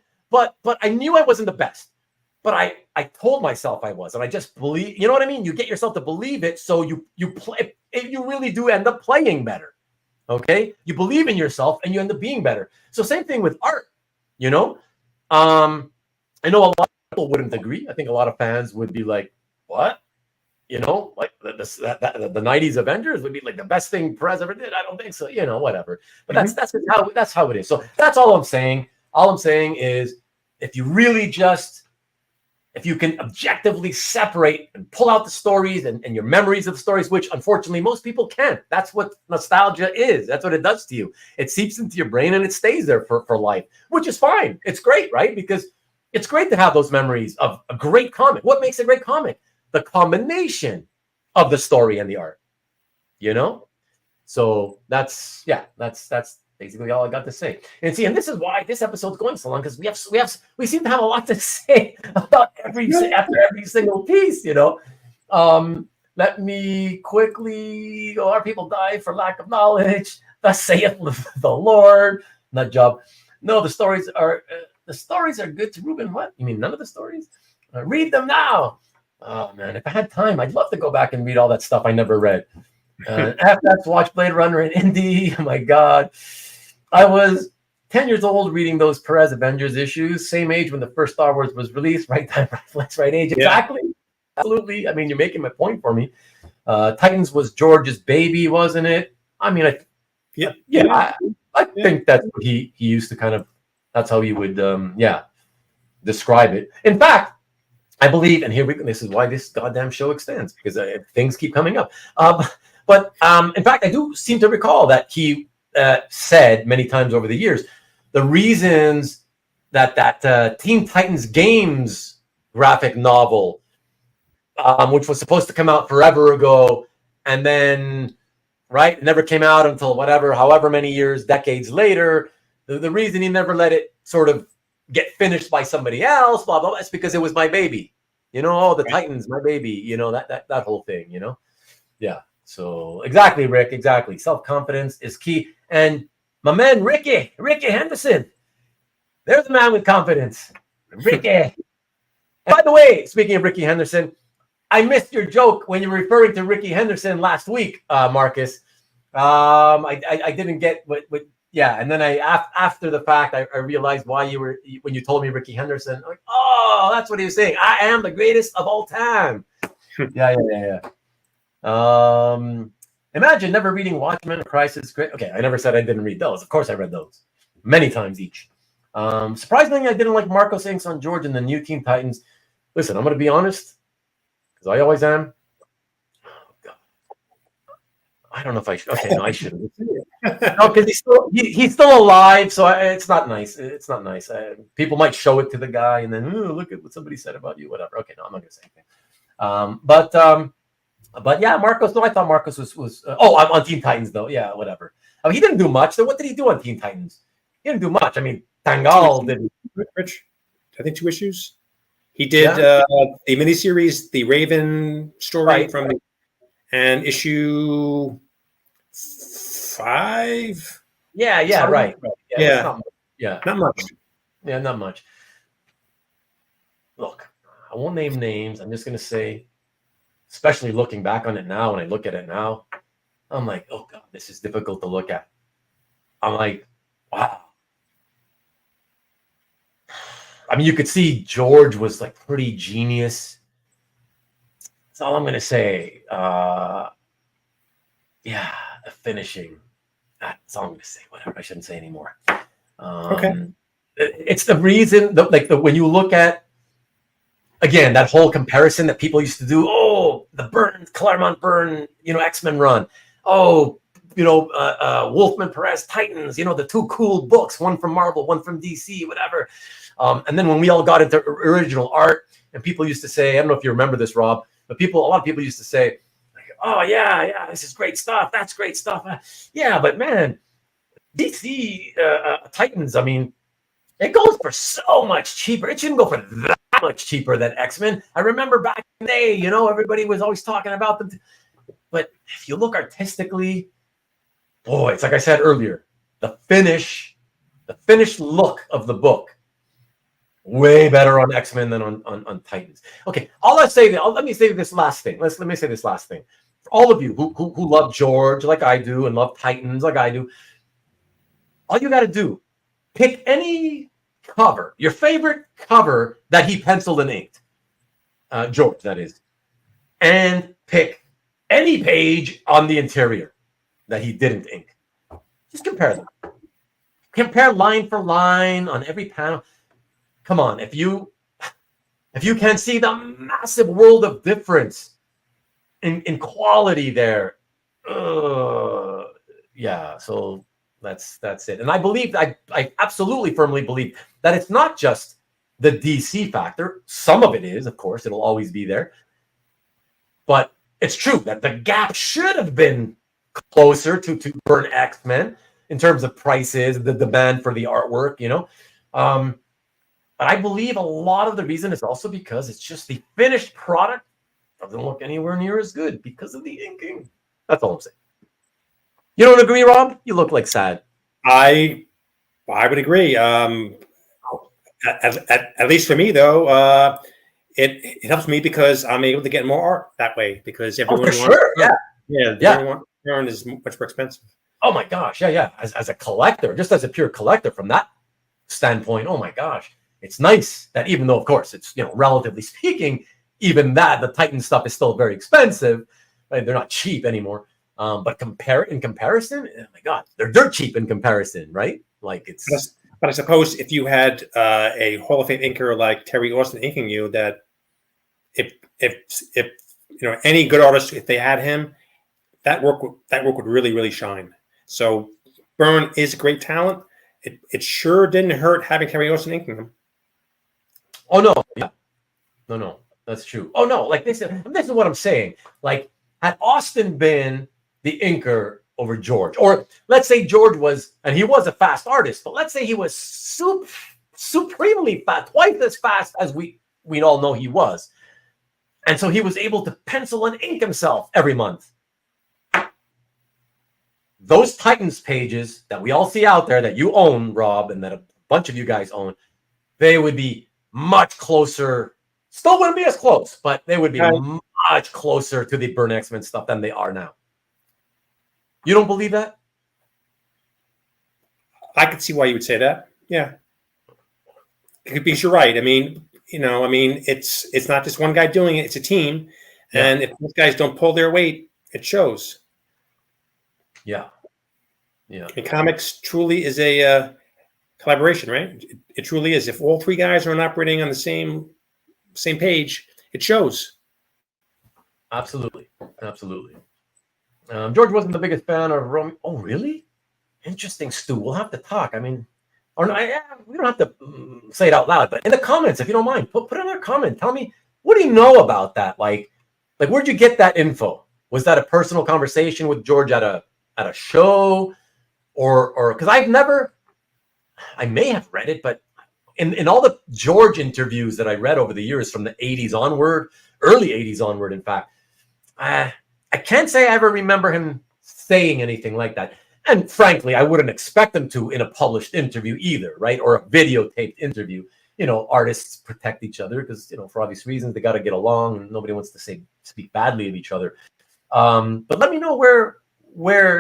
I knew I wasn't the best. But I told myself I was, and I just believe, you know what I mean? You get yourself to believe it, so you play. You really do end up playing better. Okay, you believe in yourself, and you end up being better. So same thing with art. I know a lot of people wouldn't agree. I think a lot of fans would be like, "What?" Like the '90s Avengers would be like the best thing Perez ever did. I don't think so. Whatever. But that's how it is. So that's all I'm saying. All I'm saying is, if you can objectively separate and pull out the stories and your memories of the stories, which unfortunately most people can't. That's what nostalgia is. That's what it does to you. It seeps into your brain and it stays there for life, which is fine. It's great, right? Because it's great to have those memories of a great comic. What makes a great comic? The combination of the story and the art, So that's basically all I got to say. And this is why this episode's going so long, because we seem to have a lot to say about every single piece, Let me quickly go. Our people die for lack of knowledge. Thus saith the Lord. Nut job. No, the stories are good to Ruben. What? You mean none of the stories? Read them now. Oh man, if I had time, I'd love to go back and read all that stuff I never read. After that, to watch Blade Runner and Indy. Oh my God. I was 10 years old reading those Pérez Avengers issues, same age when the first Star Wars was released, right time, right place, right age. Exactly. Yeah. Absolutely. I mean, you're making my point for me. Titans was George's baby, wasn't it? I mean, I think that's what he used to kind of, that's how he would, describe it. In fact, I believe, and this is why this goddamn show extends, because things keep coming up. But in fact, I do seem to recall that he said many times over the years, the reasons that Teen Titans Games graphic novel, which was supposed to come out forever ago, and then, it never came out until however many years, decades later, the reason he never let it sort of get finished by somebody else, blah, blah, blah, it's because it was my baby. The Titans, my baby, that whole thing, Yeah. So exactly, Rick, exactly. Self-confidence is key. And my man, Ricky Henderson, there's a man with confidence. Ricky. And by the way, speaking of Ricky Henderson, I missed your joke when you were referring to Ricky Henderson last week, Marcus. I didn't get what and then after the fact, I realized why when you told me Ricky Henderson, I'm like, oh, that's what he was saying. I am the greatest of all time. Yeah. Imagine never reading Watchmen or Crisis. Okay, I never said I didn't read those. Of course I read those many times each. Surprisingly, I didn't like Marcos Inks on George and the New Teen Titans. Listen, I'm going to be honest, because I always am. I don't know if I should. Okay, no, I shouldn't. No, because he's still alive, so it's not nice. It's not nice. People might show it to the guy, and then look at what somebody said about you. Whatever. Okay, no, I'm not going to say anything. But yeah, Marcos. No, I thought Marcos was. On Teen Titans though. Yeah, whatever. I mean, he didn't do much. So what did he do on Teen Titans? He didn't do much. I mean, Tangal did. Rich, I think 2 issues. He did the miniseries, the Raven story and issue 5. Yeah, right. Yeah, not much. Yeah, not much. Look, I won't name names. I'm just going to say, especially looking back on it now, when I look at it now, I'm like, oh God, this is difficult to look at. I'm like, wow. I mean, you could see George was like pretty genius. That's all I'm going to say. The finishing. That's all I'm going to say. Whatever. I shouldn't say anymore. Okay. It's the reason, when you look at, again, that whole comparison that people used to do. Oh, the Claremont Byrne, X-Men run. Oh, Wolfman Perez Titans. The 2 cool books, one from Marvel, one from DC, whatever. And then when we all got into original art, and people used to say, I don't know if you remember this, Rob, but a lot of people used to say, oh yeah, this is great stuff. That's great stuff. Yeah, but man, DC Titans, I mean, it goes for so much cheaper. It shouldn't go for that much cheaper than X-Men. I remember back in the day, you know, everybody was always talking about them. But if you look artistically, boy, it's like I said earlier, the finished look of the book, way better on X-Men than on Titans. Okay, let me say this last thing. Let me say this last thing. For all of you who love George like I do and love Titans like I do, all you got to do, pick any cover, your favorite cover that he penciled and inked, George, that is, and pick any page on the interior that he didn't ink. Just compare them. Compare line for line on every panel. Come on, if you can see the massive world of difference in quality there, yeah. So that's it. And I absolutely firmly believe that it's not just the DC factor. Some of it is, of course, it'll always be there. But it's true that the gap should have been closer to Burn X-Men in terms of prices, the demand for the artwork, you know. But I believe a lot of the reason is also because it's just the finished product doesn't look anywhere near as good because of the inking. That's all I'm saying. You don't agree, Rob? You look like sad. I would agree. At least for me, though, it helps me because I'm able to get more art that way because everyone wants. Sure. Yeah. Everyone is much more expensive. Oh my gosh, yeah. As a collector, just as a pure collector, from that standpoint, oh my gosh, it's nice that even though, of course, it's, you know, relatively speaking, even that the Titan stuff is still very expensive. Right? They're not cheap anymore. But in comparison, oh my God, they're dirt cheap in comparison, right? Like it's. But I suppose if you had a Hall of Fame inker like Terry Austin inking you, that if you know any good artist, if they had him, that work would really shine. So Byrne is a great talent. It sure didn't hurt having Terry Austin inking him. Oh no, yeah, no, that's true. Oh no, like this is what I'm saying. Like had Austin been the inker over George, or let's say George was, and he was a fast artist, but let's say he was supremely fast, twice as fast as we all know he was, and so he was able to pencil and ink himself every month. Those Titans pages that we all see out there that you own, Rob, and that a bunch of you guys own, they would be much closer. Still wouldn't be as close, but they would be much closer to the Burn X-Men stuff than they are now. You don't believe that? I could see why you would say that. Yeah, because you're right. I mean, it's not just one guy doing it; it's a team, and if those guys don't pull their weight, it shows. Yeah. And comics truly is a collaboration, right? It truly is. If all three guys are operating on the same page, it shows. Absolutely. George wasn't the biggest fan of Romeo. Oh, really? Interesting, Stu. We'll have to talk. I mean, we don't have to say it out loud, but in the comments, if you don't mind, put another comment. Tell me, what do you know about that? Like where'd you get that info? Was that a personal conversation with George at a show, or because I may have read it, but in all the George interviews that I read over the years from the 80s onward, early 80s onward, in fact, I can't say I ever remember him saying anything like that. And frankly, I wouldn't expect him to in a published interview either, right? Or a videotaped interview. You know, artists protect each other because, you know, for obvious reasons, they got to get along and nobody wants to speak badly of each other. But let me know where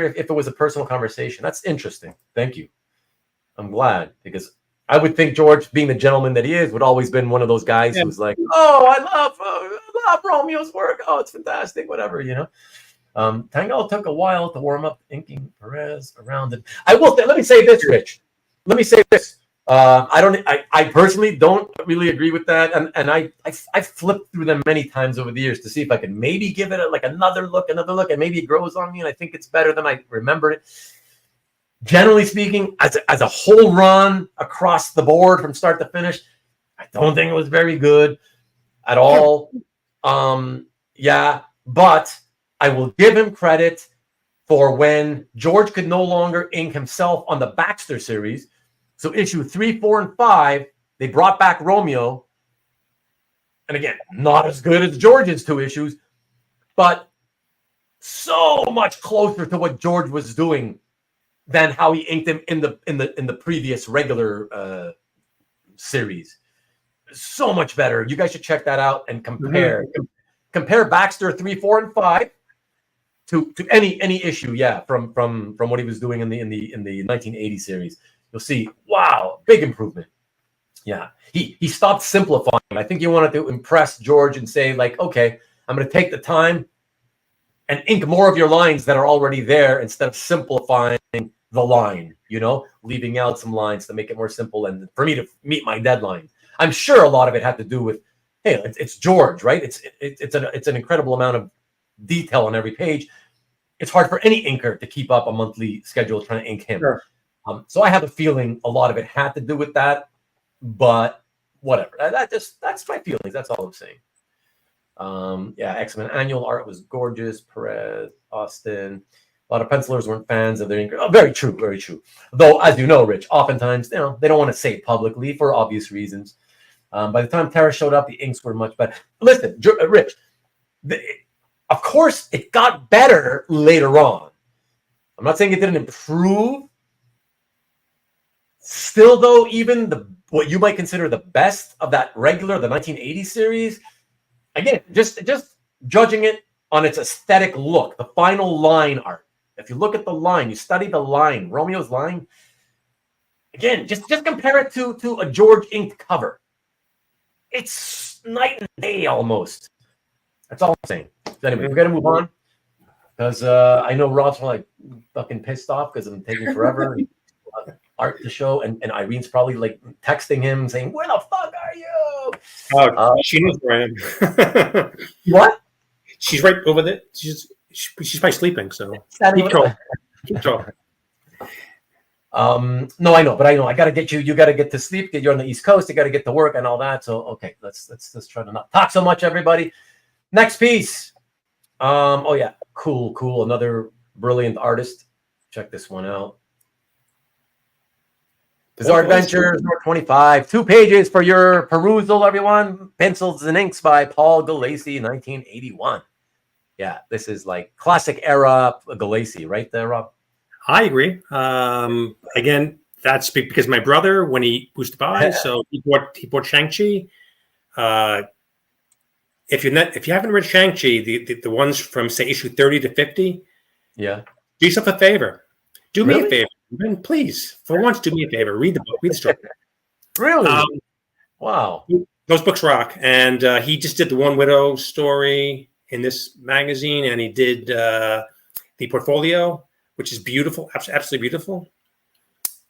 if it was a personal conversation. That's interesting. Thank you. I'm glad, because I would think George, being the gentleman that he is, would always been one of those guys who's like, oh, I love Romeo's work. Oh, it's fantastic. Whatever, you know. Tango took a while to warm up, inking Pérez around it. I will. Let me say this, Rich. Let me say this. I personally don't really agree with that, and I flipped through them many times over the years to see if I could maybe give it another look, and maybe it grows on me, and I think it's better than I remembered it. Generally speaking, as a whole run across the board from start to finish, I don't think it was very good at all. But I will give him credit for when George could no longer ink himself on the Baxter series. So issue 3, 4, and 5, they brought back Romeo. And again, not as good as George's 2 issues, but so much closer to what George was doing than how he inked him in the previous regular series. So much better. You guys should check that out and compare. Mm-hmm. Compare Baxter 3, 4, and 5 to any issue, from what he was doing in the 1980 series. You'll see, wow, big improvement. Yeah, he stopped simplifying. I think he wanted to impress George and say, like, okay, I'm going to take the time and ink more of your lines that are already there instead of simplifying the line, leaving out some lines to make it more simple and for me to meet my deadline. I'm sure a lot of it had to do with, hey, it's George, right? It's an incredible amount of detail on every page. It's hard for any inker to keep up a monthly schedule trying to ink him. Sure. So I have a feeling a lot of it had to do with that, but whatever. That's my feelings. That's all I'm saying. X-Men annual art was gorgeous. Perez, Austin. A lot of pencilers weren't fans of their inker. Oh, very true, very true. Though, as you know, Rich, oftentimes, they don't want to say it publicly for obvious reasons. By the time Tara showed up, the inks were much better. Listen, Rich, of course, it got better later on. I'm not saying it didn't improve. Still, though, even what you might consider the best of that the 1980 series, again, just judging it on its aesthetic look, the final line art. If you look at the line, you study the line, Romeo's line, again, just compare it to a George inked cover. It's night and day almost. That's all I'm saying. So anyway, we're gonna move on because I know Rob's like fucking pissed off because I'm taking forever. Art to show, and Irene's probably like texting him saying, "Where the fuck are you?" Oh, she knows where I am. What? She's right over there. She's probably sleeping. So keep going. No, I know, but I gotta get you. You gotta get to sleep. You're on the East Coast. You gotta get to work and all that. So okay, let's try to not talk so much, everybody. Next piece. Oh yeah, cool. Another brilliant artist. Check this one out. Bizarre Adventures, number 25. 2 pages for your perusal, everyone. Pencils and Inks by Paul Gulacy, 1981. Yeah, this is like classic era Gulacy, right there, Rob? I agree. Again, that's because my brother, when he was to buy, so he bought Shang-Chi. If you haven't read Shang-Chi, the ones from say issue 30 to 50, do yourself a favor. Do me a favor. Ben, please, for once, do me a favor. Read the book. Read the story. Really? Wow. Those books rock. And he just did the One Widow story in this magazine, and he did the portfolio, which is beautiful, absolutely beautiful.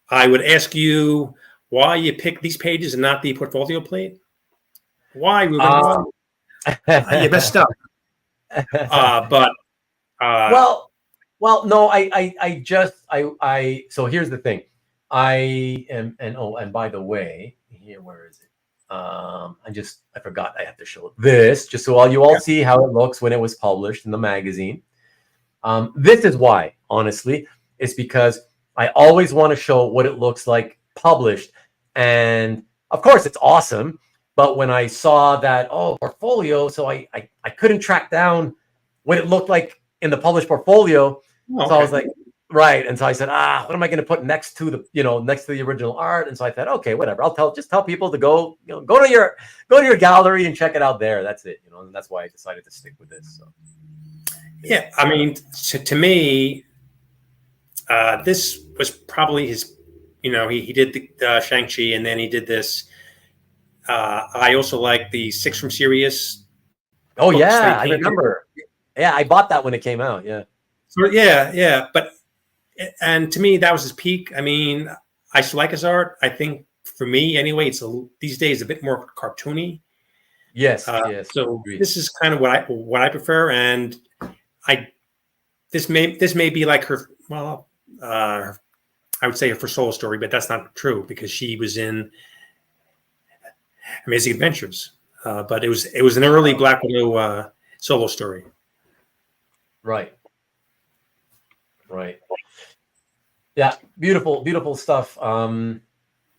I would ask you why you picked these pages and not the portfolio plate. Why, Ruben? You messed up. Well, no, so here's the thing. And by the way, here, where is it? I forgot I have to show this just so you all see how it looks when it was published in the magazine. This is why, honestly, it's because I always want to show what it looks like published. And of course it's awesome. But when I saw that, portfolio, so I couldn't track down what it looked like in the published portfolio. Okay. So I was like, right. And so I said, what am I going to put next to the original art? And so I thought, okay, whatever. I'll just tell people to go to your gallery and check it out there. That's it. And that's why I decided to stick with this. So. Yeah. I mean, to me, this was probably his, he did the Shang-Chi and then he did this. I also like the 6 from Sirius. Oh yeah. I remember. Yeah. I bought that when it came out. Yeah. So yeah, and to me that was his peak. I mean, I still like his art. I think for me anyway, it's these days a bit more cartoony. Yes, yes. So this is kind of what I prefer, and this may be like her. Well, I would say her first solo story, but that's not true because she was in Amazing Adventures. But it was an early Black Widow solo story. Right. Right. Yeah. Beautiful, beautiful stuff.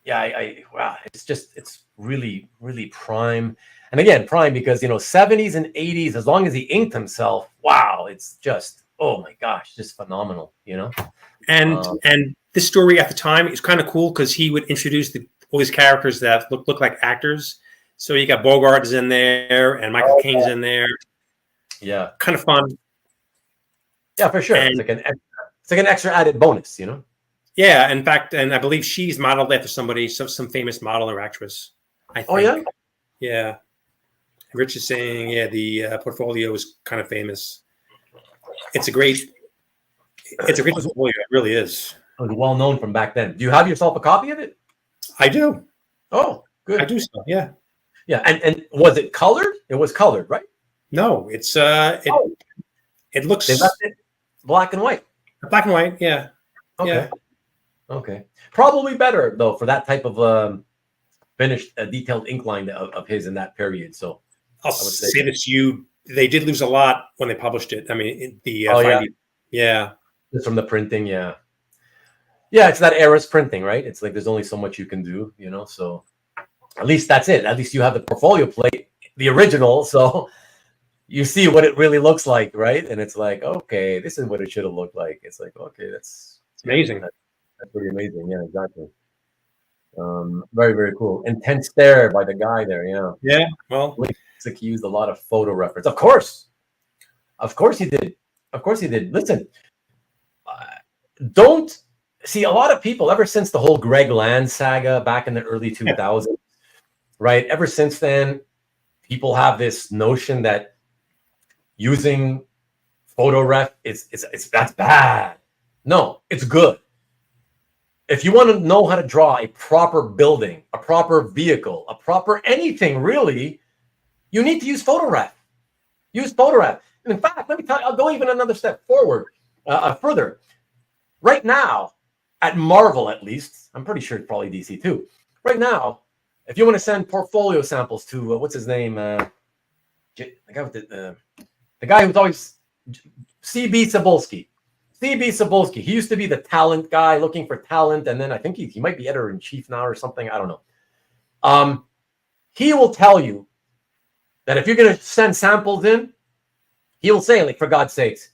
Yeah, wow, it's really, really prime. And again, prime because 70s and 80s, as long as he inked himself, wow, it's just, oh my gosh, just phenomenal, And this story at the time is kind of cool because he would introduce all these characters that look like actors. So you got Bogart is in there and Michael Caine's in there. Yeah. Kind of fun. Yeah, for sure. And, it's like an extra added bonus, Yeah, in fact, and I believe she's modeled after somebody, some famous model or actress. I think. Oh yeah. Yeah. Rich is saying, yeah, the portfolio is kind of famous. It's a great portfolio. It really is. It was well known from back then. Do you have yourself a copy of it? I do. Oh, good. I do so. Yeah. Yeah, and was it colored? It was colored, right? No, it's it looks they left it black and white. Black and white. Yeah. Okay. Yeah. Okay. Probably better though for that type of finished detailed ink line of his in that period. So I'll say this to you: they did lose a lot when they published it. I mean, yeah, just from the printing, yeah, it's that era's printing, right? It's like there's only so much you can do, So at least that's it. At least you have the portfolio plate, the original, so you see what it really looks like, right? And it's like, okay, this is what it should have looked like. It's like, okay, that's amazing. That's pretty amazing. Yeah, exactly. Very, very cool. Intense stare by the guy there. Yeah. Yeah. Well, it's like he used a lot of photo reference. Of course he did. Of course he did. Listen, don't see a lot of people ever since the whole Greg Land saga back in the early 2000s, right? Ever since then, people have this notion that using photo ref that's bad. No, it's good. If you want to know how to draw a proper building, a proper vehicle, a proper anything really, you need to use photo ref. Use photo ref. And in fact, let me tell you, I'll go even another step forward, further. Right now, at Marvel at least, I'm pretty sure it's probably DC too. Right now, if you want to send portfolio samples to what's his name, the guy who's always CB Cebulski. CB Cebulski. He used to be the talent guy looking for talent, and then I think he might be editor-in-chief now or something. I don't know. He will tell you that if you're going to send samples in, he will say, like, for God's sakes,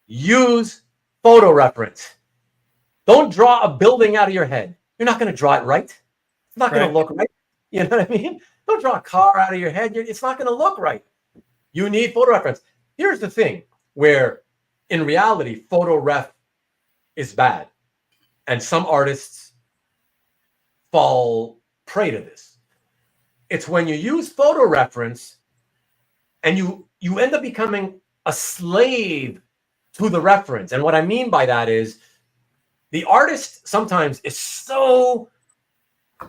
use photo reference. Don't draw a building out of your head. You're not going to draw it right. It's not going to look right. You know what I mean? Don't draw a car out of your head. It's not going to look right. You need photo reference. Here's the thing where, in reality, photo ref is bad. And some artists fall prey to this. It's when you use photo reference and you end up becoming a slave to the reference. And what I mean by that is the artist sometimes is so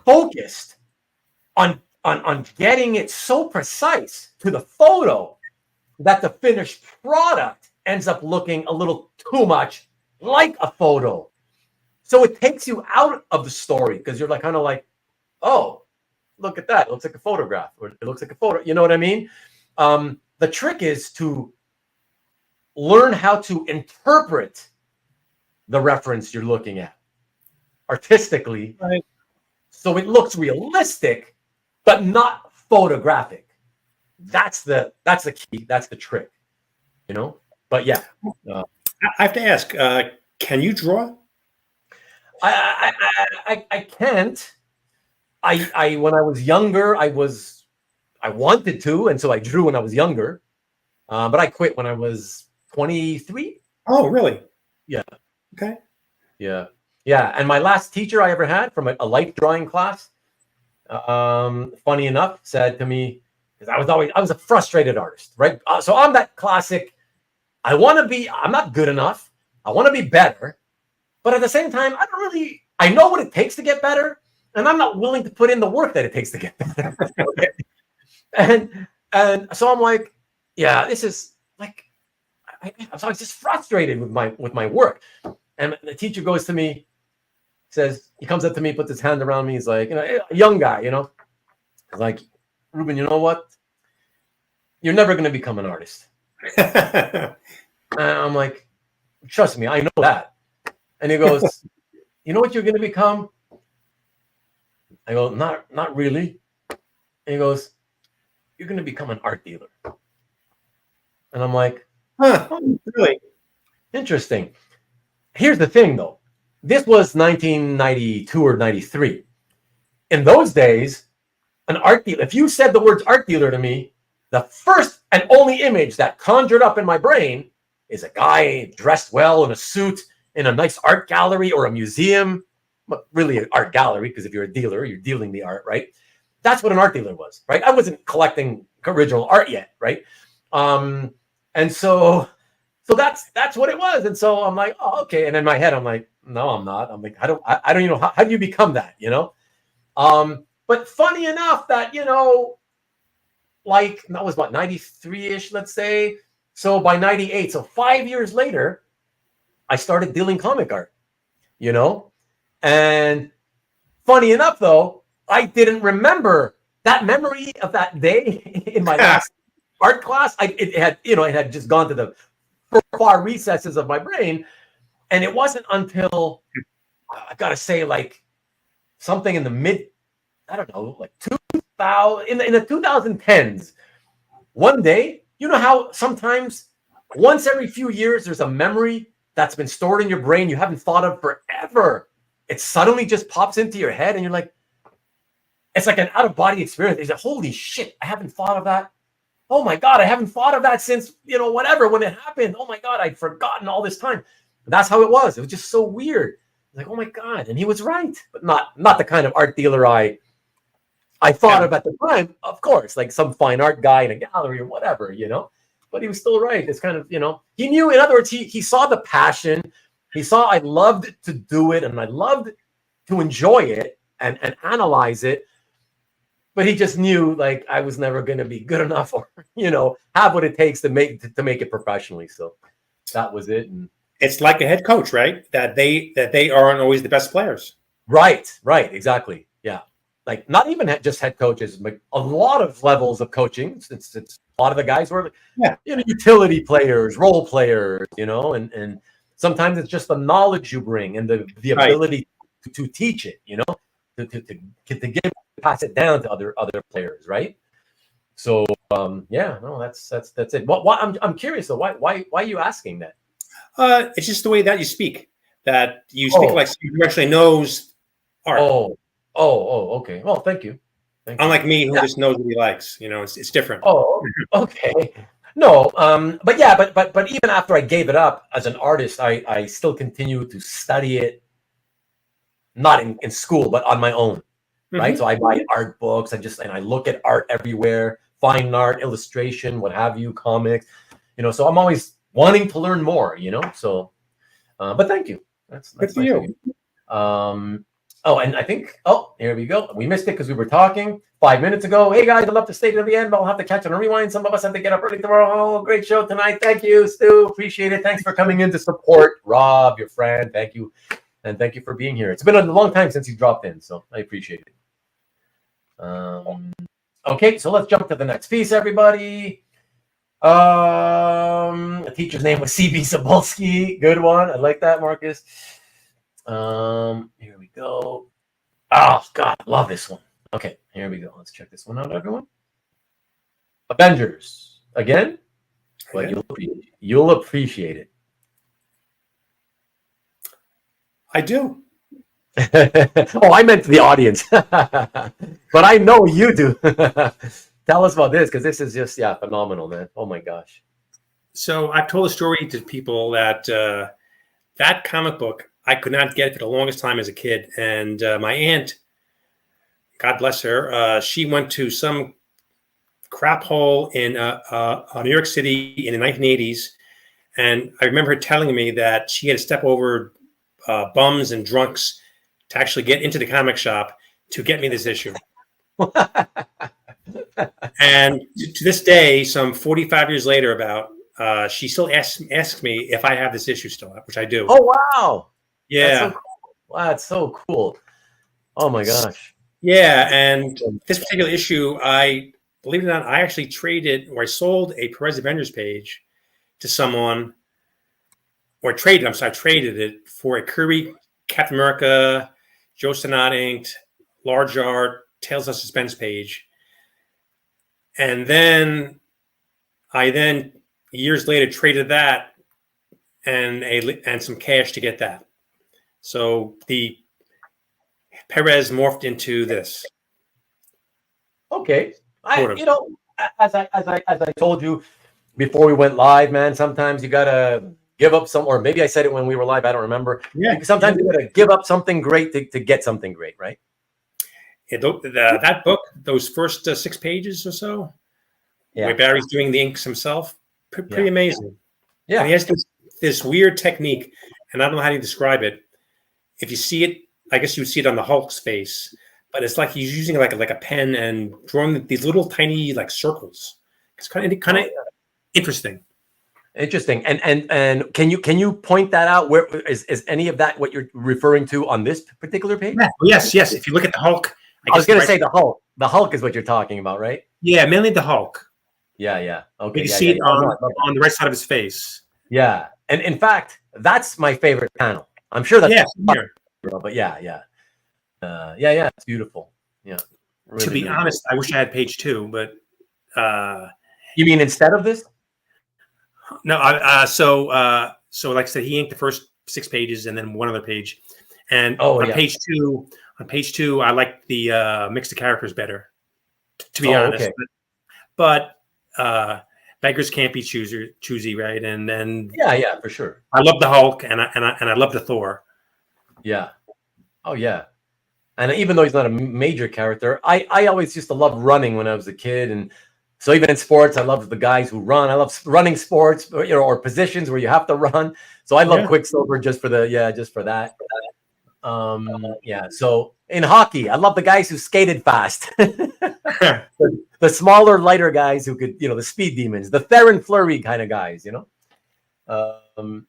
focused on getting it so precise to the photo that the finished product ends up looking a little too much like a photo. So it takes you out of the story because you're like kind of like, oh, look at that. It looks like a photograph, or it looks like a photo. You know what I mean? The trick is to learn how to interpret the reference you're looking at artistically, right, so it looks realistic, but not photographic. That's the key. That's the trick. But yeah, I have to ask: can you draw? I can't. I when I was younger, I wanted to, and so I drew when I was younger. But I quit when I was 23. Oh, really? Yeah. Okay. Yeah. And my last teacher I ever had from a life drawing class, funny enough, said to me, because I was a frustrated artist, right? So I'm that classic. I'm not good enough. I want to be better, but at the same time, I know what it takes to get better, and I'm not willing to put in the work that it takes to get better. and so I'm like, yeah, this is like, so I was just frustrated with my work. And the teacher goes to me, he comes up to me, puts his hand around me. He's like, a young guy, He's like, Ruben, you know what? You're never going to become an artist. And I'm like, trust me, I know that. And he goes, you know what you're going to become? I go, not really. And he goes, you're going to become an art dealer. And I'm like, Huh, really? Interesting. Here's the thing, though. This was 1992 or 93. In those days, an art dealer, if you said the words art dealer to me, the first and only image that conjured up in my brain is a guy dressed well in a suit in a nice art gallery or a museum. But really an art gallery, because if you're a dealer, you're dealing the art, right? That's what an art dealer was, right? I wasn't collecting original art yet, right? And so that's what it was. And so I'm like, oh, okay. And in my head, I'm like, no, I'm not. I'm like, I don't you know, how do you become that, you know? But funny enough that, you know, like that was what, 93-ish, let's say. So by 98, so 5 years later, I started dealing comic art, you know? And funny enough, though, I didn't remember that memory of that day in my last art class. It had just gone to the far recesses of my brain. And it wasn't until, I gotta say, like something in the mid, I don't know, like 2000, in the 2010s, one day, you know how sometimes once every few years, there's a memory that's been stored in your brain you haven't thought of forever. It suddenly just pops into your head and you're like, it's like an out-of-body experience. It's like, holy shit, I haven't thought of that. Oh my God, I haven't thought of that since, you know, whatever, when it happened. Oh my God, I'd forgotten all this time. That's how it was. It was just so weird. Like, oh my God. And he was right, but not the kind of art dealer I thought of at the time, of course, like some fine art guy in a gallery or whatever, you know, but he was still right. It's kind of, you know, he knew, in other words, he saw the passion. He saw I loved to do it and I loved to enjoy it and analyze it. But he just knew like I was never going to be good enough or, you know, have what it takes to make it professionally. So that was it. And it's like a head coach, right? That they aren't always the best players. Right. Exactly. Yeah. Like not even just head coaches, but a lot of levels of coaching. It's a lot of the guys were, you know, utility players, role players, you know, and sometimes it's just the knowledge you bring and the ability to teach it, you know, to pass it down to other players, right? So that's it. What I'm curious though, why are you asking that? It's just the way that you speak. That you speak like someone who actually knows art. Okay. Well, thank you. Unlike me, who just knows what he likes. You know, it's different. Oh, okay. No, but even after I gave it up as an artist, I still continue to study it, not in school, but on my own, right? So I buy art books. I look at art everywhere, fine art, illustration, what have you, comics, you know. So I'm always wanting to learn more, you know. So, but thank you. That's good for you. And I think, here we go. We missed it because we were talking 5 minutes ago. Hey, guys, I'd love to stay to the end, but I'll have to catch on a rewind. Some of us have to get up early tomorrow. Oh, great show tonight. Thank you, Stu. Appreciate it. Thanks for coming in to support Rob, your friend. Thank you. And thank you for being here. It's been a long time since you dropped in, so I appreciate it. Okay, so let's jump to the next piece, everybody. The teacher's name was C.B. Cebulski. Good one. I like that, Marcus. Here we go. Oh God, love this one. Okay, here we go. Let's check this one out, everyone. Avengers again, but you'll appreciate it. I do. Oh, I meant the audience, but I know you do. Tell us about this because this is just phenomenal, man. Oh my gosh. So I've told a story to people that that comic book I could not get for the longest time as a kid. And my aunt, God bless her, she went to some crap hole in New York City in the 1980s. And I remember her telling me that she had to step over bums and drunks to actually get into the comic shop to get me this issue. And to this day, some 45 years later, she still asks me if I have this issue still, which I do. Oh, wow. Yeah. That's so cool. Wow, that's so cool. Oh my gosh. Yeah, and this particular issue, believe it or not, I actually traded or I sold a Pérez Avengers page to someone traded. I'm sorry, traded it for a Kirby Captain America, Joe inked, large art, Tales of Suspense page, and then I years later traded that and some cash to get that. So the Perez morphed into this. Okay, Sort of. you know, as I told you before we went live, man, sometimes you gotta give up some, or maybe I said it when we were live, I don't remember. Yeah. Sometimes you gotta give up something great to get something great, right? That book, those first 6 pages or so, where Barry's doing the inks himself, pretty amazing. Yeah. And he has this weird technique, and I don't know how to describe it. If you see it, I guess you would see it on the Hulk's face, but it's like he's using like a pen and drawing these little tiny like circles. It's kind of interesting. Interesting. And can you point that out? Where is any of that what you're referring to on this particular page? Yeah. Yes. If you look at the Hulk, I was going to say the Hulk. The Hulk is what you're talking about, right? Yeah, mainly the Hulk. Yeah. Okay. You see it on the right side of his face. Yeah, and in fact, that's my favorite panel. I'm sure that's but yeah, it's beautiful. Yeah. Really, to be honest, I wish I had page 2, but you mean instead of this? No, so like I said, he inked the first 6 pages and then one other page, and on page two, I like the mix of characters better. To be honest, but beggars can't be choosy, right? And then yeah, for sure. I love the Hulk and I love the Thor. Yeah. Oh yeah. And even though he's not a major character, I always used to love running when I was a kid, and so even in sports, I love the guys who run. I love running sports, or positions where you have to run. So I love Quicksilver just for that. So in hockey, I love the guys who skated fast. The smaller, lighter guys who could, the speed demons, the Theron Fleury kind of guys, Yvonne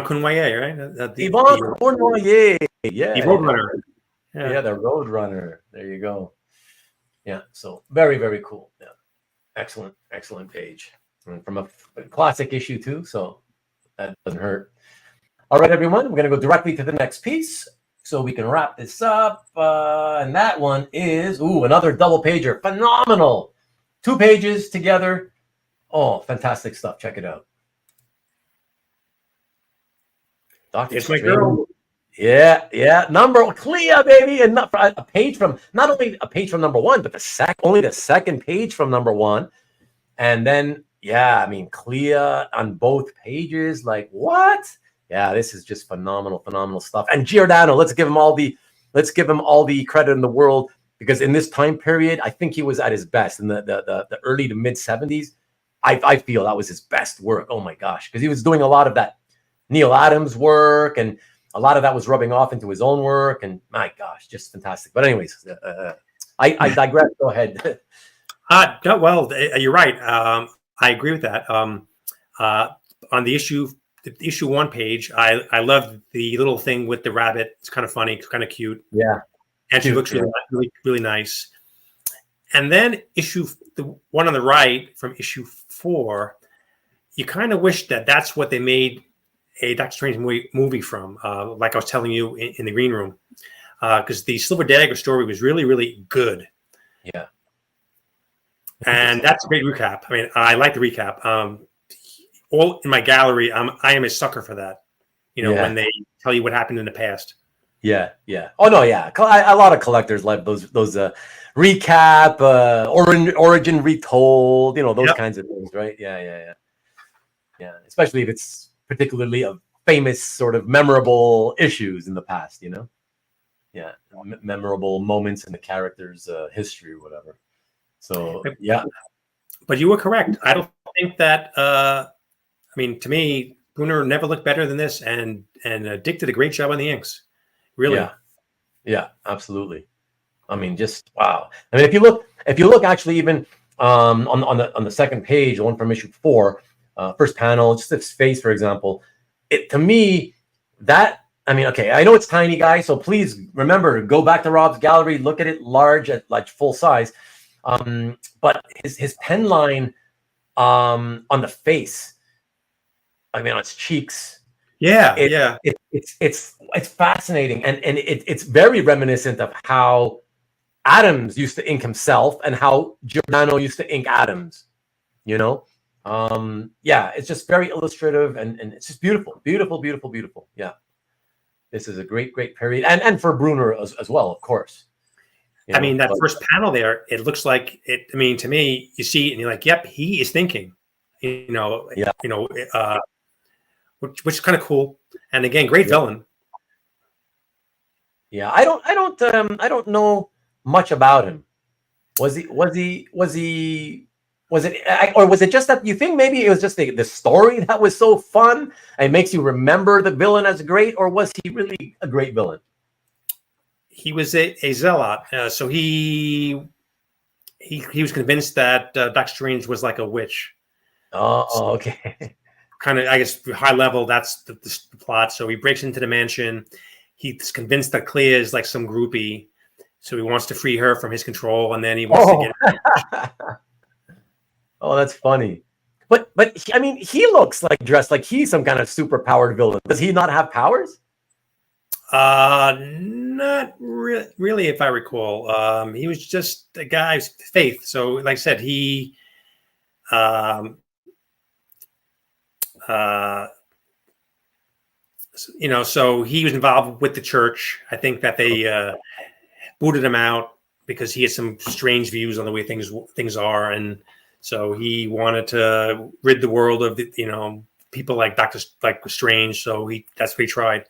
Cournoyer, right? Yvonne Cournoyer, yeah. The Roadrunner. Yeah, the Roadrunner. There you go. Yeah, so very, very cool. Yeah, excellent page. And from a classic issue too, so that doesn't hurt. All right, everyone, we're going to go directly to the next piece so we can wrap this up. And that one is, another double pager. Phenomenal. 2 pages together. Oh, fantastic stuff. Check it out. It's my girl. Yeah. Number Clea, baby. And not only a page from number 1, but only the second page from number 1. And then, Clea on both pages. Like, what? Yeah, this is just phenomenal stuff. And Giordano, let's give him all the credit in the world, because in this time period, I think he was at his best in the early to mid 70s. I feel that was his best work. Oh my gosh, because he was doing a lot of that Neal Adams work, and a lot of that was rubbing off into his own work. And my gosh, just fantastic. But anyways, I digress. Go ahead. Well, you're right. I agree with that. On the issue 1 page, I love the little thing with the rabbit. It's kind of funny. It's kind of cute. Yeah. And she looks really nice. And then the one on the right from issue 4, you kind of wish that that's what they made a Doctor Strange movie from, like I was telling you in the green room, because the Silver Dagger story was really, really good. Yeah. And that's a great recap. I mean, I like the recap. All in my gallery, I am a sucker for that. When they tell you what happened in the past. Yeah. Oh no, yeah. A lot of collectors like those recap, origin retold. Those kinds of things, right? Yeah. Especially if it's particularly of famous, sort of memorable issues in the past. Yeah, memorable moments in the character's history or whatever. So yeah. But you were correct. I don't think that. To me, Brunner never looked better than this, and Dick did a great job on the inks. Really. Yeah, absolutely. Just wow. If you look actually even on the second page, the one from issue 4, first panel, just his face, for example, to me, I know it's tiny, guys, so please remember, go back to Rob's gallery, look at it large at like full size. But his pen line on the face, I mean, on its cheeks. Yeah, It, yeah. it's fascinating, and it's very reminiscent of how Adams used to ink himself and how Giordano used to ink Adams. You know, yeah, it's just very illustrative, and it's just beautiful, beautiful, beautiful, beautiful. Yeah, this is a great period, and for Brunner as well, of course. I mean, that first panel there, it looks like it. I mean, to me, you see it and you're like, "Yep, he is thinking." Yeah. Which is kind of cool. And again, great villain. Yeah, I don't know much about him. Was it, or was it just that you think maybe it was just the story that was so fun and makes you remember the villain as great, or was he really a great villain? He was a zealot, so he was convinced that Doctor Strange was like a witch. Oh, okay. Kind of, I guess, high level. That's the plot. So he breaks into the mansion. He's convinced that Clea is like some groupie, so he wants to free her from his control, and then he wants to get. Oh, that's funny. But I mean, he looks like dressed like he's some kind of super powered villain. Does he not have powers? Not really, if I recall. He was just a guy's faith. So, like I said, he, so he was involved with the church. I think that they booted him out because he had some strange views on the way things are, and so he wanted to rid the world of people like like Strange. So that's what he tried,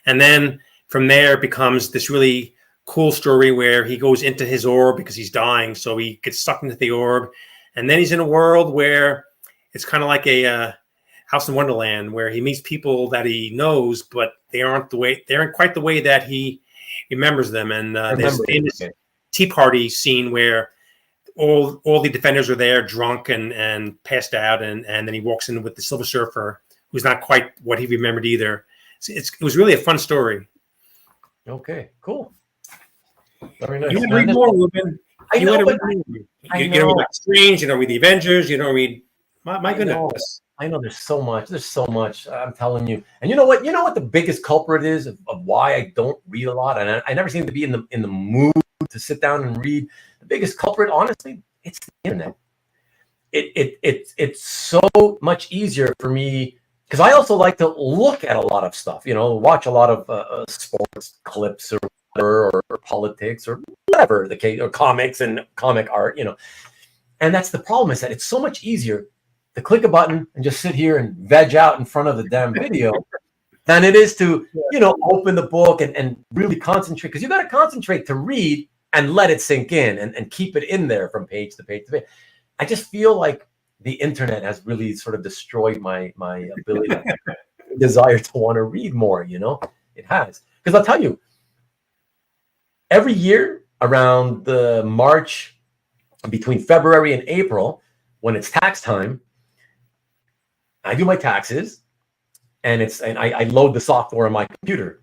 and then from there it becomes this really cool story where he goes into his orb because he's dying, so he gets sucked into the orb, and then he's in a world where it's kind of like a House in Wonderland, where he meets people that he knows, but they aren't quite the way that he remembers them. And there's famous tea party scene where all the defenders are there, drunk and passed out, and then he walks in with the Silver Surfer, who's not quite what he remembered either. It was really a fun story. Okay, cool. Very nice. You can read more, Ruben. I know. You don't read like Strange. You don't read the Avengers. You don't read. My goodness. I know there's so much. There's so much. I'm telling you. And you know what? You know what the biggest culprit is of why I don't read a lot, and I never seem to be in the mood to sit down and read. The biggest culprit, honestly, it's the internet. It's so much easier for me because I also like to look at a lot of stuff. Watch a lot of sports clips or politics or whatever the case, or comics and comic art. And that's the problem, is that it's so much easier to click a button and just sit here and veg out in front of the damn video than it is to, open the book and really concentrate. Because you got to concentrate to read and let it sink in and keep it in there from page to page to page. I just feel like the internet has really sort of destroyed my ability, desire to want to read more, It has. Because I'll tell you, every year around the March, between February and April, when it's tax time, I do my taxes, and I load the software on my computer,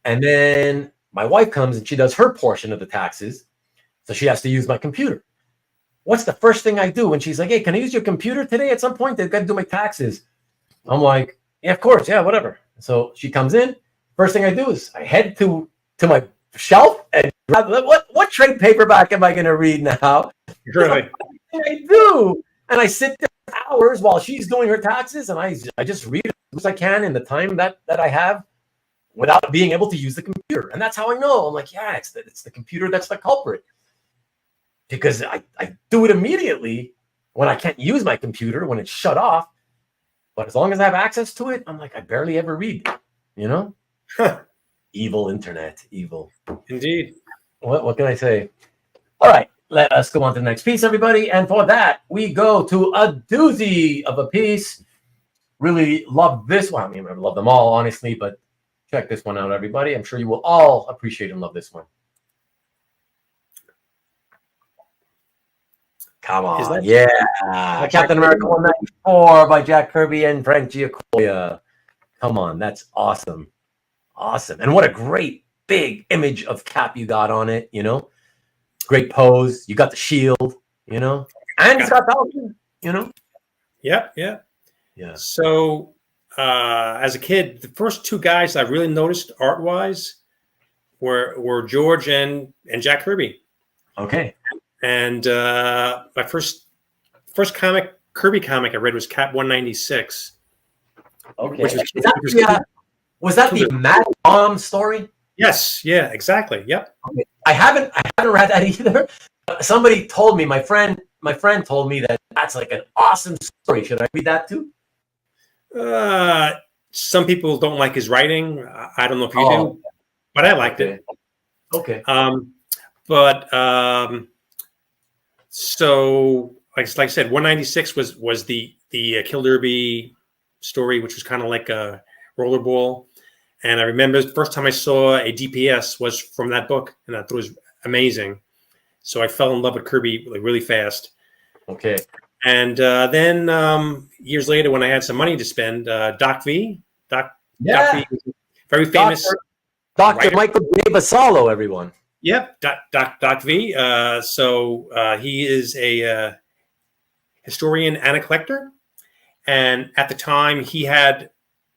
and then my wife comes and she does her portion of the taxes, so she has to use my computer. What's the first thing I do when she's like, "Hey, can I use your computer today?" At some point, they've got to do my taxes. I'm like, "Yeah, of course, yeah, whatever." So she comes in. First thing I do is I head to my shelf and grab what trade paperback am I going to read now? Really? I do, and I sit there hours while she's doing her taxes, and I just read as much as I can in the time that I have without being able to use the computer. And that's how I know. I'm like, yeah, it's the computer that's the culprit, because I do it immediately when I can't use my computer, when it's shut off. But as long as I have access to it, I'm like, I barely ever read, Evil internet, evil. Indeed. What can I say? All right. Let us go on to the next piece, everybody. And for that, we go to a doozy of a piece. Really love this one. I mean, I love them all, honestly, but check this one out, everybody. I'm sure you will all appreciate and love this one. Come on. Yeah. Captain America 194 by Jack Kirby and Frank Giacoia. Come on. That's awesome. Awesome. And what a great big image of Cap you got on it, Great pose. You got the shield, and he's got Falcon, Yeah. So as a kid, the first two guys I really noticed art-wise were George and Jack Kirby. Okay. And my first Kirby comic I read was Cap 196. Okay. Was that the Mad Bomb story? Yes. Yeah. Exactly. Yep. Okay. I haven't read that either. Somebody told me, my friend told me that's like an awesome story. Should I read that too? Some people don't like his writing. I don't know if you do, but I liked it. Okay. So like I said, 196 was the Kill Derby story, which was kind of like a rollerball. And I remember the first time I saw a DPS was from that book, and I thought it was amazing. So I fell in love with Kirby like really fast. Okay. And then years later, when I had some money to spend, Doc V, Doc V, very famous. Dr. Michael J. Basalo, everyone. Yep, Doc V. So he is a historian and a collector. And at the time, he had,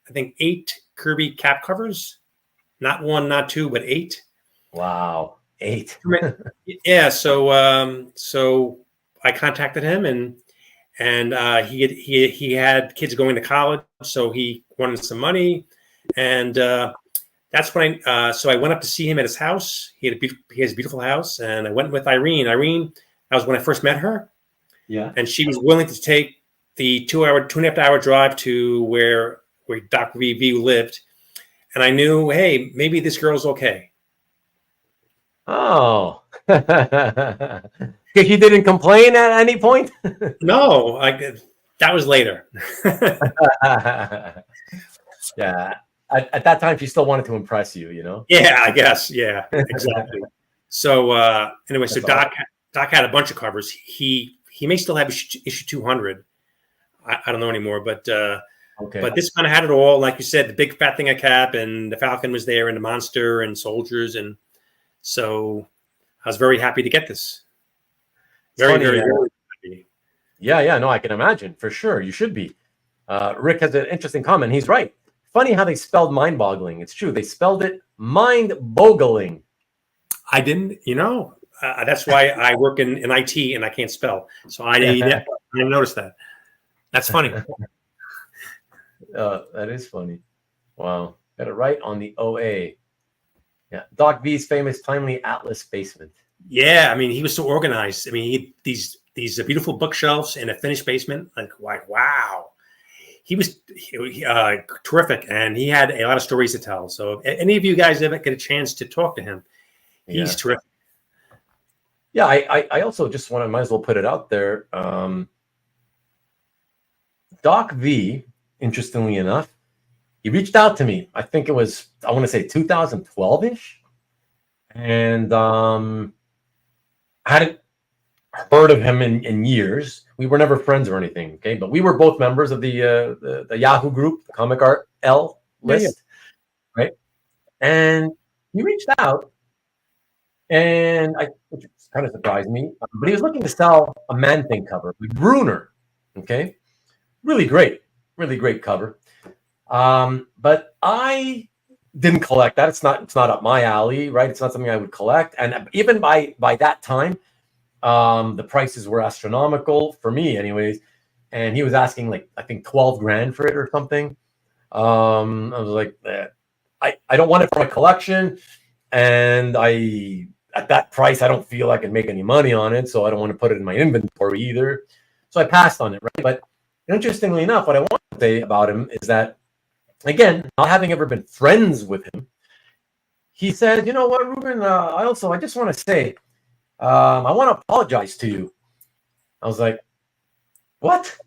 I think, 8 Kirby cap covers. Not 1, not 2, but 8. Wow, 8. Yeah, so I contacted him, and he had kids going to college, so he wanted some money, and that's when so I went up to see him at his house. He has a beautiful house, and I went with Irene. That was when I first met her. Yeah, and she was willing to take the 2.5 hour drive to where Dr. V lived, and I knew, hey, maybe this girl's okay. Oh. He didn't complain at any point? No, that was later. Yeah. At that time, she still wanted to impress you, you know? Yeah, I guess. Yeah, exactly. So anyway, so Doc had a bunch of covers. He may still have issue 200. I don't know anymore, but okay. But this kind of had it all. Like you said, the big fat thing of Cap, and the Falcon was there, and the Monster, and soldiers, and so I was very happy to get this. Very happy. Yeah. No, I can imagine for sure. You should be. Rick has an interesting comment. He's right. Funny how they spelled mind-boggling. It's true. They spelled it mind-boggling. I didn't, that's why I work in IT and I can't spell. So I didn't notice that. That's funny. That is funny. Wow. Got it right on the OA. Yeah. Doc V's famous timely Atlas basement. Yeah. I mean, he was so organized. I mean, he had these beautiful bookshelves in a finished basement. Like, wow. He was terrific, and he had a lot of stories to tell. So if any of you guys ever get a chance to talk to him, he's terrific. Yeah, I also just might as well put it out there. Doc V, interestingly enough, he reached out to me. I think it was, I want to say 2012-ish. And I hadn't heard of him in years. We were never friends or anything, okay? But we were both members of the Yahoo group, the Comic Art L list, right? And he reached out, and which kind of surprised me, but he was looking to sell a Man-Thing cover with Brunner, okay? Really great cover. But I didn't collect that. It's not up my alley, right? It's not something I would collect. And even by that time, the prices were astronomical for me anyways. And he was asking like, I think 12 grand for it or something. I was like, I don't want it for my collection. And at that price, I don't feel I can make any money on it. So I don't want to put it in my inventory either. So I passed on it, right? But interestingly enough, what I want to say about him is that, again, not having ever been friends with him, he said, you know what, Ruben, I just want to say, I want to apologize to you. I was like, what?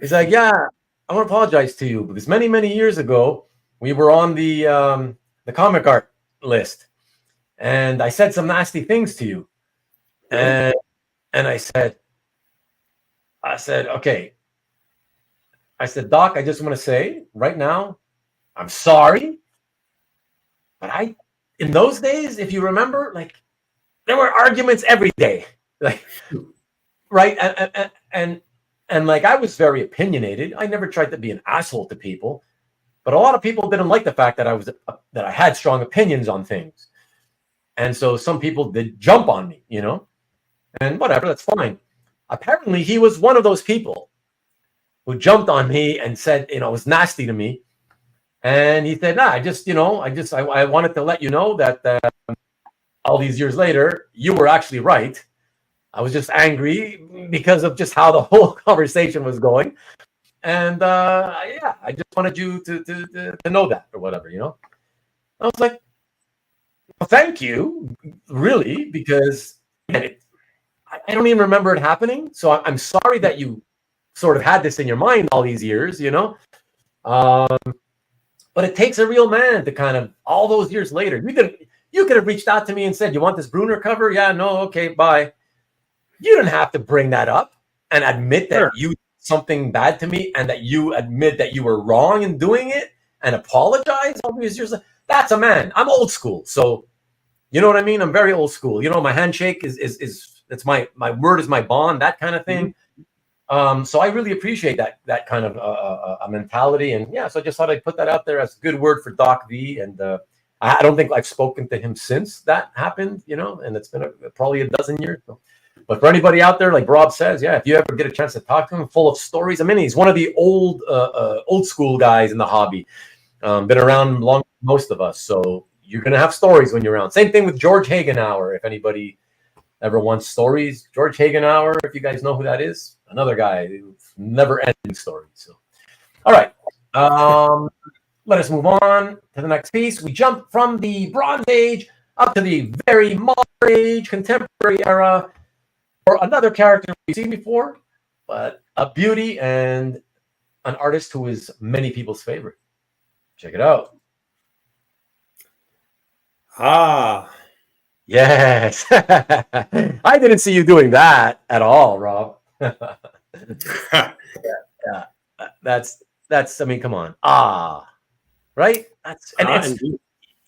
He's like, yeah, I want to apologize to you because many, many years ago, we were on the Comic Art list, and I said some nasty things to you. And I said, okay. I said, Doc, I just want to say right now, I'm sorry. But in those days, if you remember, like, there were arguments every day, like, right? And And like, I was very opinionated. I never tried to be an asshole to people, but a lot of people didn't like the fact that I had strong opinions on things. And so some people did jump on me, and whatever, that's fine. Apparently he was one of those people who jumped on me and said, was nasty to me. And he said, nah, I wanted to let you know that all these years later, you were actually right. I was just angry because of just how the whole conversation was going. And I just wanted you to know that or whatever, I was like, well, thank you, really, because I don't even remember it happening. So I'm sorry that you sort of had this in your mind all these years, but it takes a real man to kind of, all those years later, you could have reached out to me and said, you want this Brunner cover? Yeah, no, okay, bye. You didn't have to bring that up and admit that you did something bad to me and that you admit that you were wrong in doing it and apologize all these years. That's a man. I'm old school. So, you know what I mean? I'm very old school. My handshake is it's my word is my bond, that kind of thing. So I really appreciate that kind of a mentality. And yeah, so I just thought I'd put that out there as a good word for Doc V. And I don't think I've spoken to him since that happened, and it's been probably a dozen years. So. But for anybody out there, like Rob says, yeah, if you ever get a chance to talk to him, full of stories. I mean, he's one of the old school guys in the hobby. Been around longer than most of us. So you're going to have stories when you're around. Same thing with George Hagenauer. If anybody ever wants stories, George Hagenauer, if you guys know who that is, another guy, never ending stories. So, all right. Let us move on to the next piece. We jump from the Bronze Age up to the very modern age, contemporary era, for another character we've seen before, but a beauty and an artist who is many people's favorite. Check it out. Yes. I didn't see you doing that at all, Rob. yeah. That's I mean, come on. Right? It's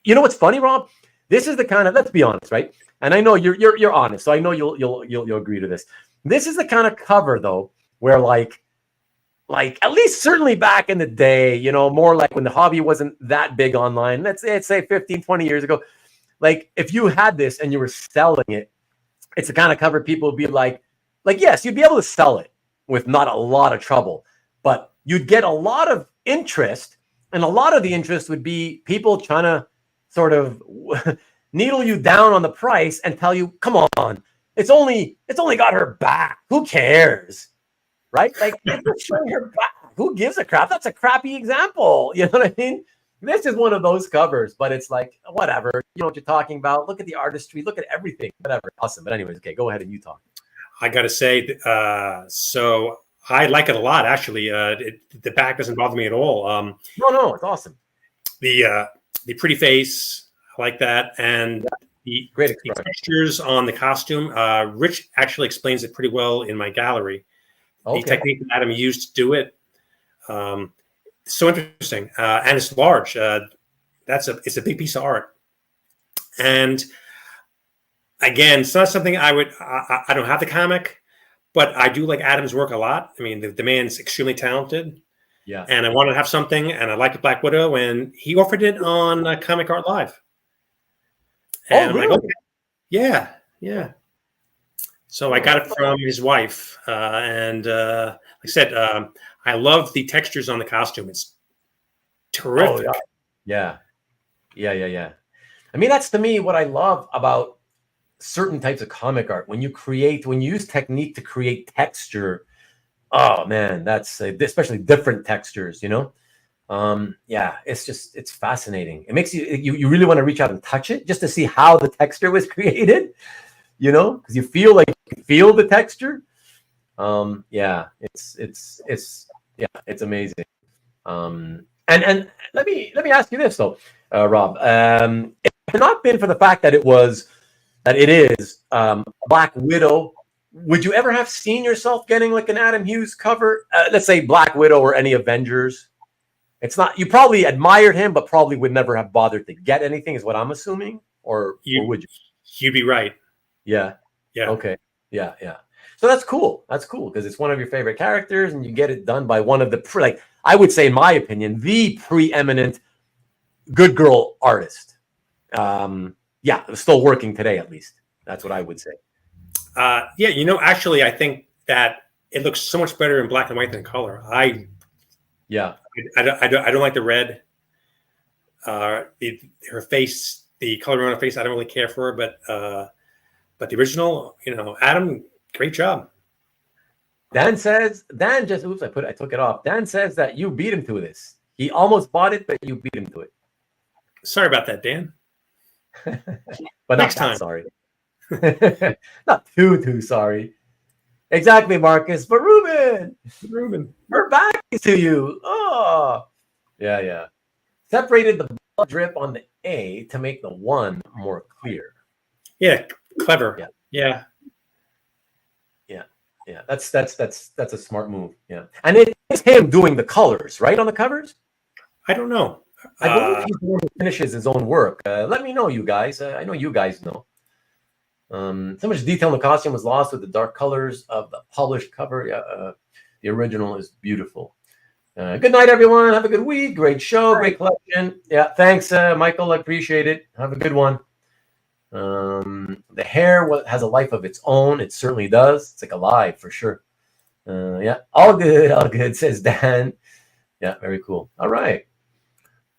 you know what's funny, Rob? This is the kind of, let's be honest, right? And I know you're honest, so I know you'll agree to this. This is the kind of cover though, where like at least certainly back in the day, more like when the hobby wasn't that big online, let's say 15, 20 years ago, like if you had this and you were selling it, it's the kind of cover people would be like, yes, you'd be able to sell it with not a lot of trouble, but you'd get a lot of interest, and a lot of the interest would be people trying to sort of needle you down on the price and tell you, come on, it's only got her back. Who cares? Right? Like, it's showing her back. Who gives a crap? That's a crappy example. You know what I mean? This is one of those covers, but it's like, whatever. You know what you're talking about. Look at the artistry. Look at everything. Whatever. Awesome. But anyways, okay, go ahead and you talk. I got to say, so I like it a lot, actually. The back doesn't bother me at all. No, it's awesome. The pretty face, I like that. And the textures on the costume. Rich actually explains it pretty well in my gallery. Okay. The technique that Adam used to do it. So interesting. And it's large. It's a big piece of art. And again, it's not something I don't have the comic, but I do like Adam's work a lot. I mean, the man's extremely talented. Yeah. And I wanted to have something, and I liked Black Widow, and he offered it on Comic Art Live. And really? I'm like, okay. Yeah. So I got it from his wife. And like I said, I love the textures on the costume. It's terrific. Oh, yeah. I mean, that's to me what I love about certain types of comic art. When you use technique to create texture, oh man, that's especially different textures, it's fascinating. It makes you really want to reach out and touch it just to see how the texture was created, because you feel the texture. It's amazing. And let me ask you this though, Rob. If it had not been for the fact that it is Black Widow, would you ever have seen yourself getting like an Adam Hughes cover? Let's say Black Widow or any Avengers. It's not. You probably admired him, but probably would never have bothered to get anything, is what I'm assuming. Or would you? You'd be right. Yeah. Yeah. Okay. Yeah. So that's cool. That's cool because it's one of your favorite characters, and you get it done by one of the like I would say, in my opinion, the preeminent good girl artist. Yeah, still working today at least. That's what I would say. Yeah, actually, I think that it looks so much better in black and white than color. I don't like the red. Her face, the color on her face, I don't really care for her. But the original, Adam, great job. Dan just I took it off. Dan says that you beat him to this. He almost bought it, but you beat him to it. Sorry about that, Dan. But next time, sorry. Not too sorry. Exactly, Marcus. But Ruben, we're back to you. Oh, yeah. Separated the blood drip on the A to make the 1 more clear. Yeah, clever. Yeah. That's a smart move. Yeah, and it's him doing the colors, right, on the covers. I don't know. I believe he's the one who finishes his own work. Let me know, you guys. I know you guys know. So much detail in the costume was lost with the dark colors of the published cover. Yeah, the original is beautiful. Good night, everyone. Have a good week. Great show. Great collection. Yeah, thanks, Michael. I appreciate it. Have a good one. The hair has a life of its own. It certainly does. It's like alive for sure. Yeah, all good, says Dan. Yeah, very cool. All right.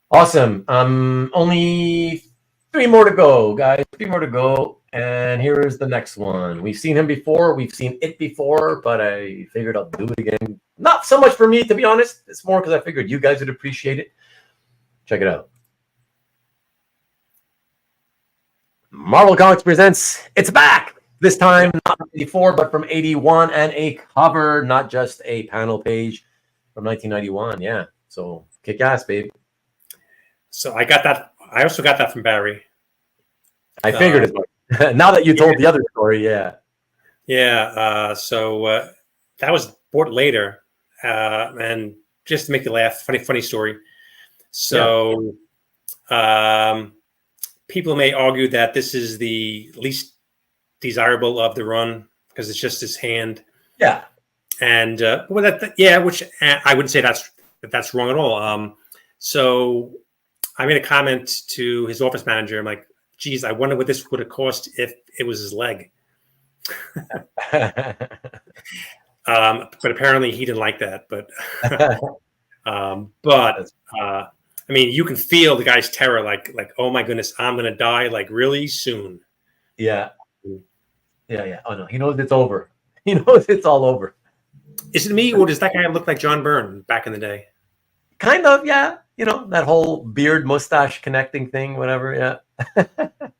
Awesome. Only 3 more to go, guys. 3 more to go. And here is the next one. We've seen him before. We've seen it before, but I figured I'll do it again. Not so much for me, to be honest. It's more because I figured you guys would appreciate it. Check it out. Marvel Comics presents It's Back! This time, not from 84, but from 81, and a cover, not just a panel page from 1991. Yeah, so kick ass, babe. So I got that. I also got that from Barry. I figured as much. Now that you told the other story, yeah. Yeah, so that was bought later, and just to make you laugh, funny story. So people may argue that this is the least desirable of the run because it's just his hand. Yeah. And which I wouldn't say that's wrong at all. So I made a comment to his office manager. I'm like, geez, I wonder what this would have cost if it was his leg. But apparently he didn't like that. But I mean, you can feel the guy's terror, like, oh my goodness, I'm gonna die, like really soon. Yeah. Oh no, he knows it's over. He knows it's all over. Is it me, or does that guy look like John Byrne back in the day? Kind of, yeah. That whole beard mustache connecting thing, whatever. Yeah. But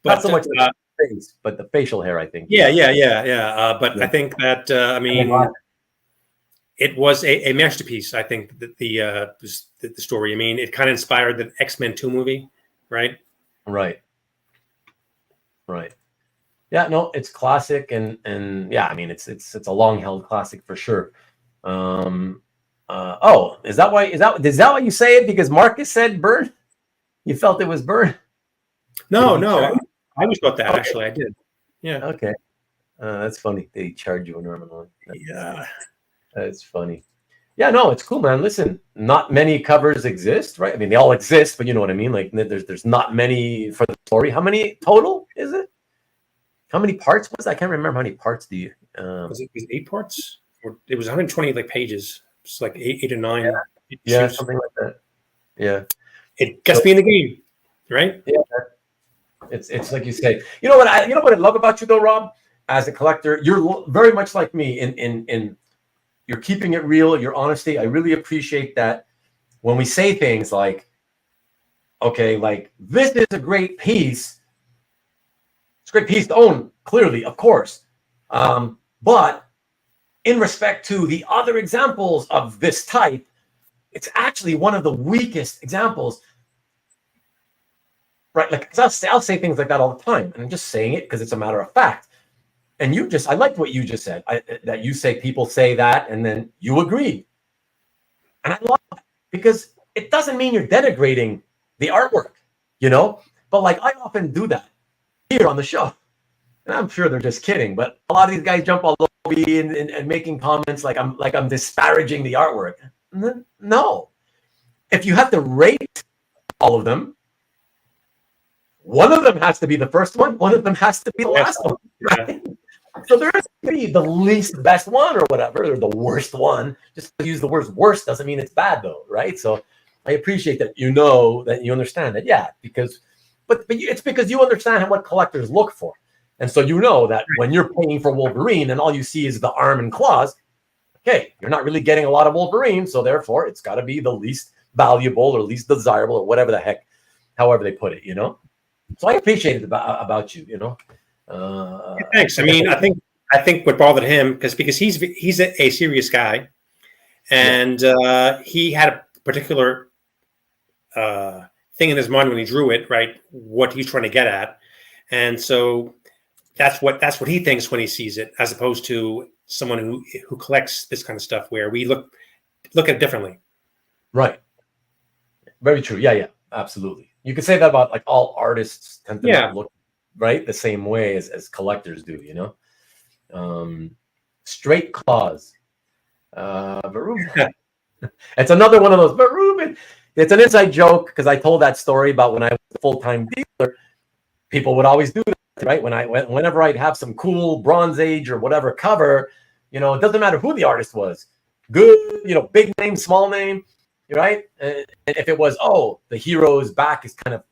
not so much the face, but the facial hair, I think. Yeah. But I think that it was a masterpiece. I think that the story. I mean, it kind of inspired the X-Men 2 movie, right? Right. Yeah, no, it's classic, and yeah, I mean, it's a long held classic for sure. Is that why you say it? Because Marcus said Byrne? You felt it was Byrne? No. I always thought that, actually. I did. Yeah. Okay. That's funny. They charge you an arm and leg. Yeah. That's funny. Yeah, no, it's cool, man. Listen, not many covers exist, right? I mean, they all exist, but you know what I mean? Like, there's not many for the story. How many total is it? How many parts was it? I can't remember how many parts do you... Was it 8 parts? Or it was 120 pages. It's like 8 or 9. Yeah, something like that. Yeah. It gets me in the game, right? Yeah. It's like you say. You know what I love about you though, Rob? As a collector, you're very much like me in you're keeping it real, your honesty. I really appreciate that when we say things like, okay, like this is a great piece. It's a great piece to own, clearly, of course. But in respect to the other examples of this type, it's actually one of the weakest examples. Right, like I'll say things like that all the time, and I'm just saying it because it's a matter of fact. And I liked what you just said. That you say people say that, and then you agreed, and I love that because it doesn't mean you're denigrating the artwork, But like I often do that here on the show, And I'm sure they're just kidding, but a lot of these guys jump all over me and making comments like I'm disparaging the artwork. No. If you have to rate all of them, one of them has to be the first one, one of them has to be the last one. Right? So there is to be the least best one or whatever, or the worst one. Just to use the word worst doesn't mean it's bad though, right? So I appreciate that that you understand that, yeah, but it's because you understand what collectors look for. And so you know that when you're paying for Wolverine and all you see is the arm and claws, okay, you're not really getting a lot of Wolverine, so therefore it's got to be the least valuable or least desirable or whatever the heck, however they put it, So I appreciate it about you, Thanks. I mean, I think what bothered him because he's a serious guy, and he had a particular thing in his mind when he drew it, right? What he's trying to get at, and so that's what he thinks when he sees it, as opposed to someone who collects this kind of stuff, where we look at it differently. Right. Very true. Yeah, absolutely. You could say that about like all artists tend to not look right the same way as collectors do, Straight claws. It's another one of those. But Ruben, it's an inside joke because I told that story about when I was a full-time dealer. People would always do that, right? Whenever I'd have some cool Bronze Age or whatever cover, it doesn't matter who the artist was. Good, big name, small name, right? And if it was, the hero's back is kind of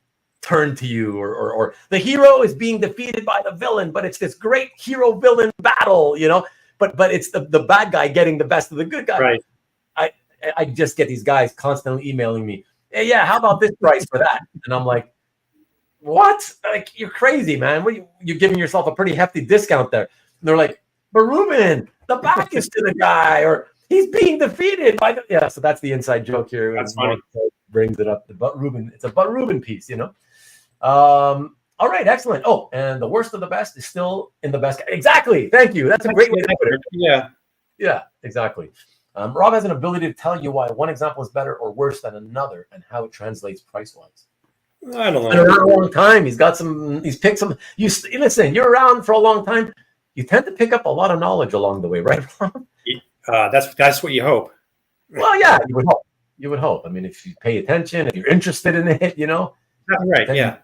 turned to you, or the hero is being defeated by the villain, but it's this great hero-villain battle, but it's the bad guy getting the best of the good guy. Right. I just get these guys constantly emailing me, hey, yeah, how about this price for that? And I'm like, what? Like, you're crazy, man. You're giving yourself a pretty hefty discount there. And they're like, but Ruben, the back is to the guy, or he's being defeated by the... Yeah, so that's the inside joke here. That's funny. Brings it up. It's a But Ruben piece, All right, excellent. Oh, and the worst of the best is still in the best. Exactly. Thank you. That's a great way to put it. Yeah, exactly. Rob has an ability to tell you why one example is better or worse than another and how it translates price-wise. I don't know. Been around a long time. He's picked some. Listen, you're around for a long time. You tend to pick up a lot of knowledge along the way, right, Rob? That's what you hope. Well, yeah, you would hope. You would hope. I mean, if you pay attention, if you're interested in it, Right, then,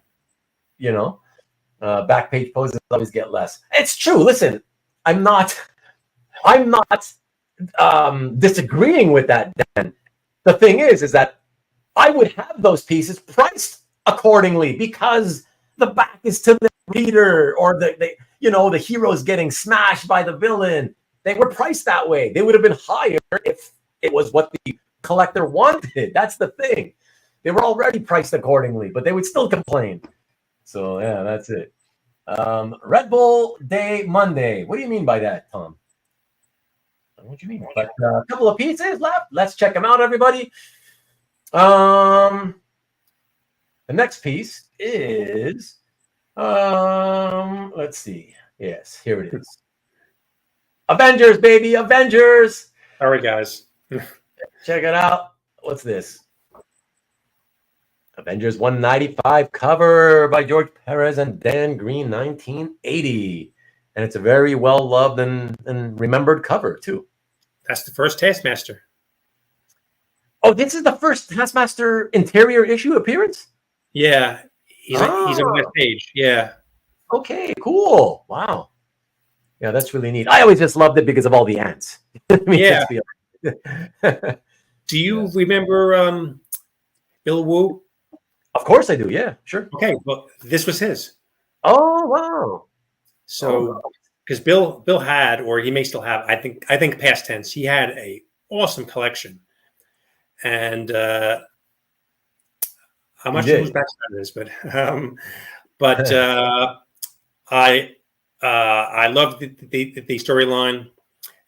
back page poses always get less. It's true. Listen, I'm not disagreeing with that, Dan. The thing is that I would have those pieces priced accordingly because the back is to the reader, or the hero's getting smashed by the villain. They were priced that way. They would have been higher if it was what the collector wanted. That's the thing. They were already priced accordingly, but they would still complain. So yeah, that's it. Red Bull Day Monday. What do you mean by that, Tom? What do you mean? But a couple of pieces left. Let's check them out, everybody. The next piece is, let's see. Yes, here it is. Avengers, baby, Avengers. All right, guys. Check it out. What's this? Avengers 195 cover by George Pérez and Dan Green, 1980. And it's a very well-loved and remembered cover, too. That's the first Taskmaster. Oh, this is the first Taskmaster interior issue appearance? Yeah. He's on that page. Yeah. Okay, cool. Wow. Yeah, that's really neat. I always just loved it because of all the ants. Yeah. Do you remember Bill Wu? Of course I do. Yeah, sure. Okay, well, this was his. Oh, wow. So, because Bill had, or he may still have, I think past tense, he had a awesome collection, and I'm not sure whose background it is, but I loved the storyline,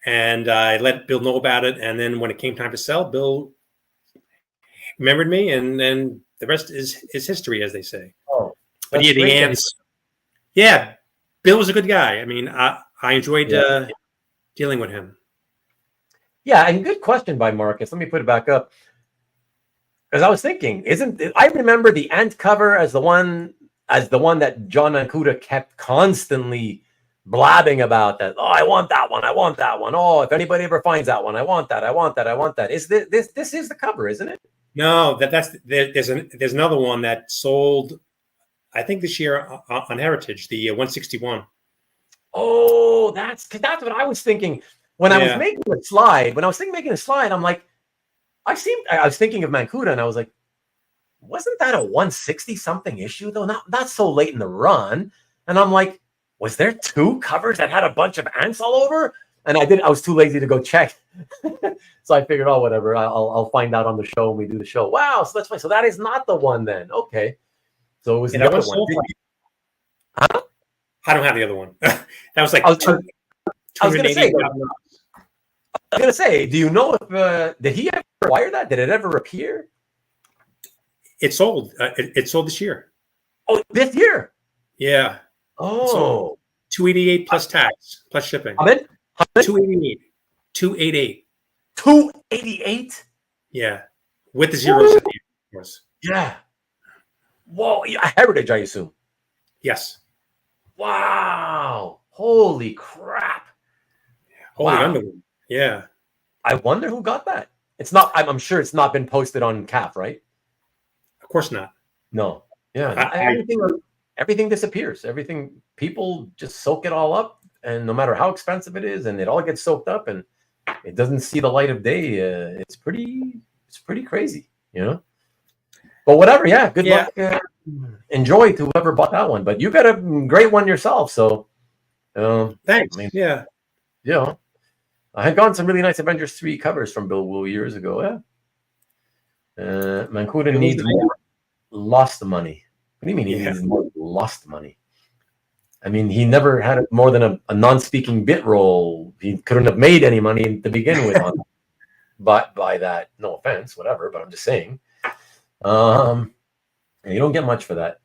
and I let Bill know about it, and then when it came time to sell, Bill remembered me, and then the rest is history, as they say. Oh, but yeah, the ants. Yeah, Bill was a good guy. I mean, I enjoyed dealing with him. Yeah, and good question by Marcus. Let me put it back up. Because I was thinking, I remember the ant cover as the one that John Ancuda kept constantly blabbing about that. Oh, I want that one. I want that one. Oh, if anybody ever finds that one, I want that. I want that. I want that. Is this is the cover, isn't it? No, there's another one that sold, I think this year on Heritage, the 161. Oh, that's what I was thinking when I was making a slide. When I was making a slide, I'm like, I was thinking of Mancuda, and I was like, wasn't that a 160 something issue though? Not so late in the run. And I'm like, was there 2 covers that had a bunch of ants all over? And I was too lazy to go check. So I figured, oh, whatever. I'll find out on the show when we do the show. Wow, so that's fine. So that is not the one then. Okay. So it was the other one. Huh? I don't have the other one. That was like I was gonna say, do you know if did he ever acquire that? Did it ever appear? It sold. It sold this year. Oh, this year? Yeah. Oh, $288 plus tax plus shipping. How much? $288. $288. Yeah, with the zeros. At the end, of course. Yeah. Whoa, Heritage, I assume. Yes. Wow. Holy crap. Holy underwear. Yeah. I wonder who got that. It's not. I'm sure it's not been posted on CAF, right? Of course not. No. Yeah. Everything disappears. Everything. People just soak it all up, and no matter how expensive it is, and it all gets soaked up, and it doesn't see the light of day. It's pretty crazy, you know. But whatever. Yeah. Good luck. Enjoy to whoever bought that one. But you got a great one yourself. So. Thanks. I mean, yeah. You know, I had gotten some really nice Avengers 3 covers from Bill Wu years ago. Yeah. Mancuda needs more lost money. What do you mean he needs more lost money? I mean, he never had more than a non-speaking bit role. He couldn't have made any money to begin with on but by that. No offense, whatever, but I'm just saying. And you don't get much for that.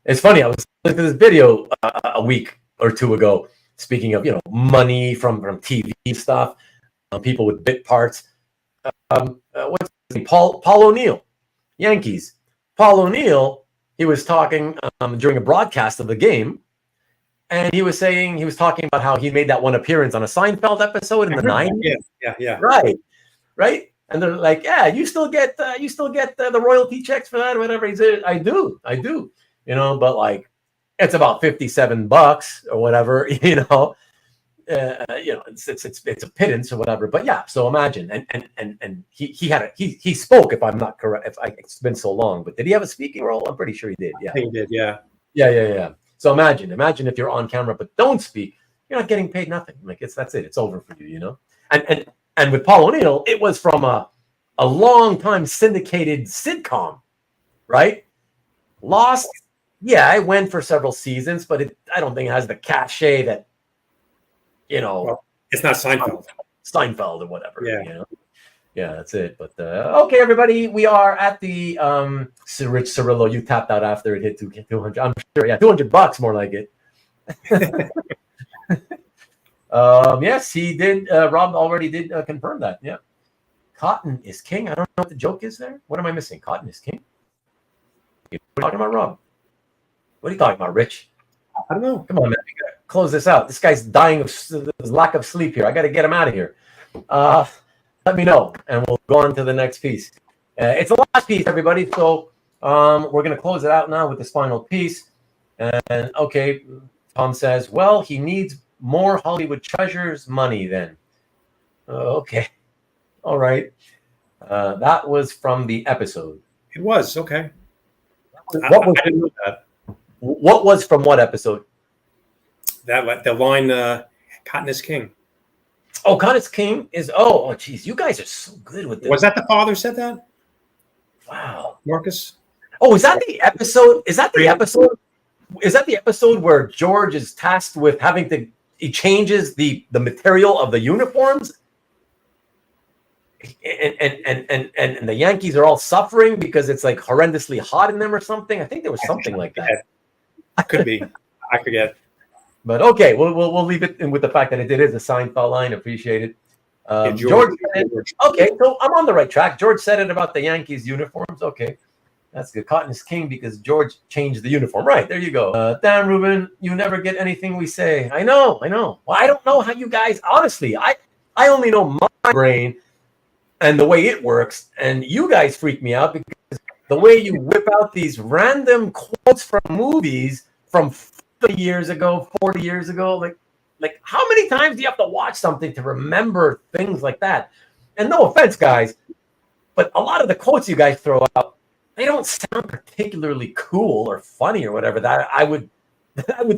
It's funny, I was listening to this video a week or 2 ago, speaking of, money from TV stuff, people with bit parts. What's his name? Paul O'Neill, Yankees. Paul O'Neill, he was talking during a broadcast of the game, and he was talking about how he made that one appearance on a Seinfeld episode in the 90s. Yeah. Right. And they're like, yeah, you still get the royalty checks for that or whatever. He said, I do. But like, it's about $57 or whatever, it's a pittance or whatever. But yeah, so imagine, and he spoke, if I'm not correct, it's been so long, but did he have a speaking role? I'm pretty sure he did. Yeah, I think he did. Yeah. So imagine if you're on camera but don't speak, you're not getting paid nothing. Like that's it. It's over for you, And with Paul O'Neill, it was from a long time syndicated sitcom, right? Lost. Yeah, I went for several seasons, but I don't think it has the cachet that, Well, it's not Seinfeld or whatever. Yeah. Yeah, that's it. But okay, everybody, we are at the Rich Cirillo. You tapped out after it hit 200. I'm sure. Yeah, $200 more like it. Yes, he did. Rob already did confirm that. Yeah, cotton is king. I don't know what the joke is there. What am I missing? Cotton is king. What are you talking about, Rob? What are you talking about, Rich? I don't know. Come on, man. We gotta close this out. This guy's dying of lack of sleep here. I got to get him out of here. Let me know, and we'll go on to the next piece. It's the last piece, everybody. So we're going to close it out now with this final piece. And okay, Tom says, well, he needs more Hollywood Treasures money then. Okay. All right. That was from the episode. It was. Okay. I didn't know that. What was from what episode? The line, Cotton is King. Oh, Cotton is King is, oh, geez. You guys are so good with this. Was that the father said that? Wow. Marcus? Oh, is that the episode? Is that the episode where George is tasked with he changes the material of the uniforms? And the Yankees are all suffering because it's like horrendously hot in them or something. I think there was something like that. Could be. I forget. But okay, we'll leave it in with the fact that it is a Seinfeld line. Appreciate it. George said it. Okay, so I'm on the right track. George said it about the Yankees uniforms. Okay. That's good. Cotton is king because George changed the uniform. Right, there you go. Dan Ruben, you never get anything we say. I know. Well, I don't know how you guys, honestly, I only know my brain and the way it works. And you guys freak me out because the way you whip out these random quotes from movies from 50 years ago, 40 years ago, like how many times do you have to watch something to remember things like that? And no offense, guys, but a lot of the quotes you guys throw out, they don't sound particularly cool or funny or whatever. That I would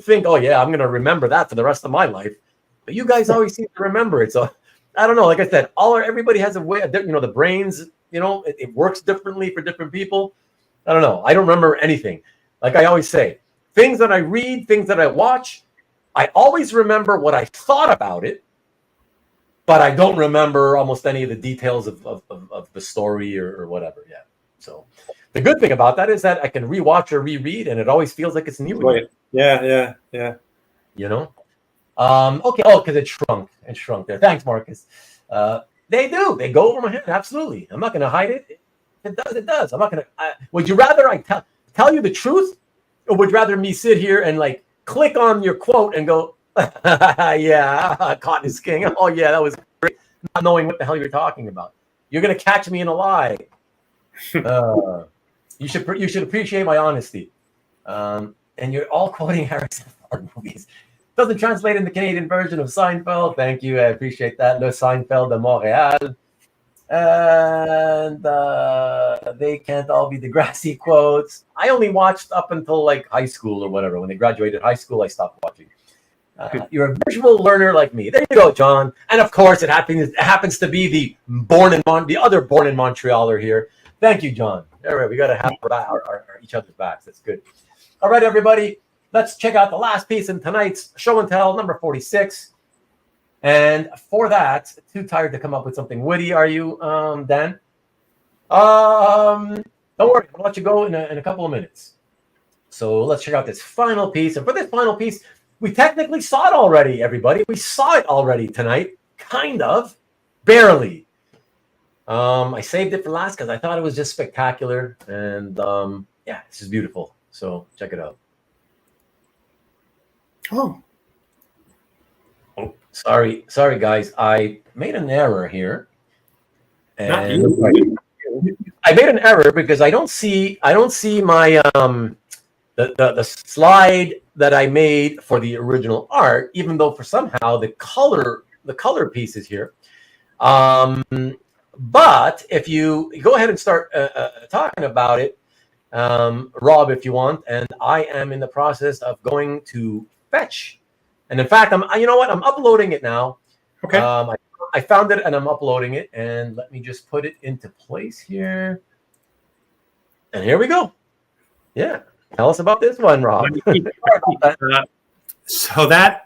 think, oh yeah, I'm gonna remember that for the rest of my life. But you guys always seem to remember it. So I don't know. Like I said, everybody has a way. The brains, it works differently for different people. I don't know. I don't remember anything. Like I always say, things that I read, things that I watch, I always remember what I thought about it, but I don't remember almost any of the details of the story or whatever. Yeah. So the good thing about that is that I can rewatch or reread, and it always feels like it's new. Right. Yeah. Okay. Oh, because it shrunk there. Thanks, Marcus. They do. They go over my head. Absolutely. I'm not going to hide it. It does. I'm not going to. Would you rather I tell you the truth, or would you rather me sit here and like click on your quote and go, yeah, Cotton is king. Oh yeah, that was great. Not knowing what the hell you're talking about. You're going to catch me in a lie. You should appreciate my honesty. And you're all quoting Harrison Ford movies. Doesn't translate in the Canadian version of Seinfeld. Thank you. I appreciate that. Le Seinfeld de Montréal. And they can't all be Degrassi quotes. I only watched up until like high school or whatever. When they graduated high school, I stopped watching. You're a visual learner like me. There you go, John. And of course, it happens to be the other born in Montrealer here. Thank you, John. All right, we got to have our each other's backs. That's good. All right, everybody. Let's check out the last piece in tonight's show and tell, number 46. And for that, too tired to come up with something witty, are you, Dan? Don't worry, I'll let you go in a couple of minutes. So let's check out this final piece. And for this final piece, we technically saw it already, everybody. We saw it already tonight, kind of, barely. I saved it for last because I thought it was just spectacular. And yeah, this is beautiful. So check it out. Oh, sorry, guys. I made an error here. And not you. I made an error because I don't see my the slide that I made for the original art, even though for somehow the color piece is here. But if you go ahead and start talking about it, Rob, if you want, and I am in the process of going to fetch, and in fact, I'm uploading it now. Okay. I found it and I'm uploading it, and let me just put it into place here. And here we go. Yeah, tell us about this one, Rob. So that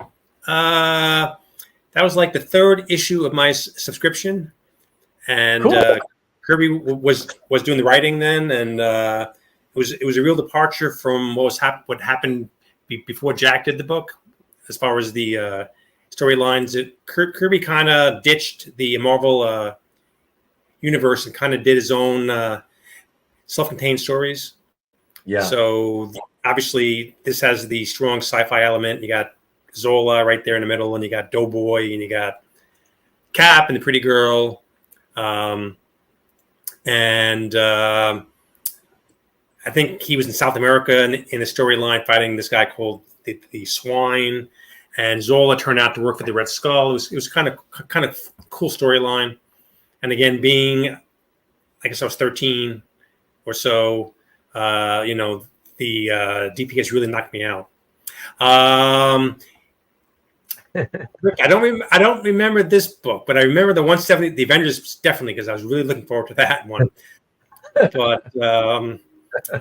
was like the third issue of my subscription, and cool. Kirby was doing the writing then, and it was a real departure from what happened before Jack did the book, as far as the storylines. Kirby kind of ditched the Marvel universe and kind of did his own self-contained stories. Yeah. So obviously this has the strong sci-fi element. You got Zola right there in the middle, and you got Doughboy, and you got Cap and the pretty girl. I think he was in South America in the storyline fighting this guy called the Swine, and Zola turned out to work for the Red Skull. It was kind of cool storyline. And again, being, I guess I was 13 or so, the DPS really knocked me out. I don't remember this book, but I remember the 170, the Avengers, definitely, because I was really looking forward to that one. But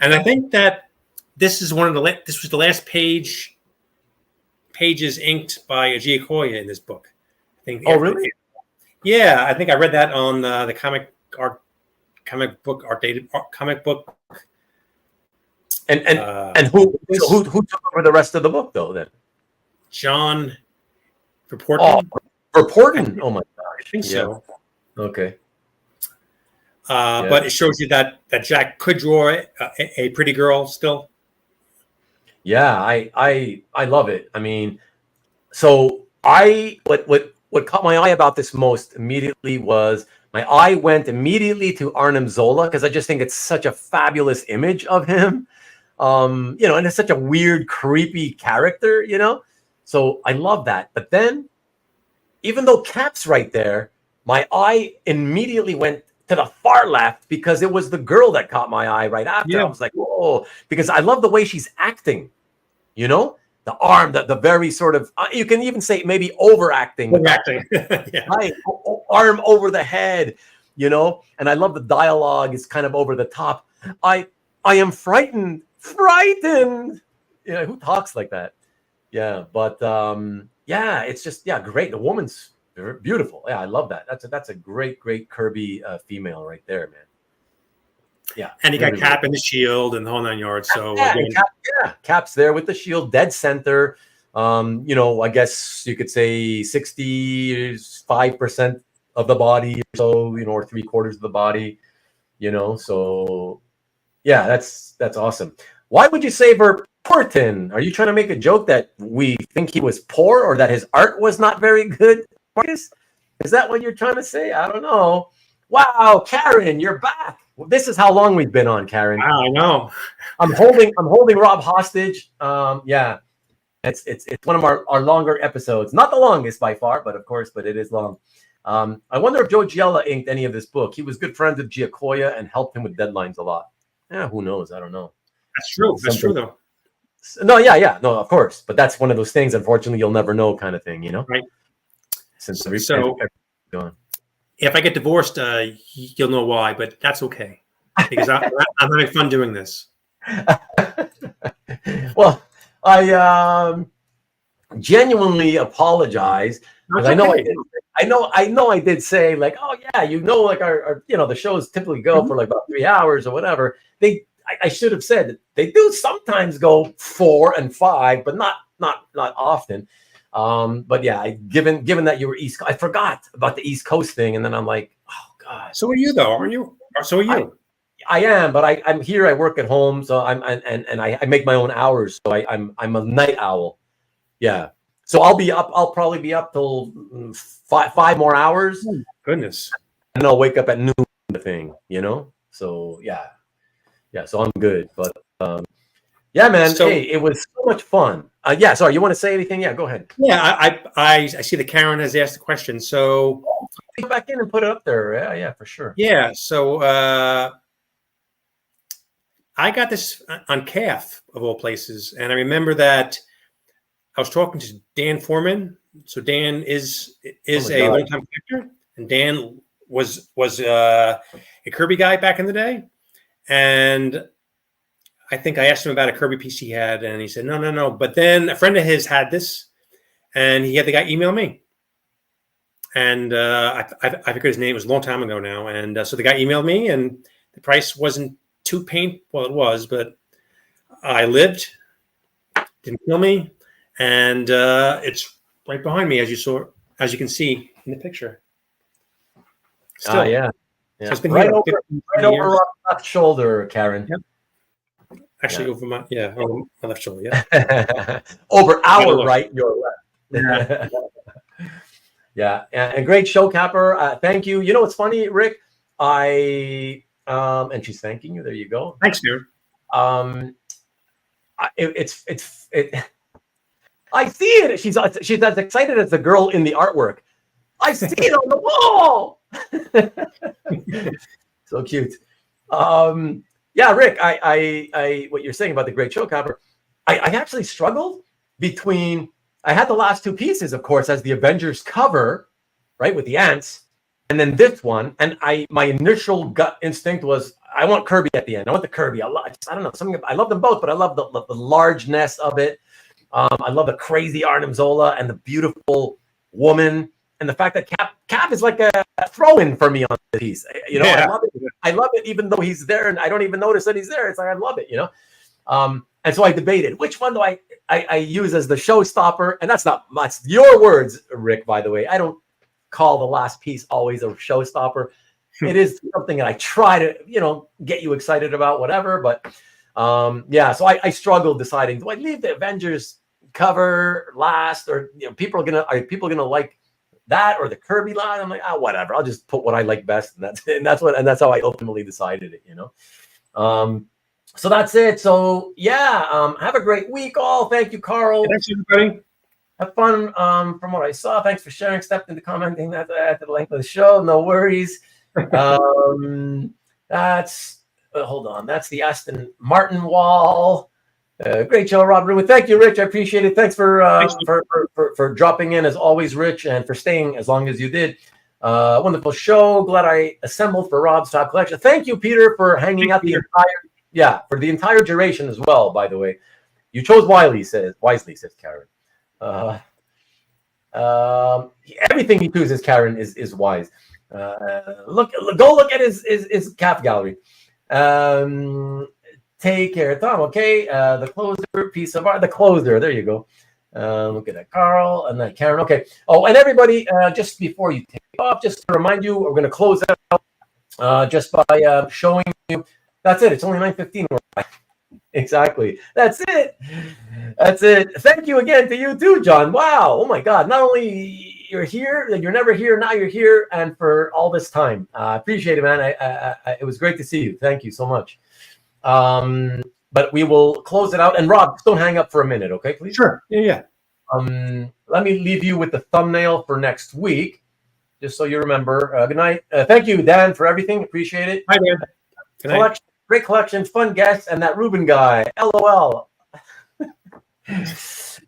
and I think that this is this was the last pages inked by Giacoia in this book. I think. Oh, really? Yeah, I think I read that on the comic book. And who took over the rest of the book though? Then John Reporton. Reporton. Oh my gosh. I think so. Okay. But it shows you that Jack could draw a pretty girl still. Yeah, I love it. I mean, so what caught my eye about this most immediately was my eye went immediately to Arnim Zola, because I just think it's such a fabulous image of him. And it's such a weird, creepy character, So I love that. But then, even though Cap's right there, my eye immediately went to the far left because it was the girl that caught my eye right after. Yeah. I was like, whoa, because I love the way she's acting, the arm, the very sort of, you can even say maybe overacting. Yeah. Right. Arm over the head, and I love the dialogue is kind of over the top. I am frightened. Who talks like that? Yeah. But it's just, great. The woman's beautiful. Yeah, I love that. That's a great Kirby female right there, man. Yeah, and he got Cap in the shield and the whole 9 yards. So Cap's there with the shield, dead center. I guess you could say 65% of the body, or so, or 3/4 of the body. So yeah, that's awesome. Why would you say Bolton? Are you trying to make a joke that we think he was poor or that his art was not very good? Marcus? Is that what you're trying to say? I don't know. Wow, Karen, you're back. Well, this is how long we've been on, Karen. Wow, I know. I'm holding Rob hostage. Yeah, it's one of our longer episodes. Not the longest by far, but it is long. I wonder if Joe Giella inked any of this book. He was good friends with Giacoia and helped him with deadlines a lot. Yeah, who knows? I don't know. That's true. That's true, though. No, yeah, no, of course. But that's one of those things, unfortunately, you'll never know kind of thing, Right. Since gone. If I get divorced, you'll know why, but that's okay because I'm having fun doing this. Well, I genuinely apologize because I know I did say like, oh yeah, like our the shows typically go for like about 3 hours or whatever. I should have said they do sometimes go 4 and 5, but not often. But yeah, given that you were I forgot about the East Coast thing, and then I'm like, oh god. So are you though? Aren't you? So are you? I am, but I'm here. I work at home, so I make my own hours. So I'm a night owl. Yeah. So I'll probably be up till 5 more hours. Oh, goodness. And I'll wake up at noon. The thing, So yeah. So I'm good, but yeah, man. So, hey, it was so much fun. Sorry, you want to say anything? Yeah, go ahead. Yeah, I see that Karen has asked a question. So go back in and put it up there. Yeah, for sure. Yeah. So I got this on CAF of all places, and I remember that I was talking to Dan Foreman. So Dan is a longtime collector, and Dan was a Kirby guy back in the day, and I think I asked him about a Kirby piece he had, and he said, no. But then a friend of his had this, and he had the guy email me. And I forget his name. It was a long time ago now. And so the guy emailed me, and the price wasn't too painful. Well, it was, but I lived. Didn't kill me. And it's right behind me, as you can see in the picture. Still. Yeah. So it's been right over our left shoulder, Karen. Yep. Actually, over my left shoulder. Yeah. Over our right, your left. Yeah. And great show, Capper. Thank you. You know what's funny, Rick? And she's thanking you. There you go. Thanks, dude. I see it. She's as excited as the girl in the artwork. I see it on the wall. So cute. Yeah, Rick, I what you're saying about the great show, Copper, I actually struggled between, I had the last 2 pieces, of course, as the Avengers cover, right, with the ants, and then this one, and my initial gut instinct was, I want Kirby at the end. I want the Kirby. I don't know, something. I love them both, but I love the largeness of it. I love the crazy Arnim Zola and the beautiful woman. And the fact that Cap is like a throw-in for me on the piece. I love it. I love it even though he's there and I don't even notice that he's there. It's like, I love it, And so I debated, which one do I use as the showstopper? And that's your words, Rick, by the way. I don't call the last piece always a showstopper. it is something that I try to, get you excited about, whatever. But so I struggled deciding, do I leave the Avengers cover last, or are people gonna like that or the Kirby line? I'm like, whatever. I'll just put what I like best, and that's how I ultimately decided it. So that's it. So have a great week, all. Thank you, Carl. Thanks, everybody. Have fun. From what I saw, thanks for sharing, stepped into commenting at the length of the show. No worries. That's hold on. That's the Aston Martin wall. Great show, Rob Ruin. Thank you, Rich. I appreciate it. Thanks for dropping in as always, Rich, and for staying as long as you did. Wonderful show. Glad I assembled for Rob's top collection. Thank you, Peter, for hanging out the entire duration as well. By the way, you chose wisely, says Karen. Everything he chooses, Karen, is wise. Go look at his calf gallery. Take care, Tom. Okay, the closer piece of art. The closer. There you go. Look at that, Carl, and then Karen. Okay. Oh, and everybody, just before you take off, just to remind you, we're going to close out just by showing you. That's it. It's only 9:15. Exactly. That's it. Thank you again to you too, John. Wow. Oh my God. Not only you're here, you're never here. Now you're here, and for all this time, I appreciate it, man. It was great to see you. Thank you so much. But we will close it out. And Rob, don't hang up for a minute, okay, please? Sure. Yeah. Let me leave you with the thumbnail for next week, just so you remember. Good night. Thank you, Dan, for everything. Appreciate it. Hi, Dan. Good night. Great collection, fun guests, and that Ruben guy. LOL.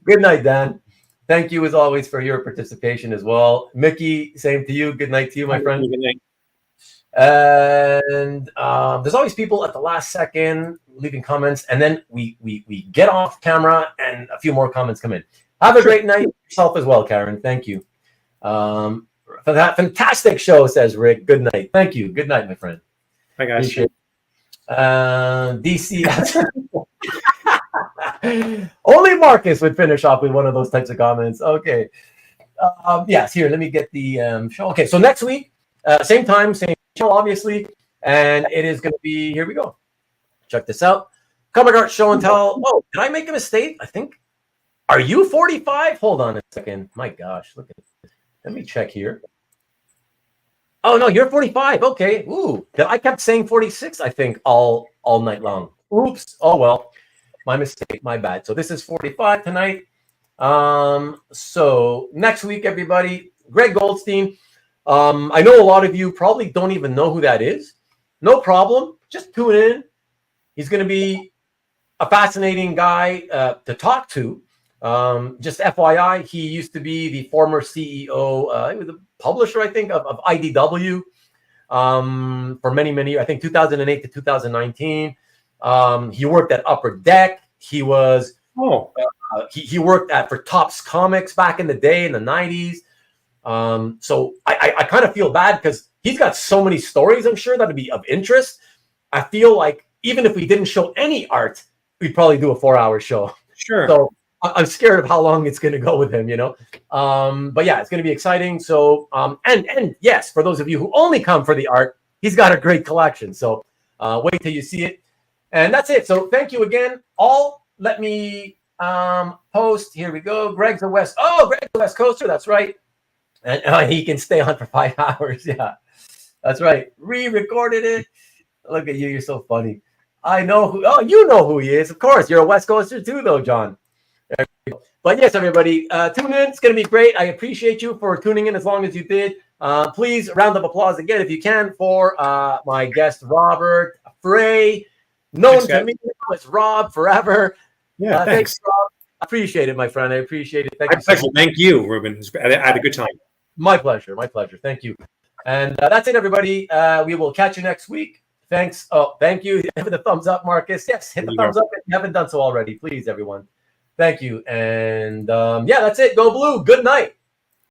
Good night, Dan. Thank you, as always, for your participation as well. Mickey, same to you. Good night to you, my friend. Good night. And there's always people at the last second leaving comments, and then we get off camera, and a few more comments come in. Have a great night yourself as well, Karen. Thank you. For that fantastic show, says Rick. Good night. Thank you. Good night, my friend. Bye, guys. DC. Only Marcus would finish off with one of those types of comments. Okay. Yes, here, let me get the show. Okay, so next week, same time, same show, obviously. And it is going to be, here we go. Check this out. Comic Art Show and Tell. Oh, did I make a mistake? I think. Are you 45? Hold on a second. My gosh, look at this. Let me check here. Oh, no, you're 45. Okay. Ooh, I kept saying 46, I think, all night long. Oops. Oh, well, my mistake. My bad. So this is 45 tonight. So next week, everybody, Greg Goldstein. I know a lot of you probably don't even know who that is. No problem. Just tune in. He's going to be a fascinating guy to talk to. Just FYI, he used to be the former CEO, he was a publisher, I think, of IDW for many years. I think 2008 to 2019. He worked at Upper Deck. He was he worked for Topps Comics back in the day in the 90s. So I kind of feel bad because he's got so many stories, I'm sure, that would be of interest. I feel like even if we didn't show any art, we'd probably do a 4-hour show. Sure. So I'm scared of how long it's going to go with him, But yeah, it's going to be exciting. So, and yes, for those of you who only come for the art, he's got a great collection. So wait till you see it. And that's it. So thank you again. All let me post. Here we go. Greg's the West Coaster. That's right. And he can stay on for 5 hours. Yeah, that's right. Re-recorded it. Look at you. You're so funny. I know who. Oh, you know who he is. Of course. You're a West Coaster too, though, John. But yes, everybody, tune in. It's going to be great. I appreciate you for tuning in as long as you did. Please, round of applause again, if you can, for my guest, Robert Frey, known to me as Rob forever. Yeah, thanks. Rob. I appreciate it, my friend. I appreciate it. Thank you so much. Thank you, Ruben. I had a good time. My pleasure. My pleasure. Thank you. And that's it, everybody. We will catch you next week. Thanks. Oh, thank you. Hit the thumbs up, Marcus. Yes, hit the thumbs up if you haven't done so already. Please, everyone. Thank you. And that's it. Go Blue. Good night.